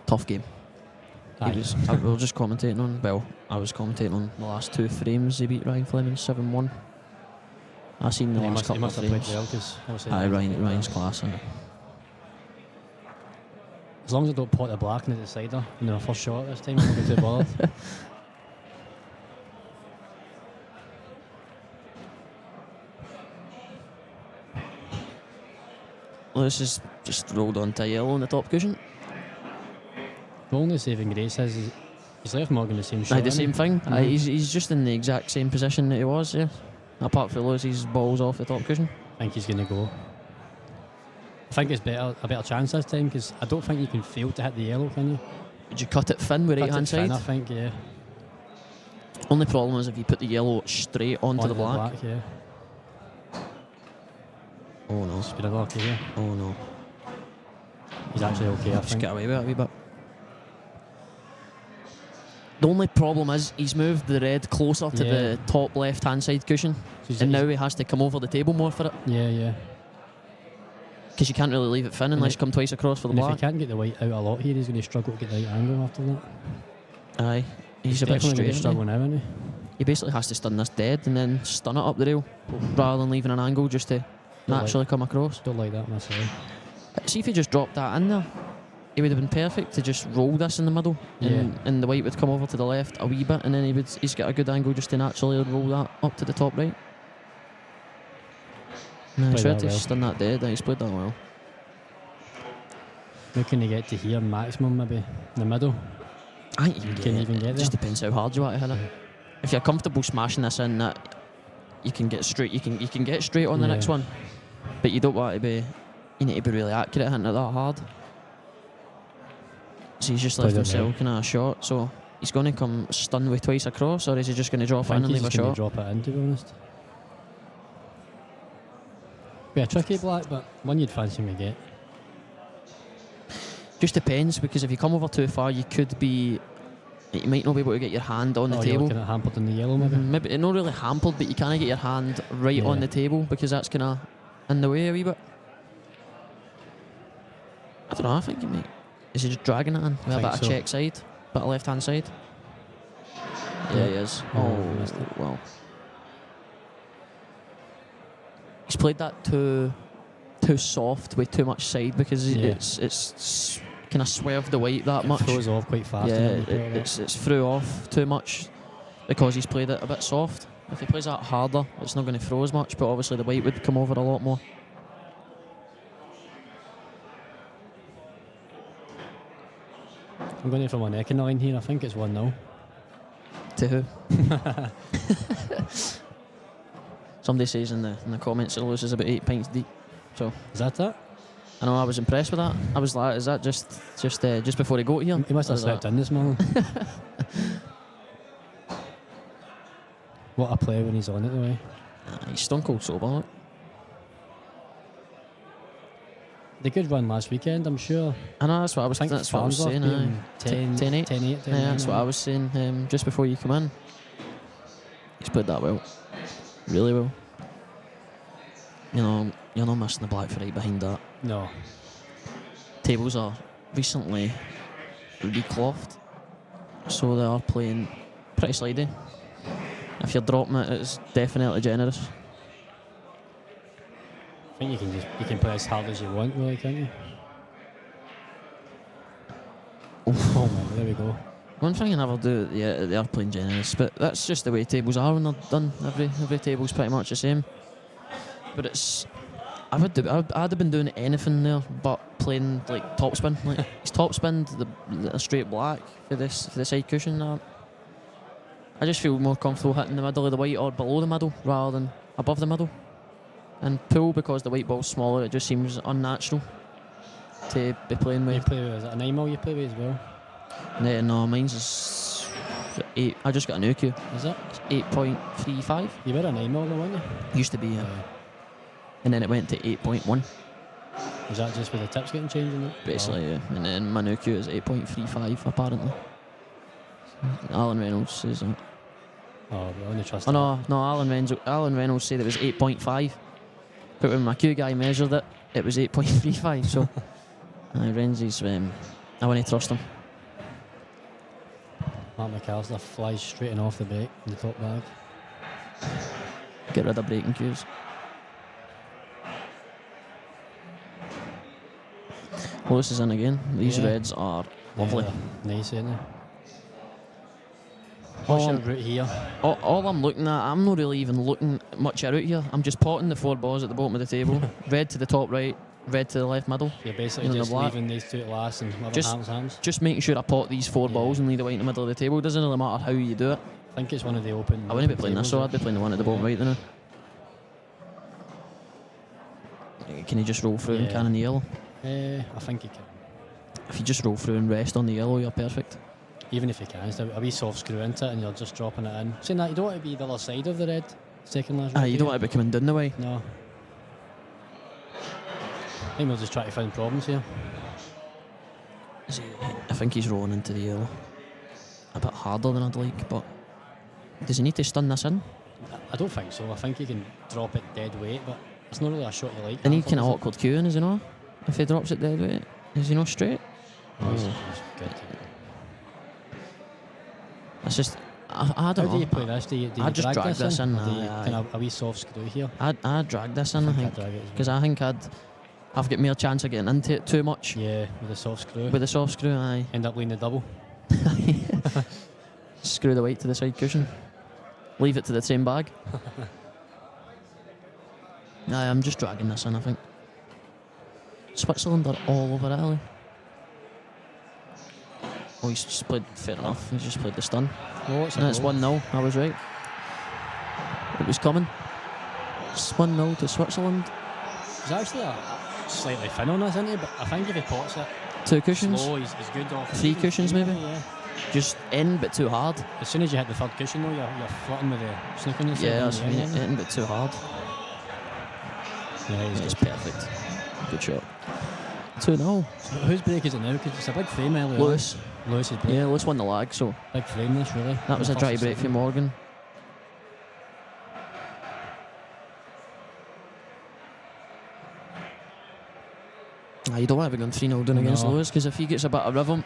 Tough game. Aye. We were just commentating on. Well, I was commentating on the last 2 frames. He beat Ryan Fleming 7-1. I seen the He last couple of must have played frames. well, because obviously Aye, Ryan's class. Isn't it? as long as I don't pot the black in the decider in the first shot this time, I'm not too bothered. Lewis has just rolled onto yellow on the top cushion. The only saving grace is he's left Morgan the same shot. Aye, the same thing. Aye, Mhm. he's just in the exact same position that he was, yeah. Apart from Lewis's balls off the top cushion. I think he's going to go. I think it's a better chance this time, because I don't think you can fail to hit the yellow, can you? Would you cut it thin with right Cut hand it thin, side? I think, yeah. Only problem is if you put the yellow straight onto the black. Yeah. Oh no. It's been a lucky here. Oh no. He's actually okay, I Just think. get away with it a wee bit. The only problem is he's moved the red closer to Yeah. the top left hand side cushion, So and now he has to come over the table more for it, Yeah. because you can't really leave it thin unless you come twice across for the And if he black. can't get the white out a lot here, he's going to struggle to get the right angle after that. Aye, he's a bit Definitely going straight. to struggle now, isn't he? He basically has to stun this dead and then stun it up the rail, rather than leaving an angle just to naturally come across. Don't like that myself. See if he just dropped that in there, it would have been perfect to just roll this in the middle, and the white would come over to the left a wee bit, and then he's got a good angle just to naturally roll that up to the top right. No, he's Played tried that to well. stun that dead, and he's played that well. How can he get to here maximum, maybe in the middle? I think you can Can you even get It just there? depends how hard you want to hit it. If you're comfortable smashing this in, that you can get straight. You can get straight on the Yeah. next one, but you don't want to be. You need to be really accurate hitting it that hard. So he's just left Played it himself kind of short. So he's going to come stun with twice across, or is he just going to drop I in think and he's leave a just going to shot? drop it in, to be honest. Yeah, tricky black, but one you'd fancy me get. Just depends, because if you come over too far, you could be. You might not be able to get your hand on the You're table. looking at hampered in the yellow, maybe. Maybe not really hampered, but you can't get your hand right on Yeah. the table because that's kind of in the way a wee bit. I don't know. I think you might. Is he just dragging it in with a think bit of so. check side, bit of left hand side? Yeah, he is. Oh, missed it. Well. He's played that too soft with too much side because Yeah. it's kind of swerved the weight that It much. throws off quite fast. Yeah, doesn't it? it's threw off too much because he's played it a bit soft. If he plays that harder, it's not going to throw as much, but obviously the weight would come over a lot more. I'm going in for my neck in the line here. I think it's 1-0. To who? Somebody says in the comments that Lewis is about 8 pints deep. So Is that it? I know I was impressed with that. I was like, is that just before he got here? He must have Is slept that- in this morning. What a play when he's on it, the way. He's stone cold sober. Look. They could run last weekend, I'm sure. I know that's what I was. I think That's what I was Farnsworth saying. being 10, 10-8. 10-8, Yeah, that's what I was saying just before you come in. He's played that well, really well. You know, you're not missing the black for right behind that. No. Tables are recently reclothed, so they are playing pretty slidey. If you're dropping it, it's definitely generous. I think you can play as hard as you want, really, can't you? Oh man, there we go. One thing I never do, yeah, they are playing generous, but that's just the way tables are when they're done. Every table's pretty much the same. But it's, I'd have been doing anything there but playing like topspin. Like he's topspinned the straight black for the side cushion. I just feel more comfortable hitting the middle of the white or below the middle rather than above the middle. And pool, because the white ball's smaller, it just seems unnatural to be playing You with. play with, is it a 9 mil you play with as well? No, mine's is 8. I just got a new Q. Is it? It's 8.35. You were a 9 mil though, weren't you? Used to be, and then it went to 8.1. Was that just with the tips getting changed in it? Basically, yeah. And then my new Q is 8.35 apparently. Alan Reynolds says that. Oh, we only trust Oh that. no, Alan Reynolds said it was 8.5. But when my Q guy measured it, it was 8.35. So, Renzi's, I want to trust him. Mark McAllister flies straight and off the back in the top bag. Get rid of breaking cues. Lewis is in again. These Yeah. reds are lovely. Yeah, nice, isn't it? What's your route here? All I'm looking at, I'm not really even looking much out here. I'm just potting the 4 balls at the bottom of the table. Red to the top right, red to the left middle. You're basically You know, the just black. leaving these two to last and other Just- hands. Just making sure I pot these 4 Yeah. balls and leave the white in the middle of the table. It doesn't really matter how you do it. I think it's one of the open. I wouldn't be playing this, so I'd be playing the one at the bottom right then. Can you just roll through and Yeah. cannon the yellow? I think you can. If you just roll through and rest on the yellow, you're perfect. Even if you can, it's a wee soft screw into it and you're just dropping it in. Saying that, you don't want to be the other side of the red. Second last round. You don't want to be coming down the way. No. I think we'll just try to find problems here. I think he's rolling into the yellow. A bit harder than I'd like, but does he need to stun this in? I don't think so. I think you can drop it dead weight, but it's not really a shot you like. They need that, kind of is it? awkward queuing, is he not? If he drops it dead weight, is he not straight? No, it's good. It's just, I How don't do know. you play this? Do you I'd just drag this in, Or do you aye, kind of a wee soft screw here? I'd drag this in, I I'd think. drag it as well. Because I think I've got more chance of getting into it too much. Yeah, with a soft screw. With the soft screw, aye. End up leaning the double. Screw the weight to the side cushion. Leave it to the same bag. I'm just dragging this in, I think. Switzerland are all over Italy. Oh, he's just played, fair enough, he's just played the stun. Oh, it's a And it's goal. 1-0, I was right. It was coming. It's 1-0 to Switzerland. There's actually a slightly thin on this, isn't he? But I think if he pots it 2 cushions. slow, he's good off. 3 cushions maybe. Yeah. Just in, but too hard. As soon as you hit the third cushion, though, you're flirting with the snooking yourself. Yeah, in that's the end, isn't it? in, but too hard. Yeah, he's It's good. perfect. Good shot. 2-0. So whose break is it now? Because it's a big frame earlier. on. Lewis. Lewis's break. Yeah, Lewis won the lag, so Big frame this, really. that was a The dry first break for second. Morgan. You don't want to be going 3-0 down against No. Lewis, because if he gets a bit of rhythm,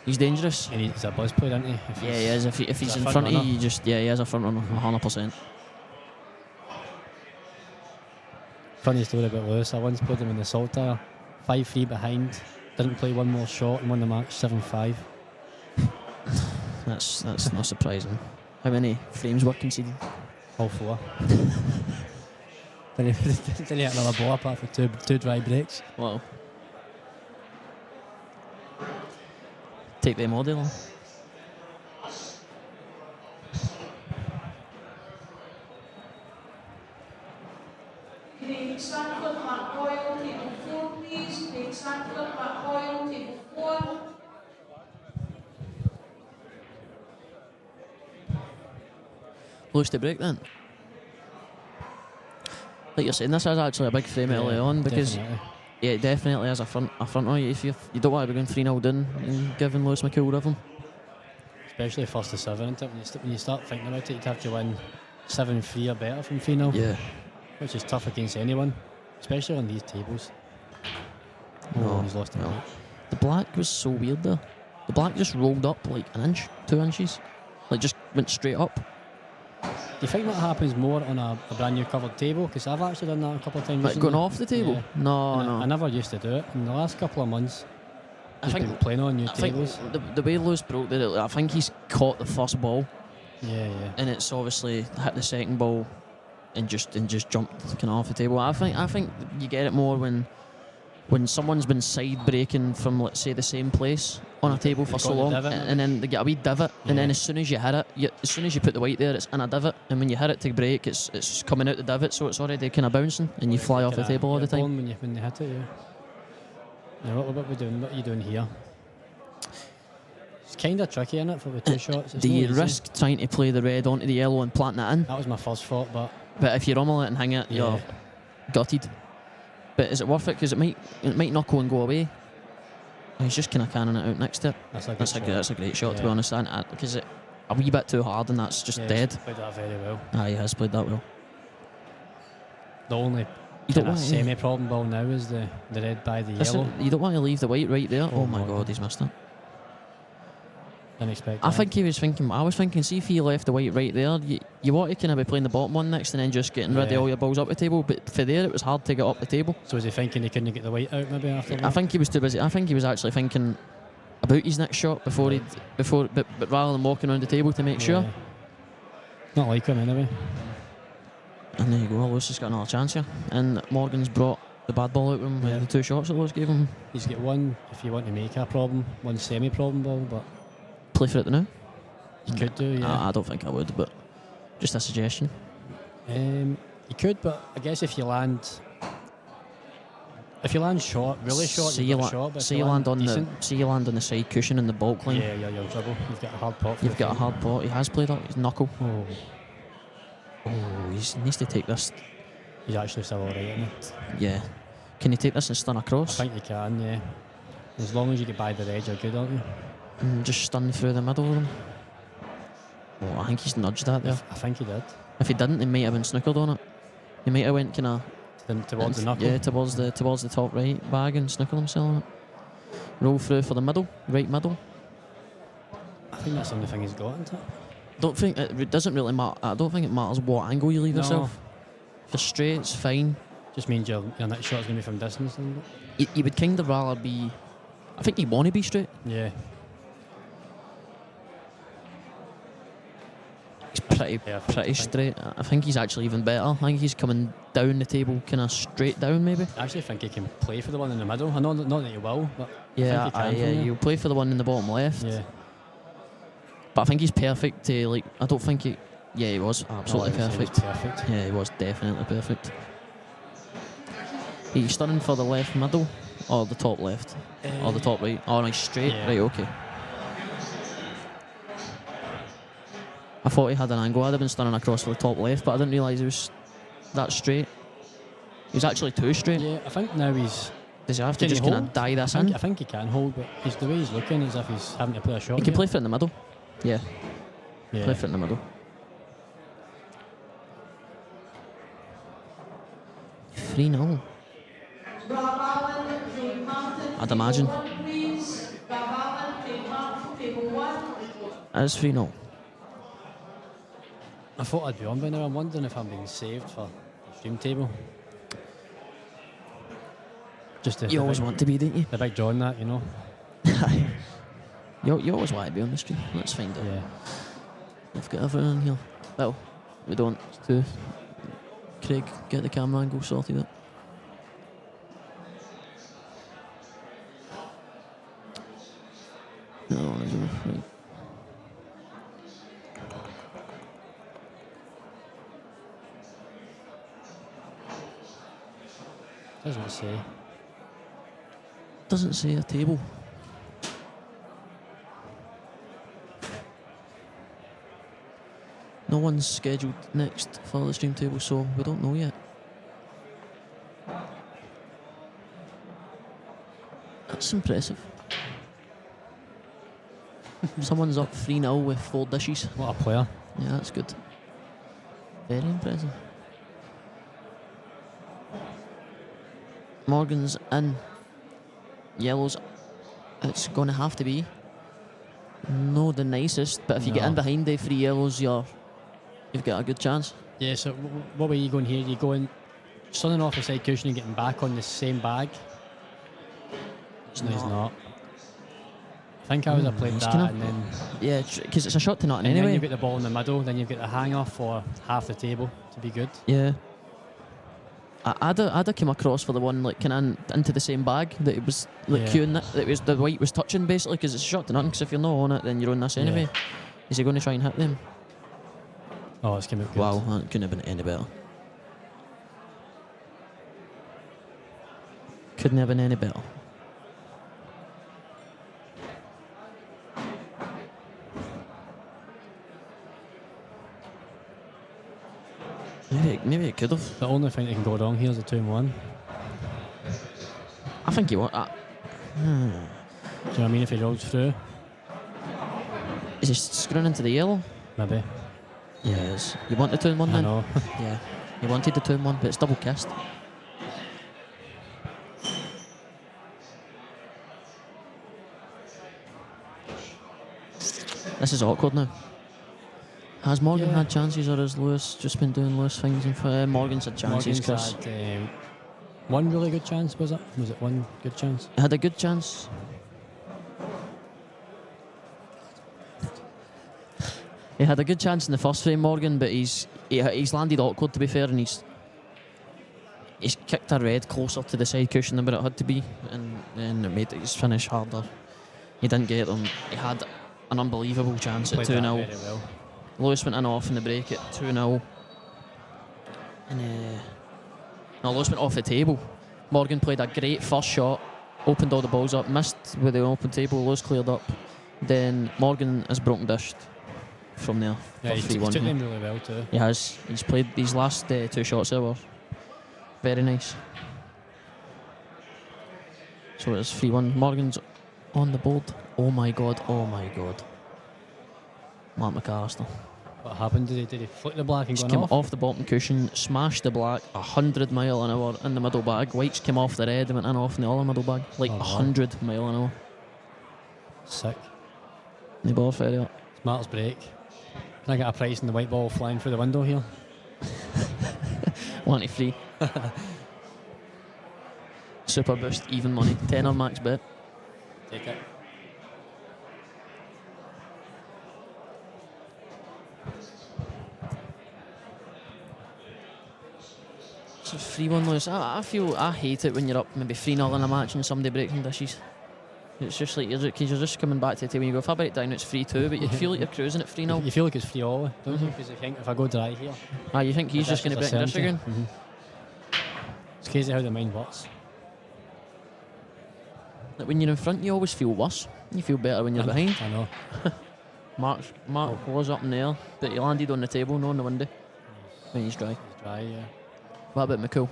he's dangerous. And he's a buzz player, isn't he? Yeah, he is. If he's He's a in front front of you, runner. you just, yeah, he is a front runner, 100%. Funny story about Lewis. I once played him in the Saltire, 5-3 behind, didn't play one more shot and won the match 7-5. That's not surprising. How many frames were conceded? All 4. Didn't hit another ball apart from two dry breaks. Wow. Take them all day long. Craig Stanfield, Mark Boyle, table 4, please. Craig Stanfield, Mark Boyle, table 4. Lewis to break then. Like you're saying, this is actually a big frame early on, because Definitely. yeah, it definitely has a front row. If you don't want to be going 3-0 down and giving Lewis McCool rhythm. Especially first to 7, isn't it? When you start thinking about it, you'd have to win 7-3 or better from 3-0. Yeah. Which is tough against anyone, especially on these tables. No, he's lost it. no. The black was so weird there. The black just rolled up like an inch, 2 inches. Like just went straight up. Do you think that happens more on a brand new covered table? Because I've actually done that a couple of times. Like recently. going off the table? Yeah. No, And no. I never used to do it. In the last couple of months, I I've think been playing on new I think tables. the way Lewis broke there, I think he's caught the first ball, Yeah. and it's obviously hit the second ball, and just jumped kind of off the table. I think you get it more when someone's been side breaking from, let's say, the same place on a table for You've so got the long, divot, and then they get a wee divot, and then Yeah. as soon as you hit it, as soon as you put the weight there, it's in a divot, and when you hit it to break, it's coming out the divot, so it's already kind of bouncing, and you fly off the table all the time. When they hit it, yeah. Now, what we doing? What are you doing here? It's kind of tricky, isn't it, for the 2 shots? It's Do not you easy. risk trying to play the red onto the yellow and planting it in? That was my first thought, but But if you rummel it and hang it, you're Yeah. gutted. But is it worth it? Because it might knuckle and go away. He's just kind of canning it out next to it. that's a good That's shot. a great shot, to be Yeah. honest. Because it a wee bit too hard, and that's just Yeah, dead. he's played that very well. He has played that well. The only You don't kind of want to, semi-problem ball now is the red by the yellow. you don't want to leave the white right there. Oh, Oh my my God, God. he's missed it. Didn't expect I that. think he was thinking. I was thinking. See if he left the white right there. You want to kind of be playing the bottom one next, and then just getting rid of Yeah. all your balls up the table. But for there, it was hard to get up the table. So was he thinking he couldn't get the weight out maybe after I that? think he was too busy. I think he was actually thinking about his next shot before but rather than walking around the table to make sure. Yeah. Not like him anyway. And there you go. Lewis has got another chance here, and Morgan's brought the bad ball out with him. Yeah. The 2 shots that Lewis gave him. He's got one if you want to make a problem, one semi-problem ball, but Play for it now. you could do, yeah. I don't think I would, but just a suggestion. You could, but I guess if you land short, really short, See you've you, got a shot. But if see you land on decent, the side cushion in the bulk line. yeah, you're in trouble. You've got a hard pot. For You've the got a front. hard ball. He has played up his knuckle. Oh, Oh, he needs to take this. he's actually still alright, isn't he? Yeah. Can you take this and stun I across? think you can, yeah. As long as you get by the edge, you're good, aren't you? And just stun through the middle of them. Oh, I think he's nudged that there. I think he did. If he didn't, he might have been snookered on it. He might have went kind of Towards the knuckle. Yeah, towards the top right bag and snookered himself on it. Roll through for the middle, right middle. I think that's the only thing he's got, isn't it? Don't think it doesn't really matter. I don't think it matters what angle you leave No. yourself. If you're straight, it's fine. Just means your next shot's going to be from distance, isn't it? You would kind of rather be. I think you want to be straight. Yeah. He's pretty perfect, I think. straight. I think he's actually even better. I think he's coming down the table, kind of straight down, maybe. I actually think he can play for the one in the middle. I know not that he will, but Yeah, I think he can. he'll play for the one in the bottom left. Yeah. But I think he's perfect to, like, I don't think he... Yeah, he was absolutely He was perfect. perfect. Yeah, he was definitely perfect. He's stunning for the left middle, or the top left, or the top right. Oh, nice straight. Yeah. Right, okay. I thought he had an angle. I'd have been stunning across for the top left, but I didn't realise he was that straight. He was actually too straight. Yeah, I think now he's... Does he have to Can he just kind of hold? die this in? I think he can hold, but the way he's looking is as if he's having to play a shot. He can play for it in the middle. Yeah, Yeah. play for it in the middle. 3-0. I'd imagine. That is 3-0. I thought I'd be on by now. I'm wondering if I'm being saved for the stream table. Just the, You always want to be, don't you? the big draw on that, you know. You always want to be on the screen. Let's find out. Yeah. We've got everyone here. Well, we don't. To Craig, get the camera angle sorted out. No, right. Doesn't say. Doesn't say a table. No one's scheduled next for the stream table, so we don't know yet. That's impressive. Someone's up 3-0 with 4 dishes. What a player. Yeah, that's good. Very impressive. Morgan's in. Yellow's, it's going to have to be. No, the nicest, but if you get in behind the 3 yellows, you've got a good chance. Yeah, so what way are you going here? You going sunning off the side cushion and getting back on the same bag? No, he's not. I think I would have played He's that kinda- and then... Yeah, because it's a shot to nothing And then anyway. you've got the ball in the middle, then you've got the hang off for half the table to be good. Yeah. I'd have come across for the one like kind of into the same bag that it was like Yeah. queuing that it was the white was touching basically because it's a shot to nothing. Because if you're not on it, then you're on this anyway. Is he going to try and hit them? Oh, it's came out good. Wow, that couldn't have been any better. Couldn't have been any better. Maybe it could have. The only thing that can go wrong here is a 2-1. I think he won. Do you know what I mean? If he rolls through, Is he screwing into the yellow? maybe. Yes. You want the 2-1 I then? know. Yeah. You wanted the 2-1, but it's double kissed. This is awkward now. Has Morgan Yeah. had chances, or has Lewis just been doing Lewis things? And Morgan's had chances, Morgan's Chris. had one really good chance, was it? Was it one good chance? He had a good chance. He had a good chance in the first frame, Morgan, but he's landed awkward, to be fair, and he's kicked a red closer to the side cushion than where it had to be, and it made his finish harder. He didn't get them. He had an unbelievable chance at Played that 2-0. very well. Lewis went in off in the break at 2-0. And no, Lewis went off the table. Morgan played a great first shot, opened all the balls up, missed with the open table, Lewis cleared up. Then Morgan has broken dished from there. Yeah, he for took 3-1. them really well too. He has. He's played these last 2 shots there were very nice. So it's 3-1. Morgan's on the board. Oh my god, oh my god. Mark McAllister. What happened? Did he flick the black and Just go came off? off the bottom cushion, smashed the black, 100 mile an hour in the middle bag. Whites came off the red and went in off in the other middle bag. Like Oh, wow. 100 mile an hour. Sick. The ball fell out. Smart's break. Can I get a price in the white ball flying through the window here? 1 to 3. Super boost, even money. 10 max bet. Take it. It's a 3-1 lose. I hate it when you're up maybe 3-0 in a match and somebody breaks in dishes. It's just like you're just coming back to the table. You go, if I break down, it's 3-2, but you feel like you're cruising at 3-0. You feel like it's 3-all, don't you? Because you think if I go dry here, You think he's just going to break in dish again? Mm-hmm. It's crazy how the mind works. Like when you're in front, you always feel worse. You feel better when you're behind. I know. Mark was up in the air, but he landed on the table, not on the window. When he's dry. He's dry, yeah. What about McCool?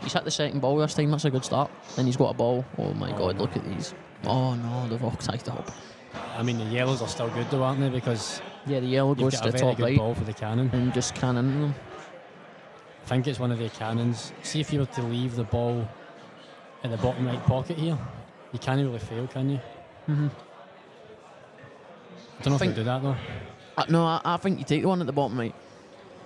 He's hit the second ball this time, that's a good start. Then he's got a ball. Oh my god, look at these. Oh no, they've all tied up. I mean, the yellows are still good though, aren't they? Because yeah, the yellow goes to the top right. Ball for the cannon. And just cannon them. I think it's one of the cannons. See if you were to leave the ball in the bottom right pocket here, you can't really fail, can you? Mm-hmm. I don't know if you do that though. No, I think you take the one at the bottom right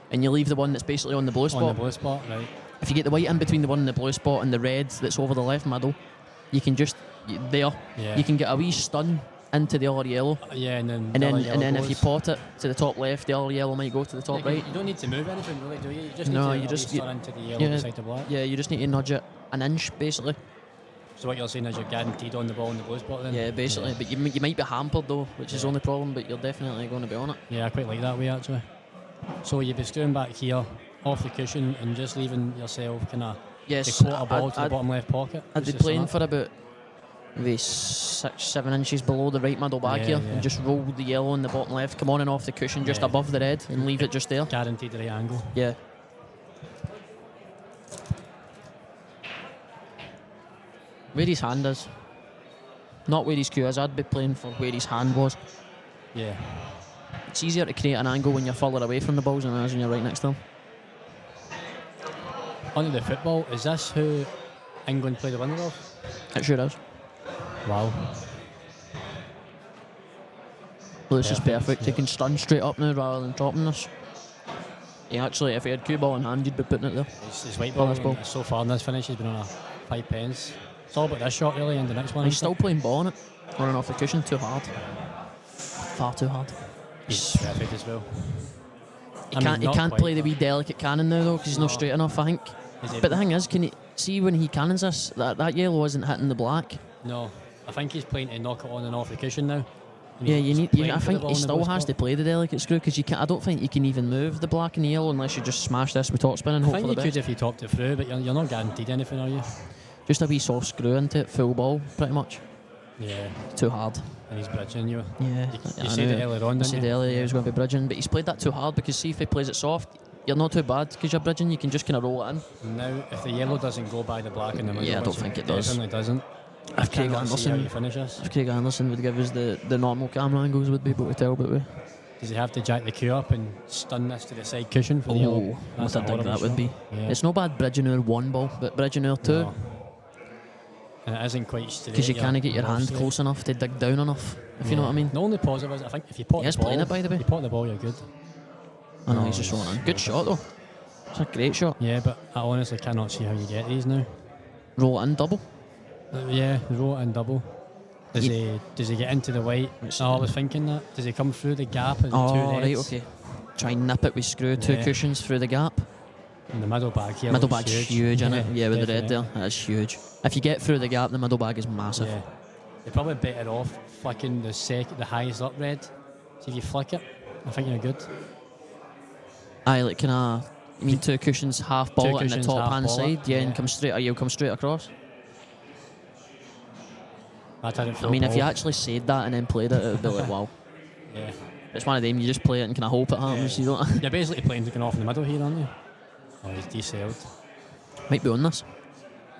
and you leave the one that's basically on the blue spot. On the blue spot, right. If you get the white in between the one in the blue spot and the red that's over the left middle, you can just you can get a wee stun into the other yellow. Yeah, and then if you pot it to the top left, the other yellow might go to the top right. You don't need to move anything really, do you? You just need to stun into the yellow beside the black. Yeah, you just need to nudge it an inch basically. So what you're saying is you're guaranteed on the ball in the blue spot then? Yeah, basically. Yeah. But you might be hampered though, which is the only problem, but you're definitely going to be on it. Yeah, I quite like that way actually. So you'd be screwing back here, off the cushion, and just leaving yourself kind of the quarter ball to the bottom left pocket? I'd be playing for about maybe 6-7 inches below the right middle back here, and just roll the yellow in the bottom left, come on and off the cushion just above the red, and leave it just there. Guaranteed the right angle. Yeah. Where his hand is, not where his cue is. I'd be playing for where his hand was. Yeah. It's easier to create an angle when you're further away from the balls than it is when you're right next to them. Onto the football, is this who England play the winner of? It sure is. Wow. Well, this is perfect. He can stun straight up now rather than topping this. He actually, if he had cue ball in hand, he'd be putting it there. His white ball so far in this finish has been on a 5 pence. It's all about this shot really, and the next one. He's still playing ball on it, running off the cushion too hard. Far too hard. He's perfect as well. He can't play the wee delicate cannon now though, because he's not straight enough, I think. But the thing is, can you see when he cannons this, that yellow isn't hitting the black? No, I think he's playing to knock it on and off the cushion now. Yeah, I think he still has to play the delicate screw, because I don't think you can even move the black and the yellow unless you just smash this with top spin and hope for the best. I think you could if you topped it through, but you're not guaranteed anything, are you? Just a wee soft screw into it, full ball, pretty much. Yeah. Too hard. And he's bridging you. Yeah. You said it earlier on, didn't you? I said earlier he was going to be bridging, but he's played that too hard, because see if he plays it soft, you're not too bad because you're bridging, you can just kind of roll it in. Now, if the yellow doesn't go by the black in the middle, I don't think it does. Definitely doesn't. If Craig Anderson would give us the normal camera angles, we'd be able to tell, but we... Does he have to jack the cue up and stun this to the side cushion for the yellow? What a dig that would be. Yeah. It's not bad bridging our one ball, but bridging our two. No. And it isn't quite straight. Because you can't get your hand close enough to dig down enough, if you know what I mean. The only positive is, I think, if you pot the ball... playing it, by the way. If you pot the ball, you're good. I know, he's just rolling in. Good shot, though. It's a great shot. Yeah, but I honestly cannot see how you get these now. Roll it in double? Yeah, roll it in double. Does he get into the white? I was thinking that. Does he come through the gap and two reds? Right, okay. Try and nip it with screw, two cushions through the gap. And the middle bag here. Middle bag's huge, isn't it? Yeah, with the red there. That's huge. If you get through the gap, the middle bag is massive. Yeah. You're probably better off flicking the highest up red. See if you flick it, I think you're good. Aye, like you mean two cushions, half ball it in the top hand side, and come straight. You'll come straight across. I mean, if you actually said that and then played it, it would be like, wow. Yeah. It's one of them, you just play it and kind of hope it happens. Yeah. You don't. You're basically playing to off in the middle here, aren't you? Oh, he's desailed. Might be on this.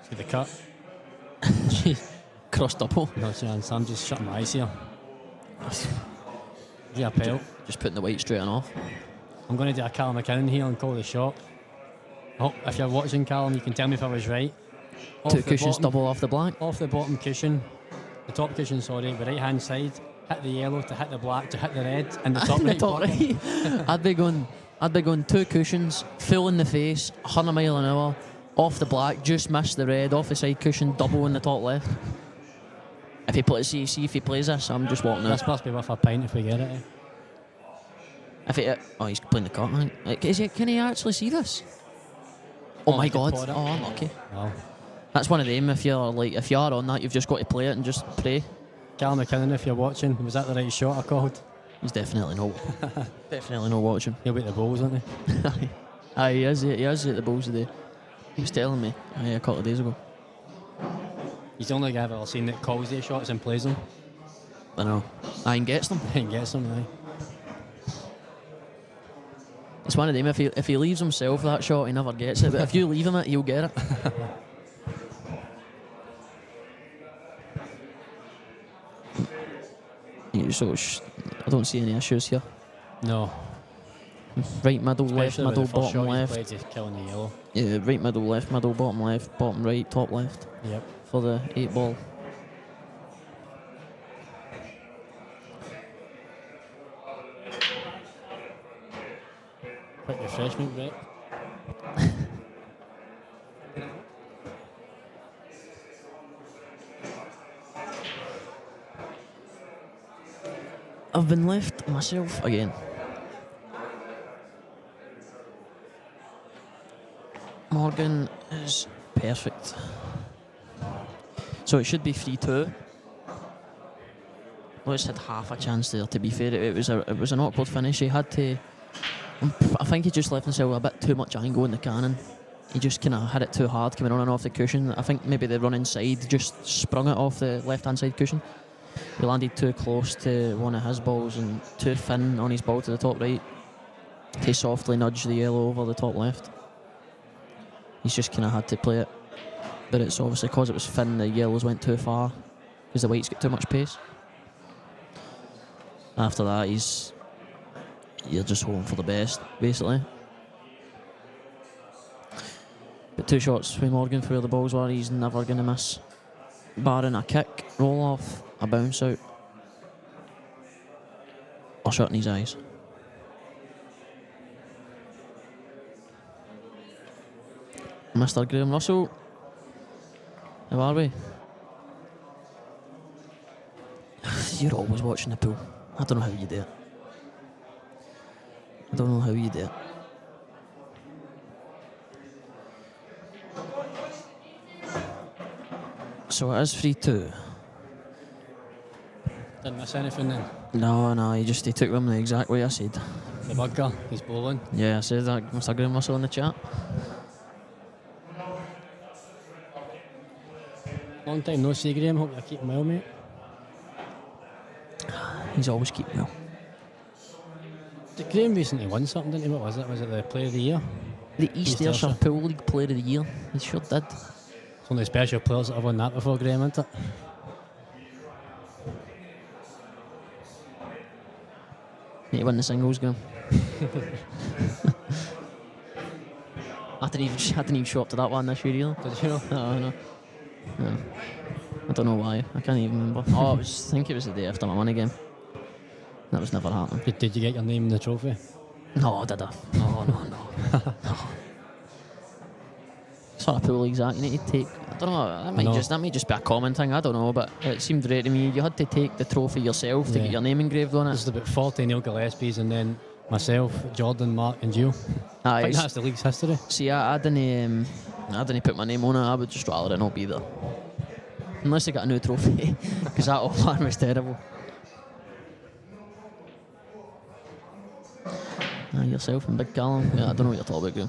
See the cut. Cross double. No chance, I'm just shutting my eyes here. Yeah, pale. Just putting the white straight on off. I'm going to do a Callum McKinnon here and call the shot. Oh, if you're watching, Callum, you can tell me if I was right. Two cushions double off the black. Off the bottom cushion. The top cushion, sorry, the right hand side, hit the yellow to hit the black to hit the red, and the top right. Top right. I'd be going two cushions, full in the face, 100 mile an hour, off the black, just missed the red, off the side cushion, double in the top left. If he plays, see if he plays this, I'm just walking out. This must be worth a pint if we get it. If he, he's playing the cut. I think. Can he actually see this? Oh my they God! poured it. Oh, unlucky. Wow. That's one of them. If you are on that, you've just got to play it and just pray. Callum McKinnon, if you're watching, was that the right shot I called? He's definitely not. Definitely not watching. He'll beat the Bulls, won't he? Aye, he is at the Bulls today. He was telling me a couple of days ago. He's the only guy I've ever seen that calls these shots and plays them. I know. And gets them. And gets them, aye. It's one of them. If he leaves himself that shot, he never gets it. But if you leave him it, he'll get it. I don't see any issues here. No. Right middle, left Especially with middle, the first bottom shot left. he's played, he's killing the yellow. Yeah, right middle, left middle, bottom right, top left Yep. for the 8 ball. Quick refreshment break. I've been left myself again. Morgan is perfect. So it should be 3-2. Lewis had half a chance there, to be fair. It was an awkward finish. He had to... I think he just left himself a bit too much angle in the cannon. He just kind of hit it too hard coming on and off the cushion. I think maybe the run inside just sprung it off the left-hand side cushion. He landed too close to one of his balls and too thin on his ball to the top right to softly nudge the yellow over the top left. He's just kind of had to play it. But it's obviously because it was thin, the yellows went too far because the whites got too much pace. After that, you're just hoping for the best, basically. But 2 shots from Morgan for where the balls were, he's never going to miss. Barring a kick, roll off, a bounce out, or shut in his eyes. Mr. Graham Russell, how are we? You're always watching the pool. I don't know how you do it. I don't know how you do it. So it is 3-2. Didn't miss anything then. No, he took them the exact way I said. The bugger, he's bowling. Yeah, I said that, Mr. Graham Russell in the chat. Long time no see, Graham. Hope you're keeping well, mate. He's always keeping well. Did Graham recently won something, didn't he? What was it? Was it the Player of the Year? The East Ayrshire Pool League Player of the Year. He sure did. It's only special players that have won that before, Graham, isn't it? Need to win the singles, Graham. I didn't even show up to that one this year either. Did you know? No. I don't know why. I can't even remember. I think it was the day after my money game. That was never happening. Did you get your name in the trophy? No, did I? No. No. Sort of pool leagues that you need to take. I don't know. That might just be a common thing. I don't know, but it seemed right to me. You had to take the trophy yourself to get your name engraved on it. There's about 40 Neil Gillespies, and then myself, Jordan, Mark, and Gio. I think that's the league's history. See, I didn't put my name on it. I would just rather it not be there, unless they got a new trophy, because that old one was terrible. Yourself and Big Callum. Yeah, I don't know what you're talking about, Graham.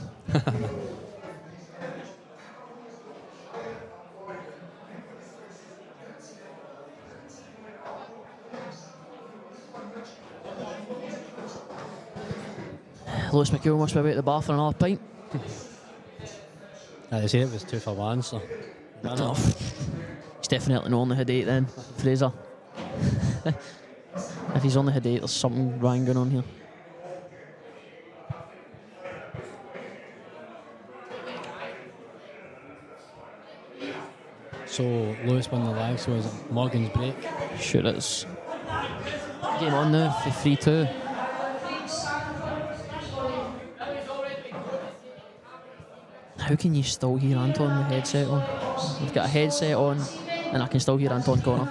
Lewis McGill must be about the bar for another pint. They say it was 2 for 1, so... He's definitely not on the head 8 then, Fraser. If he's on the head 8, there's something wrong going on here. So Lewis won the lag, so is it Morgan's break? Sure it is. Game on now for 3-2. How can you still hear Anton with the headset on? I've got a headset on and I can still hear Anton Connor.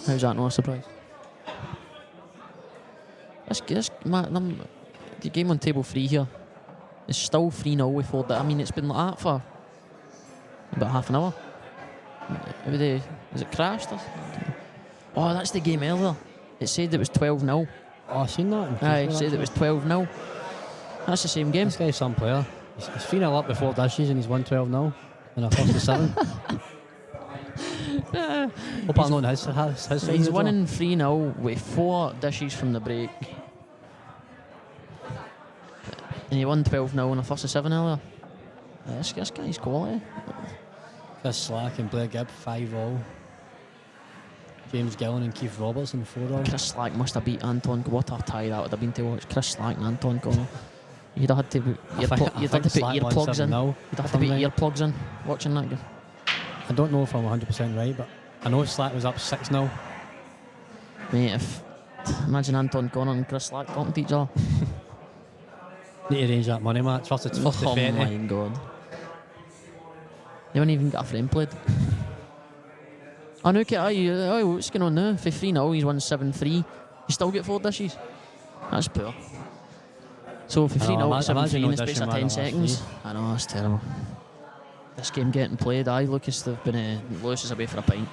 How's that not a surprise? The game on table 3 here It's still 3-0 with 4. I mean, it's been like that for about half an hour. Is it crashed? Oh, that's the game earlier. It said it was 12-0. Oh, I seen that. Aye, it said it was 12-0. That's the same game. This guy's some player. He's 3-0 up before dishes and he's won 12-0 in a first to 7. Hope I'm on his side. He's winning 3-0 with 4 dishes from the break. And he won 12-0 in the first to 7 earlier. This guy's quality. Chris Slack and Blair Gibb 5-all. James Gillen and Keith Robertson 4-all. Chris Slack must have beat Anton. What a tie that would have been to watch. Chris Slack and Anton Connor. You'd have had to put earplugs in. You'd have to put earplugs in watching that game. I don't know if I'm 100% right, but I know Slack was up 6-0. Mate, imagine Anton Connor and Chris Slack talking to each other. Need to arrange that money match. First to 20. Oh my god. They wouldn't even get a frame played. Oh, no, what's going on now? For 3-0, he's won 7-3. You still get 4 dishes? That's poor. So for 3-0, 7-3 in the space of 10 seconds. I know, that's terrible. This game getting played, Lucas, they've been Lewis is away for a pint.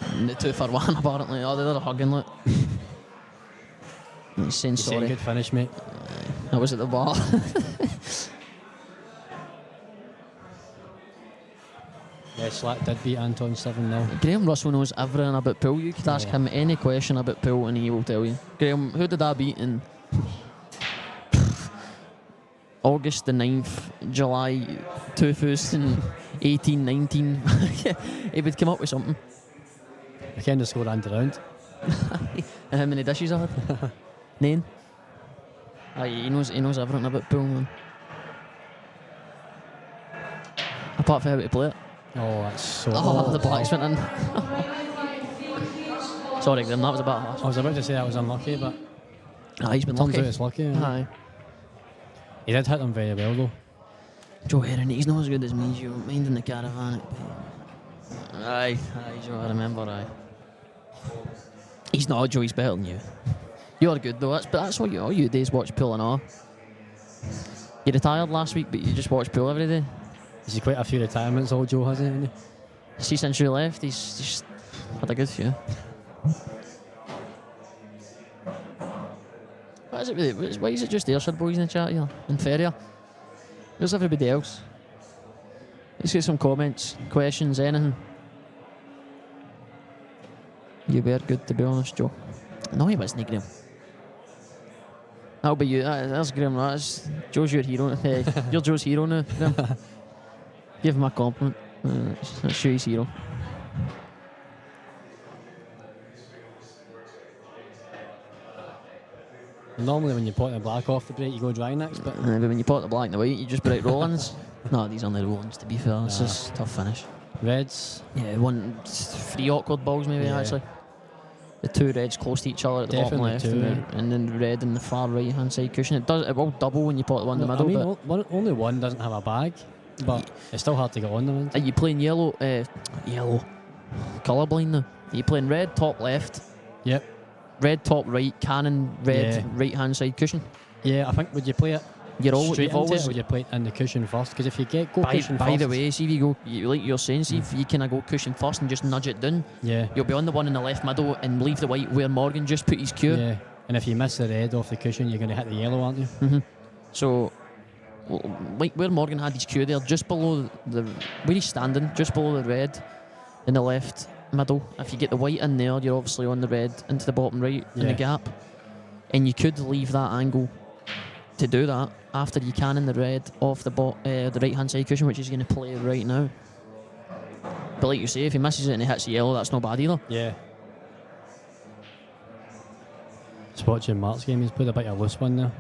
And the 2 for 1 apparently. Oh, they're hugging, look. He's saying sorry. Saying good finish, mate. I was at the bar. Yeah, Slack did beat Anton 7-0. Graham Russell knows everything about pool. You could ask him any question about pool and he will tell you. Graham, who did I beat in August the 9th, July 2018, 19? He would come up with something. I kind of scored under round. And how many dishes I had? 9. He knows everything about pool, man. Apart from how to play it. Oh, that's so... the blacks went in. Sorry, Graham, that was a bit harsh. I was about to say that was unlucky, but... He's been turns lucky. out it's lucky. Aye. He did hit them very well, though. Joe Heron, he's not as good as me, Joe. Minding the caravan. Aye, Joe, I remember, aye. He's not, Joe, he's better than you. You're good, though. That's what all you do is watch pool and all. You retired last week, but you just watch pool every day. He's quite a few retirements, old Joe, hasn't he? See, since you left, he's just had a good few. What is it really? Why is it just Ayrshire boys in the chat here? And Ferrier? Where's everybody else? Let's get some comments, questions, anything. You were good, to be honest, Joe. No, he wasn't, Graham. That'll be you. That's Graham. That's Joe's your hero. You're Joe's hero now, Graham. Give him a compliment. That's Shuey's hero. Normally when you pot the black off the break, you go dry next, but when you pot the black and the white, you just break Rollins. No, these aren't the Rollins, to be fair. This is a tough finish. Reds. Yeah, 3 awkward balls maybe, actually. The 2 reds close to each other at the bottom left, and then the red in the far right hand side cushion. It will double when you pot the one in the middle. I mean, only one doesn't have a bag, but it's still hard to get on them. Are you playing yellow? Colourblind now. Are you playing red top left? Yep. Red top right, cannon red right hand side cushion. Yeah, I think would you play it? You've always would you play it in the cushion first? Because if you go cushion first. By the way, see if you go, like you're saying, see if you kind of go cushion first and just nudge it down. Yeah. You'll be on the one in the left middle and leave the white where Morgan just put his cue. Yeah. And if you miss the red off the cushion, you're going to hit the yellow, aren't you? Mm-hmm. So, like where Morgan had his cue there, just below where he's standing, just below the red in the left middle. If you get the white in there, you're obviously on the red into the bottom right in the gap. And you could leave that angle to do that after you can in the red off the right hand side cushion, which is going to play right now. But like you say, if he misses it and he hits the yellow, that's not bad either. Yeah. Just watching Mark's game, he's played a bit of a loose one there.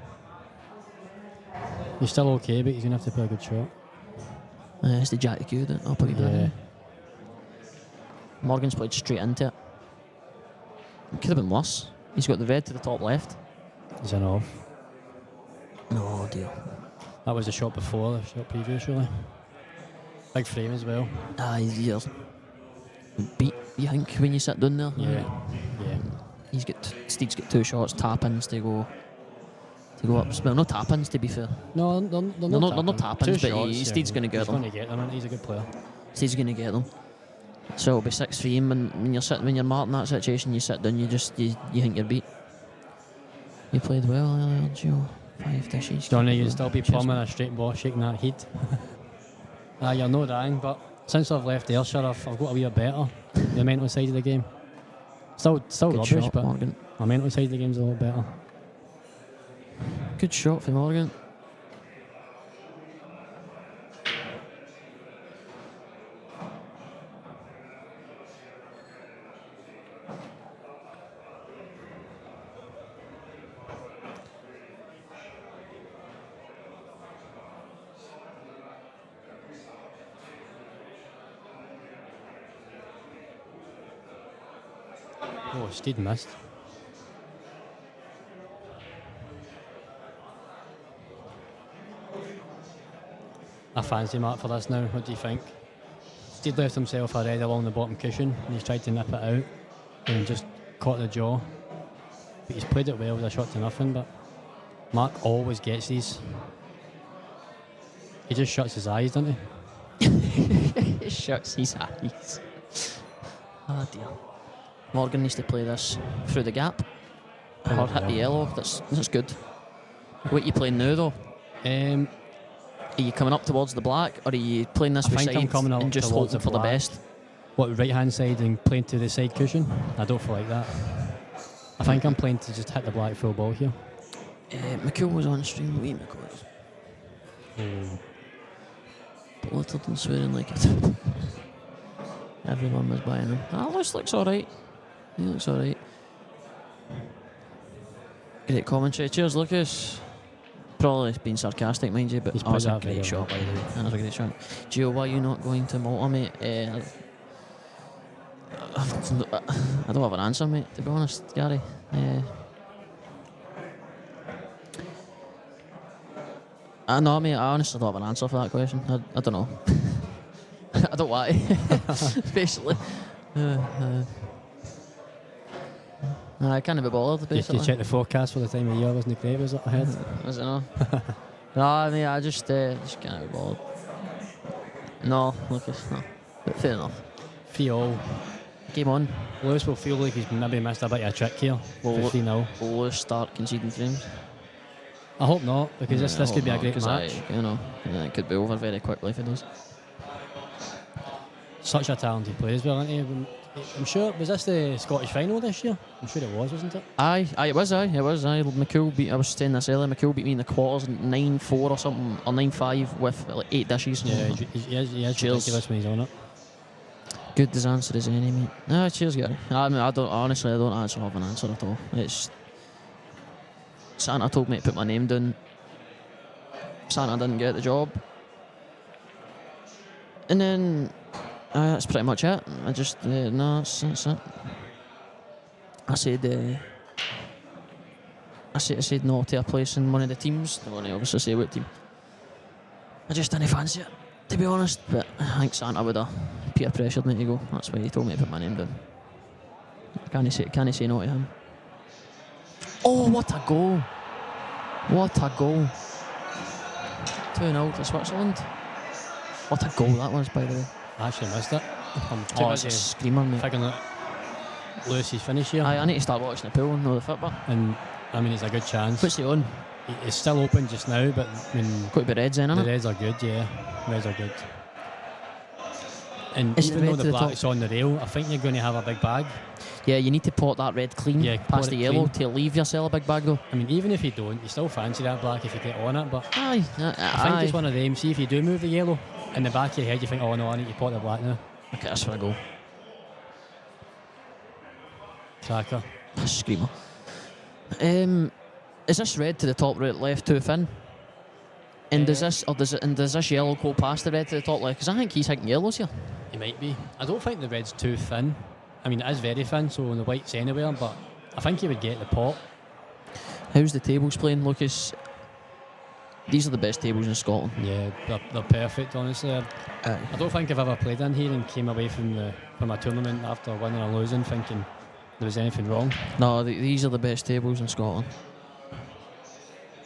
He's still okay, but he's going to have to play a good shot. It's the Jack Q that I'll put it back. Morgan's played straight into it. It could have been worse. He's got the red to the top left. He's an off. No dear. That was the shot before, the shot previous, really. Big frame as well. He's beat, you think, when you sit down there? Yeah. Steed's got 2 shots, tap-ins to to go up. Well, no tap-ins, to be fair. No, they're not tap-ins, but Steed's going to get them. He's going to get them, and he's a good player. Steed's going to get them. So it'll be 6-3, and when you're marking that situation, you sit down, you think you're beat. You played well earlier, Joe. 5 dishes. Johnny, you'd still be plumbing a straight ball, shaking that heat. You're no dying, but since I've left Ayrshire, I've got a wee bit better. The mental side of the game. Still good rubbish, shot, but Morgan. my mental side of the game's a lot better. Good shot for Morgan. Oh, Steed missed. I fancy Mark for this now. What do you think? Steed left himself a red along the bottom cushion and he's tried to nip it out and just caught the jaw. But he's played it well with a shot to nothing, but Mark always gets these. He just shuts his eyes, doesn't he? He shuts his eyes. Oh dear. Morgan needs to play this through the gap. Or hit the yellow. That's good. What are you playing now though? Are you coming up towards the black, or are you playing this I think I'm coming up and just towards hoping for the best? What, right hand side and playing to the side cushion? I don't feel like that. I think I'm playing to just hit the black full ball here. McCool was on stream. Wait, McCool. Belittled and swearing like it. Everyone was buying him. Looks alright. He looks alright. Great commentary. Cheers, Lucas. Probably being sarcastic, mind you, but it's a great shot, by the way. That was a great shot. Gio, why are you not going to Malta, mate? I don't have an answer, mate, to be honest, Gary. No, mate, I honestly don't have an answer for that question. I don't know. I don't want to, basically. I can't be bothered, basically. You check the forecast for the time of year, wasn't it great, was it ahead? Was it not? No, I mean, I just can't be bothered. No, Lucas, no. But fair enough. Feel. Game on. Lewis will feel like he's maybe missed a bit of a trick here. 15-0. Will Lewis start conceding frames? I hope not, because this could be a great match. It could be over very quickly if it does. Such a talented player as well, isn't he? I'm sure, was this the Scottish final this year? I'm sure it was, wasn't it? Aye, it was. McCool beat, I was saying this earlier, McCool beat me in the quarters 9-4 or something, or 9-5 with like 8 dishes. Yeah, he is ridiculous when he's on it. Good as answer as any, mate. Cheers, Gary. I mean, I don't actually have an answer at all. It's Santa told me to put my name down. Santa didn't get the job. And then that's pretty much it. I just, no, that's it. I said no to a place in one of the teams. I want to obviously say what team. I just didn't fancy it, to be honest. But I think Santa would have peer pressured me to go. That's why he told me to put my name down. Can he say no to him? Oh, what a goal! What a goal! 2-0 to Switzerland. What a goal that was, by the way. I actually missed it. It's a screamer, mate. Figuring out Lewis's finish here. I need to start watching the pool and know the football. And I mean, it's a good chance. What's he on? It's still open just now, but I mean, got to be Reds in, the innit? Reds are good, yeah. Reds are good. And Is even though the black's top? on the rail, I think you're going to have a big bag. Yeah, you need to pot that red clean past the yellow to leave yourself a big bag though. I mean, even if you don't, you still fancy that black if you get on it, but I think it's one of them. See, if you do move the yellow, in the back of your head you think, oh no, I need to pot the black now. Okay, that's for a goal. Tracker. Screamer. Is this red to the top right left too thin? And does this yellow go past the red to the top left? Because I think he's hitting yellows here. He might be. I don't think the red's too thin. I mean, it is very thin, so the white's anywhere, but I think he would get the pot. How's the tables playing, Lucas? These are the best tables in Scotland. Yeah, they're perfect, honestly. I don't think I've ever played in here and came away from a tournament after winning or losing thinking there was anything wrong. No, these are the best tables in Scotland.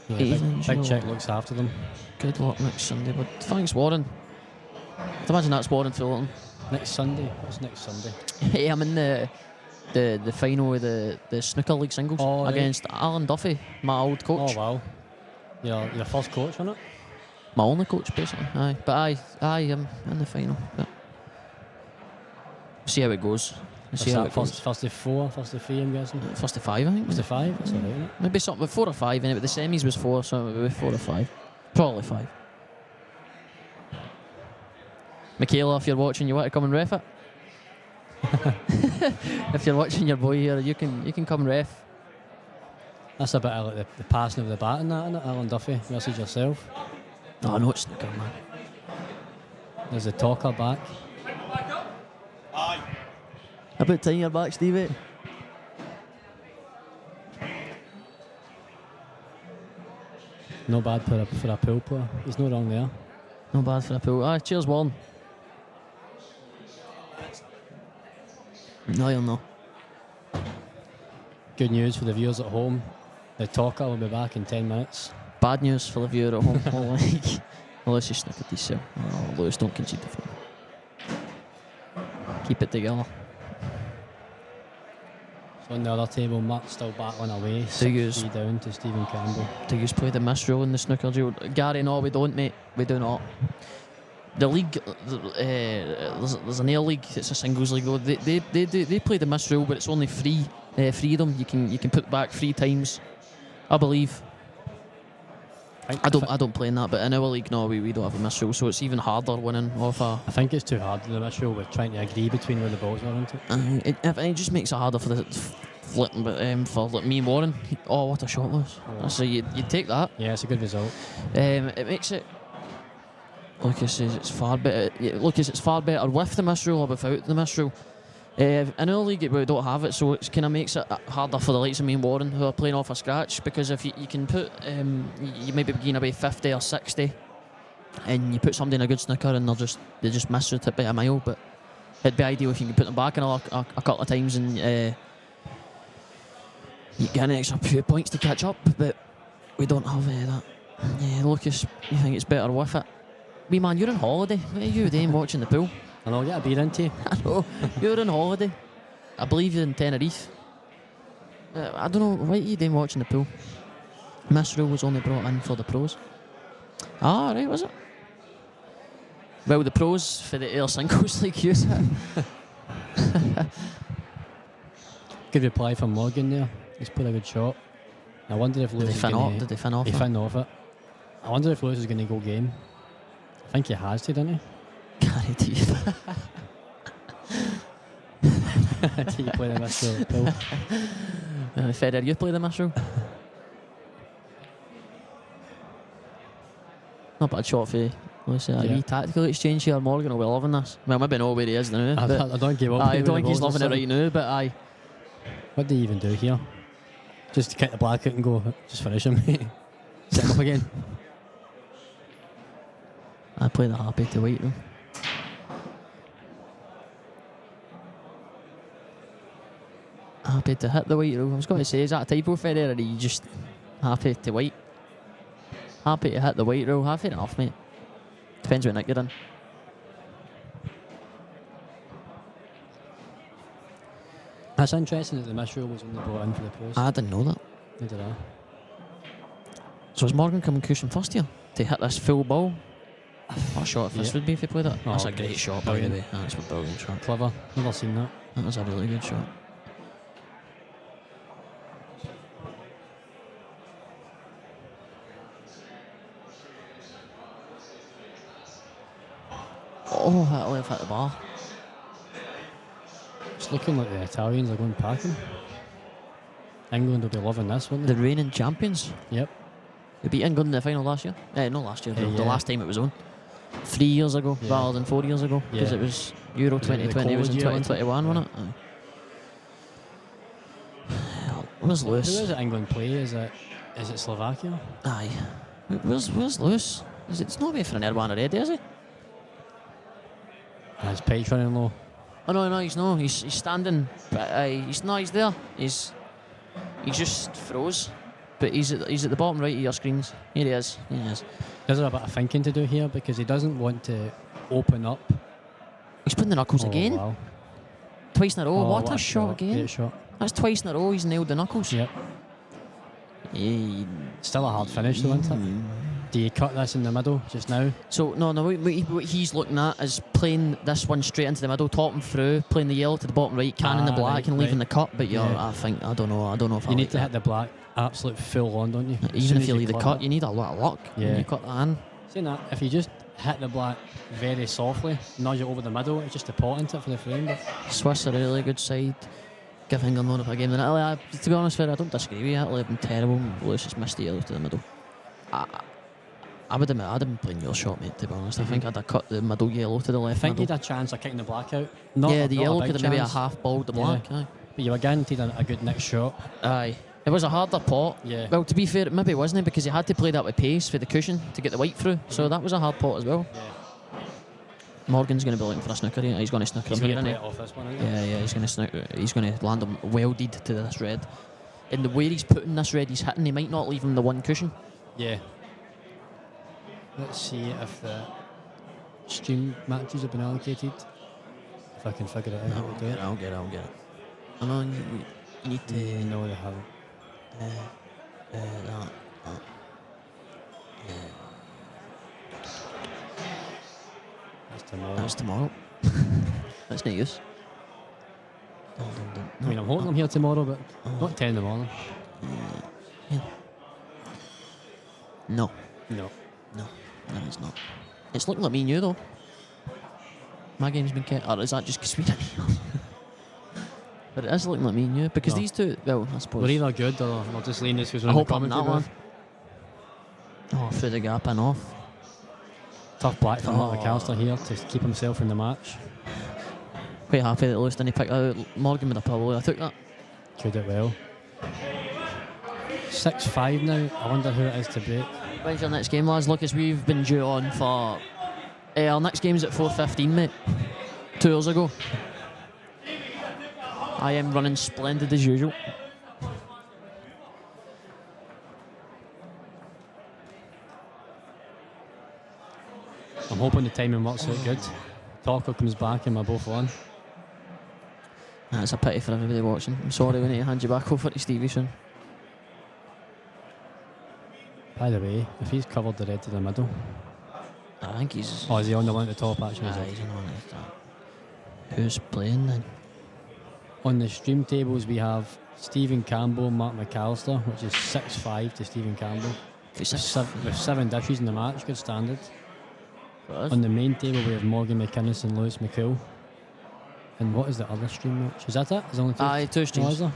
Yeah, Evening, big sure. Chick looks after them. Good luck next Sunday. But thanks, Warren. I'd imagine that's Warren Fullerton. Next Sunday? What's next Sunday? Hey, I'm in the final of the snooker league singles against Alan Duffy, my old coach. Oh, wow. Your first coach on it? My only coach, basically. Aye, but aye, I'm in the final. But see how it goes. See how it goes. First to 4, first to 3, I'm guessing. First to 5, I think. First to 5, that's alright, isn't it? Maybe something 4 or 5, anyway. The semis was 4, so it would be 4 or 5. Probably 5. Michaela, if you're watching, you want to come and ref it? If you're watching your boy here, you can come ref. That's a bit of like the passing of the bat in that, isn't it? Alan Duffy versus yourself. Oh, no, it's snooker, man. There's the talker back. About time you're back, Stevie. No bad for a pool player. He's no wrong there. No bad for a pool. Ah, cheers, Warren. No, you'll know. Good news for the viewers at home. The talker will be back in 10 minutes. Bad news for the viewer at home. Lewis is snookered himself. Oh, Lewis, don't concede the front. Keep it together. So on the other table, Matt's still battling away. Do yous 6-3 down to Stephen Campbell. do you play the miss rule in the snooker drill? Gary, no, we don't, mate. We do not. The league, there's an air league. It's a singles league though. They play the miss rule, but it's only free. Freedom. You can put back 3 times, I believe. I don't play in that, but in our league, no, we don't have a miss rule, so it's even harder winning off a. I think it's too hard in the issue with trying to agree between where the balls are, isn't it? It just makes it harder for the flipping, but for like me and Warren. Oh, what a shot, Lewis! So you take that. Yeah, it's a good result. It makes it. Lucas says it's far better. Lucas, it's far better with the miss rule or without the miss rule. In our league, we don't have it, so it kind of makes it harder for the likes of me and Warren who are playing off a scratch, because if you can put, you maybe begin away 50 or 60, and you put somebody in a good snooker and they just miss the tip by a mile. But it'd be ideal if you can put them back in a couple of times and you get an extra few points to catch up. But we don't have that. Yeah, Lucas, you think it's better with it? Wee man, you're on holiday. What are you doing watching the pool? And I'll get a beer into you. I know, you're on holiday. I believe you're in Tenerife. I don't know, what are you doing watching the pool? Miss rule was only brought in for the pros. Ah, right, was it? Well, the pros for the air singles like you said. Good reply from Morgan there. He's put a good shot. I wonder if Lewis Did they fin off? He finned off it. I wonder if Lewis is going to go game. I think he has to, didn't he? Gary Teeth. Do you play the miss rule, Bill? Federer, you play the miss rule? Not bad shot for you. Let's say a wee tactical exchange here. Morgan will be loving this. Well, maybe know where he is now. I don't give up. I don't think he's loving it right now, but aye. What do you even do here? Just kick the black out and go, just finish him. Set him up again. I play the happy to wait though. Happy to hit the white rule. I was going to say, is that a typo, Federer, or are you just happy to wait? Happy to hit the white rule. Fair enough, mate. Depends what nick you're in. That's interesting that the miss rule was only brought in for the pros. I didn't know that. Neither did I. So is Morgan coming cushion first here to hit this full ball? What a shot if this would be if he played it. Oh, That's a great shot, by the way. That's a brilliant shot. Clever. Never seen that. That was a really good shot. Oh, that'll have hit the bar. It's looking like the Italians are going packing. England will be loving this, won't they? The reigning champions. Yep. They beat England in the final last year. Not last year, the Yeah. last time it was on. 3 years ago, Yeah. rather than 4 years ago, because Yeah. it was Euro Was it the 2020, it was in COVID year, wasn't it? 2021, wasn't it? Where's Lewis? Who is it England play? Is it Slovakia? Aye. Where's Lewis? It's not waiting for an Erwan already, is he? His page running low. Oh no, he's no. He's standing. But he's there. He's just froze. But he's at the bottom right of your screens. Here he is. Here he is. There's a bit of thinking to do here because he doesn't want to open up. He's putting the knuckles again. Wow. Twice in a row. Oh, what a shot again. Great shot. That's twice in a row he's nailed the knuckles. Yep. Yeah. Still a hard finish though, isn't it? Do you cut this in the middle just now? So, no, what he's looking at is playing this one straight into the middle, topping through, playing the yellow to the bottom right, canning the black right, and leaving the right. cut, but Yeah. I don't know if I You need like to that. hit the black absolute full on, don't you? As Even soon if as you leave the clip cut, it. you need a lot of luck when Yeah. you cut that in. Saying that, if you just hit the black very softly, nudge it over the middle, it's just a pot into it for the frame. But Swiss are a really good side. Give England more of a game than Italy. To be honest with you, I don't disagree with you. Italy have been terrible. Lewis just missed the yellow to the middle. I would admit, I'd have been playing your shot, mate, to be honest. I think I'd have cut the middle yellow to the I left think you'd middle. have a chance of kicking the black out. The Not yellow a big could have maybe a chance, half balled the black. Aye. but you were guaranteed a good next shot. Aye. It was a harder pot. Yeah. Well, to be fair, maybe it wasn't, because he had to play that with pace for the cushion to get the white through. So that was a hard pot as well. Yeah. Morgan's going to be looking for a snooker here. He's going to snooker He's him going here, to play isn't it off this one, he? isn't he? Yeah, he's going to land him welded to this red. And the way he's putting this red he's hitting, he might not leave him the one cushion. Yeah. Let's see if the stream matches have been allocated. If I can figure it out. I'll get it. I know you need to... No, they haven't. that. That's tomorrow. That's tomorrow. That's no use. I mean, I'm hoping I'm here tomorrow, but not 10 in the morning. No, No. it's not. It's looking like me and you, though. My game's been kept. Or is that just because we didn't? But it is looking like me and you, because No. these two, well, I suppose. We're either good or we'll just lean this because we're I in the hope I'm that commentary one. booth. Oh, through the gap and off. Tough black for Mark Oh. McAllister here to keep himself in the match. Quite happy that Lewis didn't pick out. Morgan would have probably. I took that. Could it well. 6-5 now. I wonder who it is to break. When's your next game, lads? Lucas, we've been due on for... our next game's at 4:15, mate. 2 hours ago. I am running splendid as usual. I'm hoping the timing works out good. Talker comes back and we're both on. That's a pity for everybody watching. I'm sorry we need to hand you back over to Stevie soon. By the way, if he's covered the red to the middle. I think he's... Oh, is he on the one at the top actually? is Aye, he? he's on the one at the top. Who's playing then? On the stream tables we have Stephen Campbell, Mark McAllister, which is 6-5 to Stephen Campbell. With 7 dishes in the match, good standard. On the main table we have Morgan McInnes and Lewis McCool. And what is the other stream match? Is that it? Is there only 2? Aye, 2 streams. Oh, is there?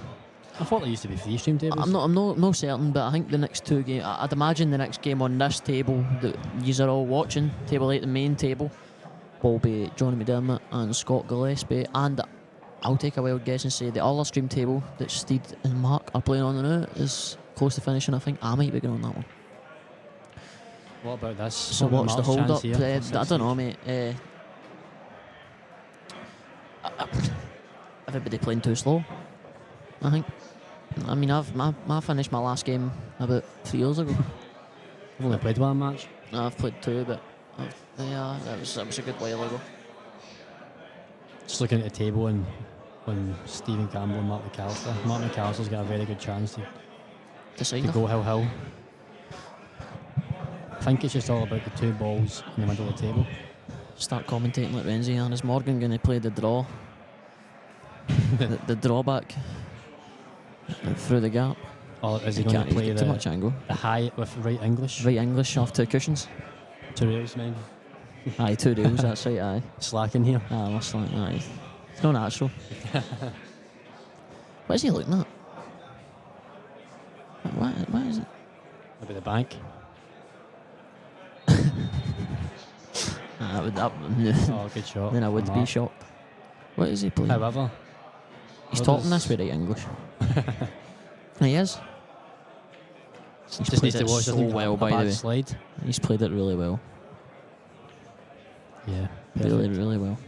I thought there used to be 3 stream tables. I'm not certain, but I think the next 2 games... I'd imagine the next game on this table that yous are all watching, table 8, the main table, will be Johnny McDermott and Scott Gillespie, and I'll take a wild guess and say the other stream table that Steed and Mark are playing on now is close to finishing. I think I might be going on that one. What about this? So What about what's the Mark's hold up? chance here for I don't know, 16? mate. Everybody playing too slow, I think. I mean, I finished my last game about 3 years ago. I've only played one match. I've played 2, but that was a good while ago. Just looking at the table and when Stephen Campbell and Mark McAllister. Mark McAllister's got a very good chance To sign to off. go hill. I think it's just all about the 2 balls in the middle of the table. Start commentating like Renzi, and is Morgan going to play the draw? the drawback through the gap. Or is he He going can't to play get too much angle. the high with right English? Right English off 2 cushions. 2 rails, man. Aye, 2 deals, that's right, aye. Slacking here. Ah, that's like, aye. It's not natural. What is he looking at? What is it? Maybe the bank. That Oh, good shot. then I would from be Mark. shocked. What is he playing? However, He's what talking does- this with right English. He is. He's just needs played to it watch so doesn't well, a by the bad way. slide. He's played it really well. Yeah, Really, perfect. really well.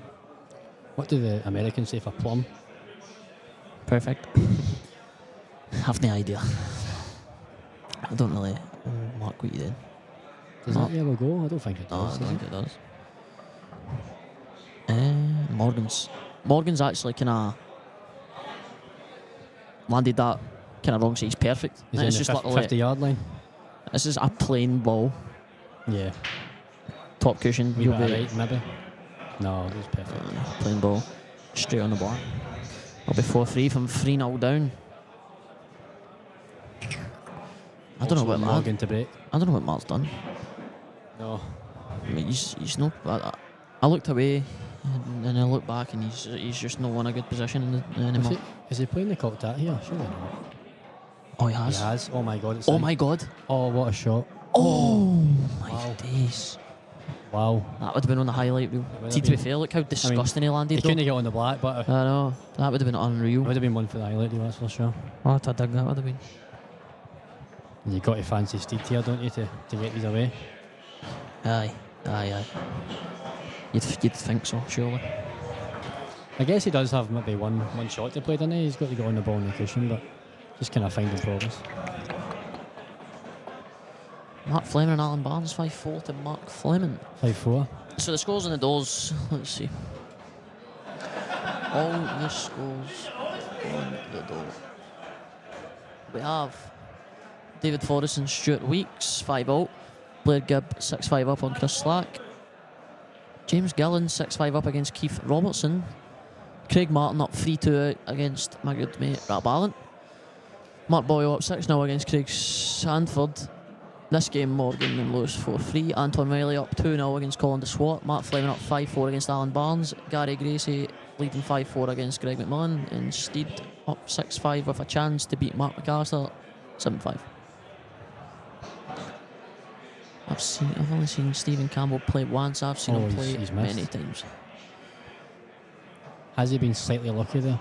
What do the Americans say for plum? Perfect. Have no idea. I don't really mark what you did. Does that yellow go? I don't think it No, does. I don't think it does. Morgan's actually kind of landed that kind of wrong, so he's perfect. He's And in it's the just literally 50-yard line. this is a plain ball, Yeah. top cushion. Wee You'll bit be right, maybe. No, it was perfect. plain ball, straight on the bar. I'll be 4-3 from 3-0 down. I don't know what Morgan to break. I don't know what Mark's done. No. I mean, he's no. I looked away, and I looked back, and he's just not in a good position anymore. Is he playing the Coltat here? Surely not. Oh, he has. He has. Oh my god. It's Oh like- my god. Oh, what a shot. Oh my Wow. days. Wow. That would have been on the highlight reel. would See, have to be been. fair, look how disgusting he He landed. couldn't get on the black, but I know. That would have been unreal. it would have been one for the highlight reel, that's for sure. Oh, to dig that would have been. And you got to fancy Steed here, don't you, to get these away? Aye. You'd think so, surely. I guess he does have maybe one shot to play, doesn't he? He's got to get on the ball in the cushion, but just kind of finding progress. Mark Fleming and Alan Barnes, 5-4 to Mark Fleming. 5-4. So the scores on the doors, let's see. All the scores on the door. We have David Forrest and Stuart Weeks, 5-0. Blair Gibb, 6-5 up on Chris Slack. James Gillen, 6-5 up against Keith Robertson. Craig Martin up 3-2 against my good mate Rap Allen. Mark Boyle up 6-0 against Craig Sandford. This game, Morgan and Lewis 4-3. Anton Riley up 2-0 against Colin DeSwart. Mark Fleming up 5-4 against Alan Barnes. Gary Gracie leading 5-4 against Greg McMillan. And Steed up 6-5 with a chance to beat Mark McAllister 7-5. I've only seen Stephen Campbell play once. I've seen him play he's many missed. times. Has he been slightly lucky there?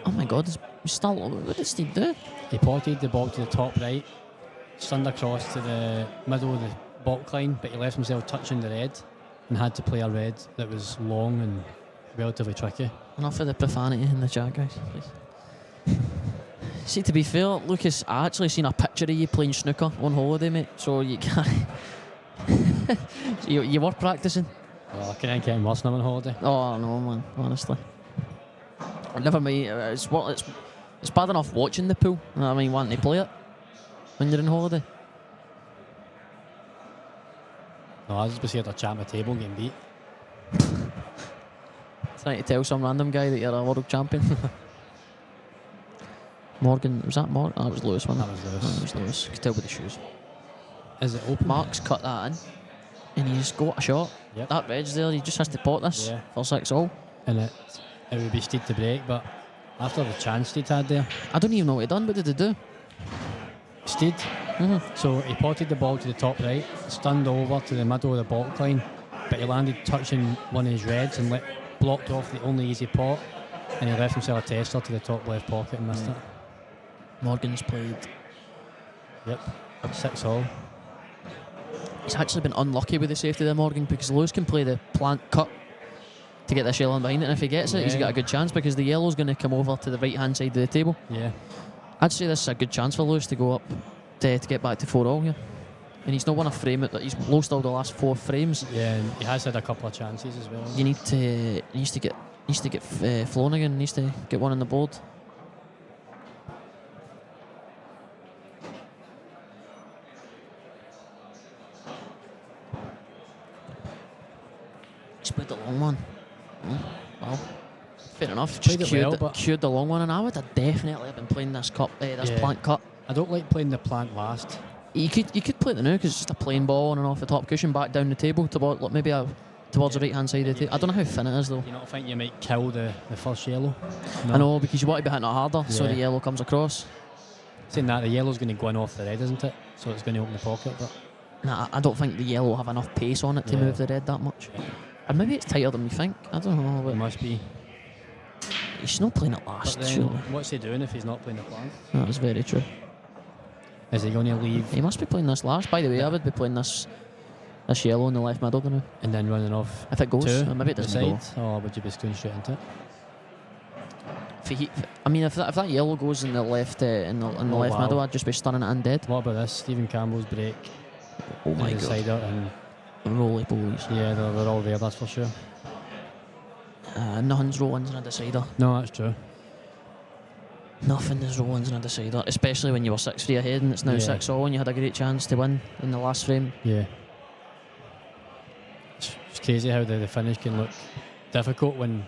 Oh my God, he's still. What did Steve do? He potted the ball to the top right, stunned across to the middle of the baulk line, but he left himself touching the red and had to play a red that was long and relatively tricky. Enough of the profanity in the chat, guys, please. See, to be fair, Lucas, I actually seen a picture of you playing snooker on holiday, mate. So you can't. you were practicing. Well, I can't get worse now on holiday. Oh no, man. Honestly, never mind. It's bad enough watching the pool. I mean, wanting to play it when you're on holiday. No, I was just beside a chat at my table and getting beat. Trying to tell some random guy that you're a world champion. Morgan, was that Morgan? That was Lewis, wasn't it? That was Lewis. That was Lewis. Could tell by the shoes. Is it open? Mark's cut that in, and he's got a shot. Yep. That red's there. He just has to pot this Yeah. for 6-all. And it would be Steed to break, but after the chance Steed had there, I don't even know what he done. What did he do? Steed. So he potted the ball to the top right, stunned over to the middle of the baulk line, but he landed touching one of his reds and blocked off the only easy pot, and he left himself a tester to the top left pocket and missed it. Morgan's played. Yep, 6-all. He's actually been unlucky with the safety there, Morgan, because Lewis can play the plant cut to get this yellow in behind it, and if he gets it, he's Yeah. got a good chance because the yellow's going to come over to the right-hand side of the table. Yeah, I'd say this is a good chance for Lewis to go up to get back to 4-all here. And he's not won a frame. He's lost all the last 4 frames. yeah, and he has had a couple of chances as well. You need to. He needs to get flown again. He needs to get one on the board. He's played the long one. Well, fair enough. Played Just it well, but- cued the long one, and I would have definitely been playing this this Yeah. plant cut. I don't like playing the plant last. You could play it now because it's just a plain ball on and off the top cushion, back down the table towards the right hand side of the table. I don't know how thin it is though. You not think you might kill the first yellow? I know, because you want to be hitting it harder so Yeah. the yellow comes across. Saying that, the yellow's going to go in off the red, isn't it? So it's going to open the pocket, but Nah, I don't think the yellow will have enough pace on it to Yeah. move the red that much. Or maybe it's tighter than we think. I don't know, it but must be. he's not playing it But last, then, surely. what's he doing if he's not playing the plant? That is very true. Is he going to leave He must be playing this last. By the way, I would be playing this yellow in the left middle now. and then running off If it goes, two or maybe it the doesn't go. side, or would you be going straight into it? If that yellow goes in the left Oh, left wow. middle, I'd just be stunning it undead. What about this? Stephen Campbell's break. Oh my and the god. sider, and Roly polies. yeah, they're all there, that's for sure. Nothing's roll-ins in a decider. No, that's true. Nothing is roll-ins in a decider, especially when you were 6-3 ahead and it's now Yeah. 6-all and you had a great chance to win in the last frame. Yeah. It's crazy how the finish can look difficult when,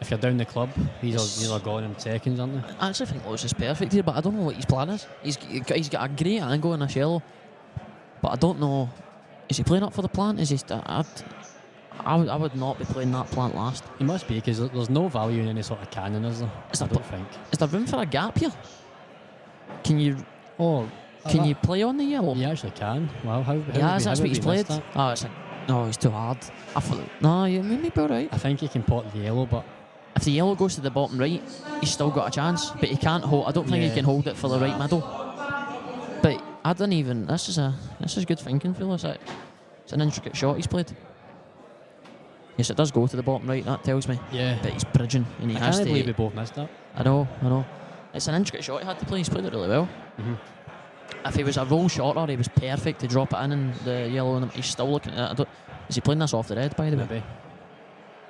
if you're down the club, these are gone in seconds, aren't they? I actually think Lewis is perfect here, but I don't know what his plan is. He's got a great angle in a shallow, but I don't know. Is he playing up for the plant? Is he? I would not be playing that plant last. It must be, because there's no value in any sort of cannon, is there? I don't think. Is there room for a gap here? Can you play on the yellow? You actually can. Wow, how That's what he's played. That? He's too hard. I thought, no, you made me be alright. I think he can pot the yellow, but If the yellow goes to the bottom right, he's still got a chance, but he can't hold. I don't think he Yeah. can hold it for the right middle. But I don't even. This is good thinking, Phyllis. It's an intricate shot he's played. Yes, it does go to the bottom right. That tells me. yeah. But he's bridging, and he I has can't to. believe we both missed that. I know. It's an intricate shot he had to play. He's played it really well. Mhm. If he was a roll shorter, he was perfect to drop it in and the yellow. And he's still looking at it. Is he playing this off the red, by the way? Maybe.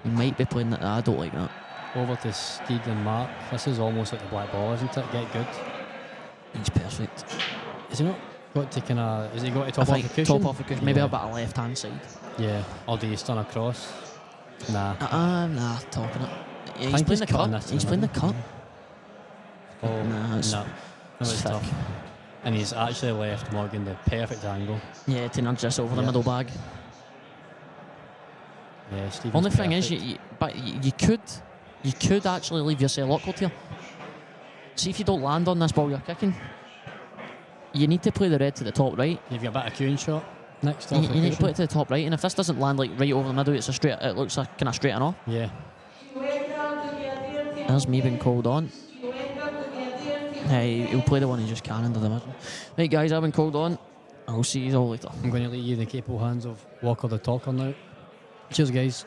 He might be playing that. I don't like that. Over to Steed and Mark. This is almost like the black ball, isn't it? Get good. He's perfect. Is he not got to kind of? Is he got to I top off think the cushion? top off the cushion. Maybe Yeah. a bit of left hand side. Yeah. Or do you stun across? Nah. Nah, topping it. Yeah, he's think playing the cutting cut. this to He's the playing the middle. cut. Oh, Nah, it's- no. it's It's thick. tough. And he's actually left Morgan the perfect angle. Yeah, to nudge this over the Yeah. middle bag. Yeah, Stephen's Only thing is, perfect. you could actually leave yourself awkward here. See if you don't land on this ball you're kicking. You need to play the red to the top right. You've got a bit of queuing shot next You, off you the need to cushion. play it to the top right, and if this doesn't land like right over the middle, it looks like kind of straight and off. Yeah. There's me being called on. Hey, he'll play the one he just can into the middle. Right, guys, I've been called on. I'll see you all later. I'm going to leave you in the capable hands of Walker the Talker now. Cheers, guys.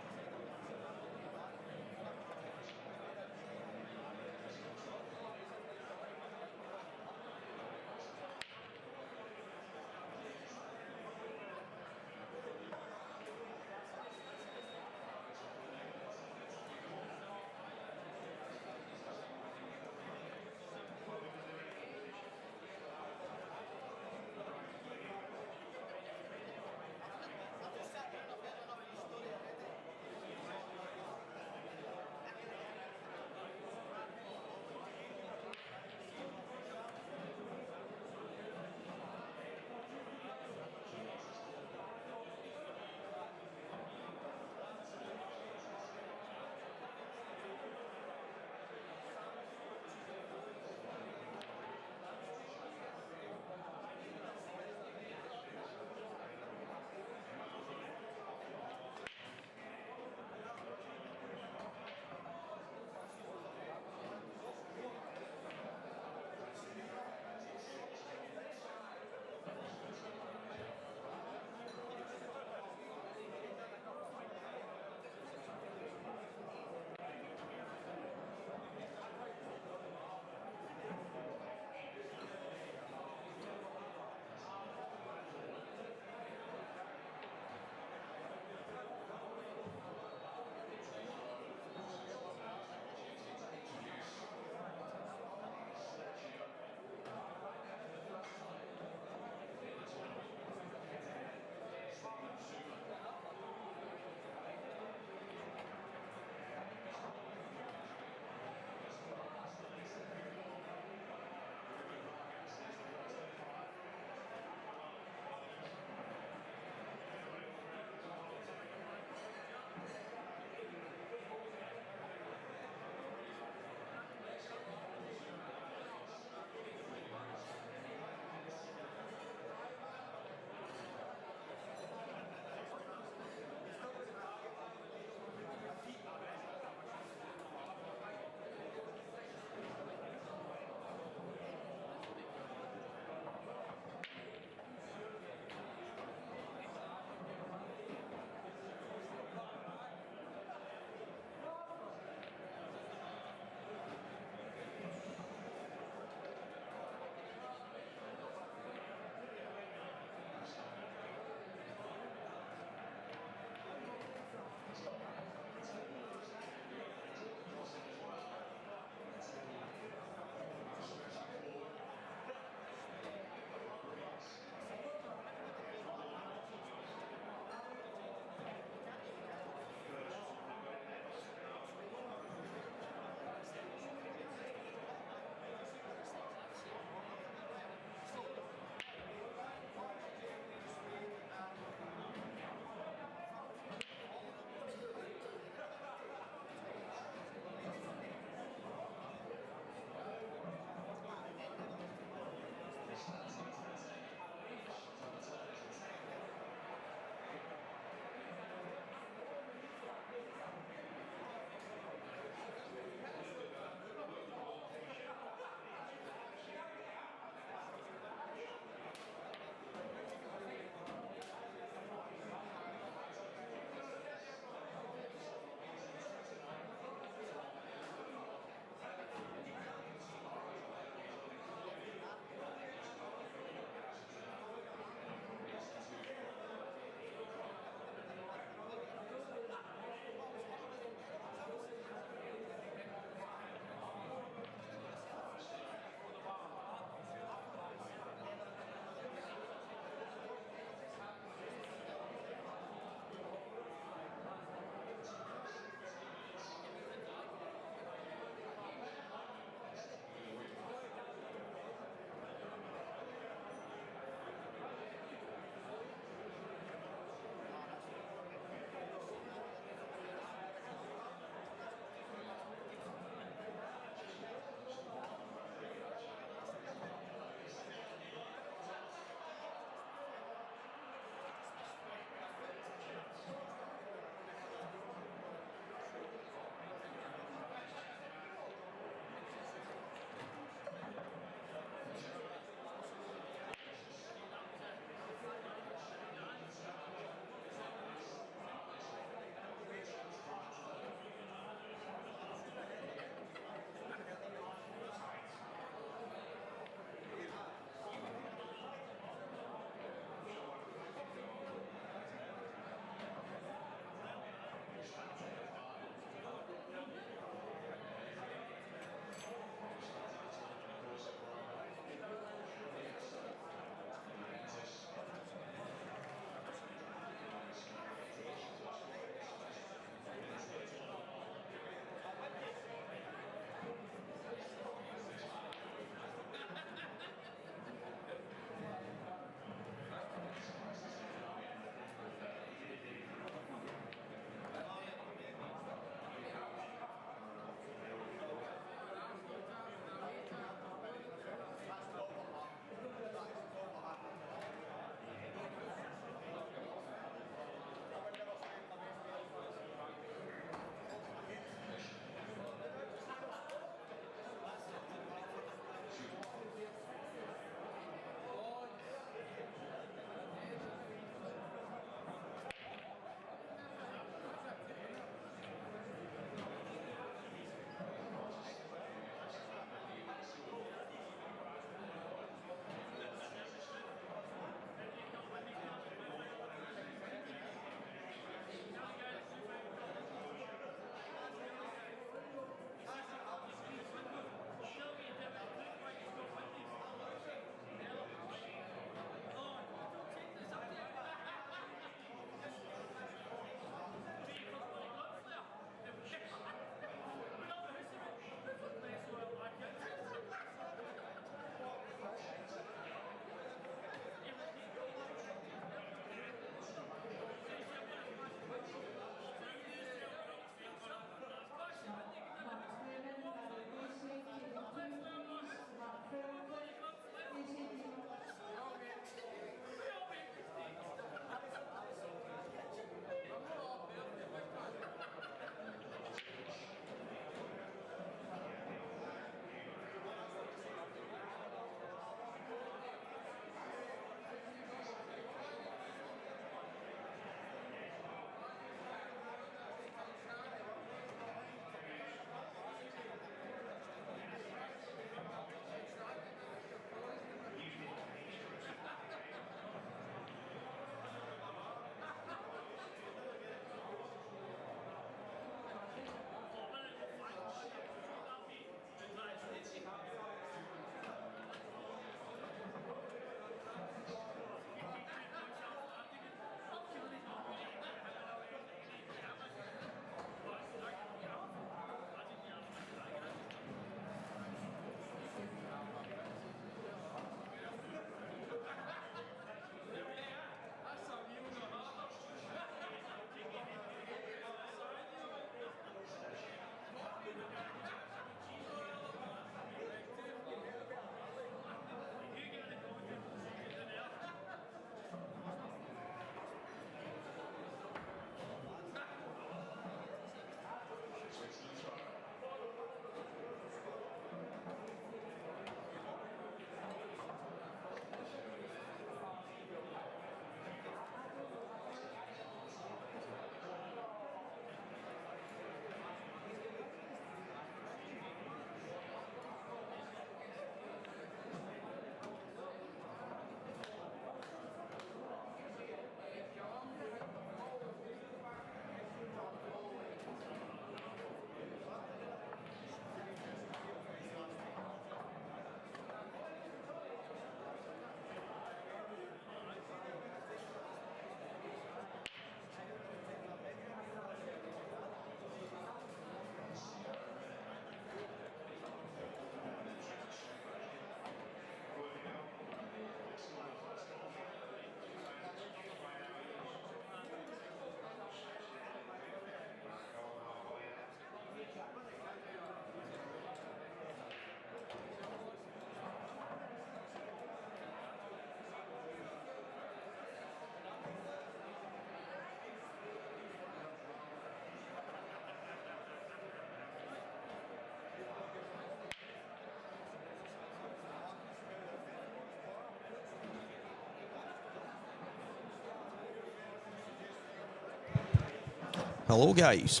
Hello, guys.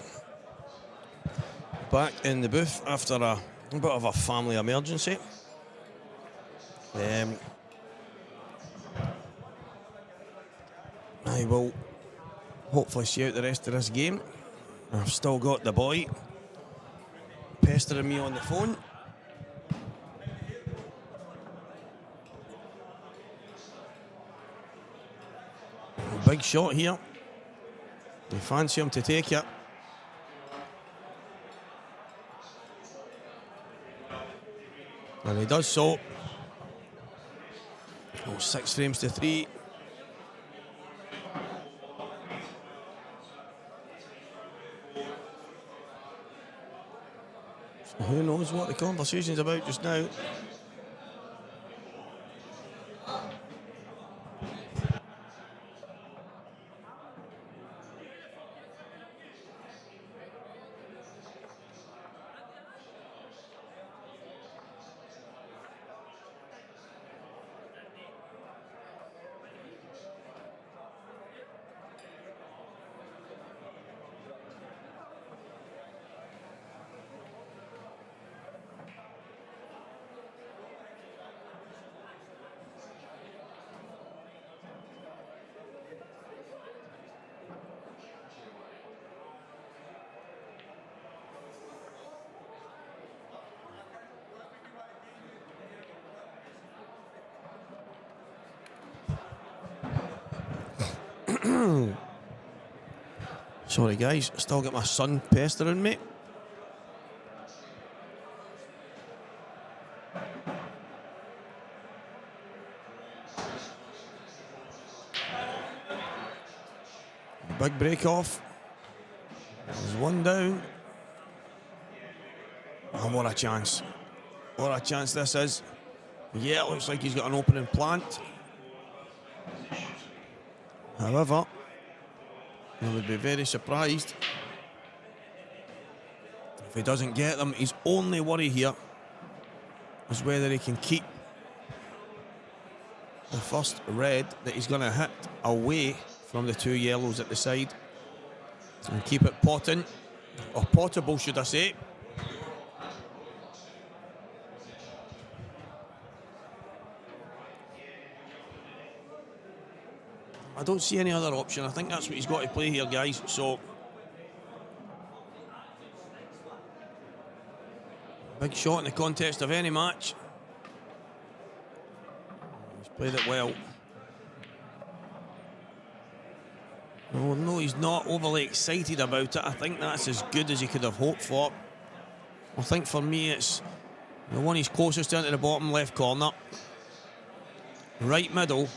Back in the booth after a bit of a family emergency. I will hopefully see out the rest of this game. I've still got the boy pestering me on the phone. Big shot here. You fancy him to take it. And he does so. Oh, 6 frames to 3. So who knows what the conversation's about just now. Sorry guys, still got my son pestering me. Big break off. There's one down. Oh, what a chance. What a chance this is. Yeah, it looks like he's got an opening plant. However, I would be very surprised if he doesn't get them. His only worry here is whether he can keep the first red that he's going to hit away from the 2 yellows at the side and keep it potting, or potable should I say. I don't see any other option. I think that's what he's got to play here, guys. So, big shot in the context of any match. He's played it well. Oh, no, he's not overly excited about it. I think that's as good as he could have hoped for. I think for me it's the one he's closest to into the bottom left corner. Right middle.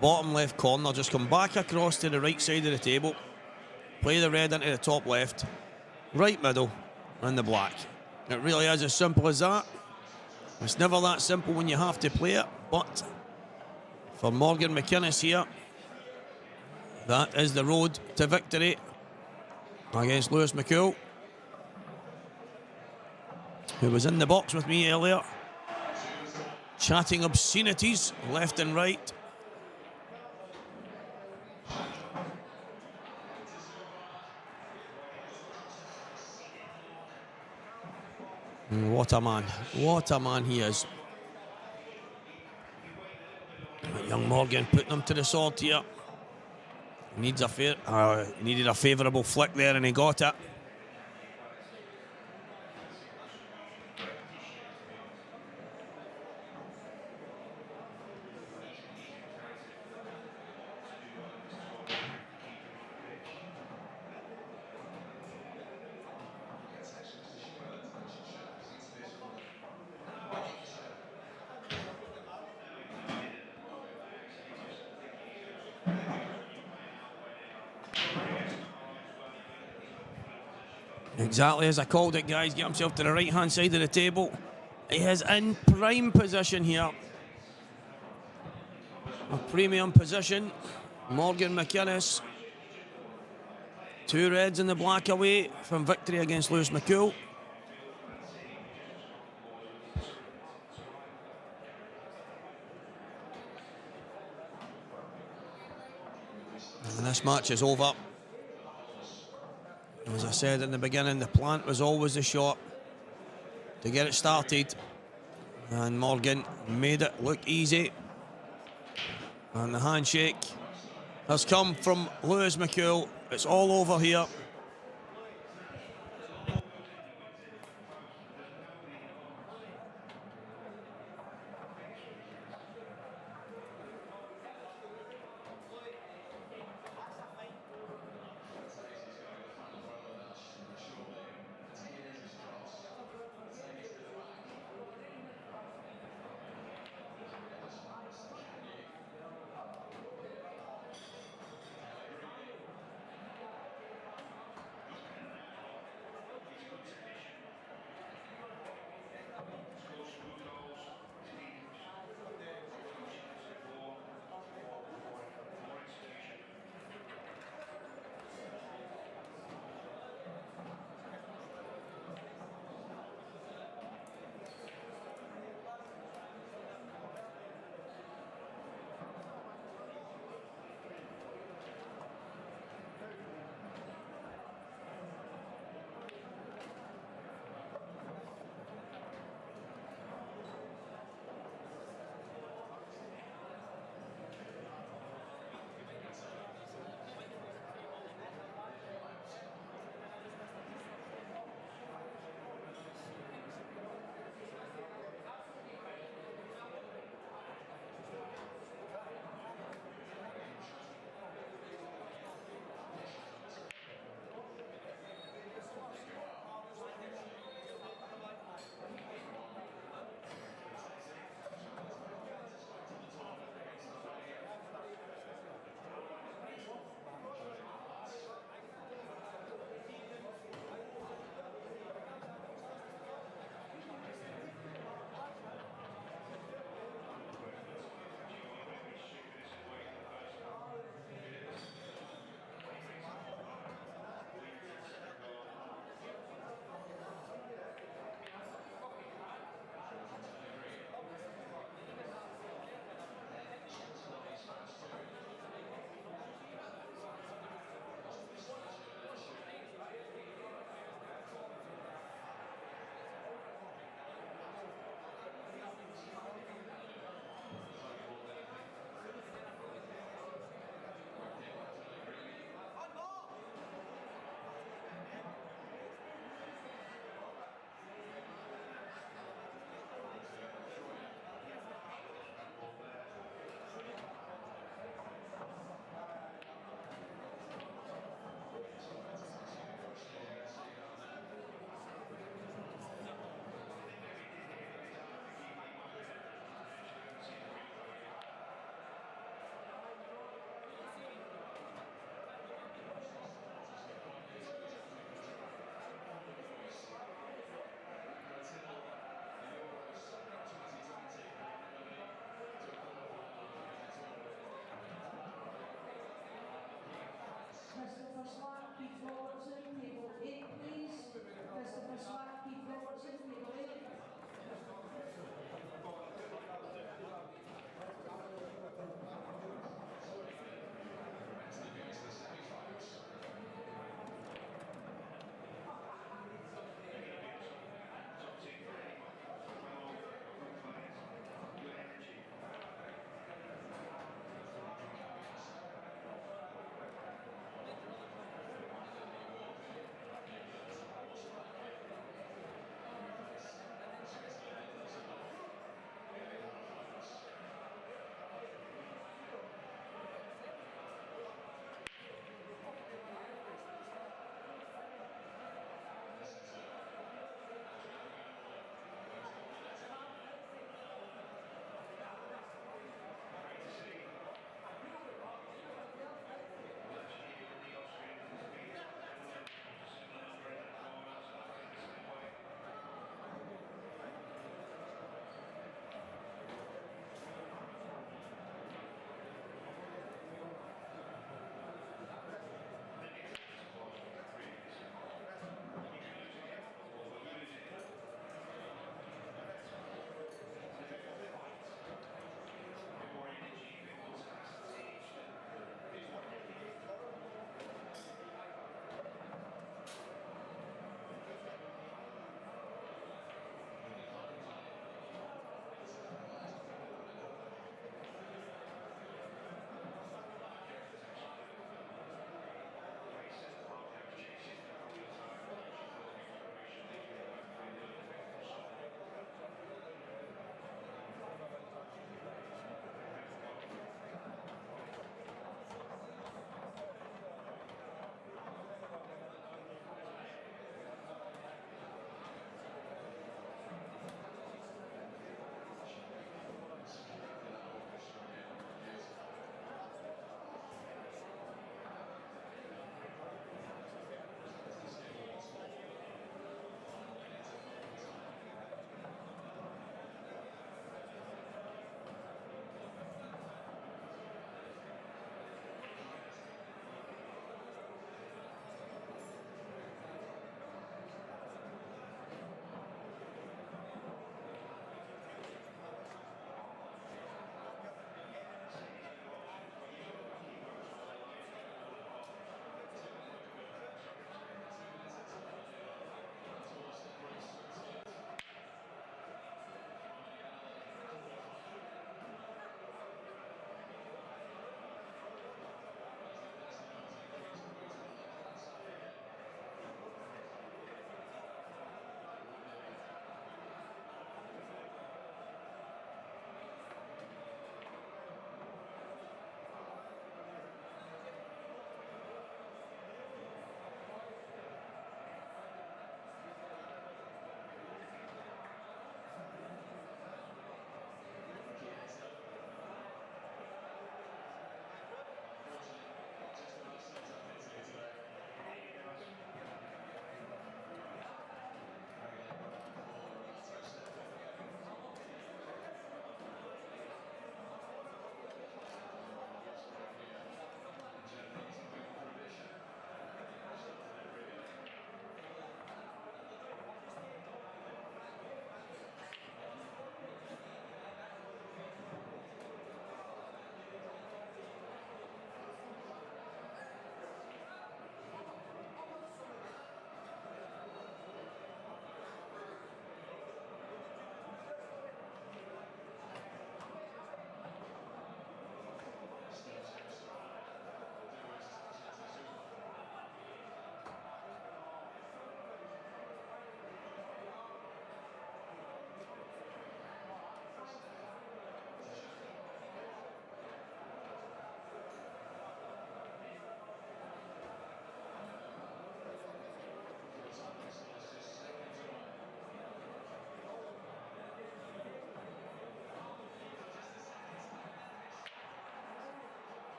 Bottom left corner, just come back across to the right side of the table, play the red into the top left, right middle and the black. It really is as simple as that. It's never that simple when you have to play it, but for Morgan McInnes here, that is the road to victory against Lewis McCool, who was in the box with me earlier, chatting obscenities left and right. What a man he is. Young Morgan putting him to the sword here. Needed a favourable flick there and he got it. Exactly as I called it, guys. Get himself to the right-hand side of the table. He is in prime position here. A premium position. Morgan McInnes. 2 reds and the black away from victory against Lewis McCool. And this match is over. As I said in the beginning, the plant was always the shot to get it started. And Morgan made it look easy. And the handshake has come from Lewis McCool. It's all over here.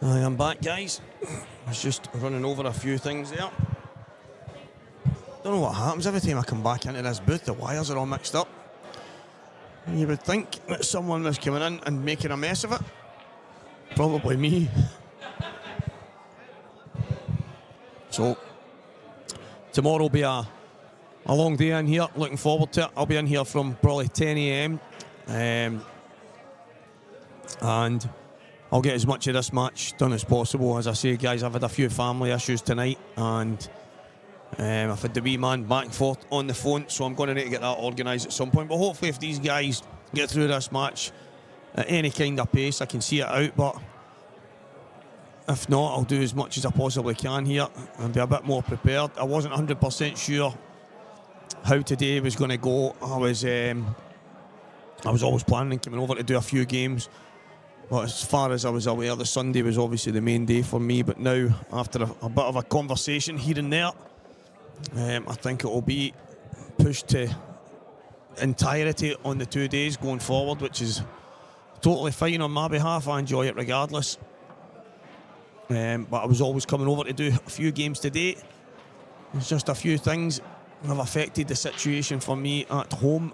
I am back, guys. I was just running over a few things there. Don't know what happens every time I come back into this booth. The wires are all mixed up. You would think that someone was coming in and making a mess of it. Probably me. So, tomorrow will be a long day in here. Looking forward to it. I'll be in here from probably 10 a.m. And I'll get as much of this match done as possible. As I say, guys, I've had a few family issues tonight, and I've had the wee man back and forth on the phone, so I'm going to need to get that organised at some point. But hopefully, if these guys get through this match at any kind of pace, I can see it out. But if not, I'll do as much as I possibly can here and be a bit more prepared. I wasn't 100% sure how today was going to go. I was always planning on coming over to do a few games. But as far as I was aware, the Sunday was obviously the main day for me. But now, after a bit of a conversation here and there, I think it will be pushed to entirety on the 2 days going forward, which is totally fine on my behalf. I enjoy it regardless. But I was always coming over to do a few games today. There's just a few things that have affected the situation for me at home.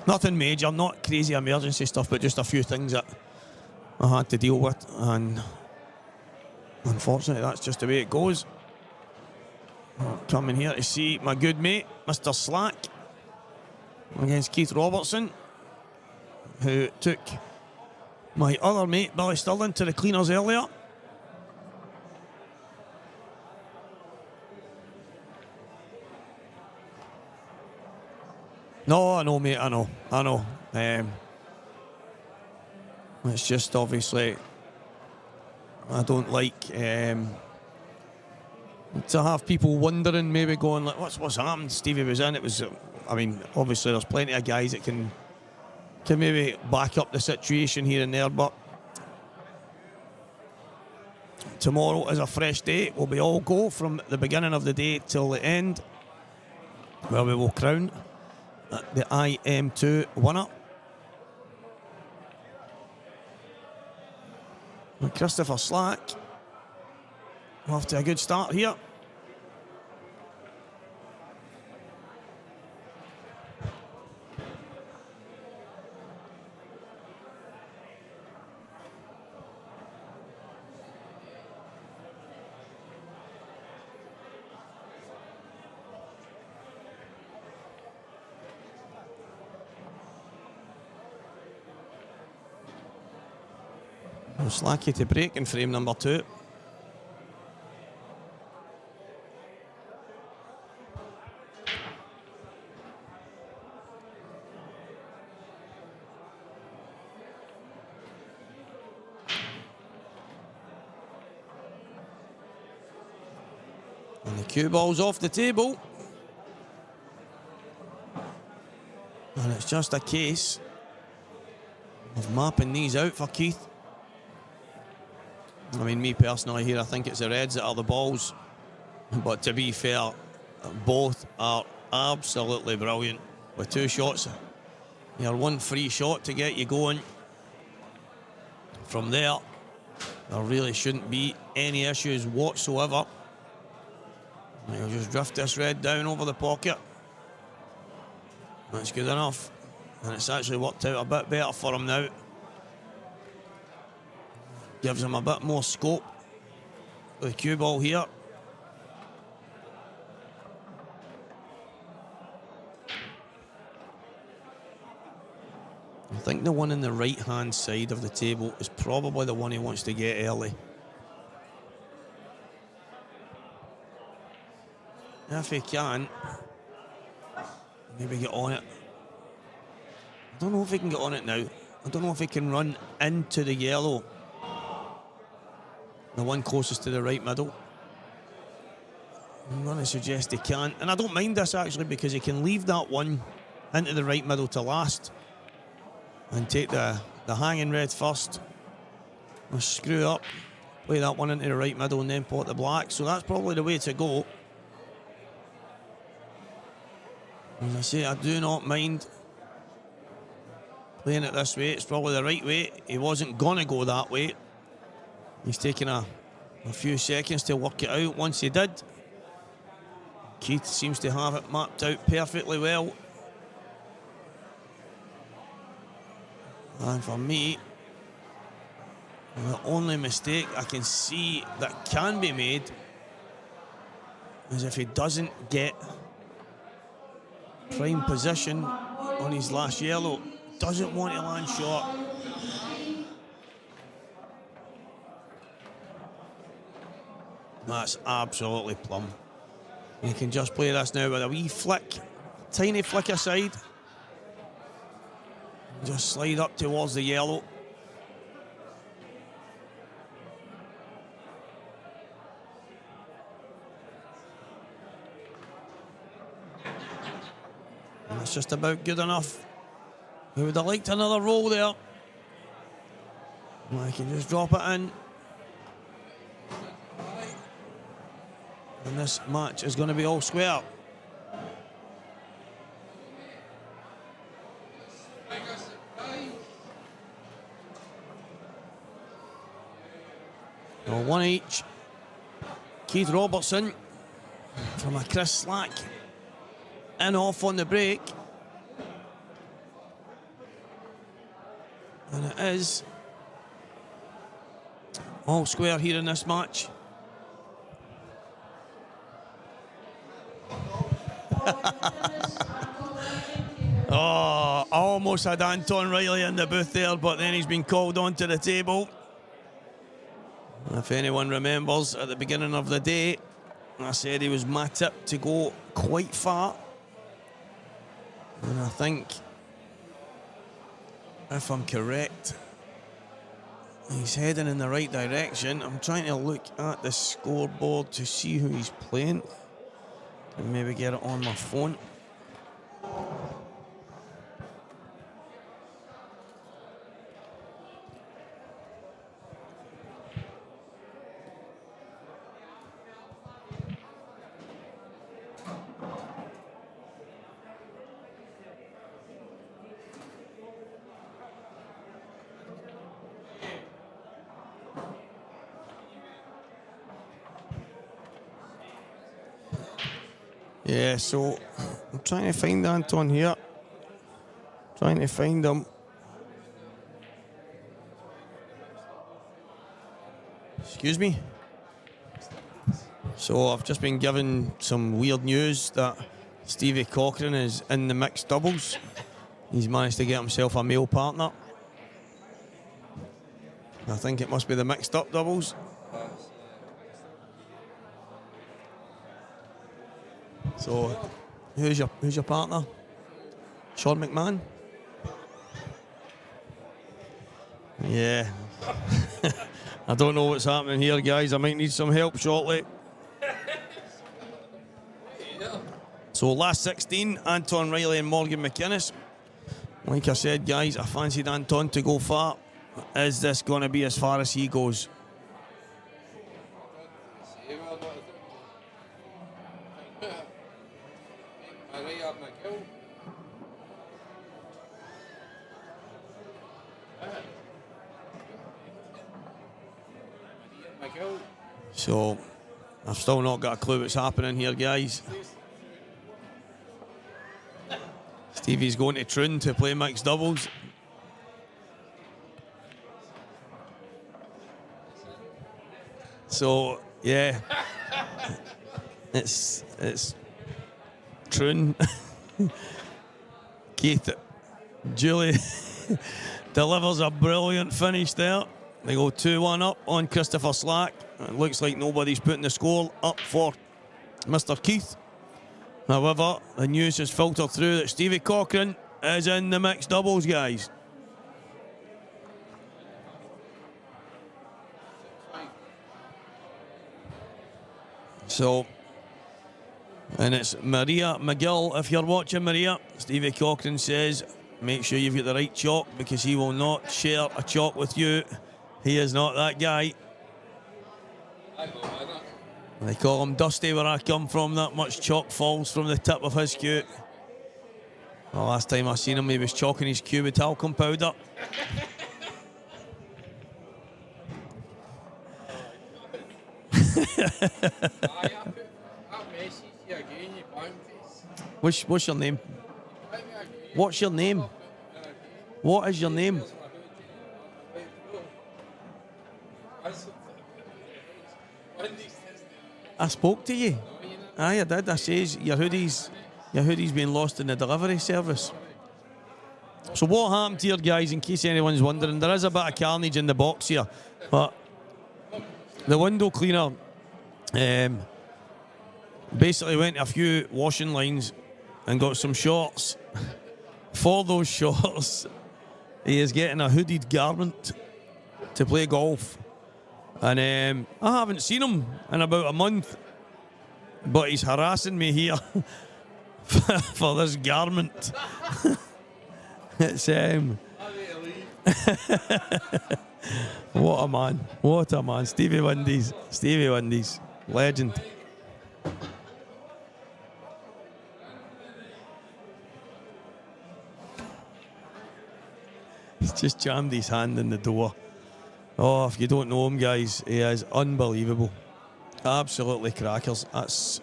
Nothing major, not crazy emergency stuff, but just a few things that I had to deal with, and unfortunately that's just the way it goes. Coming here to see my good mate Mr. Slack against Keith Robertson, who took my other mate Billy Stalin to the cleaners earlier. No, I know, mate, I know. It's just obviously I don't like to have people wondering, maybe going like, what's happened? Stevie was in. It was, I mean, obviously there's plenty of guys that can maybe back up the situation here and there, but tomorrow is a fresh day. We'll be all go from the beginning of the day till the end, where we will crown the IM2 winner. And Christopher Slack off to a good start here. Slacky to break in frame number 2. And the cue ball's off the table. And it's just a case of mapping these out for Keith. I mean, me personally here, I think it's the reds that are the balls. But to be fair, both are absolutely brilliant. With 2 shots, you have 1 free shot to get you going. From there really shouldn't be any issues whatsoever. He'll just drift this red down over the pocket. That's good enough. And it's actually worked out a bit better for him now. Gives him a bit more scope with the cue ball here. I think the one on the right hand side of the table is probably the one he wants to get early. If he can, maybe get on it. I don't know if he can get on it now. I don't know if he can run into the yellow. The one closest to the right middle. I'm going to suggest he can. And I don't mind this actually, because he can leave that one into the right middle to last and take the hanging red first. Or screw up, play that one into the right middle and then pot the black. So that's probably the way to go. As I say, I do not mind playing it this way. It's probably the right way. He wasn't going to go that way. He's taken a few seconds to work it out. Once he did, Keith seems to have it mapped out perfectly well. And for me, the only mistake I can see that can be made is if he doesn't get prime position on his last yellow. Doesn't want to land short. That's absolutely plumb. You can just play this now with a wee flick, tiny flick aside. Just slide up towards the yellow. And that's just about good enough. We would have liked another roll there. I can just drop it in. And this match is going to be all square. So one each. Keith Robertson from a Chris Slack. In off on the break. And it is all square here in this match. Oh, I almost had Anton Riley in the booth there, but then he's been called onto the table. If anyone remembers, at the beginning of the day, I said he was my tip to go quite far. And I think, if I'm correct, he's heading in the right direction. I'm trying to look at the scoreboard to see who he's playing. And maybe get it on my phone. Yeah, so I'm trying to find Anton here. Trying to find him. Excuse me. So I've just been given some weird news that Stevie Cochran is in the mixed doubles. He's managed to get himself a male partner. I think it must be the mixed up doubles. So, who's your partner? Sean McMahon? Yeah. I don't know what's happening here, guys. I might need some help shortly. So, last 16, Anton Riley and Morgan McInnes. Like I said, guys, I fancied Anton to go far. Is this going to be as far as he goes? So, I've still not got a clue what's happening here, guys. Stevie's going to Troon to play mixed doubles. So, yeah. It's Troon. Keith, Julie delivers a brilliant finish there. They go 2-1 up on Christopher Slack. It looks like nobody's putting the score up for Mr. Keith. However, the news has filtered through that Stevie Cochran is in the mixed doubles, guys. So, and it's Maria McGill. If you're watching, Maria, Stevie Cochran says, make sure you've got the right chalk because he will not share a chalk with you. He is not that guy. They call him Dusty where I come from. That much chalk falls from the tip of his cue. The last time I seen him, he was chalking his cue with talcum powder. What's your name? What's your name? What is your name? I spoke to you. Aye, I did. I says your hoodie's been lost in the delivery service. So what happened here, guys, in case anyone's wondering, there is a bit of carnage in the box here, but the window cleaner basically went to a few washing lines and got some shorts. For those shorts, he is getting a hooded garment to play golf. And I haven't seen him in about a month, but he's harassing me here for this garment. It's what a man, what a man. Stevie Windies, legend. He's just jammed his hand in the door. Oh, if you don't know him, guys, he is unbelievable. Absolutely crackers. That's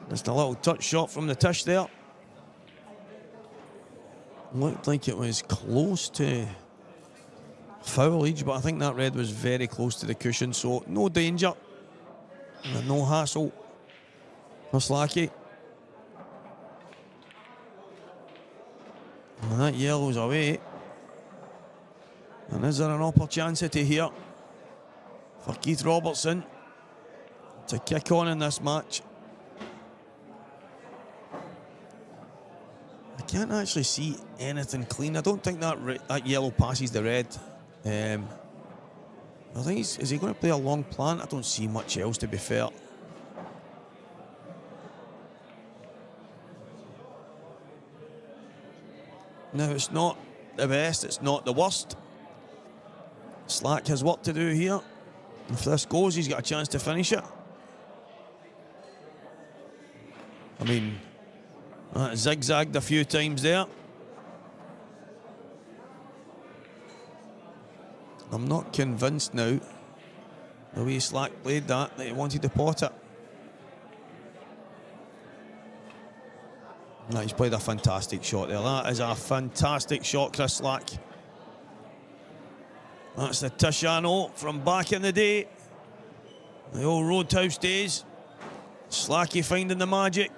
just a little touch shot from the tush there. Looked like it was close to foulage, but I think that red was very close to the cushion, so no danger and no hassle for Slacky. And that yellow's away. And is there an opportunity here for Keith Robertson to kick on in this match? I can't actually see anything clean. I don't think that yellow passes the red. I think is he going to play a long plant? I don't see much else, to be fair. Now, it's not the best, it's not the worst. Slack has work to do here. If this goes, he's got a chance to finish it. I mean, zigzagged a few times there. I'm not convinced now, the way Slack played that he wanted to pot it. No, he's played a fantastic shot there. That is a fantastic shot, Chris Slack. That's the Tishano from back in the day. The old Roadhouse days. Slacky finding the magic.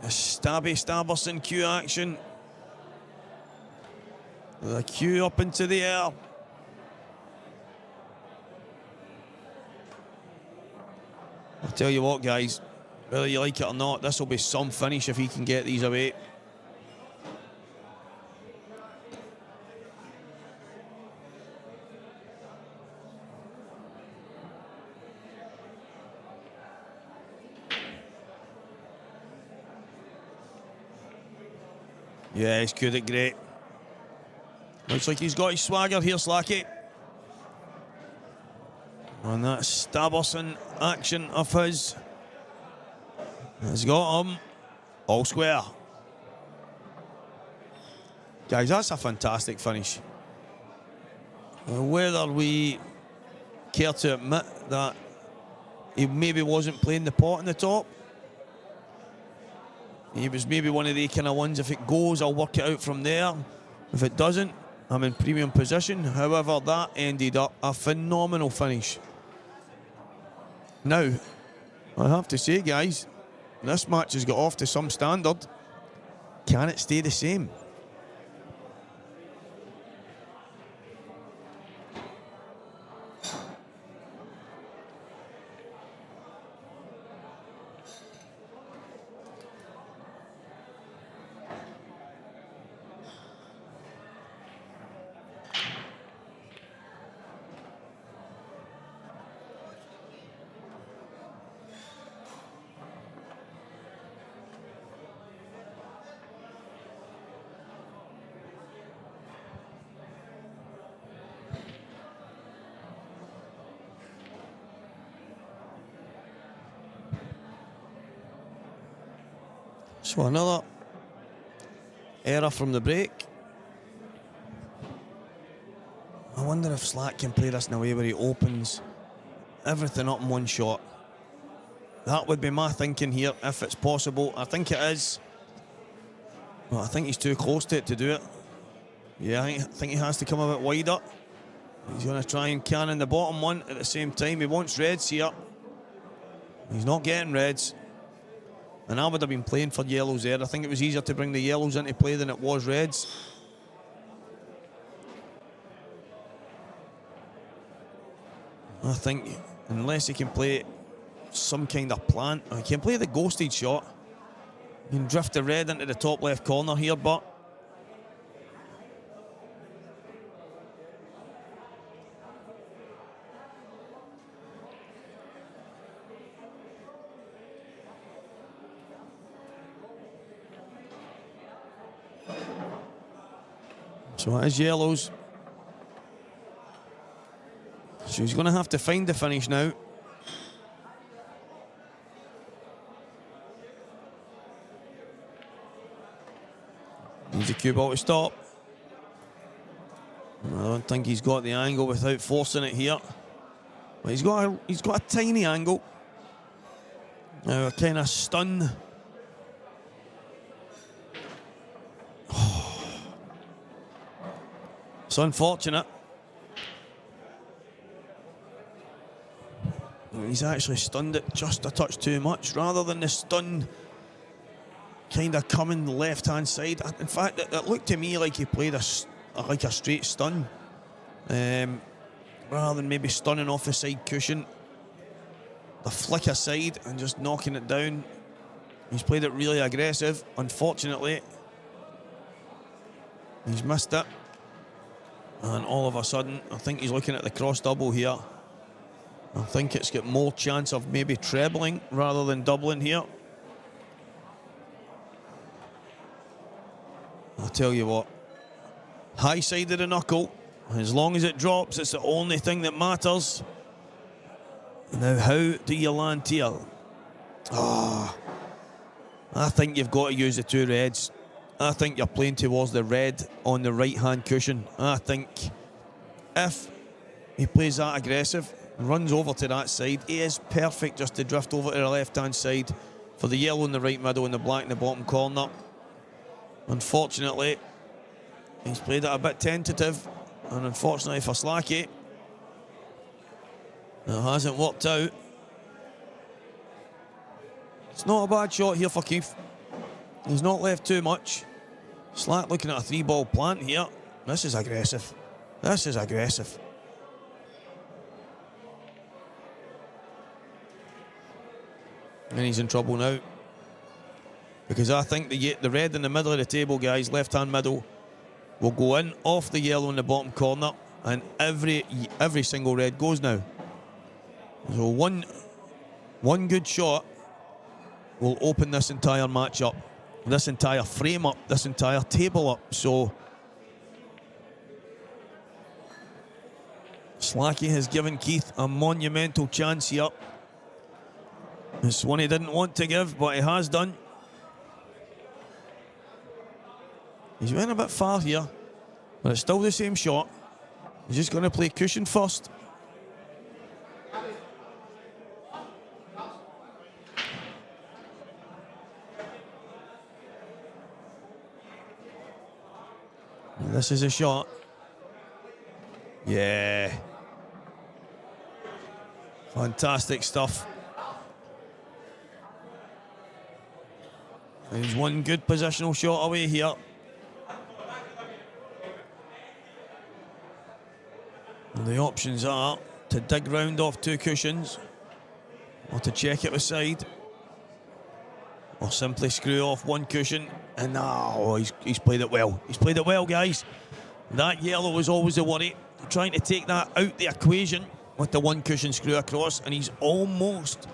A stabby Staberson cue action. The cue up into the air. I'll tell you what, guys, whether you like it or not, this will be some finish if he can get these away. Yeah, he's good at great. Looks like he's got his swagger here, Slacky. And that Staberson action of his has got him all square. Guys, that's a fantastic finish. Whether we care to admit that he maybe wasn't playing the pot on the top, he was maybe one of the kind of ones, if it goes, I'll work it out from there. If it doesn't, I'm in premium position. However, that ended up a phenomenal finish. Now, I have to say, guys, this match has got off to some standard. Can it stay the same? So another error from the break. wonder if Slack can play this in a way where he opens everything up in one shot. That would be my thinking here, if it's possible. I think it is. Well, I think he's too close to it to do it. Yeah, I think he has to come a bit wider. He's going to try and cannon the bottom one at the same time. He wants reds here. He's not getting reds. And I would have been playing for yellows there. I think it was easier to bring the yellows into play than it was reds. I think unless he can play some kind of plan, he can play the ghosted shot. He can drift the red into the top left corner here, but so it is yellows. So he's going to have to find the finish now. Needs a cue ball to stop. I don't think he's got the angle without forcing it here. But he's got a tiny angle. Now a kind of stun. It's unfortunate. He's actually stunned it just a touch too much rather than the stun kind of coming the left-hand side. In fact, it looked to me like he played a straight stun rather than maybe stunning off the side cushion. The flick aside and just knocking it down. He's played it really aggressive. Unfortunately, he's missed it. And all of a sudden, I think he's looking at the cross double here. I think it's got more chance of maybe trebling rather than doubling here. I'll tell you what, high side of the knuckle, as long as it drops, it's the only thing that matters. Now, how do you land here? I think you've got to use the two reds. I think you're playing towards the red on the right-hand cushion. I think if he plays that aggressive, runs over to that side, he is perfect just to drift over to the left-hand side for the yellow in the right middle and the black in the bottom corner. Unfortunately, he's played it a bit tentative, and unfortunately for Slacky, it hasn't worked out. It's not a bad shot here for Keith. He's not left too much. Slack looking at a 3-ball plant here. This is aggressive. This is aggressive. And he's in trouble now. Because I think the red in the middle of the table, guys, left-hand middle, will go in off the yellow in the bottom corner, and every single red goes now. So one good shot will open this entire match up, this entire frame up, this entire table up. So Slacky has given Keith a monumental chance here. It's one he didn't want to give, but he has done. He's went a bit far here, but it's still the same shot. He's just going to play cushion first. And this is a shot. Yeah. Fantastic stuff. And he's one good positional shot away here. And the options are to dig round off two cushions, or to check it with side, or simply screw off one cushion. And he's played it well. He's played it well, guys. That yellow was always a worry. Trying to take that out the equation with the one cushion screw across, and he's almost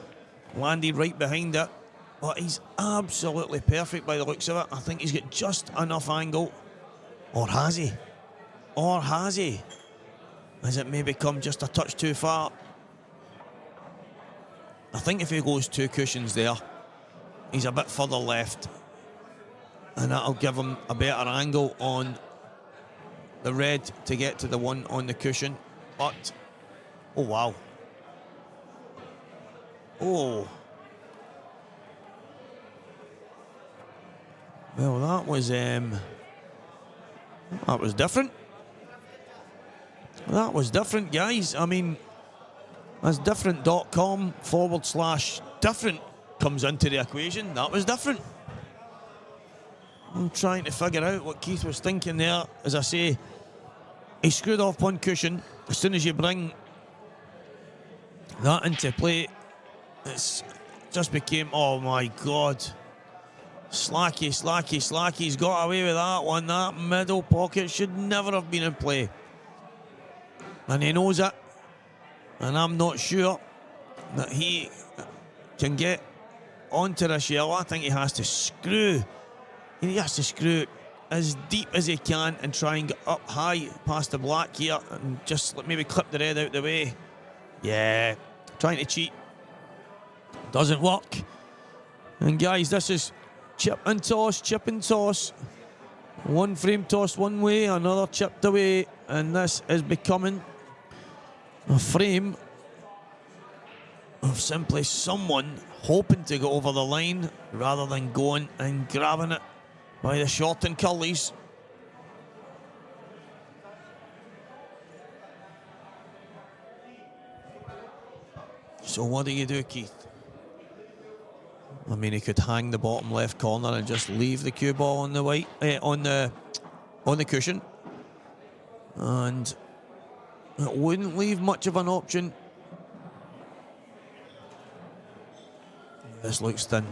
landed right behind it. But he's absolutely perfect by the looks of it. I think he's got just enough angle. Or has he? Or has he? Has it maybe come just a touch too far? I think if he goes two cushions there, he's a bit further left. And that'll give him a better angle on the red to get to the one on the cushion, but oh wow. Oh. Well, that was different. That was different, guys. I mean, as different.com/different comes into the equation, that was different. I'm trying to figure out what Keith was thinking there. As I say, he screwed off one cushion. As soon as you bring that into play, it's just became, oh my God. Slacky. He's got away with that one. That middle pocket should never have been in play. And he knows it. And I'm not sure that he can get onto this yellow. I think he has to screw. He has to screw as deep as he can and try and get up high past the black here and just maybe clip the red out the way. Yeah, trying to cheat. Doesn't work. And guys, this is chip and toss. One frame toss one way, another chipped away, and this is becoming a frame of simply someone hoping to go over the line rather than going and grabbing it by the short and curlies. So what do you do, Keith? I mean, he could hang the bottom left corner and just leave the cue ball on the white, on the cushion, and it wouldn't leave much of an option. This looks thin.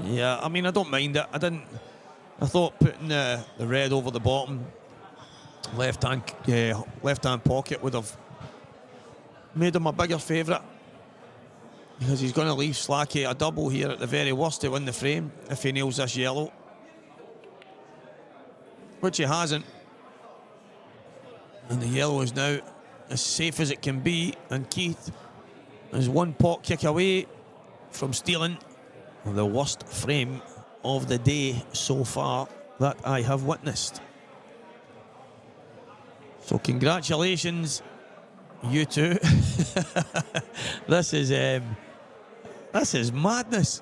Yeah, I mean, I don't mind it. I thought putting the red over the bottom left hand pocket would have made him a bigger favourite, because he's going to leave Slacky a double here at the very worst to win the frame if he nails this yellow, which he hasn't. And the yellow is now as safe as it can be, and Keith is one pot kick away from stealing the worst frame of the day so far that I have witnessed. So congratulations, you two. This is madness.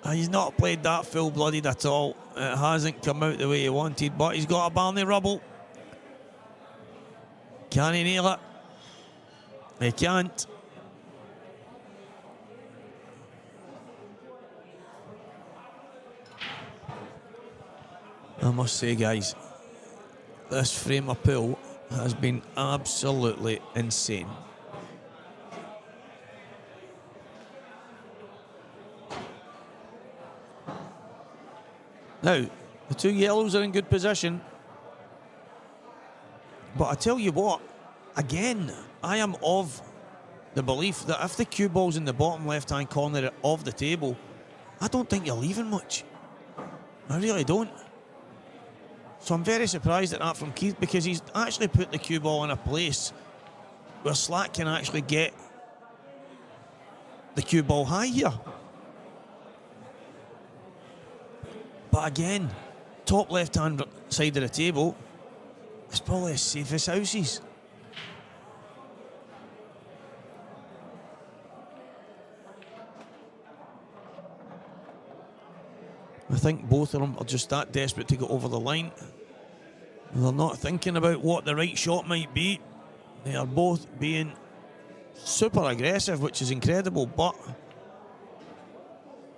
He's not played that full-blooded at all. It hasn't come out the way he wanted, but he's got a Barney rubble. Can he nail it? He can't. I must say, guys, this frame of pool has been absolutely insane. Now, the two yellows are in good position. But I tell you what, again, I am of the belief that if the cue ball's in the bottom left-hand corner of the table, I don't think you're leaving much. I really don't. So I'm very surprised at that from Keith, because he's actually put the cue ball in a place where Slack can actually get the cue ball high here. But again, top left-hand side of the table is probably as safe as houses. I think both of them are just that desperate to get over the line. They're not thinking about what the right shot might be. They are both being super aggressive, which is incredible, but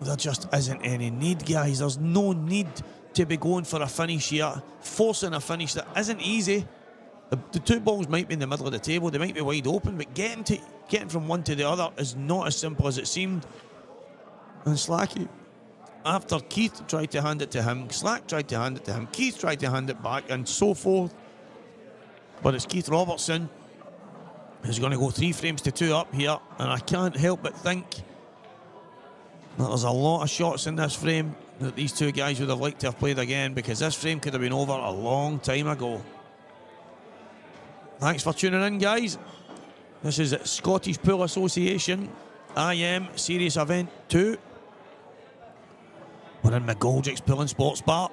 there just isn't any need, guys. There's no need to be going for a finish here, forcing a finish that isn't easy. The two balls might be in the middle of the table, they might be wide open, but getting from one to the other is not as simple as it seemed. And Slacky, after Keith tried to hand it to him, Slack tried to hand it to him, Keith tried to hand it back, and so forth. But it's Keith Robertson who's going to go 3 frames to 2 up here, and I can't help but think that there's a lot of shots in this frame that these two guys would have liked to have played again, because this frame could have been over a long time ago. Thanks for tuning in, guys. This is Scottish Pool Association IM Series Event 2. We're in McGoldricks Pool and Sports Bar.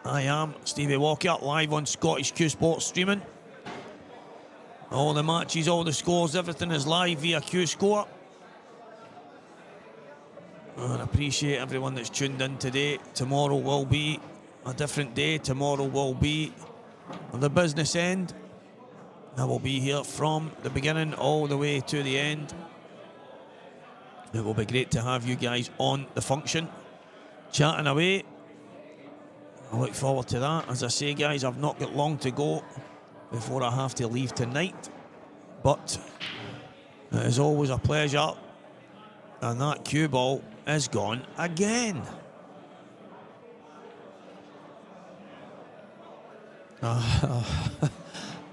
I am Stevie Walker, live on Scottish Q Sports streaming. All the matches, all the scores, everything is live via Q Score. And I appreciate everyone that's tuned in today. Tomorrow will be a different day. Tomorrow will be the business end. I will be here from the beginning all the way to the end. It will be great to have you guys on the function, chatting away. I look forward to that. As I say, guys, I've not got long to go before I have to leave tonight. But it is always a pleasure. And that cue ball is gone again.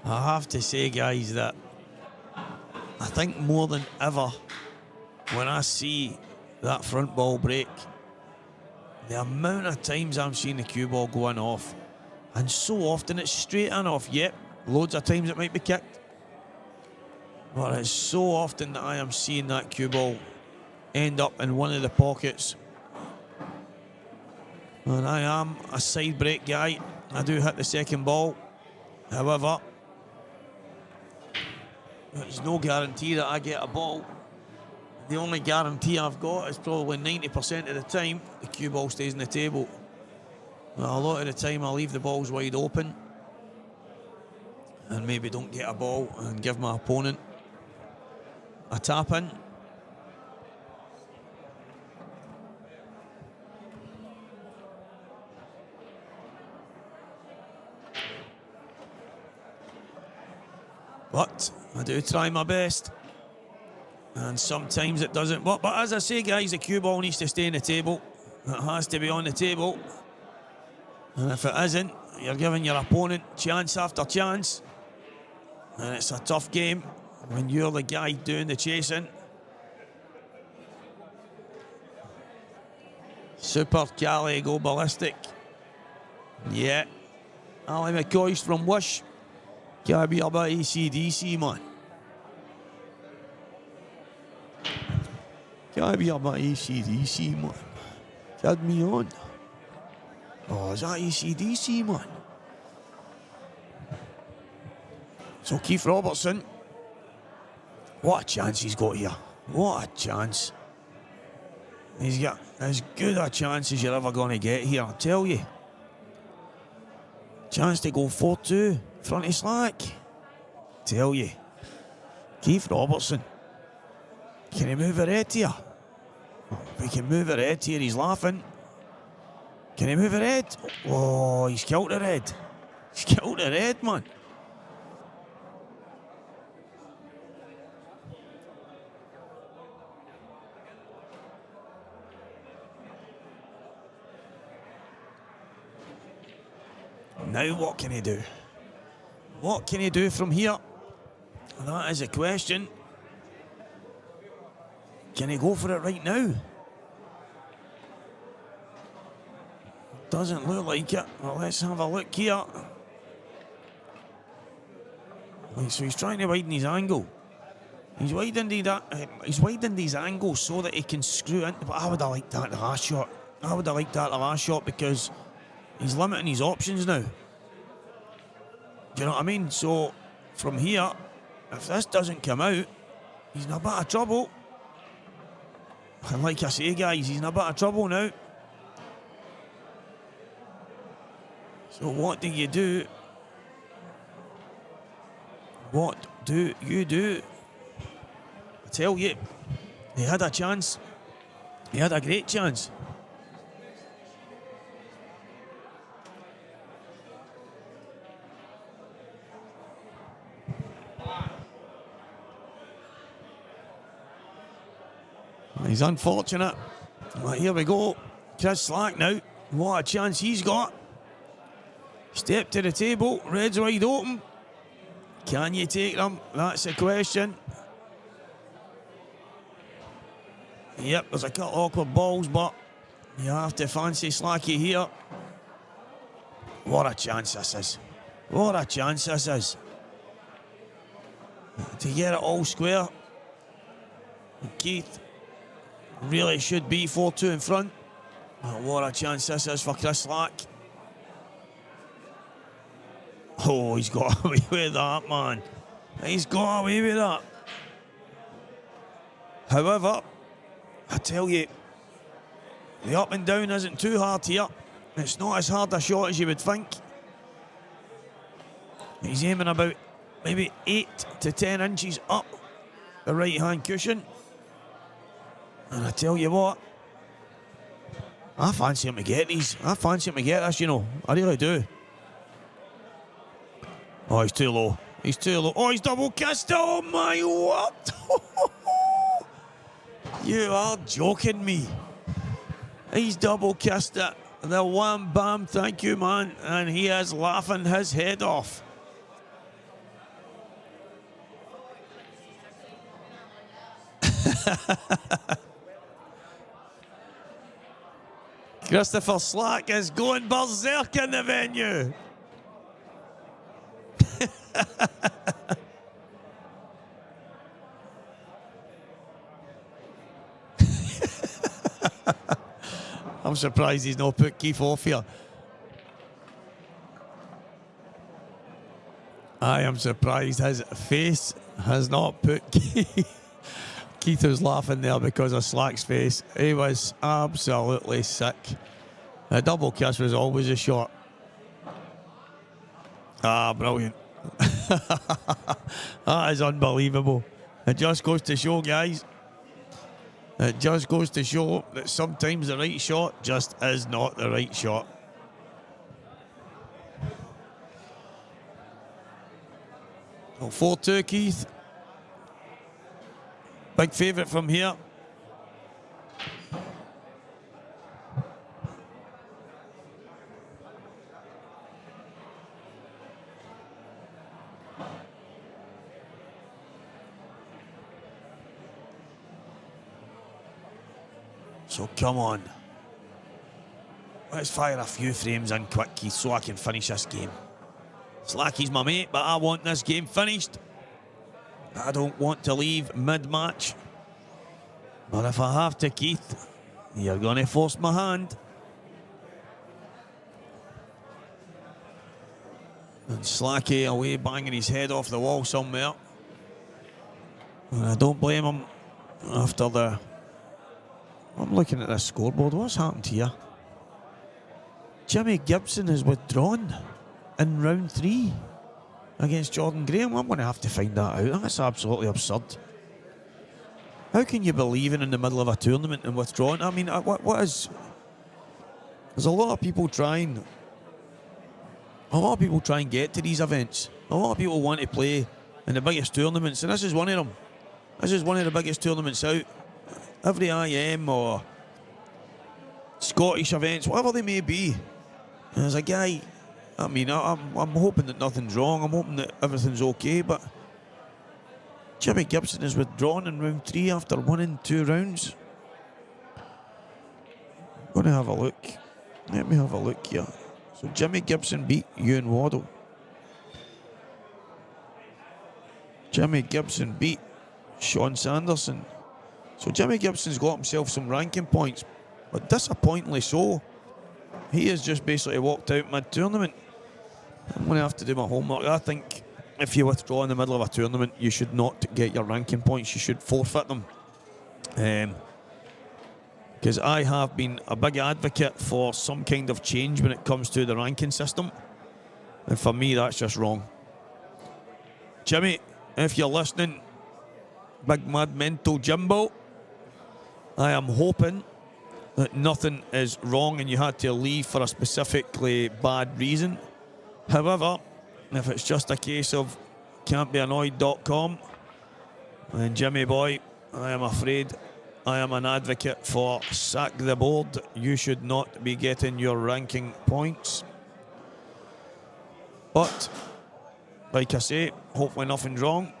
I have to say, guys, that I think more than ever, when I see that front ball break, the amount of times I'm seeing the cue ball going off, and so often it's straight and off. Yep, loads of times it might be kicked, but it's so often that I am seeing that cue ball end up in one of the pockets. And I am a side break guy. I do hit the second ball. However, there's no guarantee that I get a ball. The only guarantee I've got is probably 90% of the time the cue ball stays on the table. A lot of the time I leave the balls wide open and maybe don't get a ball and give my opponent a tap in. But I do try my best, and sometimes it doesn't work. But as I say, guys, the cue ball needs to stay on the table. It has to be on the table. And if it isn't, you're giving your opponent chance after chance. And it's a tough game when you're the guy doing the chasing. Super Cali go ballistic. Yeah. Ali McCoy's from Wish. Gotta be about AC/DC, man. Gotta be about AC/DC, man. Had me on. Oh, is that AC/DC, man? So Keith Robertson, what a chance he's got here. What a chance. He's got as good a chance as you're ever going to get here, I tell you. Chance to go 4-2, front of slack. Tell you. Keith Robertson. Can he move a head here? If he can move a head here, he's laughing. Can he move a head? Oh, he's killed her head. He's killed her head, man. Now what can he do? What can he do from here? That is a question. Can he go for it right now? Doesn't look like it. Well, let's have a look here. Right, so he's trying to widen his angle. He's widened his angle so that he can screw in. But I would have liked that the last shot. I would have liked that the last shot because he's limiting his options now. Do you know what I mean? So, from here, if this doesn't come out, he's in a bit of trouble. And like I say, guys, he's in a bit of trouble now. So what do you do? What do you do? I tell you, he had a chance. He had a great chance. He's unfortunate. Well, here we go. Chris Slack now. What a chance he's got. Step to the table. Red's wide open. Can you take them? That's the question. Yep, there's a couple of awkward balls, but you have to fancy Slacky here. What a chance this is. What a chance this is. to get it all square. And Keith really should be 4-2 in front. Oh, what a chance this is for Chris Slack. Oh, he's got away with that, man. He's got away with that. However, I tell you, the up and down isn't too hard here. It's not as hard a shot as you would think. He's aiming about maybe 8 to 10 inches up the right-hand cushion. And I tell you what, I fancy him to get these. I fancy him to get this, you know. I really do. Oh, he's too low. He's too low. Oh, he's double kissed. Oh, my word. You are joking me. He's double kissed it. The wham bam, thank you, man. And he is laughing his head off. Christopher Slack is going berserk in the venue. I'm surprised he's not put Keith off here. I am surprised his face has not put Keith. Keith was laughing there because of Slack's face. He was absolutely sick. A double kiss was always a shot. Ah, brilliant. That is unbelievable. It just goes to show, guys. It just goes to show that sometimes the right shot just is not the right shot. Well, 4-2, Keith. Big favourite from here. So come on. Let's fire a few frames in quick, Keith, so I can finish this game. Slacky's my mate, but I want this game finished. I don't want to leave mid-match. But if I have to, Keith, you're going to force my hand. And Slacky away banging his head off the wall somewhere. And I don't blame him after the... I'm looking at this scoreboard. What's happened here? Jimmy Gibson is withdrawn in round 3 against Jordan Graham. I'm going to have to find that out. That's absolutely absurd. How can you be leaving in the middle of a tournament and withdrawn? I mean, what is... There's a lot of people trying... A lot of people try and get to these events. A lot of people want to play in the biggest tournaments, and this is one of them. This is one of the biggest tournaments out. Every IM or Scottish events, whatever they may be. And there's a guy, I mean, I'm hoping that nothing's wrong. I'm hoping that everything's okay, but Jimmy Gibson is withdrawn in round 3 after winning 2 rounds. I'm going to have a look. Let me have a look here. So Jimmy Gibson beat Ewan Waddle. Jimmy Gibson beat Sean Sanderson. So Jimmy Gibson's got himself some ranking points, but disappointingly so. He has just basically walked out mid-tournament. I'm going to have to do my homework. I think if you withdraw in the middle of a tournament, you should not get your ranking points. You should forfeit them. Because I have been a big advocate for some kind of change when it comes to the ranking system. And for me, that's just wrong. Jimmy, if you're listening, Big Mad Mental Jimbo, I am hoping that nothing is wrong and you had to leave for a specifically bad reason. However, if it's just a case of can'tbeannoyed.com, then Jimmy boy, I am afraid I am an advocate for sack the board. You should not be getting your ranking points. But, like I say, hopefully nothing's wrong.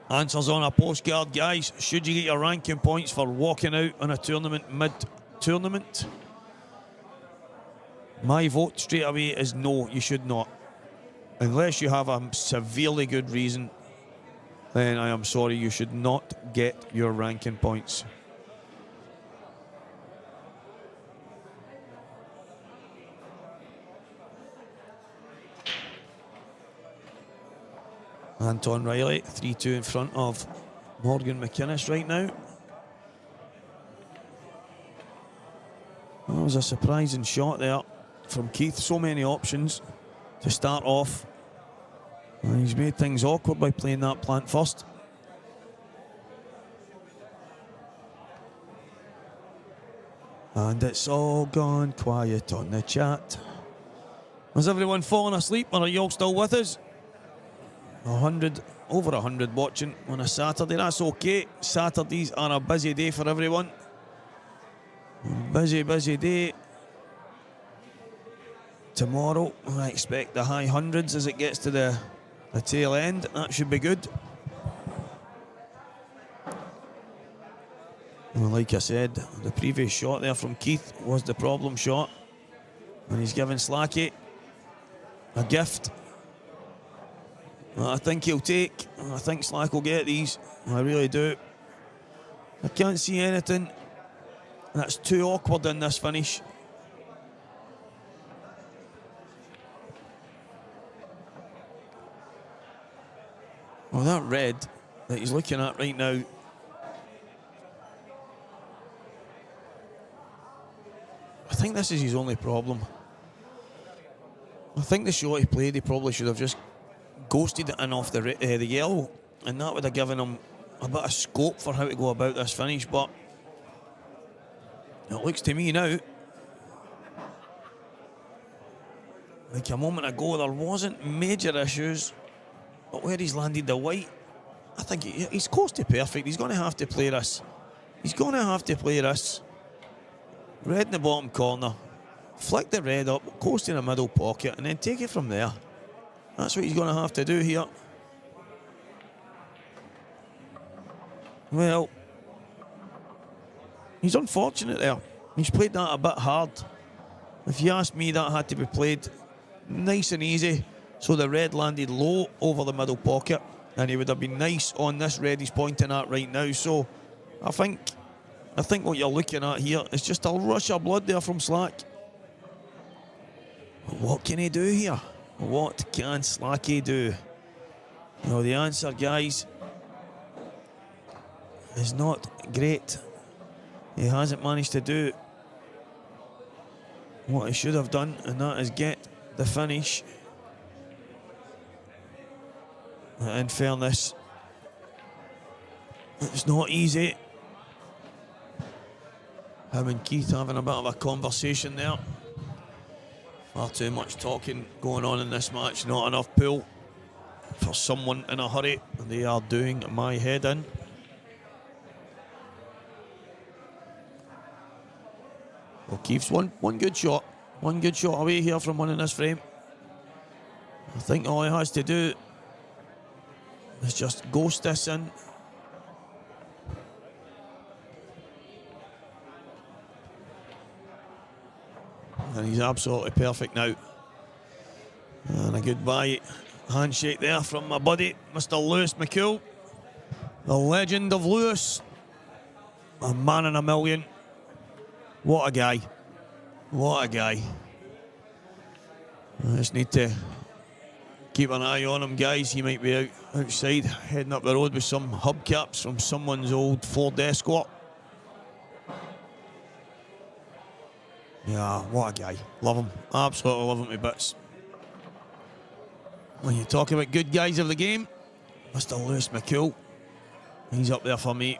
Answers on a postcard, guys. Should you get your ranking points for walking out on a tournament mid-tournament? My vote straight away is no, you should not. Unless you have a severely good reason. then I am sorry, you should not get your ranking points. Anton Riley, 3-2 in front of Morgan McInnes right now. That was a surprising shot there from Keith. So many options to start off. And he's made things awkward by playing that plant first. And it's all gone quiet on the chat. Has everyone fallen asleep, or are you all still with us? 100, over 100 watching on a Saturday. That's okay. Saturdays are a busy day for everyone. Busy, busy day. Tomorrow, I expect the high hundreds as it gets to the tail end. That should be good. Well, like I said, the previous shot there from Keith was the problem shot. And he's given Slacky a gift. I think he'll take. I think Slack will get these. I really do. I can't see anything that's too awkward in this finish. Well, that red that he's looking at right now, I think this is his only problem. I think the shot he played, he probably should have just ghosted it in off the yellow, and that would have given him a bit of scope for how to go about this finish. But it looks to me now like a moment ago there wasn't major issues, but where he's landed the white, I think he's close to perfect. He's going to have to play this. He's going to have to play this. Red in the bottom corner, flick the red up, close to the middle pocket, and then take it from there. That's what he's going to have to do here. Well, he's unfortunate there. He's played that a bit hard. If you ask me, that had to be played nice and easy, so the red landed low over the middle pocket, and he would have been nice on this red he's pointing at right now. So I think what you're looking at here is just a rush of blood there from Slack. What can he do here? What can Slacky do? Well, the answer, guys, is not great. He hasn't managed to do what he should have done, and that is get the finish. In fairness, it's not easy. Him and Keith having a bit of a conversation there. Far too much talking going on in this match. Not enough pull for someone in a hurry. They are doing my head in. Well, Keith's one good shot. One good shot away here from winning this frame. I think all he has to do is just ghost this in. And he's absolutely perfect now. And a goodbye handshake there from my buddy, Mr. Lewis McCool. The legend of Lewis. A man in a million. What a guy. What a guy. I just need to keep an eye on him, guys. He might be outside, heading up the road with some hubcaps from someone's old Ford Escort. Yeah, what a guy. Love him. Absolutely love him to bits. When you talk about good guys of the game, Mr. Lewis McCool, he's up there for me.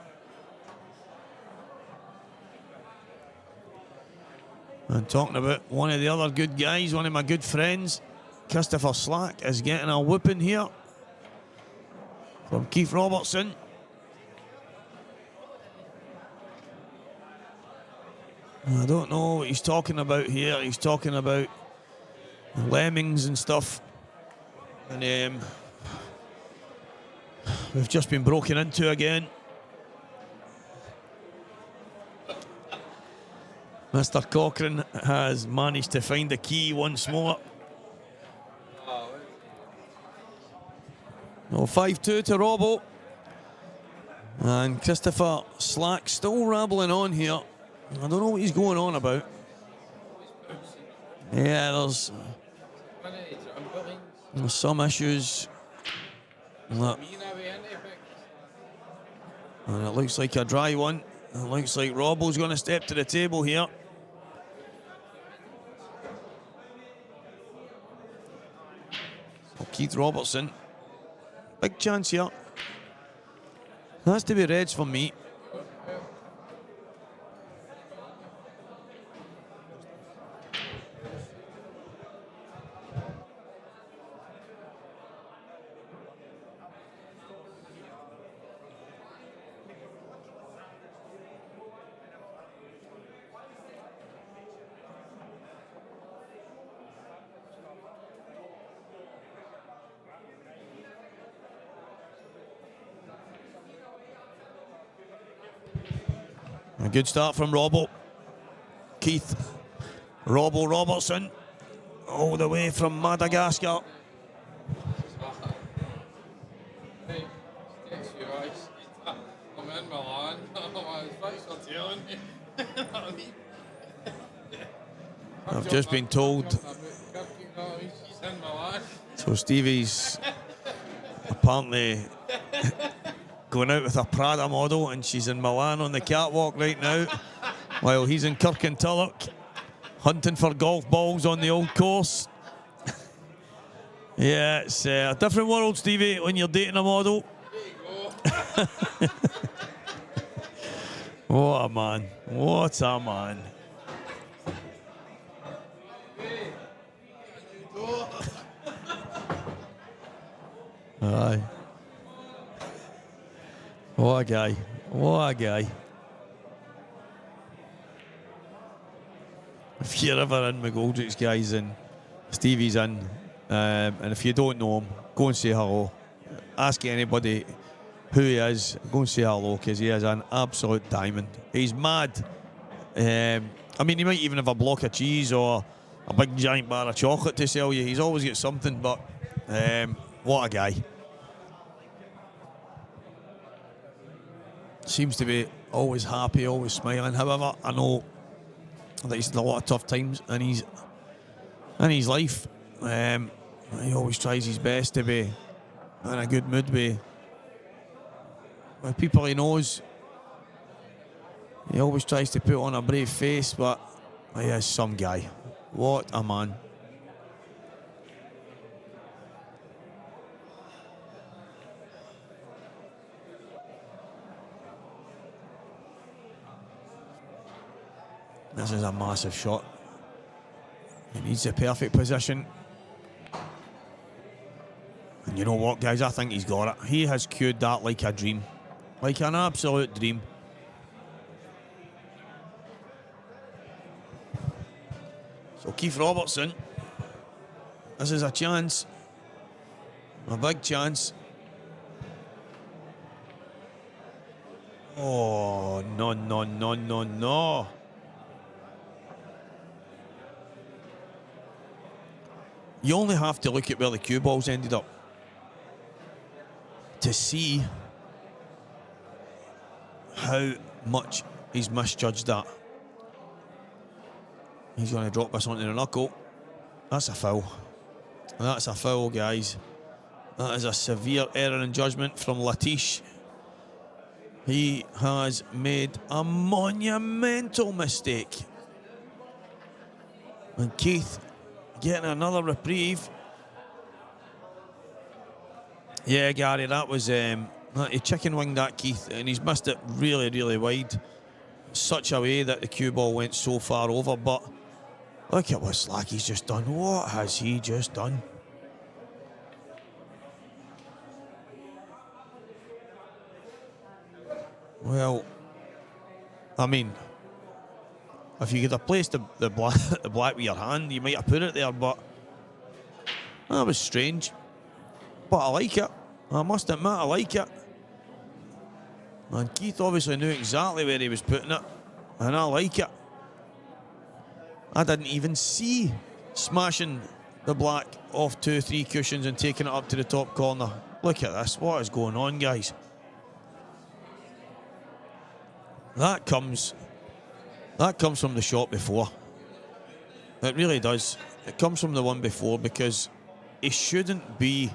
And talking about one of the other good guys, one of my good friends, Christopher Slack is getting a whooping here from Keith Robertson. I don't know what he's talking about here. He's talking about lemmings and stuff. And we've just been broken into again. Mr. Cochrane has managed to find the key once more. No, 5-2 to Robbo. And Christopher Slack still rambling on here. I don't know what he's going on about. Yeah, there's some issues. Look. And it looks like a dry one. It looks like Robbo's going to step to the table here. Keith Robertson. Big chance here. Has to be reds for me. A good start from Robbo. Keith Robbo Robertson all the way from Madagascar. I'm in Milan. Thanks for telling me. I've just been told. She's in Milan. So Stevie's apparently going out with a Prada model, and she's in Milan on the catwalk right now, while he's in Kirkintilloch hunting for golf balls on the old course. Yeah, it's a different world, Stevie, when you're dating a model. What a man. What a man. Aye. What a guy. What a guy. If you're ever in McGoldricks, guys, and Stevie's in, and if you don't know him, go and say hello. Ask anybody who he is, go and say hello, because he is an absolute diamond. He's mad. I mean, he might even have a block of cheese or a big giant bar of chocolate to sell you. He's always got something, but what a guy. Seems to be always happy, always smiling. However, I know that he's had a lot of tough times in his life. He always tries his best to be in a good mood with people he knows. He always tries to put on a brave face, but he is some guy. What a man. This is a massive shot. He needs the perfect position. And you know what, guys? I think he's got it. He has cued that like a dream. Like an absolute dream. So Keith Robertson. This is a chance. A big chance. Oh, no, no, no, no, no. You only have to look at where the cue balls ended up to see how much he's misjudged that. He's going to drop this onto the knuckle. That's a foul. That's a foul, guys. That is a severe error in judgment from Latish. He has made a monumental mistake. And Keith getting another reprieve. Yeah, Gary, that was he chicken winged that, Keith, and he's missed it really, really wide. Such a way that the cue ball went so far over, but look at what Slacky's just done. What has he just done? Well, I mean, if you could have placed the black with your hand, you might have put it there, but that was strange. But I like it. I must admit, I like it. And Keith obviously knew exactly where he was putting it, and I like it. I didn't even see smashing the black off 2-3 cushions and taking it up to the top corner. Look at this. What is going on, guys? that comes from the shot before. It really does. It comes from the one before, because he shouldn't be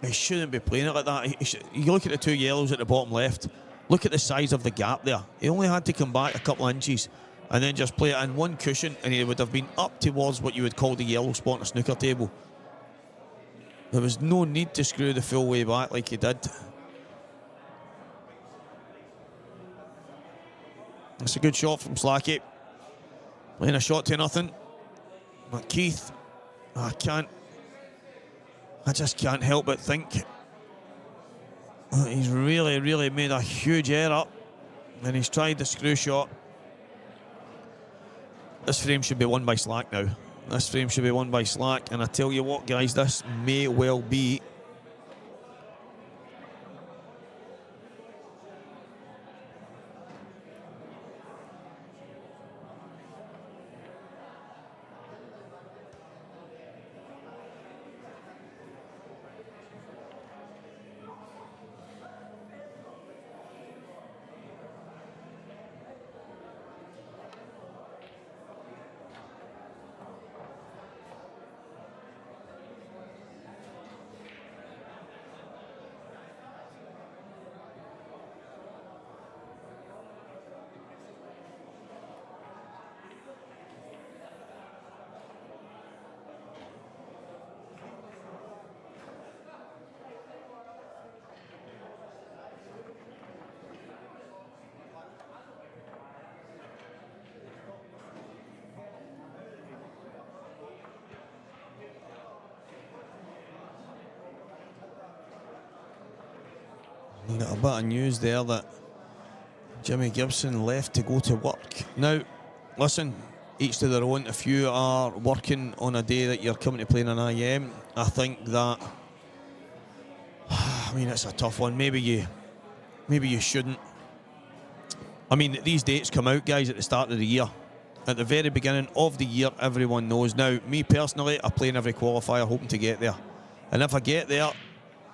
playing it like that. You look at the 2 yellows at the bottom left. Look at the size of the gap there. He only had to come back a couple of inches and then just play it in one cushion, and he would have been up towards what you would call the yellow spot on a snooker table. There was no need to screw the full way back like he did. It's a good shot from Slacky. Playing a shot to nothing. But Keith, I just can't help but think he's really made a huge error, and he's tried the screw shot. This frame should be won by Slack now. This frame should be won by Slack, and I tell you what, guys, this may well be got a bit of news there that Jimmy Gibson left to go to work. Now, listen, each to their own. If you are working on a day that you're coming to play in an IM, I think that, I mean, it's a tough one. Maybe you shouldn't. I mean, these dates come out, guys, at the start of the year. At the very beginning of the year, everyone knows. Now, me personally, I play in every qualifier hoping to get there. And if I get there,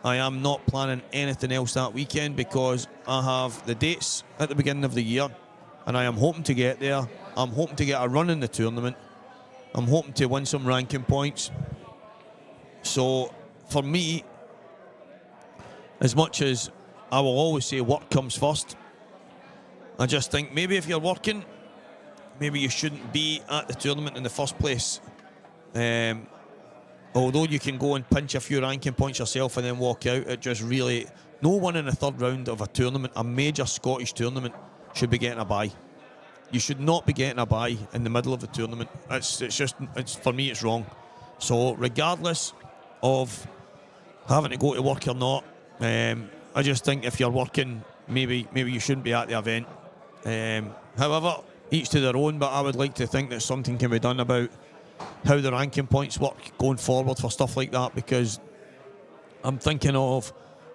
I am not planning anything else that weekend, because I have the dates at the beginning of the year and I am hoping to get there. I'm hoping to get a run in the tournament. I'm hoping to win some ranking points. So for me, as much as I will always say work comes first, I just think maybe if you're working, maybe you shouldn't be at the tournament in the first place. Although you can go and pinch a few ranking points yourself and then walk out, it just really... No one in the third round of a tournament, a major Scottish tournament, should be getting a bye. You should not be getting a bye in the middle of the tournament. It's for me, it's wrong. So regardless of having to go to work or not, I just think if you're working, maybe you shouldn't be at the event. However, each to their own, but I would like to think that something can be done about how the ranking points work going forward for stuff like that, because I'm thinking of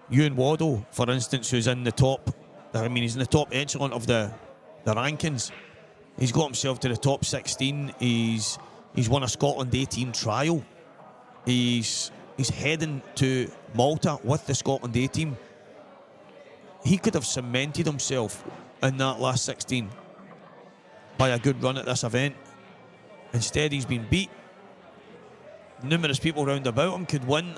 Ewan Waddle, for instance, who's in the top. I mean, he's in the top echelon of the rankings. He's got himself to the top 16. He's won a Scotland A-team trial. He's heading to Malta with the Scotland A-team. He could have cemented himself in that last 16 by a good run at this event. Instead, he's been beat. Numerous people round about him could win.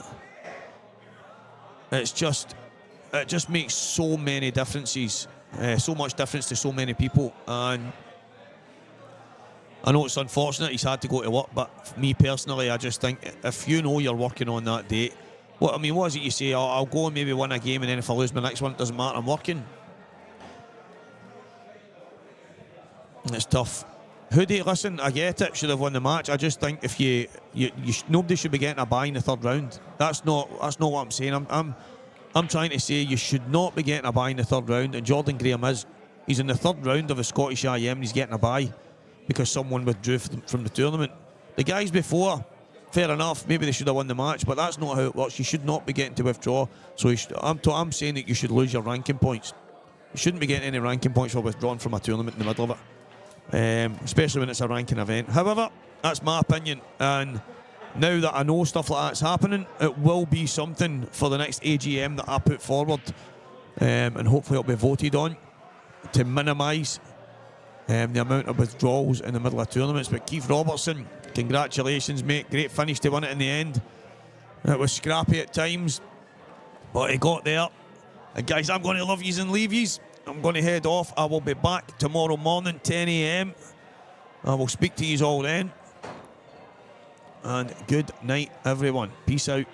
It just makes so many differences, so much difference to so many people. And I know it's unfortunate he's had to go to work, but for me personally, I just think if you know you're working on that date, what is it you say? I'll go and maybe win a game, and then if I lose my next one, it doesn't matter, I'm working. It's tough. Hoodie, listen, I get it, should have won the match. I just think if nobody should be getting a bye in the third round. That's not what I'm saying. I'm trying to say you should not be getting a bye in the third round, and Jordan Graham is. He's in the third round of a Scottish IM and he's getting a bye because someone withdrew from the tournament. The guys before, fair enough, maybe they should have won the match, but that's not how it works. You should not be getting to withdraw. So I'm saying that you should lose your ranking points. You shouldn't be getting any ranking points for withdrawing from a tournament in the middle of it. Especially when it's a ranking event. However, that's my opinion, and now that I know stuff like that's happening, it will be something for the next AGM that I put forward, and hopefully it'll be voted on. to minimise the amount of withdrawals in the middle of tournaments. But Keith Robertson, congratulations, mate. Great finish to win it in the end. It was scrappy at times, but he got there. And guys, I'm going to love yous and leave yous. I'm going to head off. I will be back tomorrow morning, 10 a.m. I will speak to yous all then. And good night, everyone. Peace out.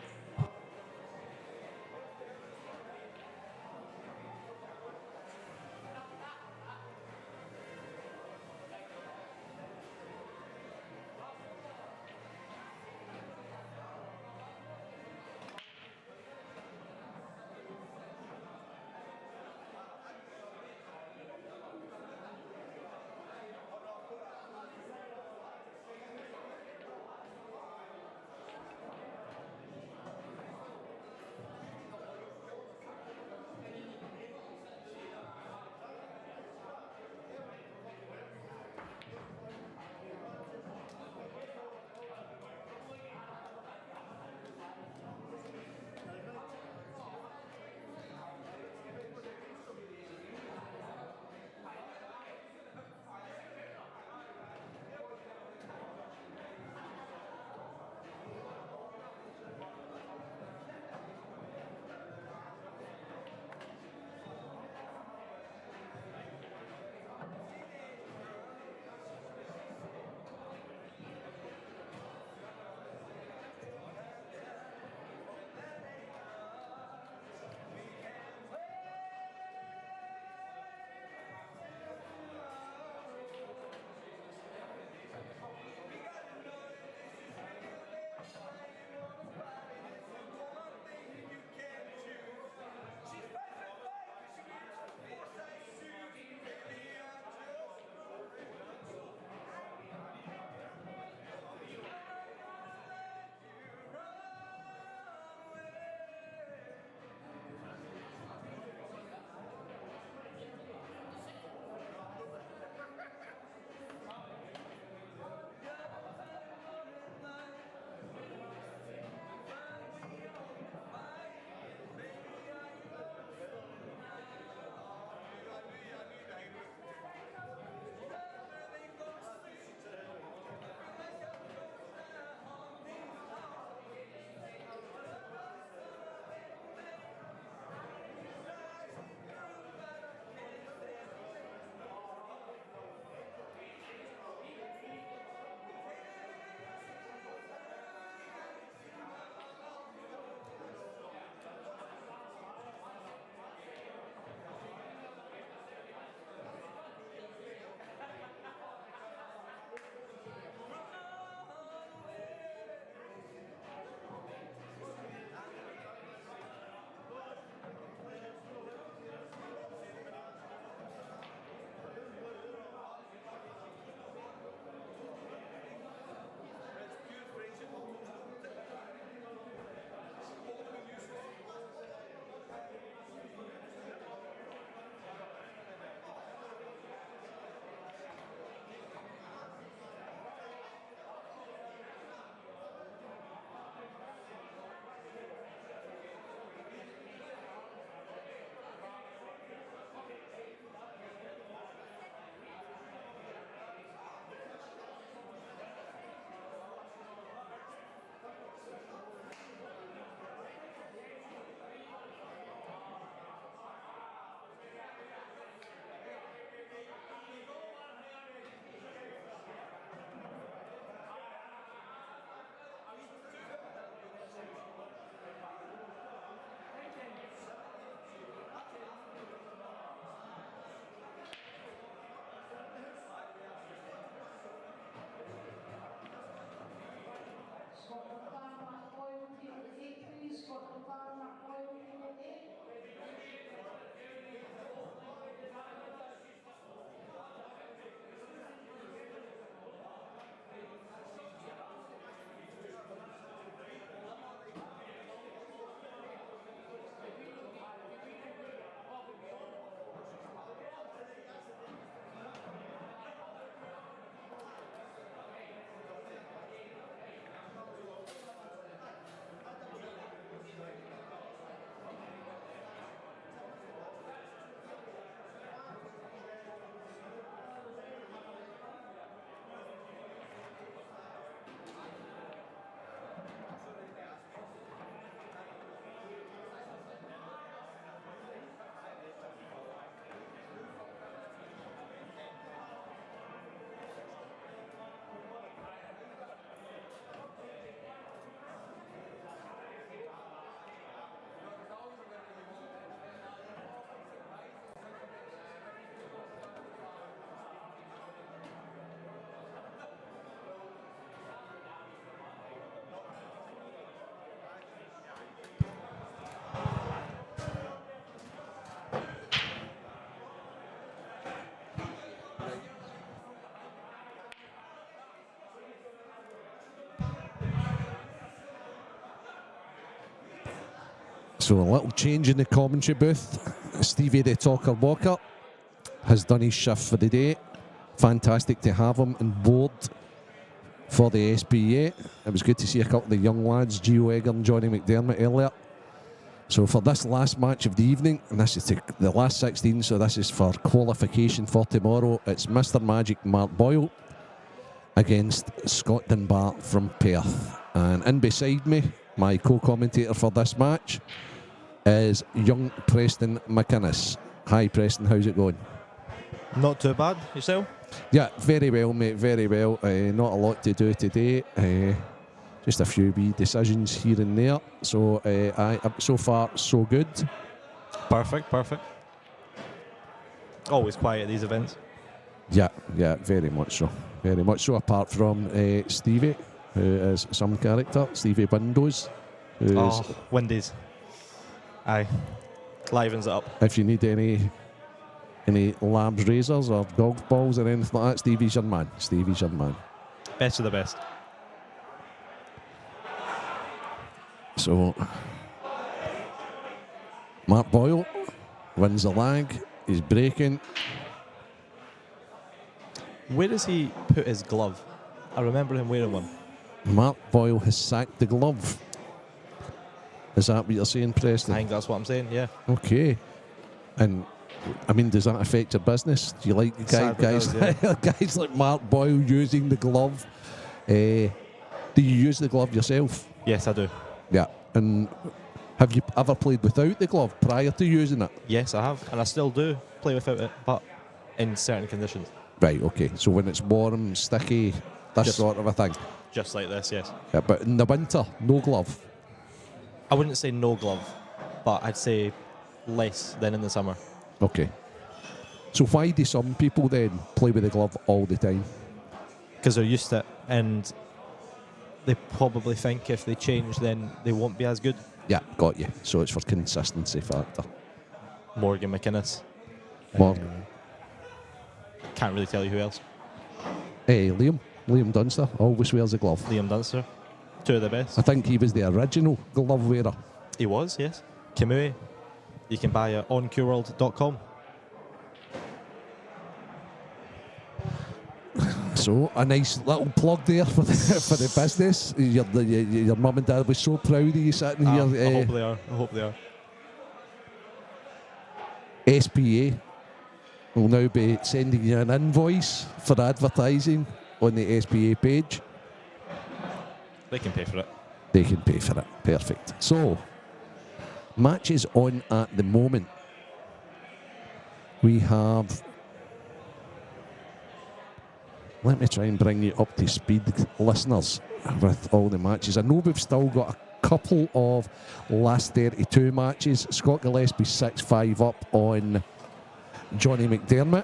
So a little change in the commentary booth. Stevie the Talker Walker has done his shift for the day. Fantastic to have him on board for the SPA. It was good to see a couple of the young lads, Gio Egger and Johnny McDermott earlier. So for this last match of the evening, and this is the last 16, so this is for qualification for tomorrow, it's Mr. Magic Mark Boyle against Scott Dunbar from Perth. And in beside me, my co-commentator for this match is young Preston McInnes. Hi Preston, how's it going? Not too bad. Yourself? Yeah, very well, mate, very well. Not a lot to do today. Just a few wee decisions here and there. So, so far, so good. Perfect. Always quiet at these events. Yeah, very much so. Very much so, apart from Stevie, who is some character. Stevie Windows. Wendy's. Aye. Livens it up. If you need any labs razors or golf balls or anything like that, Stevie's your man. Best of the best. So, Mark Boyle wins the lag. He's breaking. Where does he put his glove? I remember him wearing one. Mark Boyle has sacked the glove. Is that what you're saying, Preston? I think that's what I'm saying, yeah. Okay. And, I mean, does that affect your business? Do you like guys like Mark Boyle using the glove? Do you use the glove yourself? Yes, I do. Yeah. And have you ever played without the glove prior to using it? Yes, I have. And I still do play without it, but in certain conditions. Right, okay. So when it's warm, sticky, this sort of a thing. Just like this, yes. Yeah, but in the winter, no glove. I wouldn't say no glove, but I'd say less than in the summer. Okay. So why do some people then play with the glove all the time? Because they're used to it, and they probably think if they change, then they won't be as good. Yeah, got you. So it's for consistency factor. Morgan McInnes. Morgan. Can't really tell you who else. Liam Dunster always wears a glove. Liam Dunster. Two of the best. I think he was the original glove wearer. He was, yes. Kimui. You can buy it on QWorld.com. So a nice little plug there for the business. Your mum and dad was so proud of you sitting here. I hope they are. SPA will now be sending you an invoice for advertising on the SPA page. They can pay for it. They can pay for it. Perfect. So, matches on at the moment. We have... Let me try and bring you up to speed, listeners, with all the matches. I know we've still got a couple of last 32 matches. Scott Gillespie 6-5 up on Johnny McDermott.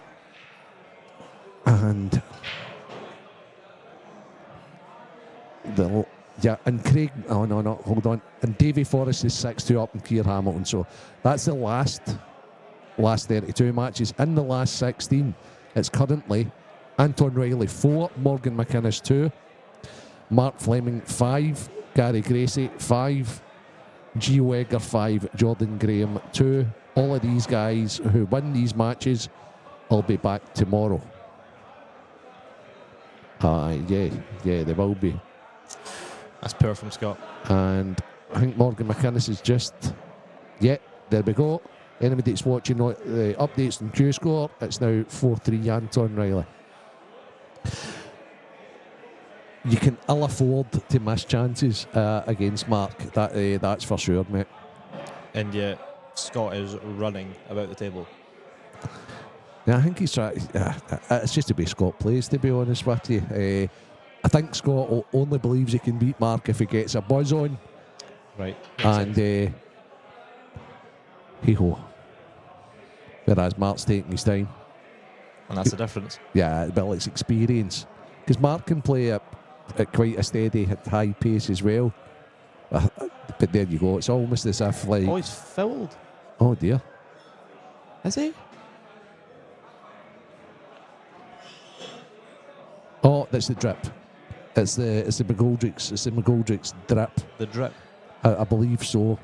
And... and Craig... Oh, no, hold on. And Davy Forrest is 6-2 up on Keir Hamilton. So that's the last 32 matches. In the last 16, it's currently Anton Riley 4, Morgan McInnes 2, Mark Fleming 5, Gary Gracie 5, Gio Egger 5, Jordan Graham 2. All of these guys who win these matches will be back tomorrow. Yeah, they will be. That's poor from Scott. And I think Morgan McInnes is just... Yeah, there we go. Anybody that's watching the updates on Q-Score, it's now 4-3 Anton Riley. You can ill afford to miss chances against Mark. That's for sure, mate. And yet, Scott is running about the table. Yeah, I think he's trying... it's just the way Scott plays, to be honest with you. I think Scott only believes he can beat Mark if he gets a buzz on. Right. And hey-ho. Whereas Mark's taking his time. And that's the difference. Yeah, well, it's experience. Because Mark can play at quite a steady, high pace as well. But there you go. It's almost as if like... Oh, he's fouled. Oh, dear. Is he? Oh, that's the drip. It's the McGoldricks. It's the McGoldricks drip. The drip. I believe so.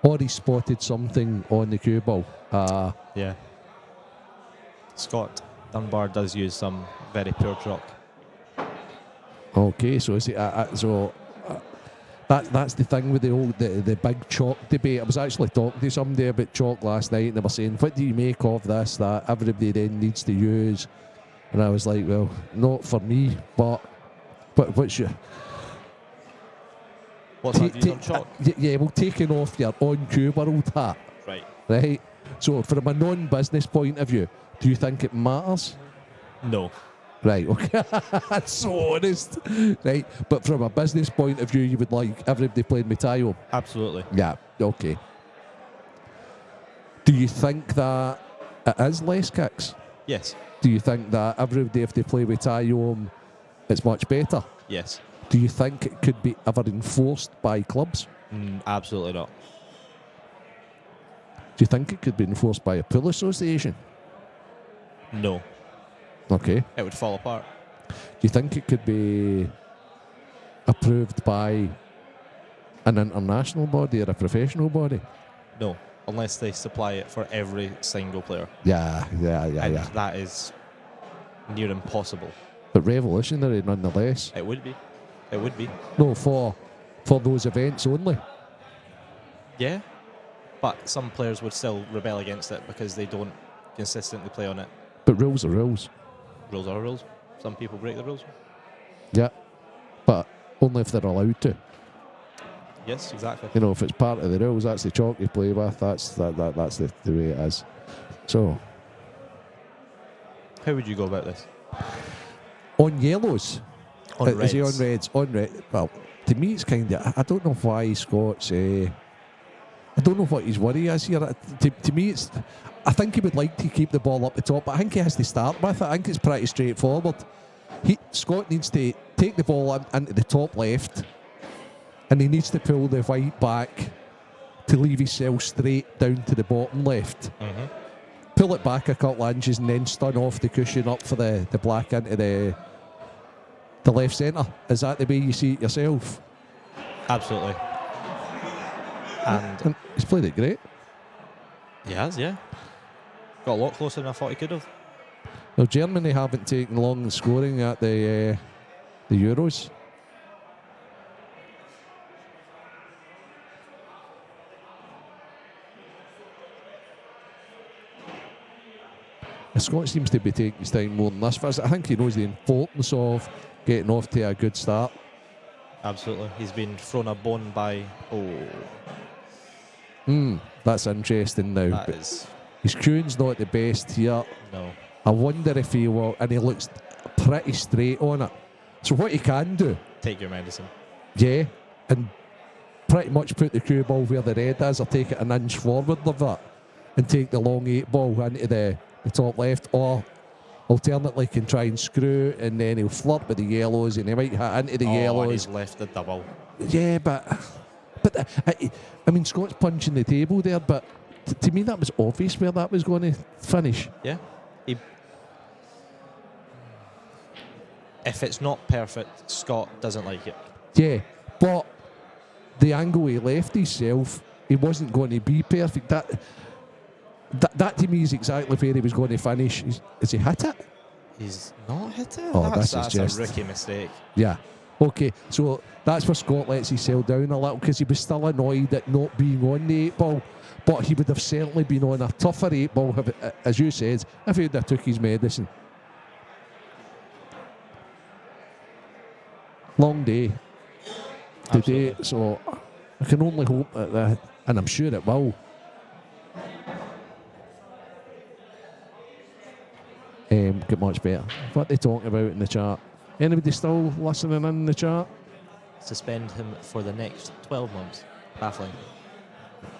or he spotted something on the cue ball. Yeah. Scott Dunbar does use some very poor chalk. Okay, so is it, that's the thing with the big chalk debate. I was actually talking to somebody about chalk last night, and they were saying, "What do you make of this? That everybody then needs to use?" And I was like, "Well, not for me, but what's your What's my views on chalk? yeah, well, taking off your on cue world hat, right? So from a non-business point of view, do you think it matters? No. Right, okay. That's so honest. Right, but from a business point of view, you would like everybody playing with tie on? Absolutely. Yeah, okay. Do you think that it is less kicks? Yes. Do you think that everybody, if they play with tie on, it's much better? Yes. Do you think it could be ever enforced by clubs? Absolutely not. Do you think it could be enforced by a pool association? No. Okay. It would fall apart. Do you think it could be approved by an international body or a professional body? No. Unless they supply it for every single player. Yeah. And that is near impossible. But revolutionary nonetheless. It would be. It would be. No, for those events only. Yeah. But some players would still rebel against it because they don't consistently play on it. But rules are rules. Rules are rules. Some people break the rules. Yeah. But only if they're allowed to. Yes, exactly. You know, if it's part of the rules, that's the chalk you play with. That's the way it is. So, how would you go about this? On yellows. On Is he on reds? reds? On red. Well, to me, it's kind of. I don't know why Scott's. I don't know what his worry is here. To me, it's. I think he would like to keep the ball up the top, but I think he has to start with it. I think it's pretty straightforward. Scott needs to take the ball into the top left, and he needs to pull the white back to leave himself straight down to the bottom left. Mm-hmm. Pull it back a couple of inches and then stun off the cushion up for the black into the left centre. Is that the way you see it yourself? Absolutely. And he's played it great. He has, yeah. Got a lot closer than I thought he could have. Now, Germany haven't taken long in scoring at the Euros. Scott seems to be taking his time more than this. I think he knows the importance of getting off to a good start. Absolutely. He's been thrown a bone by... That's interesting now. That is... His cueing's not the best here. No. I wonder if he will... And he looks pretty straight on it. So what he can do... Take your medicine. Yeah. And pretty much put the cue ball where the red is, or take it an inch forward of that. And take the long 8 ball into the top left, or alternately can try and screw, and then he'll flirt with the yellows, and he might hit into the And yellows. he's left the double. Yeah, but I mean, Scott's punching the table there, but to me that was obvious where that was going to finish. Yeah. If it's not perfect, Scott doesn't like it. Yeah, but the angle he left himself, he wasn't going to be perfect. That to me is exactly where he was going to finish. Has he hit it? He's not hit it? Oh, that's this is just a rookie mistake. Yeah. Okay, so that's where Scott lets himself down a little, because he was still annoyed at not being on the 8 ball, but he would have certainly been on a tougher 8 ball, as you said, if he would have took his medicine. Long day today, Absolutely. so I can only hope that, and I'm sure it will. Get much better. What they talking about in the chat? Anybody still listening in the chat? Suspend him for the next 12 months. Baffling.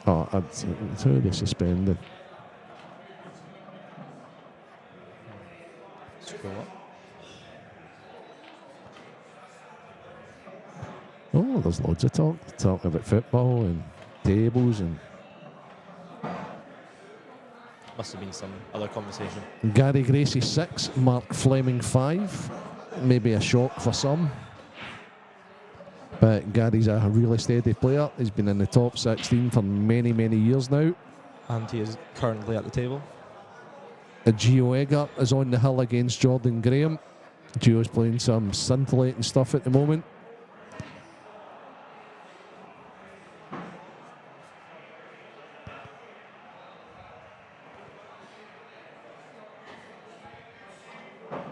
Oh, who are they suspended? Scroll up. Oh, there's loads of talk about football and tables, and Must have been some other conversation. Gary Gracie 6, Mark Fleming 5. Maybe a shock for some. But Gary's a really steady player. He's been in the top 16 for many, many years now. And he is currently at the table. Gio Eggert is on the hill against Jordan Graham. Gio's playing some scintillating stuff at the moment.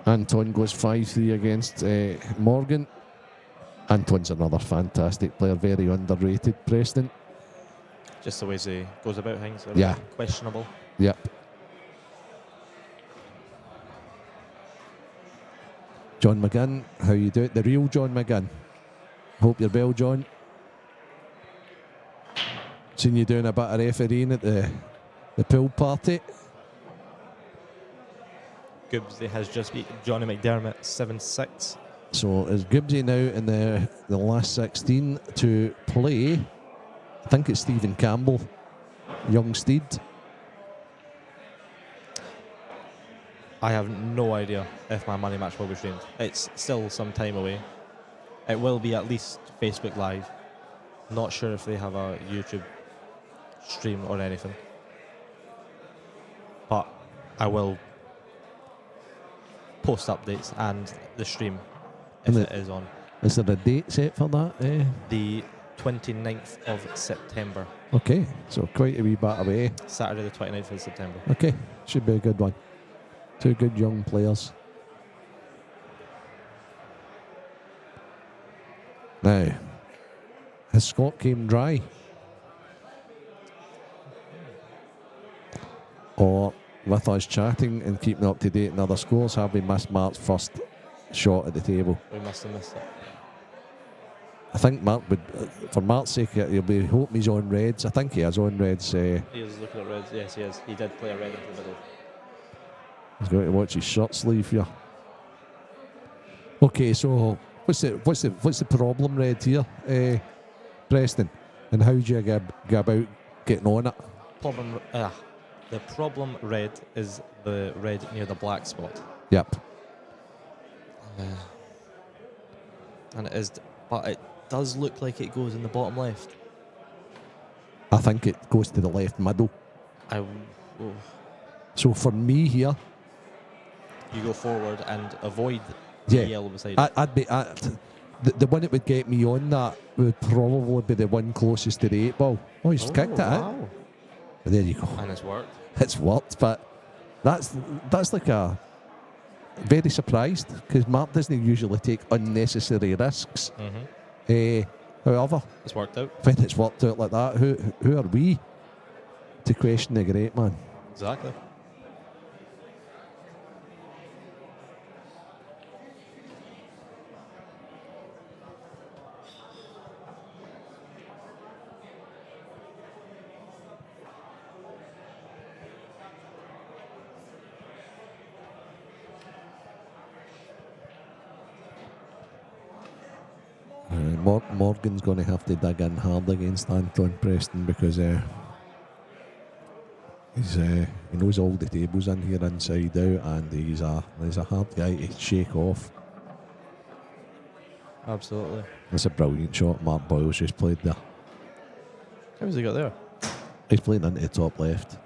Anton goes 5-3 against Morgan. Anton's another fantastic player, very underrated, Preston. Just the ways he goes about things. Yeah. Questionable. Yep. John McGinn, how you doing? The real John McGinn. Hope you're well, John. Seen you doing a bit of refereeing at the pool party. Gibbsy has just beat Johnny McDermott 7-6. So is Gibbsy now in the last 16 to play? I think it's Stephen Campbell, young steed. I have no idea if my money match will be streamed. It's still some time away. It will be at least Facebook Live. Not sure if they have a YouTube stream or anything. But I will post updates and the stream if it is on. Is there a date set for that? The 29th of September. Okay, so quite a wee bit away. Saturday the 29th of September. Okay, should be a good one. Two good young players. Now, has Scott came dry? Or with us chatting and keeping up to date in other scores, have we missed Mark's first shot at the table? We must have missed it. I think Mark would, for Mark's sake, he'll be hoping he's on reds. I think he is on reds. He is looking at reds. Yes, he is. He did play a red into the middle. He's going to watch his shirt sleeve here. Okay, so what's the problem, Red, here, Preston? And how do you go about getting on it? The problem red is the red near the black spot. Yep. And but it does look like it goes in the bottom left. I think it goes to the left middle. So for me here, you go forward and avoid the yellow beside it. I'd be the one that would get me on that would probably be the one closest to the 8 ball. Oh, he's kicked it. Wow. But there you go. And it's worked. It's worked, but that's like a very surprised because Mark doesn't usually take unnecessary risks. However, it's worked out. When it's worked out like that, who are we to question the great man? Exactly. Morgan's going to have to dig in hard against Anton Preston because he knows all the tables in here inside out, and he's a hard guy to shake off. Absolutely. That's a brilliant shot Mark Boyle's just played there. How has he got there? He's playing into the top left.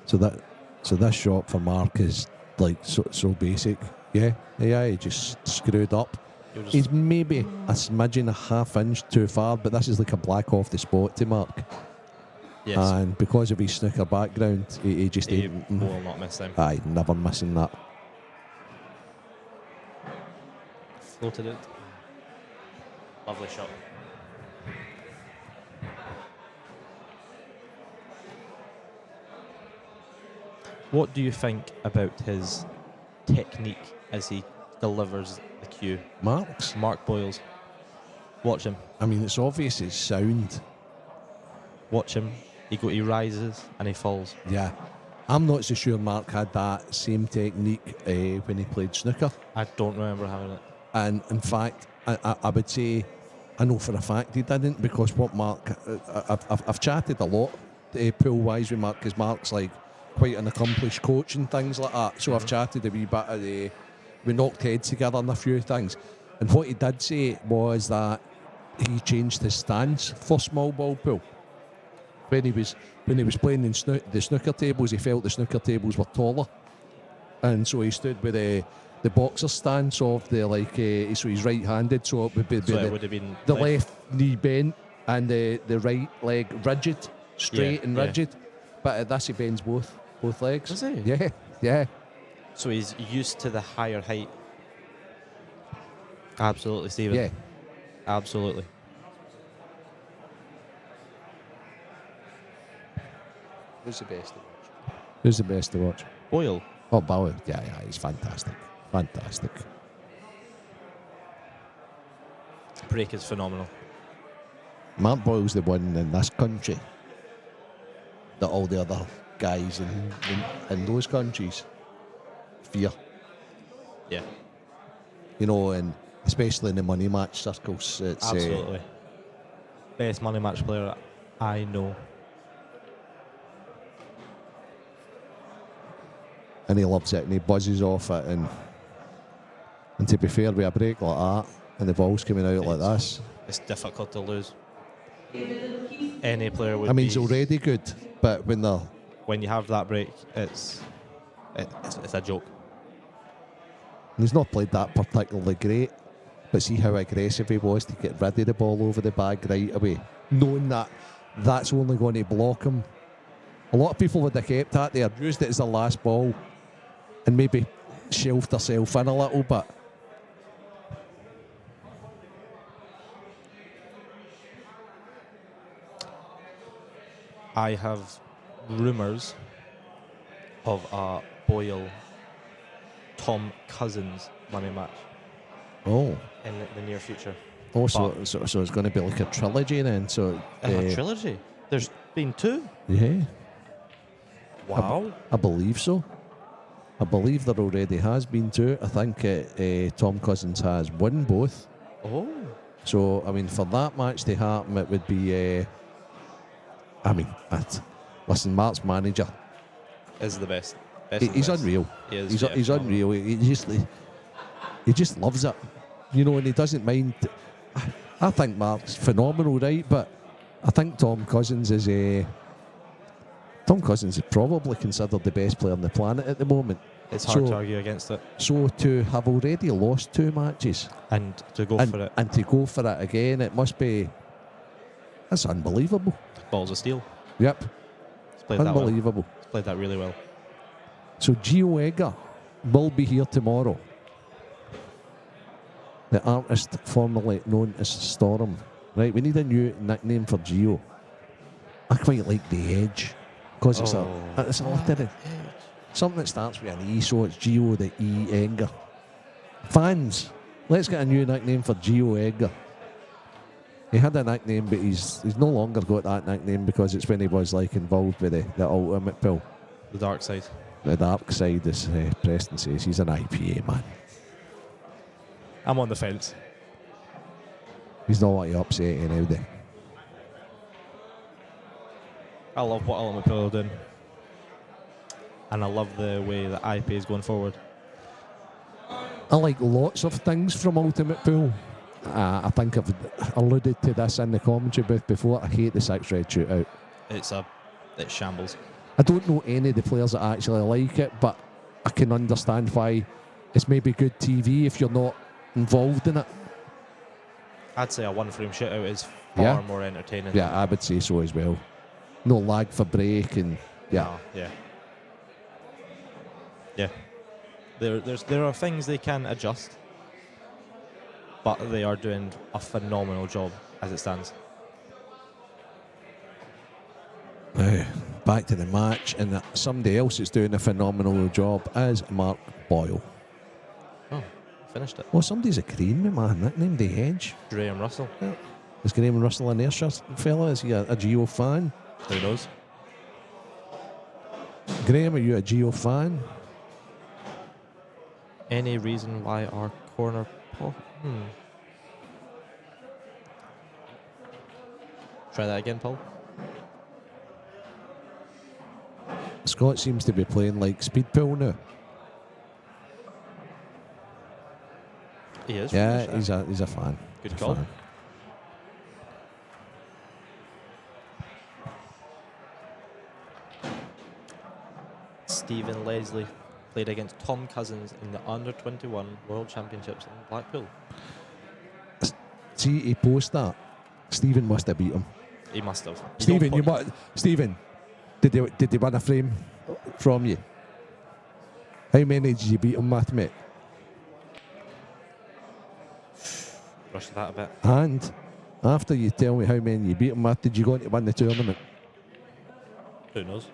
So this shot for Mark is like so basic. Yeah, he just screwed up. He's maybe a smidgen, a half inch too far, but this is like a black off the spot to Mark. Yes. And because of his snooker background, he just will not miss them. Aye, never missing that. Floated it. Lovely shot. What do you think about his technique as he delivers the cue? Mark Boyles. Watch him. I mean, it's obvious it's sound. Watch him. He rises and he falls. Yeah. I'm not so sure Mark had that same technique when he played snooker. I don't remember having it. And in fact, I would say, I know for a fact he didn't, because what Mark, I've chatted a lot pool-wise with Mark, because Mark's like quite an accomplished coach and things like that. So I've chatted a wee bit of we knocked heads together on a few things. And what he did say was that he changed his stance for small ball pool. When he was playing in the snooker tables, he felt the snooker tables were taller, and so he stood with the boxer stance of the so he's right-handed, so it would be So it would have been the left knee bent and the right leg rigid, straight and rigid. But at this he bends both legs. Does he? Yeah, yeah. So he's used to the higher height. Absolutely, Stephen. Yeah. Absolutely. Who's the best to watch? Who's the best to watch? Boyle. Oh, Boyle. Yeah, he's fantastic. Fantastic. Break is phenomenal. Mark Boyle's the one in this country that all the other guys in those countries fear. Yeah. You know, and especially in the money match circles. It's, Absolutely. Best money match player I know. and he loves it and he buzzes off it. And to be fair, with a break like that and the ball's coming out like this, it's difficult to lose. Any player would. I mean, he's already good, but when you have that break, it's a joke. And he's not played that particularly great, but see how aggressive he was to get rid of the ball over the bag right away, knowing that that's only going to block him. A lot of people would have kept that there, used it as the last ball, and maybe shelved herself in a little bit. I have rumours of a Boyle Tom Cousins money match. Oh. In the near future. Oh, so it's going to be like a trilogy then. So a trilogy? There's been two? Yeah. Wow. I believe so. I believe there already has been two. I think Tom Cousins has won both. Oh. So, I mean, for that match to happen, it would be... listen, Mark's manager is the best. He's unreal. He is, he's unreal. He just loves it, you know, and he doesn't mind. I think Mark's phenomenal, right? But I think Tom Cousins is probably considered the best player on the planet at the moment. It's hard to argue against it. So to have already lost two matches and to go for it, and to go for it again, it must be. That's unbelievable. Balls of steel. Yep. He's played unbelievable. That well. He's played that really well. So Gio Edgar will be here tomorrow. The artist formerly known as Storm. Right, we need a new nickname for Gio. I quite like The Edge, because it's a literary. Something that starts with an E, so it's Gio the E Edgar. Fans, let's get a new nickname for Gio Edgar. He had a nickname, but he's no longer got that nickname because it's when he was involved with the ultimate pill. The dark side. The dark side, as Preston says. He's an IPA man. I'm on the fence. He's not what he upset now, then. I love what Ultimate Pill are doing. And I love the way that IPA is going forward. I like lots of things from Ultimate Pool. I think I've alluded to this in the commentary booth before. I hate the 6-red shootout. It's shambles. I don't know any of the players that actually like it, but I can understand why it's maybe good TV if you're not involved in it. I'd say a one-frame shootout is far more entertaining. Yeah, I would say so as well. No lag for break and Yeah. There are things they can adjust, but they are doing a phenomenal job as it stands. Now, back to the match, and somebody else that's doing a phenomenal job is Mark Boyle. Oh, finished it. Well, somebody's agreeing with my nickname, The Edge. Graham Russell. Yeah. Is Graham Russell an Ayrshire fella? Is he a Gio fan? Who knows? Graham, are you a Gio fan? Any reason why our corner... Try that again, Paul. Scott seems to be playing like speed pool now. He is. Yeah, he's a fan. Good call. Fan. Stephen Leslie played against Tom Cousins in the Under-21 World Championships in Blackpool. See, he posted that. Stephen must have beat him. He must have. Stephen, did they win a frame from you? How many did you beat him with, mate? Rush that a bit. And after you tell me how many you beat him with, did you go on to win the tournament? Who knows?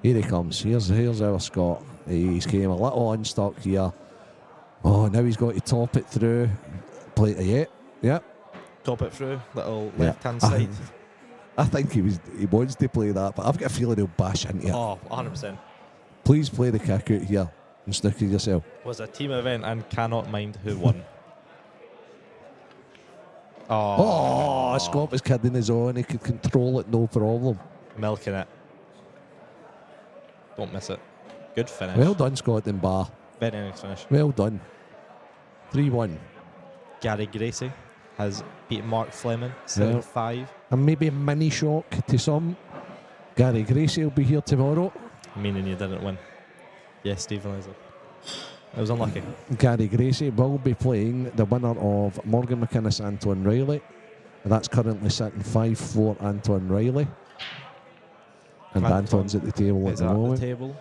Here he comes. Here's our Scot. He's came a little unstuck here. Oh, now he's got to top it through. Play yeah. Top it through, little left-hand side. I think he wants to play that, but I've got a feeling he'll bash into it. Oh, 100%. Please play the kick out here and snooker yourself. Was a team event and cannot mind who won. Scott was kidding his own. He could control it, no problem. Milking it. Don't miss it. Good finish. Well done, Scotland Bar. Very nice finish. Well done. 3-1. Gary Gracie has beaten Mark Fleming 7-5. And maybe a mini shock to some. Gary Gracie will be here tomorrow. Meaning you didn't win. Yes, Stephen Leslie. It was unlucky. Gary Gracie will be playing the winner of Morgan McInnes Anton Riley. That's currently sitting 5-4 Anton Riley. And Anton's at the table at the moment. Table.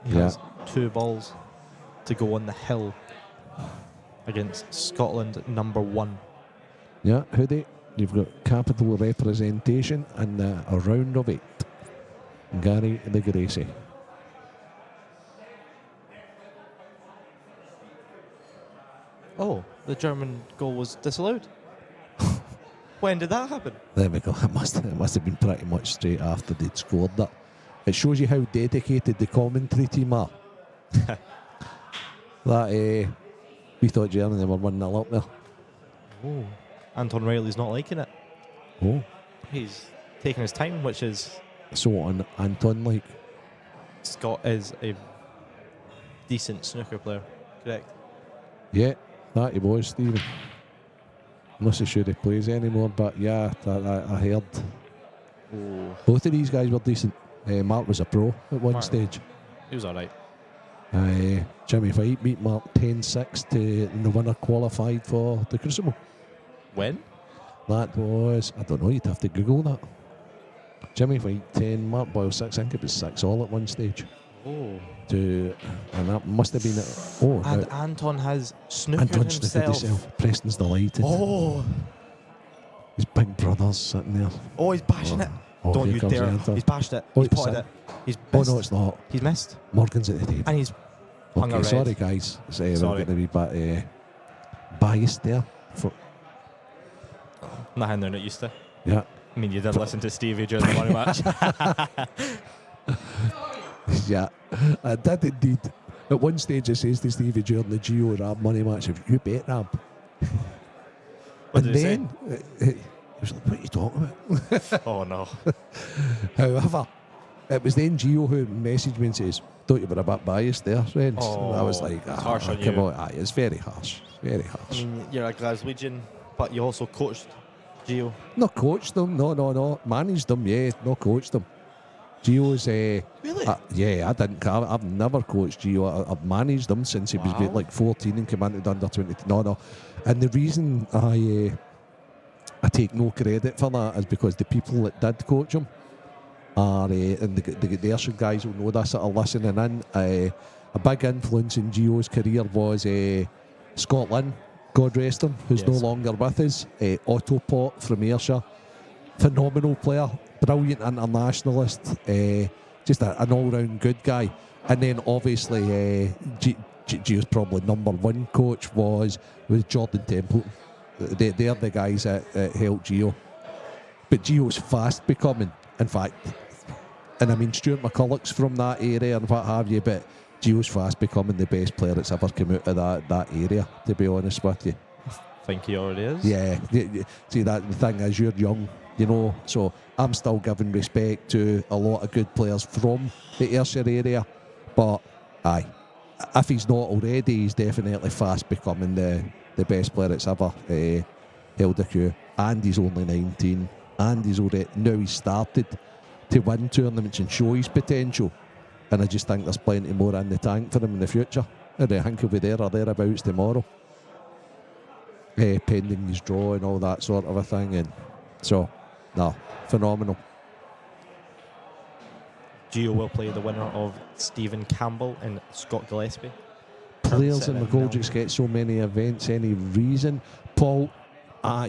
He has 2 balls to go on the hill against Scotland number 1. Yeah, Hoodie, you've got capital representation and a round of 8. Gary the Gracie. Oh, the German goal was disallowed. When did that happen? There we go. It must have been pretty much straight after they'd scored that. It shows you how dedicated the commentary team are. That we thought Germany were 1-0 up there. Oh, Anton Riley's not liking it. Oh, He's taking his time, which is so on Anton like. Scott is a decent snooker player, correct? Yeah, that he was, Stephen. I'm not so sure he plays anymore, but yeah, I heard. Oh, Both of these guys were decent. Mark was a pro at one stage. he was alright. Jimmy White beat Mark 10-6 and the winner qualified for the Crucible. When? That was, I don't know, you'd have to Google that. Jimmy White 10, Mark Boyle 6, I think it was 6 all at one stage. Oh. And that must have been And Anton has snookered Anton snookered himself. Preston's delighted. Oh. His big brother's sitting there. Oh, he's bashing it. Oh, Don't here you comes dare. Anton. He's bashed it. Oh, He's potted it. He's Oh missed. no, it's not. He's missed. Morgan's at the table. And he's hung a Okay, red. sorry guys. We're Sorry. going to be bit biased there. Nothing they're not used to. Yeah. I mean, you did listen to Stevie during the money match. Yeah, I did indeed. At one stage, it says to Stevie during the Geo Rab money match, "If you bet Rab." What And did he then he was like, "What are you talking about?" Oh, no. However, it was then Geo who messaged me and says, "Thought you were a bit biased there, friends." And I was Oh, like, it's harsh on come you. on, it's very harsh. Very I harsh. mean, you're a Glaswegian, but you also coached Gio. Not coached them, no. Managed them, yeah, not coached them. Gio's, Really? yeah, I didn't. I've never coached Gio. I've managed them since he was Wow. like 14 and came into the under 20. No. And the reason I take no credit for that is because the people that did coach him are, and the Ayrshire guys will know this that are listening in. A big influence in Gio's career was Scott Lynn, God rest him, who's no Yes. longer with us. Otto Pott from Ayrshire, phenomenal player, brilliant internationalist, just an all-round good guy. And then obviously Gio's probably number one coach was Jordan Templeton. They're the guys that helped Gio. But Gio's fast becoming, in fact, and I mean Stuart McCulloch's from that area and what have you, but Gio's fast becoming the best player that's ever come out of that area, to be honest with you. I think he already is. Yeah. See, that the thing is, you're young, you know, so I'm still giving respect to a lot of good players from the Ayrshire area, but aye, if he's not already, he's definitely fast becoming the best player that's ever held a queue. And he's only 19, and he's already, now he's started to win tournaments and show his potential. And I just think there's plenty more in the tank for him in the future. And I think he'll be there or thereabouts tomorrow. Pending his draw and all that sort of a thing. And so, no, phenomenal. Gio will play the winner of Stephen Campbell and Scott Gillespie. Players in McGoldricks get so many events, any reason? Paul,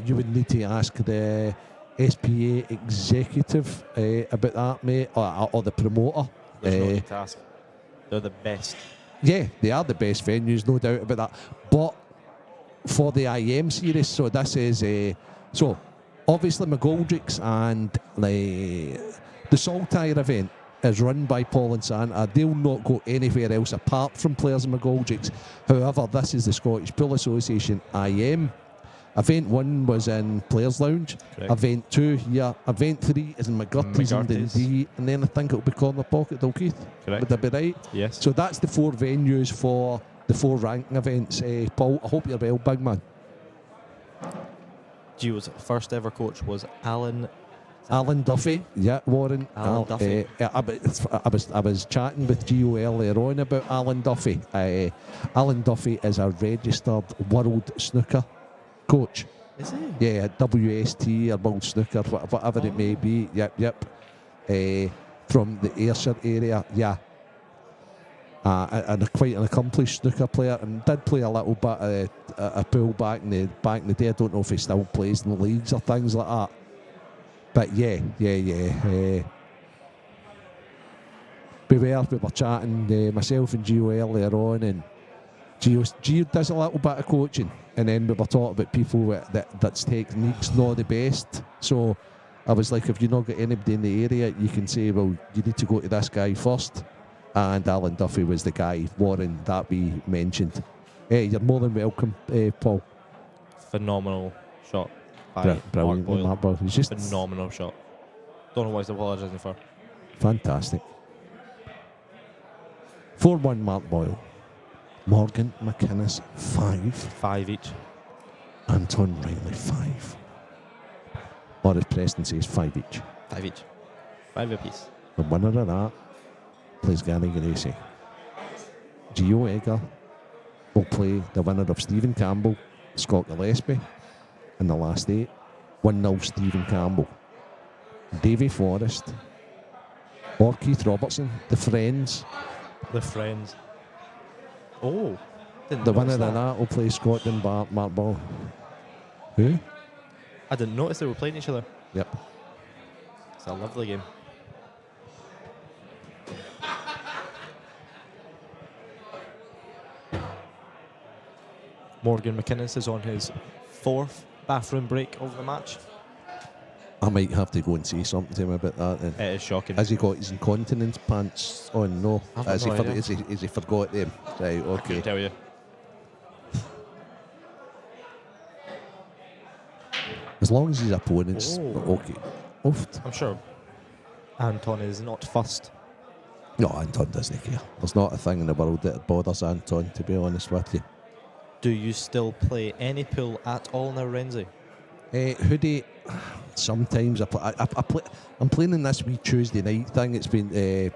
you would need to ask the SPA executive about that, mate, or the promoter. There's no need to ask. They're the best. Yeah, they are the best venues, no doubt about that. But for the IM series, so this is so obviously McGoldricks and the Saltire event is run by Paul and Santa. They'll not go anywhere else apart from players in McGoldricks. However, this is the Scottish Pool Association IM. Event 1 was in Players Lounge. Correct. Event 2 here. Event 3 is in McGurty's in Dundee. And then I think it'll be Corner Pocket, Keith. Correct. Would that be right? Yes. So that's the 4 venues for the 4 ranking events. Paul, I hope you're well, big man. Gio's first ever coach was Alan Duffy. Yeah, Warren. Alan Duffy. I was chatting with Gio earlier on about Alan Duffy. Alan Duffy is a registered world snooker coach. Is he? Yeah, WST or World Snooker, whatever it may be. Yep. From the Ayrshire area, yeah. And quite an accomplished snooker player, and did play a little bit of a pool back in the day. I don't know if he still plays in the leagues or things like that. But yeah. We were chatting, myself and Gio earlier on, and Gio does a little bit of coaching, and then we were talking about people that's technique's not the best. So I was like, if you've not got anybody in the area, you can say, well, you need to go to this guy first. And Alan Duffy was the guy, Warren, that we mentioned. You're more than welcome, Paul. Phenomenal shot by Brilliant, Mark Boyle. He's just Phenomenal shot. Don't know what he's apologising for. fantastic. 4-1 Mark Boyle. Morgan McInnes, 5. 5 each. Anton Riley, 5. Or as Preston says, 5 each. 5 each. 5 apiece. The winner of that plays Gary Gracie. Gio Egger will play the winner of Stephen Campbell, Scott Gillespie, in the last 8. 1-0 Stephen Campbell. Davy Forrest or Keith Robertson, the Friends. The Friends. Oh. The winner of that will play Scotland, Mark Ball. Who? I didn't notice they were playing each other. Yep. It's a lovely game. Morgan McInnes is on his 4th bathroom break of the match. I might have to go and say something to him about that then. It is shocking. Has he got his incontinence pants on? No. I've Has no he, idea. has he forgot them? Right, I okay. can tell you. As long as his opponent's okay. Oofed. I'm sure Anton is not fussed. No, Anton doesn't care. There's not a thing in the world that bothers Anton, to be honest with you. Do you still play any pool at all now, Renzi? Hoodie, sometimes I play. I'm playing in this wee Tuesday night thing. It's been a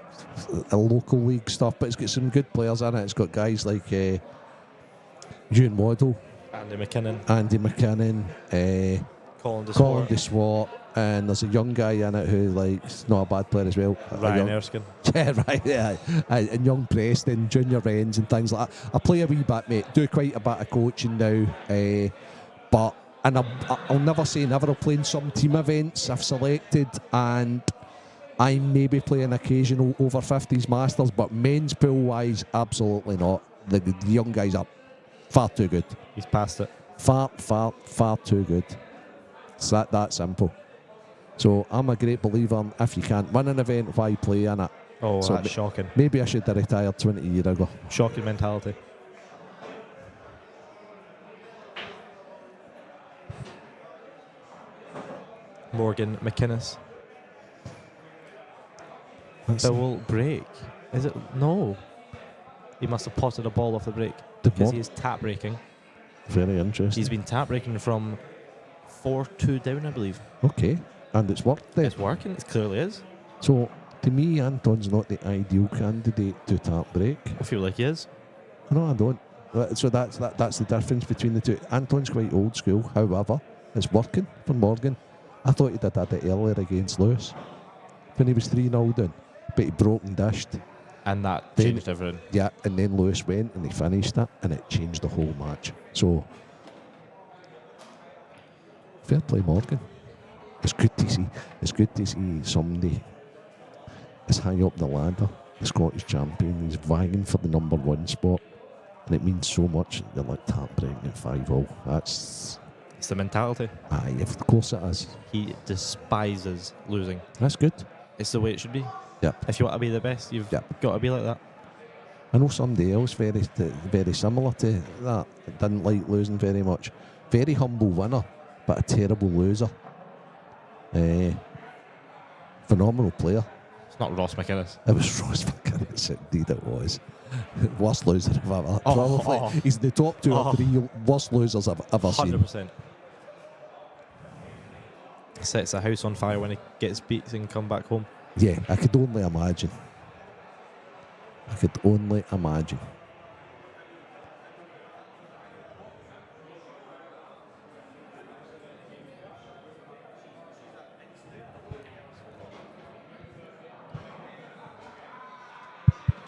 local league stuff, but it's got some good players in it. It's got guys like Ewan Waddle, Andy McKinnon, Colin DeSwart, and there's a young guy in it who is not a bad player as well. Ryan Erskine. Yeah, right, yeah. And young Preston, junior Wrens and things like that. I play a wee bit, mate. Do quite a bit of coaching now. And I'll never say never. I'll play in some team events I've selected, and I maybe play an occasional over 50s Masters, but men's pool wise, absolutely not. The young guys are far too good. He's past it. Far too good. It's that simple. So I'm a great believer in if you can't win an event, why play in it? Oh, So that's shocking. Maybe I should have retired 20 years ago. Shocking mentality. Morgan McInnes. Will break. Is it? No. He must have potted a ball off the break because he's tap breaking. Very interesting. He's been tap breaking from 4-2 down, I believe. Okay, and it's worked then. It's working. It clearly is. So, to me, Anton's not the ideal candidate to tap break. I feel like he is. No, I don't. So that's the difference between the two. Anton's quite old school, however, it's working for Morgan. I thought he'd had it earlier against Lewis when he was 3-0 down, but he broke and dashed. And that Then- changed everything. Yeah, and then Lewis went and he finished it, and it changed the whole match. So, fair play, Morgan. It's good to see. It's good to see somebody is high up the ladder, the Scottish champion. He's vying for the number 1 spot, and it means so much. They're like tap breaking at 5-0. That's It's the mentality. aye, of course it is. He despises losing. That's good. It's the way it should be. Yep. If you want to be the best, you've Yep. got to be like that. I know somebody else very similar to that. Didn't like losing very much. Very humble winner, but a terrible loser. Phenomenal player. It's not Ross McInnes. It was Ross McGoldricks, indeed it was. Worst loser I've ever. Oh, Probably. He's in the top 2 or 3 worst losers I've ever seen. 100%. Sets a house on fire when he gets beat and come back home. Yeah, I could only imagine. I could only imagine.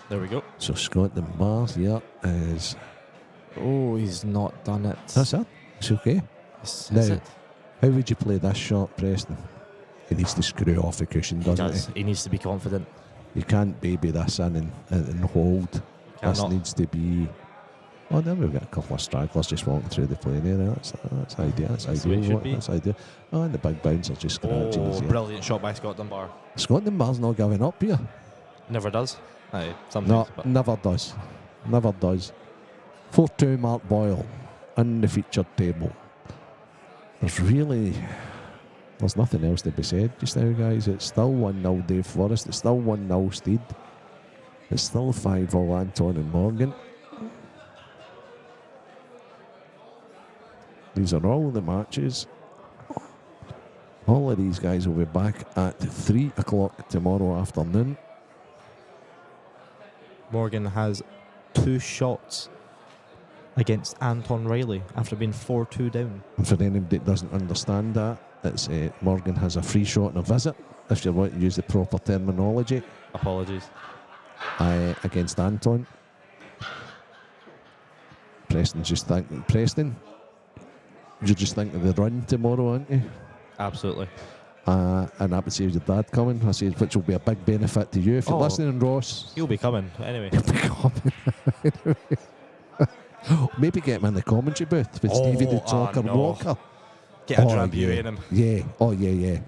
There we go. So Scotland Bars, yeah, is Oh, he's not done it. that's it. It's okay. Is Now, it? how would you play this shot, Preston? He needs to screw off the cushion, He doesn't does. He needs to be confident. he? You can't baby this in and hold. This Cannot. needs to be. Oh, then we've got a couple of stragglers just walking through the playing area. That's ideal. That's That's the way it ideal. should be. That's ideal. Oh, and the big bouncer just scratching his Oh, ear. brilliant shot by Scott Dunbar. Scotland Bar's not giving up here. Never does. Aye, sometimes. No, But never does. Never does. 4-2 Mark Boyle in the featured table. There's nothing else to be said just now, guys. It's still 1-0 Dave Forrest. It's still 1-0 Steed. It's still 5-0 Anton and Morgan. These are all the matches. All of these guys will be back at 3 o'clock tomorrow afternoon. Morgan has 2 shots against Anton Riley after being 4-2 down. And for anybody that doesn't understand that, it's Morgan has a free shot and a visit, if you want to use the proper terminology, Apologies. against Anton. Preston, you're just thinking of the run tomorrow, aren't you? Absolutely. And I would say your dad coming, I say, which will be a big benefit to you. If you're Oh. listening, Ross, He'll be coming anyway. he'll be coming. Maybe get him in the commentary booth with Oh, Stevie the Talker no. Walker. Get a Oh, drambuie yeah. in him. Yeah, oh yeah.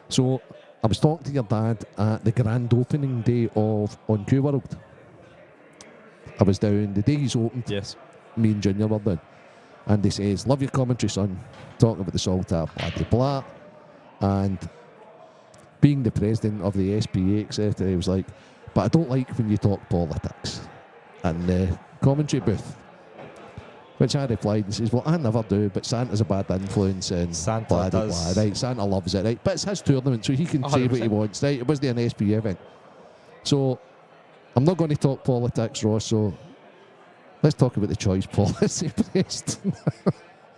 So I was talking to your dad at the grand opening day of On Q World. I was down the day he's opened. Yes. Me and Junior were down, and he says, "Love your commentary, son." Talking about the Saltire, blah blah blah, and being the president of the SPA, etc. He was like, "But I don't like when you talk politics in the commentary booth." Which I replied and says, "Well, I never do, but Santa's a bad influence and Santa blah, blah, does. blah, right? Santa loves it, right? But it's his tournament, so he can say what he 100%. wants, right? It wasn't an SPA event. So I'm not going to talk politics, Ross, so let's talk about the choice policy, Preston.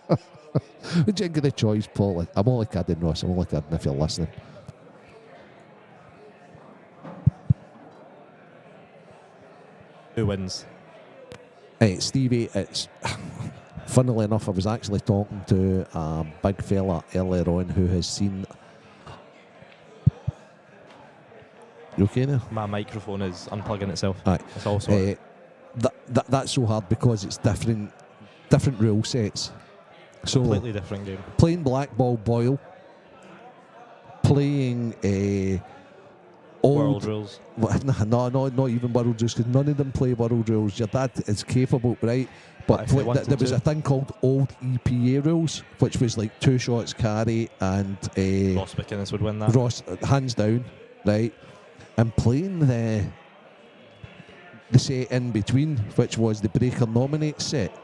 What do you think of the choice policy? I'm only kidding, Ross. I'm only kidding if you're listening. Who wins? Stevie, it's funnily enough, I was actually talking to a big fella earlier on who has seen. You okay now? My microphone is unplugging itself. Aye. It's all sorted. That's so hard because it's different rule sets. So Completely different game. playing black ball Boyle, playing old World rules. No, not even world rules, because none of them play world rules. Your dad is capable, right? But if they wanted there was to. a thing called old EPA rules, which was like 2 shots carry and Ross McInnes would win that. Ross, hands down, right? And playing the set in between, which was the breaker nominate set.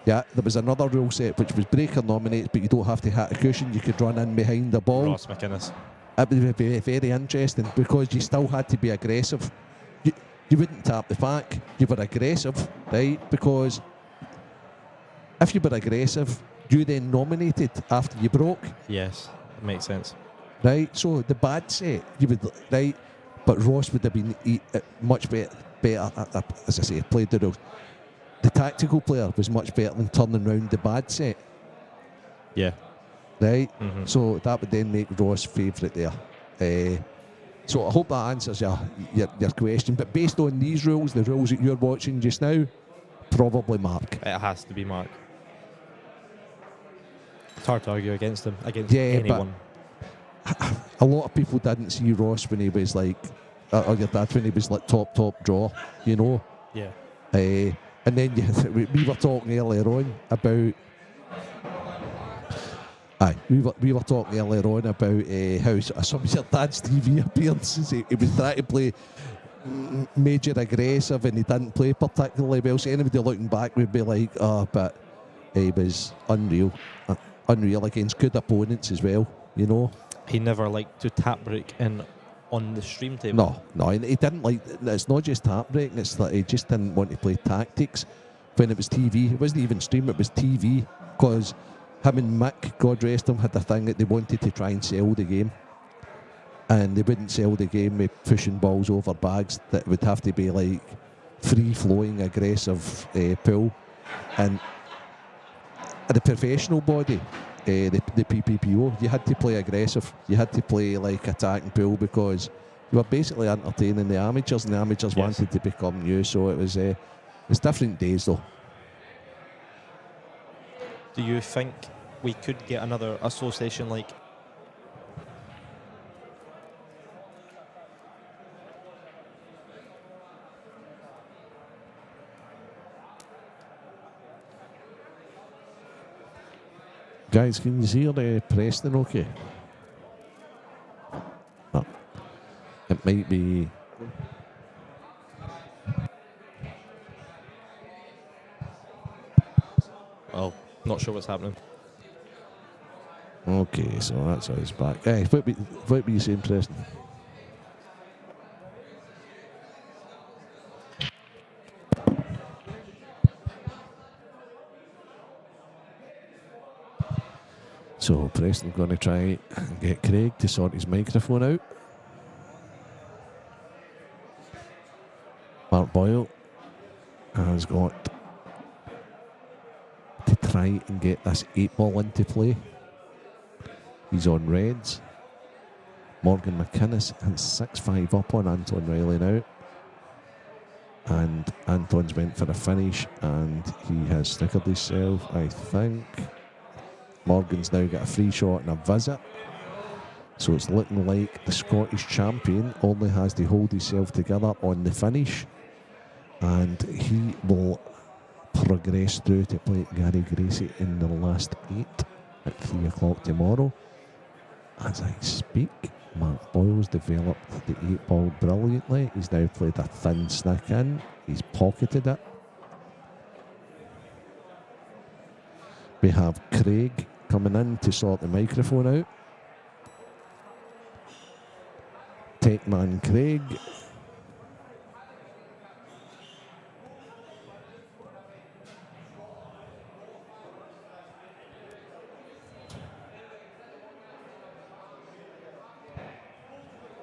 Yeah, there was another rule set which was breaker nominates, but you don't have to hit a cushion. You could run in behind the ball. Ross McInnes. it would be very interesting because you still had to be aggressive. You wouldn't tap the pack. You were aggressive, right? Because if you were aggressive, you then nominated after you broke, Yes, it makes sense. right? So the bad set, you would, right? But Ross would have been much better, as I say, played the rules. The tactical player was much better than turning round the bad set, Yeah. right? Mhm. So that would then make Ross favourite there. So I hope that answers your question. But based on these rules, the rules that you're watching just now, probably Mark. It has to be Mark. It's hard to argue against him, against Yeah, but- anyone. A lot of people didn't see Ross when he was like, or your dad when he was like top draw, you know. Yeah. And then we were talking earlier on about. Aye, we were talking earlier on about how some of your dad's TV appearances, he was trying to play major aggressive and he didn't play particularly well. So anybody looking back would be like, but he was unreal against good opponents as well, you know. He never liked to tap break in on the stream table. No, and he didn't like. It's not just tap breaking. It's that he just didn't want to play tactics. When it was TV, it wasn't even stream. It was TV because him and Mick, God rest him, had the thing that they wanted to try and sell the game, and they wouldn't sell the game with pushing balls over bags. That would have to be like free flowing, aggressive pull, and at the professional body. The PPPO, you had to play aggressive. You had to play like attack and pull because you were basically entertaining the amateurs, and the amateurs wanted to become you. So it was it's different days though. Do you think we could get another association like? Guys, can you see the Preston okay? No. It might be. Well, not sure what's happening. Okay, so that's how it's back. Hey, what were you saying, Preston? So Preston's going to try and get Craig to sort his microphone out. Mark Boyle has got to try and get this 8-ball into play. He's on reds. Morgan McInnes has 6-5 up on Anton Riley now. And Anton's went for a finish and he has snickered himself, I think. Morgan's now got a free shot and a visit. So it's looking like the Scottish champion only has to hold himself together on the finish. And he will progress through to play Gary Gracie in the last 8 at 3 o'clock tomorrow. As I speak, Mark Boyle's developed the 8-ball brilliantly. He's now played a thin snick in. He's pocketed it. We have Craig coming in to sort the microphone out. Tech man Craig.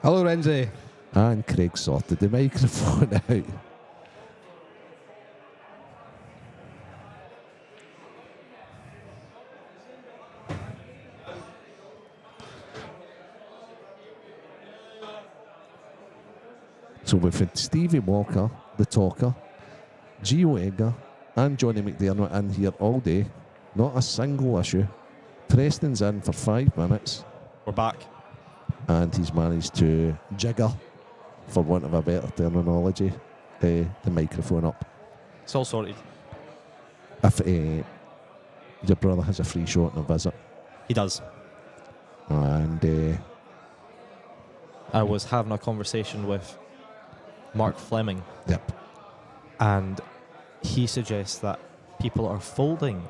Hello, Renzi. And Craig sorted the microphone out. So we've had Stevie Walker, the talker, Gio Edgar, and Johnny McDermott in here all day. Not a single issue. Preston's in for 5 minutes. We're back. And he's managed to jigger, for want of a better terminology, the microphone up. It's all sorted. If your brother has a free shot and a visit. He does. And I was having a conversation with Mark Fleming. Yep. And he suggests that people are folding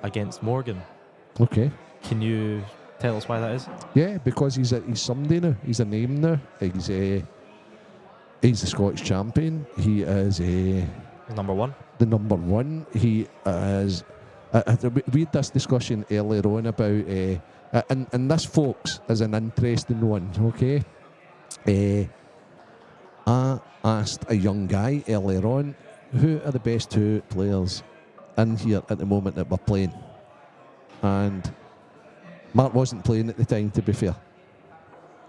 against Morgan. Okay. Can you Tell us why that is. Yeah, because he's somebody now. He's a name now. He's the Scottish champion. He is Number one. the number one. He is. We had this discussion earlier on about, and this, folks, is an interesting one. Okay, I asked a young guy earlier on, who are the best two players in here at the moment that we're playing, and Mark wasn't playing at the time, to be fair.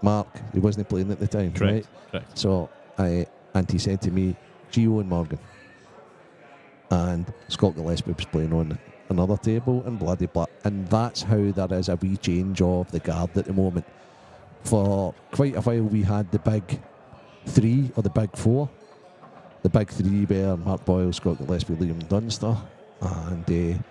Mark, he wasn't playing at the time, right? Correct. So, and he said to me, Gio and Morgan. And Scott Gillespie was playing on another table, and bloody blah. And that's how there is a wee change of the guard at the moment. For quite a while, we had the big three, or the big four. The big three were Mark Boyle, Scott Gillespie, Liam Dunster, and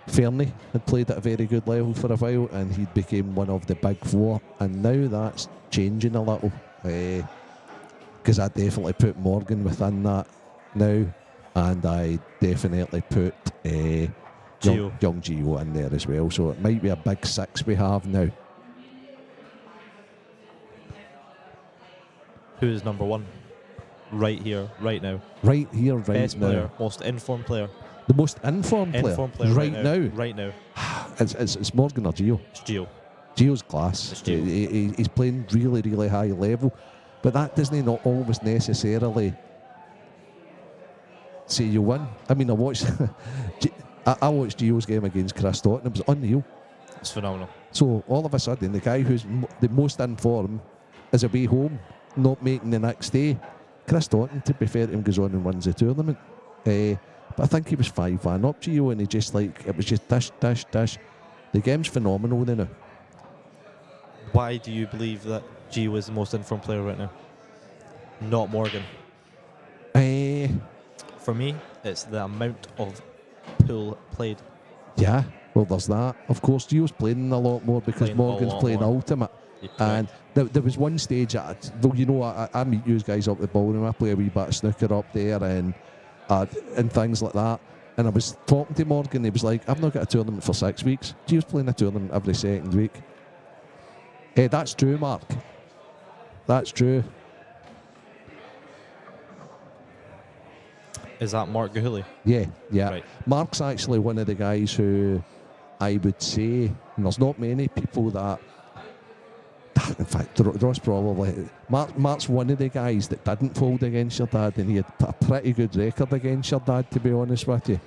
Fernie had played at a very good level for a while, and he became one of the big four. And now that's changing a little, because I definitely put Morgan within that now, and I definitely put young Gio in there as well. So it might be a big six we have now. Who is number one? Right here, right now. Right here, right Best now. player, most informed player. The most informed player, right now. now. Right now. It's Morgan or Gio. It's Gio. Gio's class. It's Gio. He's playing really, really high level, but that doesn't not always necessarily say you win. I mean, I watched I watched Gio's game against Chris Totten. It was unreal. It's phenomenal. So all of a sudden, the guy who's the most informed is away home, not making the next day. Chris Totten, to be fair to him, goes on and wins the tournament. But I think he was 5-1 up Gio, and he just it was just dish, dish, dish. The game's phenomenal now. Why do you believe that Gio is the most informed player right now? Not Morgan. For me, it's the amount of pool played. Yeah, well, there's that. Of course, Gio's playing a lot more because Morgan's playing Ultimate. And there was one stage, though, you know, I meet you guys up the ballroom. I play a wee bit of snooker up there and things like that. And I was talking to Morgan. He was like, "I've not got a tournament for 6 weeks." Gio's playing a tournament every second week. That's true, Mark. That's true. Is that Mark Gahuli? Yeah. Right. Mark's actually one of the guys who I would say, and there's not many people that. In fact, Ross probably. Mark's one of the guys that didn't fold against your dad, and he had a pretty good record against your dad, to be honest with you.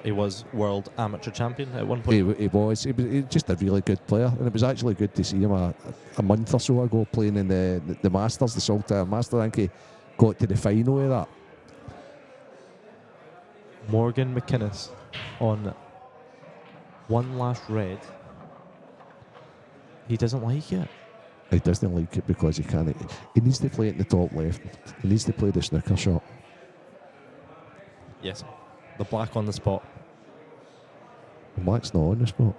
He was world amateur champion at one point. He was just a really good player, and it was actually good to see him a month or so ago playing in the Masters, the Saltire Masters. I think he got to the final of that. Morgan McInnes on one last red. He doesn't like it. He doesn't like it because he can't. He needs to play it in the top left. He needs to play the snooker shot. Yes. The black on the spot. The black's not on the spot.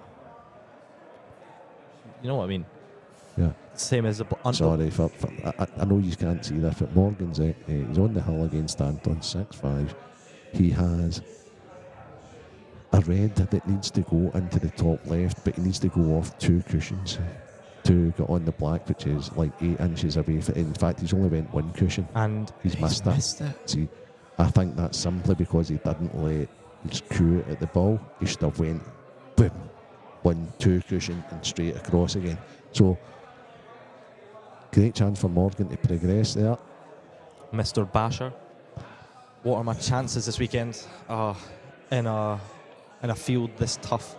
You know what I mean? Yeah. Same as the Sorry, I know you can't see that, but Morgan's he's on the hill against Stanton, 6-5. He has a red that needs to go into the top left, but he needs to go off 2 cushions to get on the black, which is like 8 inches away. In fact, he's only went 1 cushion. And he's missed it. See, I think that's simply because he didn't let his cue at the ball. He should have went boom, 1-2 cushion and straight across again. So great chance for Morgan to progress there. Mr. Basher. What are my chances this weekend in a field this tough?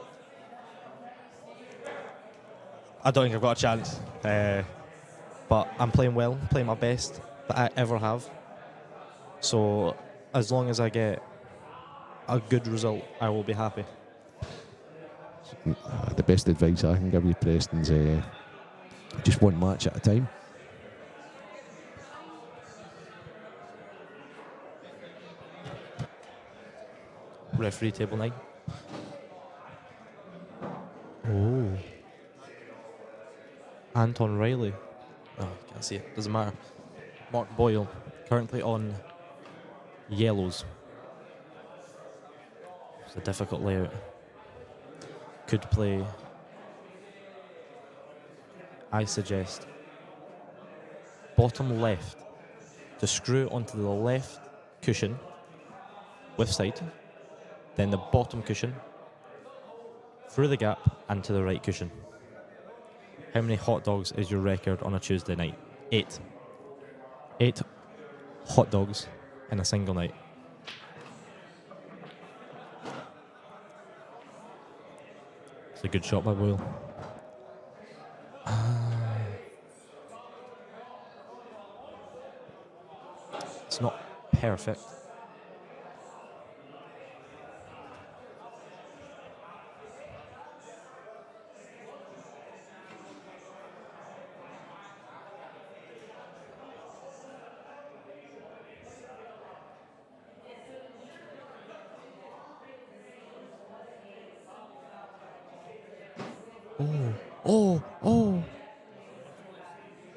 I don't think I've got a chance. But I'm playing well, playing my best that I ever have. So as long as I get a good result, I will be happy. The best advice I can give you, Preston's just one match at a time. Referee table 9. Oh. Anton Riley. Oh, can't see it. Doesn't matter. Mark Boyle, currently on yellows. It's a difficult layout. Could play I suggest bottom left to screw onto the left cushion with side, then the bottom cushion through the gap and to the right cushion. How many hot dogs is your record on a Tuesday night? 8. 8 hot dogs in a single night. It's a good shot by Boyle. It's not perfect.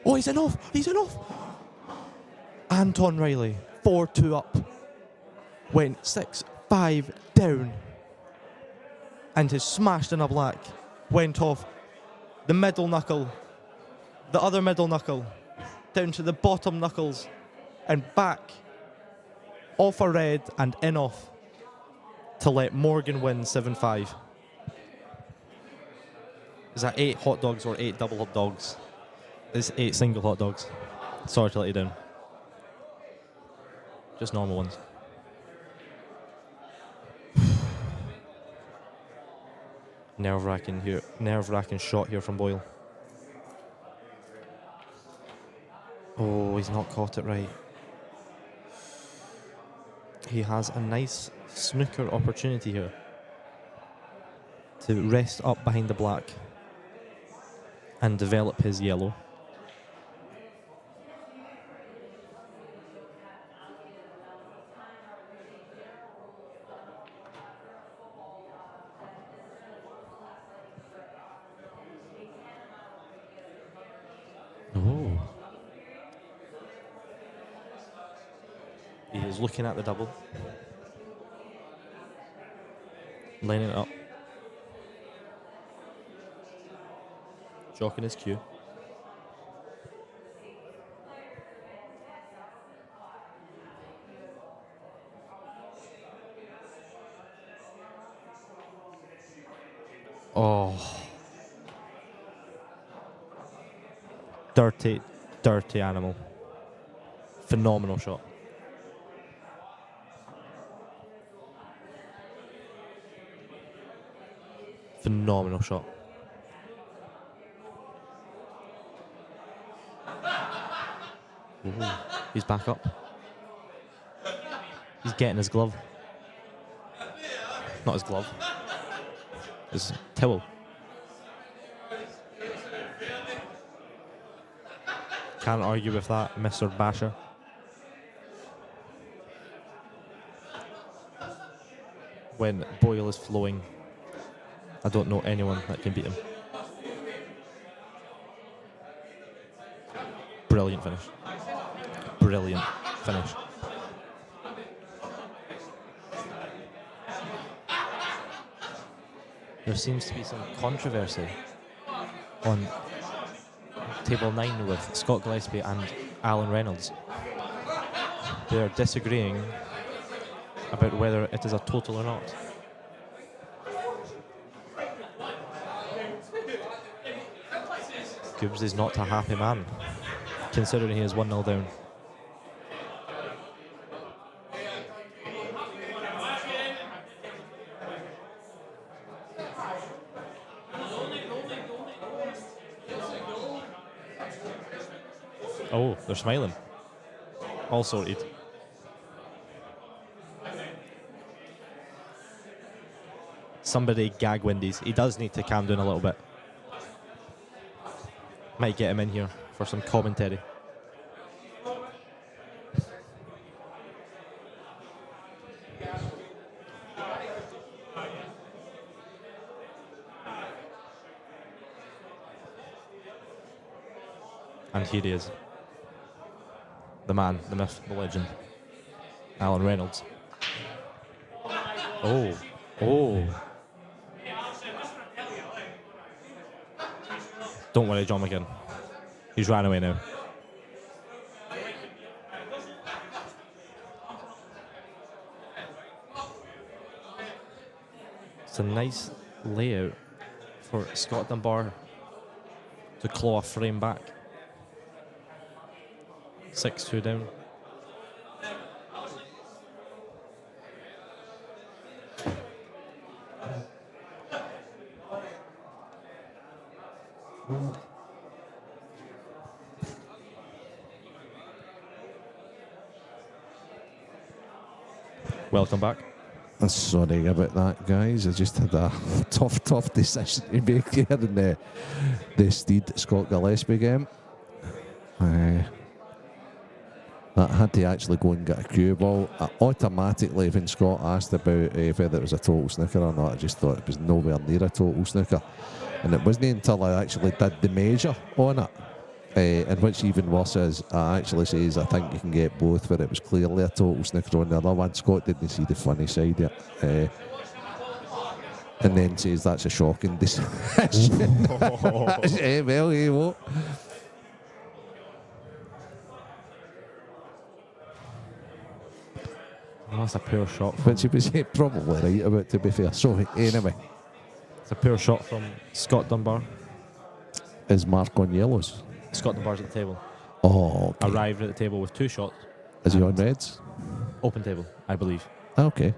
Oh, he's enough! He's enough! Anton Riley, 4-2 up. Went 6-5 down. And has smashed in a black. Went off the middle knuckle, the other middle knuckle, down to the bottom knuckles, and back, off a red and in off, to let Morgan win 7-5. Is that 8 hot dogs or 8 double hot dogs? It's 8 single hot dogs. Sorry to let you down. Just normal ones. Nerve-wracking shot here from Boyle. Oh, he's not caught it right. He has a nice snooker opportunity here to rest up behind the black and develop his yellow. Oh. He is looking at the double. Lining it up. Jocking his cue. Oh. Dirty, dirty animal. Phenomenal shot. Phenomenal shot. Ooh, he's back up. He's getting his glove. Not his glove. His towel. Can't argue with that, Mr. Basher. When Boyle is flowing, I don't know anyone that can beat him. Brilliant finish. Brilliant finish. There seems to be some controversy on table 9 with Scott Gillespie and Alan Reynolds. They are disagreeing about whether it is a total or not. Gibbs is not a happy man, considering he is 1-0 down. Oh, they're smiling. All sorted. Somebody gag Windies. He does need to calm down a little bit. Might get him in here for some commentary. And here he is. The man, the myth, the legend. Alan Reynolds. Oh. Oh. Don't worry, John McGinn. He's ran away now. It's a nice layout for Scott Dunbar to claw a frame back. 6-2 down. Welcome back. I'm sorry about that, guys. I just had a tough decision to make here in the Steed Scott Gillespie game. I had to actually go and get a cue ball. Automatically, when Scott asked about whether it was a total snooker or not, I just thought it was nowhere near a total snooker. And it wasn't until I actually did the measure on it, and which even worse is, I actually says I think you can get both, where it was clearly a total snooker on the other one. Scott didn't see the funny side of it. And then says that's a shocking decision. Well, you what? That's a poor shot. Which he was probably right about, to be fair. So, anyway. It's a poor shot from Scott Dunbar. Is Mark on yellows? Scott Dunbar's at the table. Oh, okay. Arrived at the table with 2 shots. Is he on reds? Open table, I believe. Okay.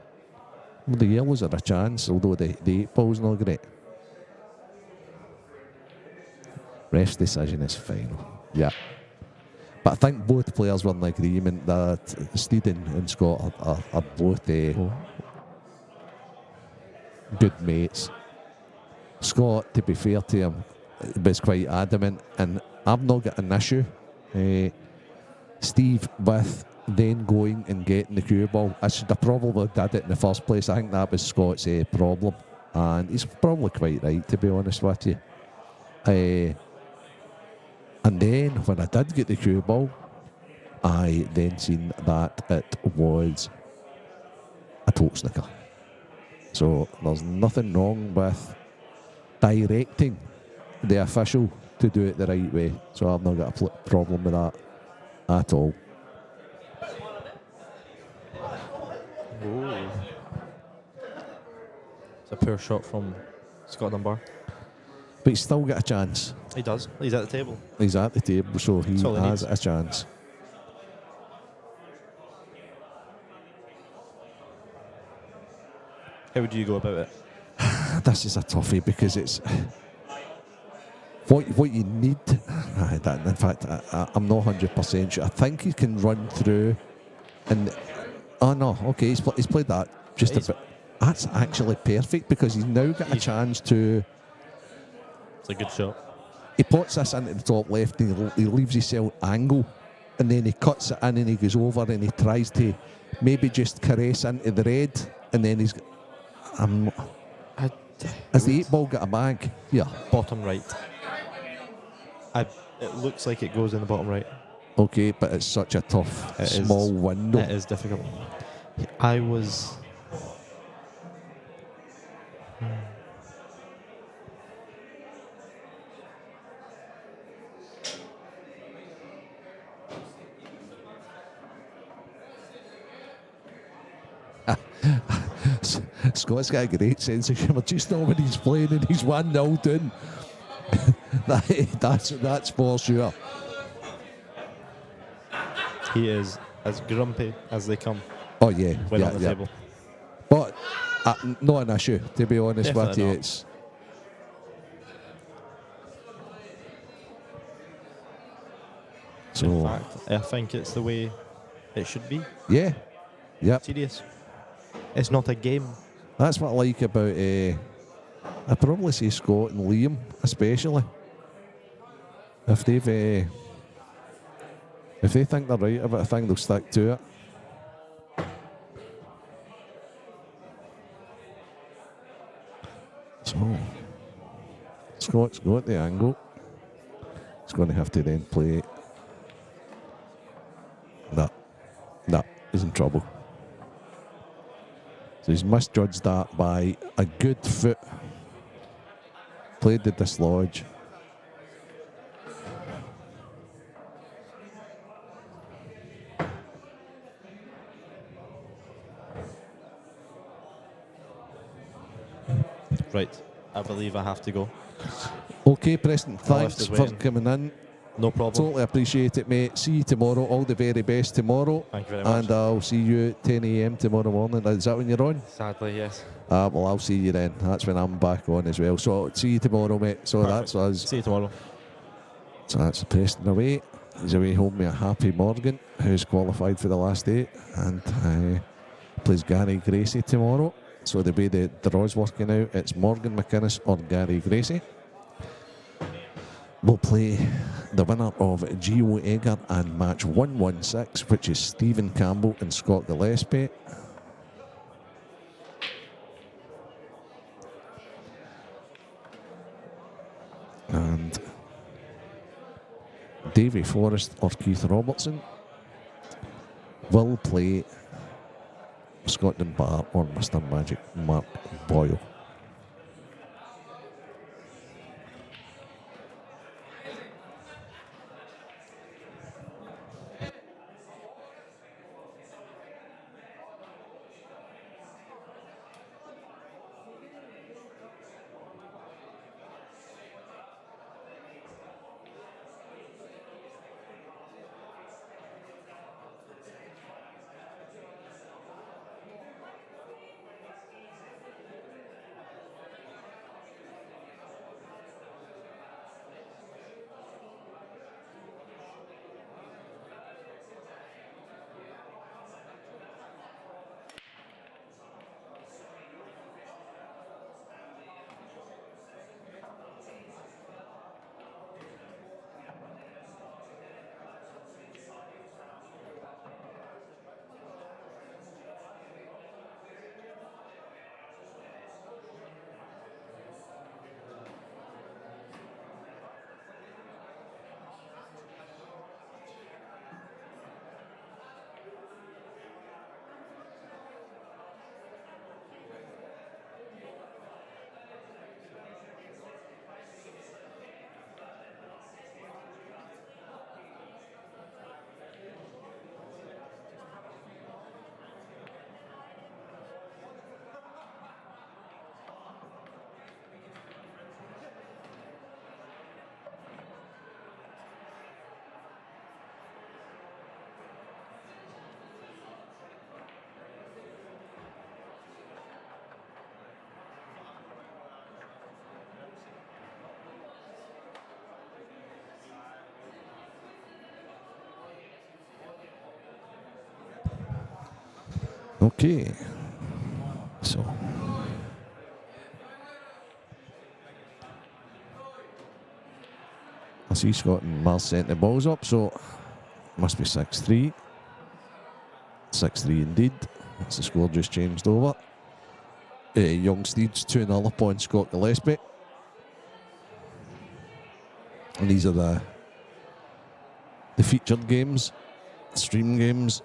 Well, the yellows are a chance, although the 8 ball's not great. Ref's decision is final. Yeah. But I think both players were in agreement that Steed and Scott are both good mates. Scott, to be fair to him, was quite adamant, and I've not got an issue. Steve, with then going and getting the cue ball, I should have probably did it in the first place. I think that was Scott's problem, and he's probably quite right, to be honest with you. And then when I did get the cue ball, I then seen that it was a total snooker. So there's nothing wrong with directing the official to do it the right way. So I've not got a problem with that at all. Ooh. It's a poor shot from Scott Dunbar. But he's still got a chance. He does. He's at the table. He's at the table, so he has a chance. How would you go about it? This is a toughie because it's what you need. In fact, I'm not 100% sure. I think he can run through, and oh no, okay, he's played that just a bit. That's actually perfect because he's now got a chance to. It's a good shot. He puts this into the top left and he leaves himself angle, and then he cuts it in and he goes over and he tries to maybe just caress into the red, and then he's. Has the 8 ball got a bag? Yeah. Bottom right. It looks like it goes in the bottom right. Okay, but it's such a tough, small window. It is difficult. I was... Scott's got a great sense of humour. Just know when he's playing and he's 1-0 down. That's for sure. He is as grumpy as they come. Oh yeah, when on the table. But not an issue, to be honest with you. Not. It's in fact, I think it's the way it should be. Yeah. Yep. Serious. It's not a game. That's what I like about I'd probably say Scott and Liam especially. If they think they're right about a thing, they'll stick to it. So Scott's got the angle. He's going to have to then play. That is in trouble. So he's misjudged that by a good foot. Played the dislodge. Right, I believe I have to go. Okay, Preston, lift thanks is for waiting. coming in. No problem. Totally appreciate it, mate. See you tomorrow. All the very best tomorrow. Thank you very much. And I'll see you at 10 a.m. tomorrow morning. Is that when you're on? Sadly, yes. Well, I'll see you then. That's when I'm back on as well. So, see you tomorrow, mate. So, Perfect. that's us. See you tomorrow. So, that's Preston away. He's away home with a happy Morgan, who's qualified for the last 8. And plays Gary Gracie tomorrow. So, the way the draw's working out, it's Morgan McInnes or Gary Gracie. We'll play the winner of Gio Egger and match 116, which is Stephen Campbell and Scott Gillespie. And Davy Forrest or Keith Robertson will play Scotland Bar or Mr. Magic Mark Boyle. Okay, so I see Scott and Mars sent the balls up, so must be 6-3. 6-3 indeed. That's the score just changed over. Young Steeds 2-0 upon Scott Gillespie. And these are the featured games, stream games.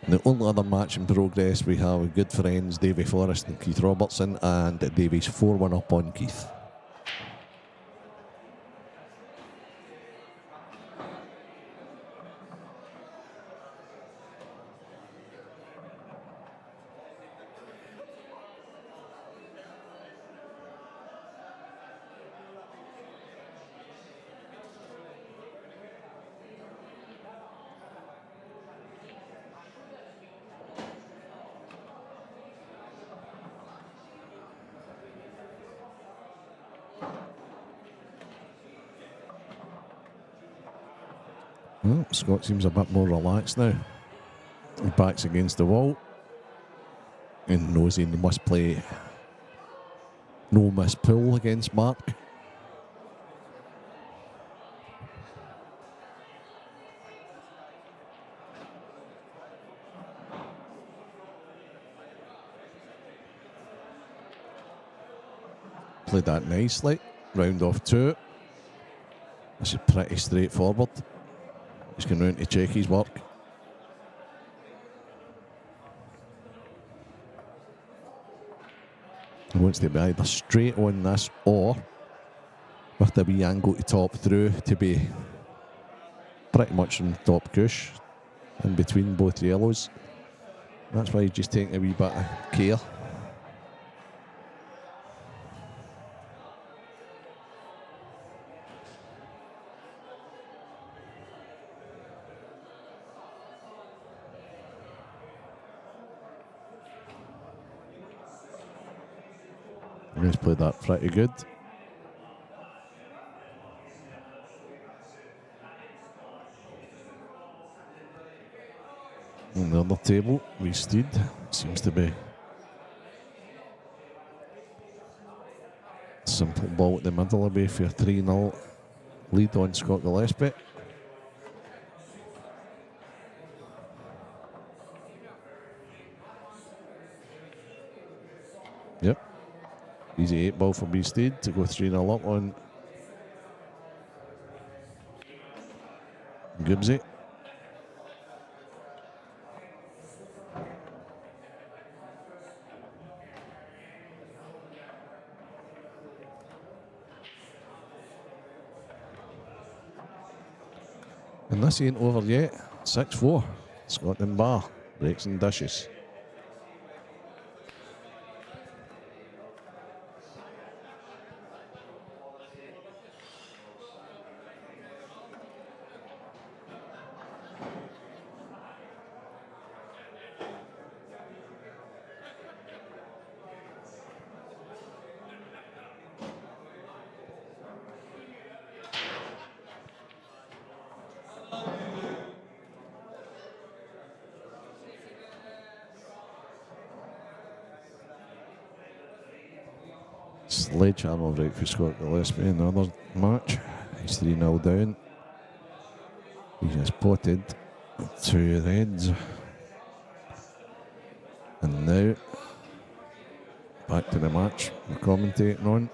The only other match in progress we have good friends Davy Forrest and Keith Robertson, and Davy's 4-1 up on Keith. Well, Scott seems a bit more relaxed now. His back's against the wall and knows he must play no miss pull against Mark. Played that nicely. Round off 2. This is pretty straightforward. He's going round to check his work. He wants to be either straight on this or with the wee angle to top through to be pretty much in top cush in between both yellows. That's why he's just taking a wee bit of care. He's played that pretty good. On the other table, we stood. Seems to be simple ball at the middle away for 3-0 lead on Scott Gillespie. Yep. Easy 8 ball for B-Steed to go 3-0 up on Gibbsy. And this ain't over yet. 6-4. Scotland Bar breaks and dishes. Sledgehammer break for Scott Gillespie in the other match. He's 3-0 down. He has potted 2 reds. And now, back to the match. We're commentating on.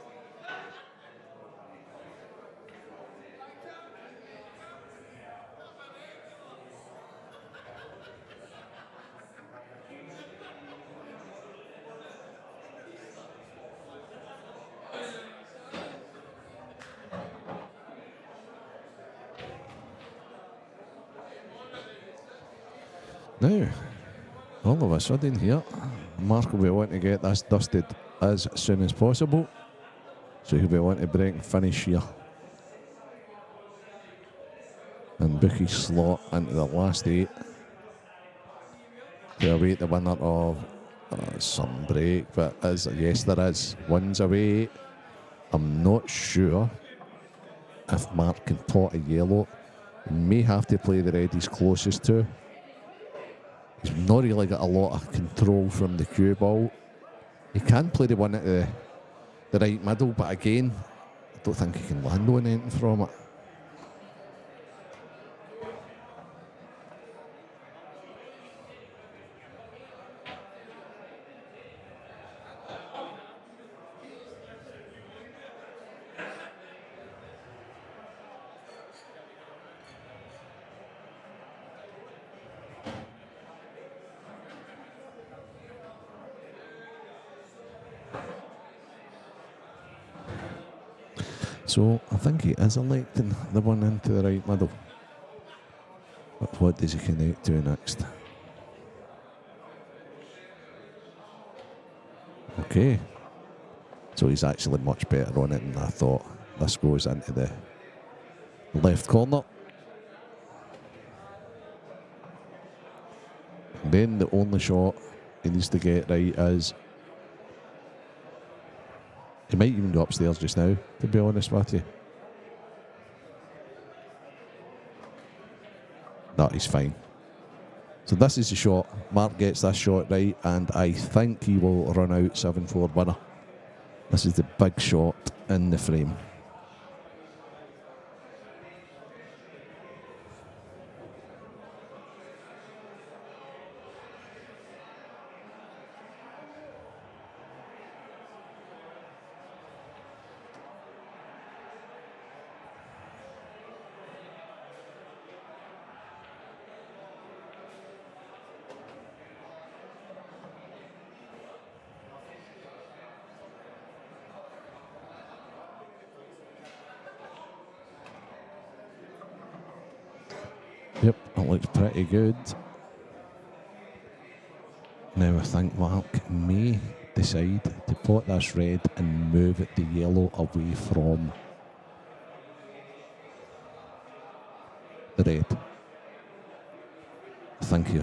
Now, all of a sudden here, Mark will be wanting to get this dusted as soon as possible. So he'll be wanting to break and finish here. And book his slot into the last 8 to await the winner of some break. But as yes, there is wins away. I'm not sure if Mark can pot a yellow. He may have to play the red he's closest to. He's not really got a lot of control from the cue ball. He can play the one at the right middle, but again, I don't think he can land on anything from it. So I think he is electing the one into the right middle. But what does he connect to next? Okay. So he's actually much better on it than I thought. This goes into the left corner. And then the only shot he needs to get right is... He might even go upstairs just now, to be honest with you. No, he's fine. So this is the shot. Mark gets this shot right, and I think he will run out 7-4 winner. This is the big shot in the frame. Yep, it looks pretty good. Now I think Mark may decide to pot this red and move it the yellow away from the red. I think he...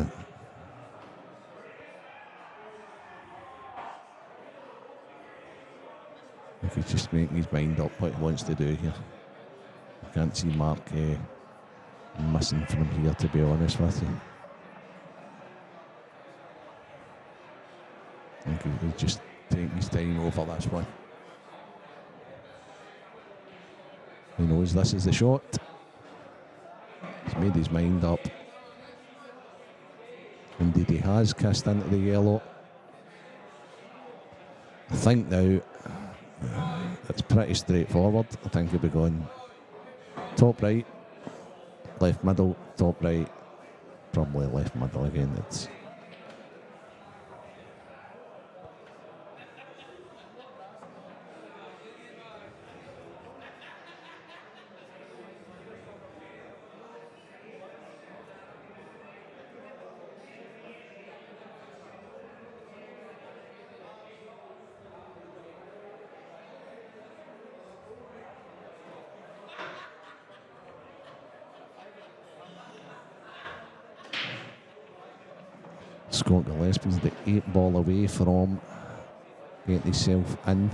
think he's just making his mind up what he wants to do here. I can't see Mark missing from here, to be honest with you. I think he's just taking his time over this one. He knows this is the shot. He's made his mind up. Indeed, he has kissed into the yellow. I think now it's pretty straightforward. I think he'll be going top right, left middle, top right, probably left middle again. It's Scott Gillespie's the 8 ball away from getting himself in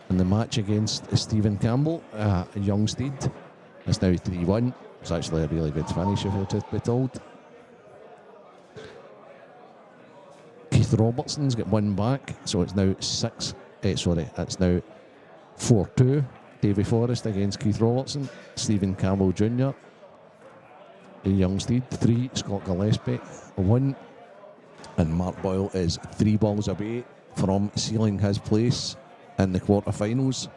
the match against Stephen Campbell, a young steed. It's now 3-1. It's actually a really good finish, if you're to be told. Keith Robertson's got one back, so it's now it's now 4-2. Davy Forrest against Keith Robertson. Stephen Campbell Jr. A young steed, 3, Scott Gillespie, 1, and Mark Boyle is 3 balls away from sealing his place in the quarterfinals.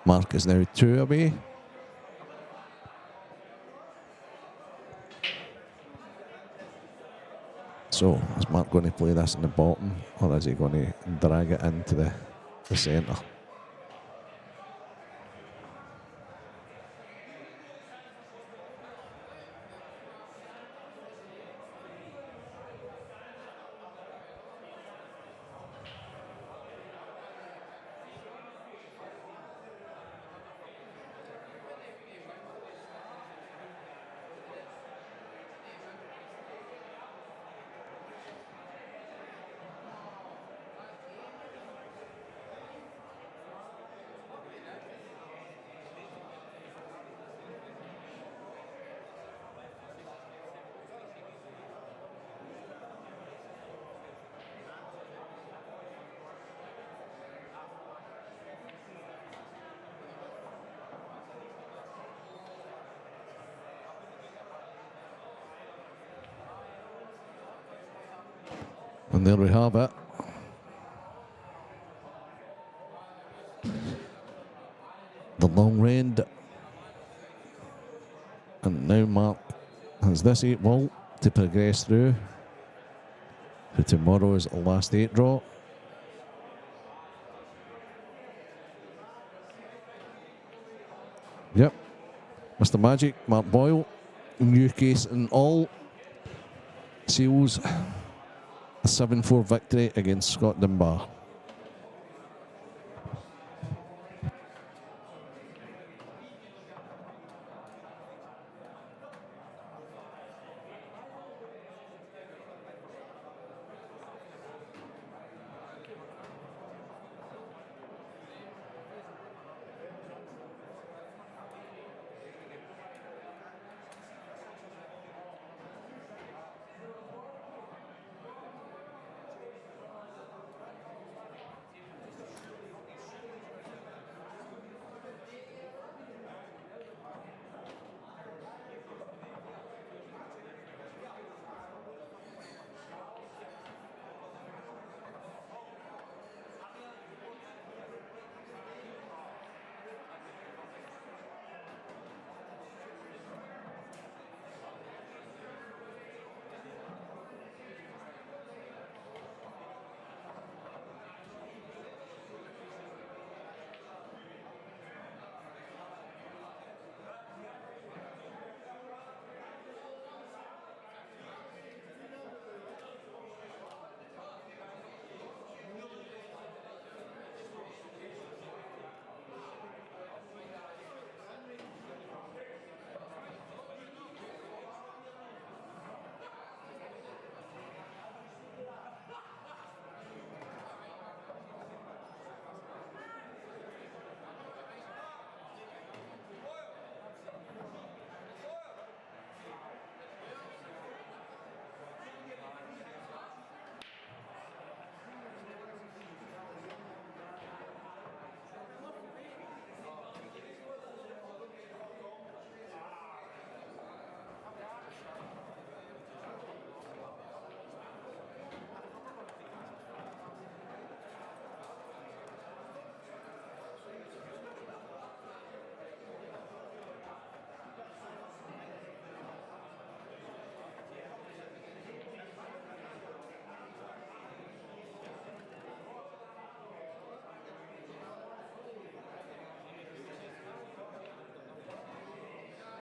Mark is now 2 away. So, is Mark going to play this in the bottom, or is he going to drag it into the centre? And there we have it. The long rend. And now Mark has this 8 ball to progress through to tomorrow's last 8 draw. Yep. Mr. Magic, Mark Boyle, new case and all, seals a 7-4 victory against Scott Dunbar.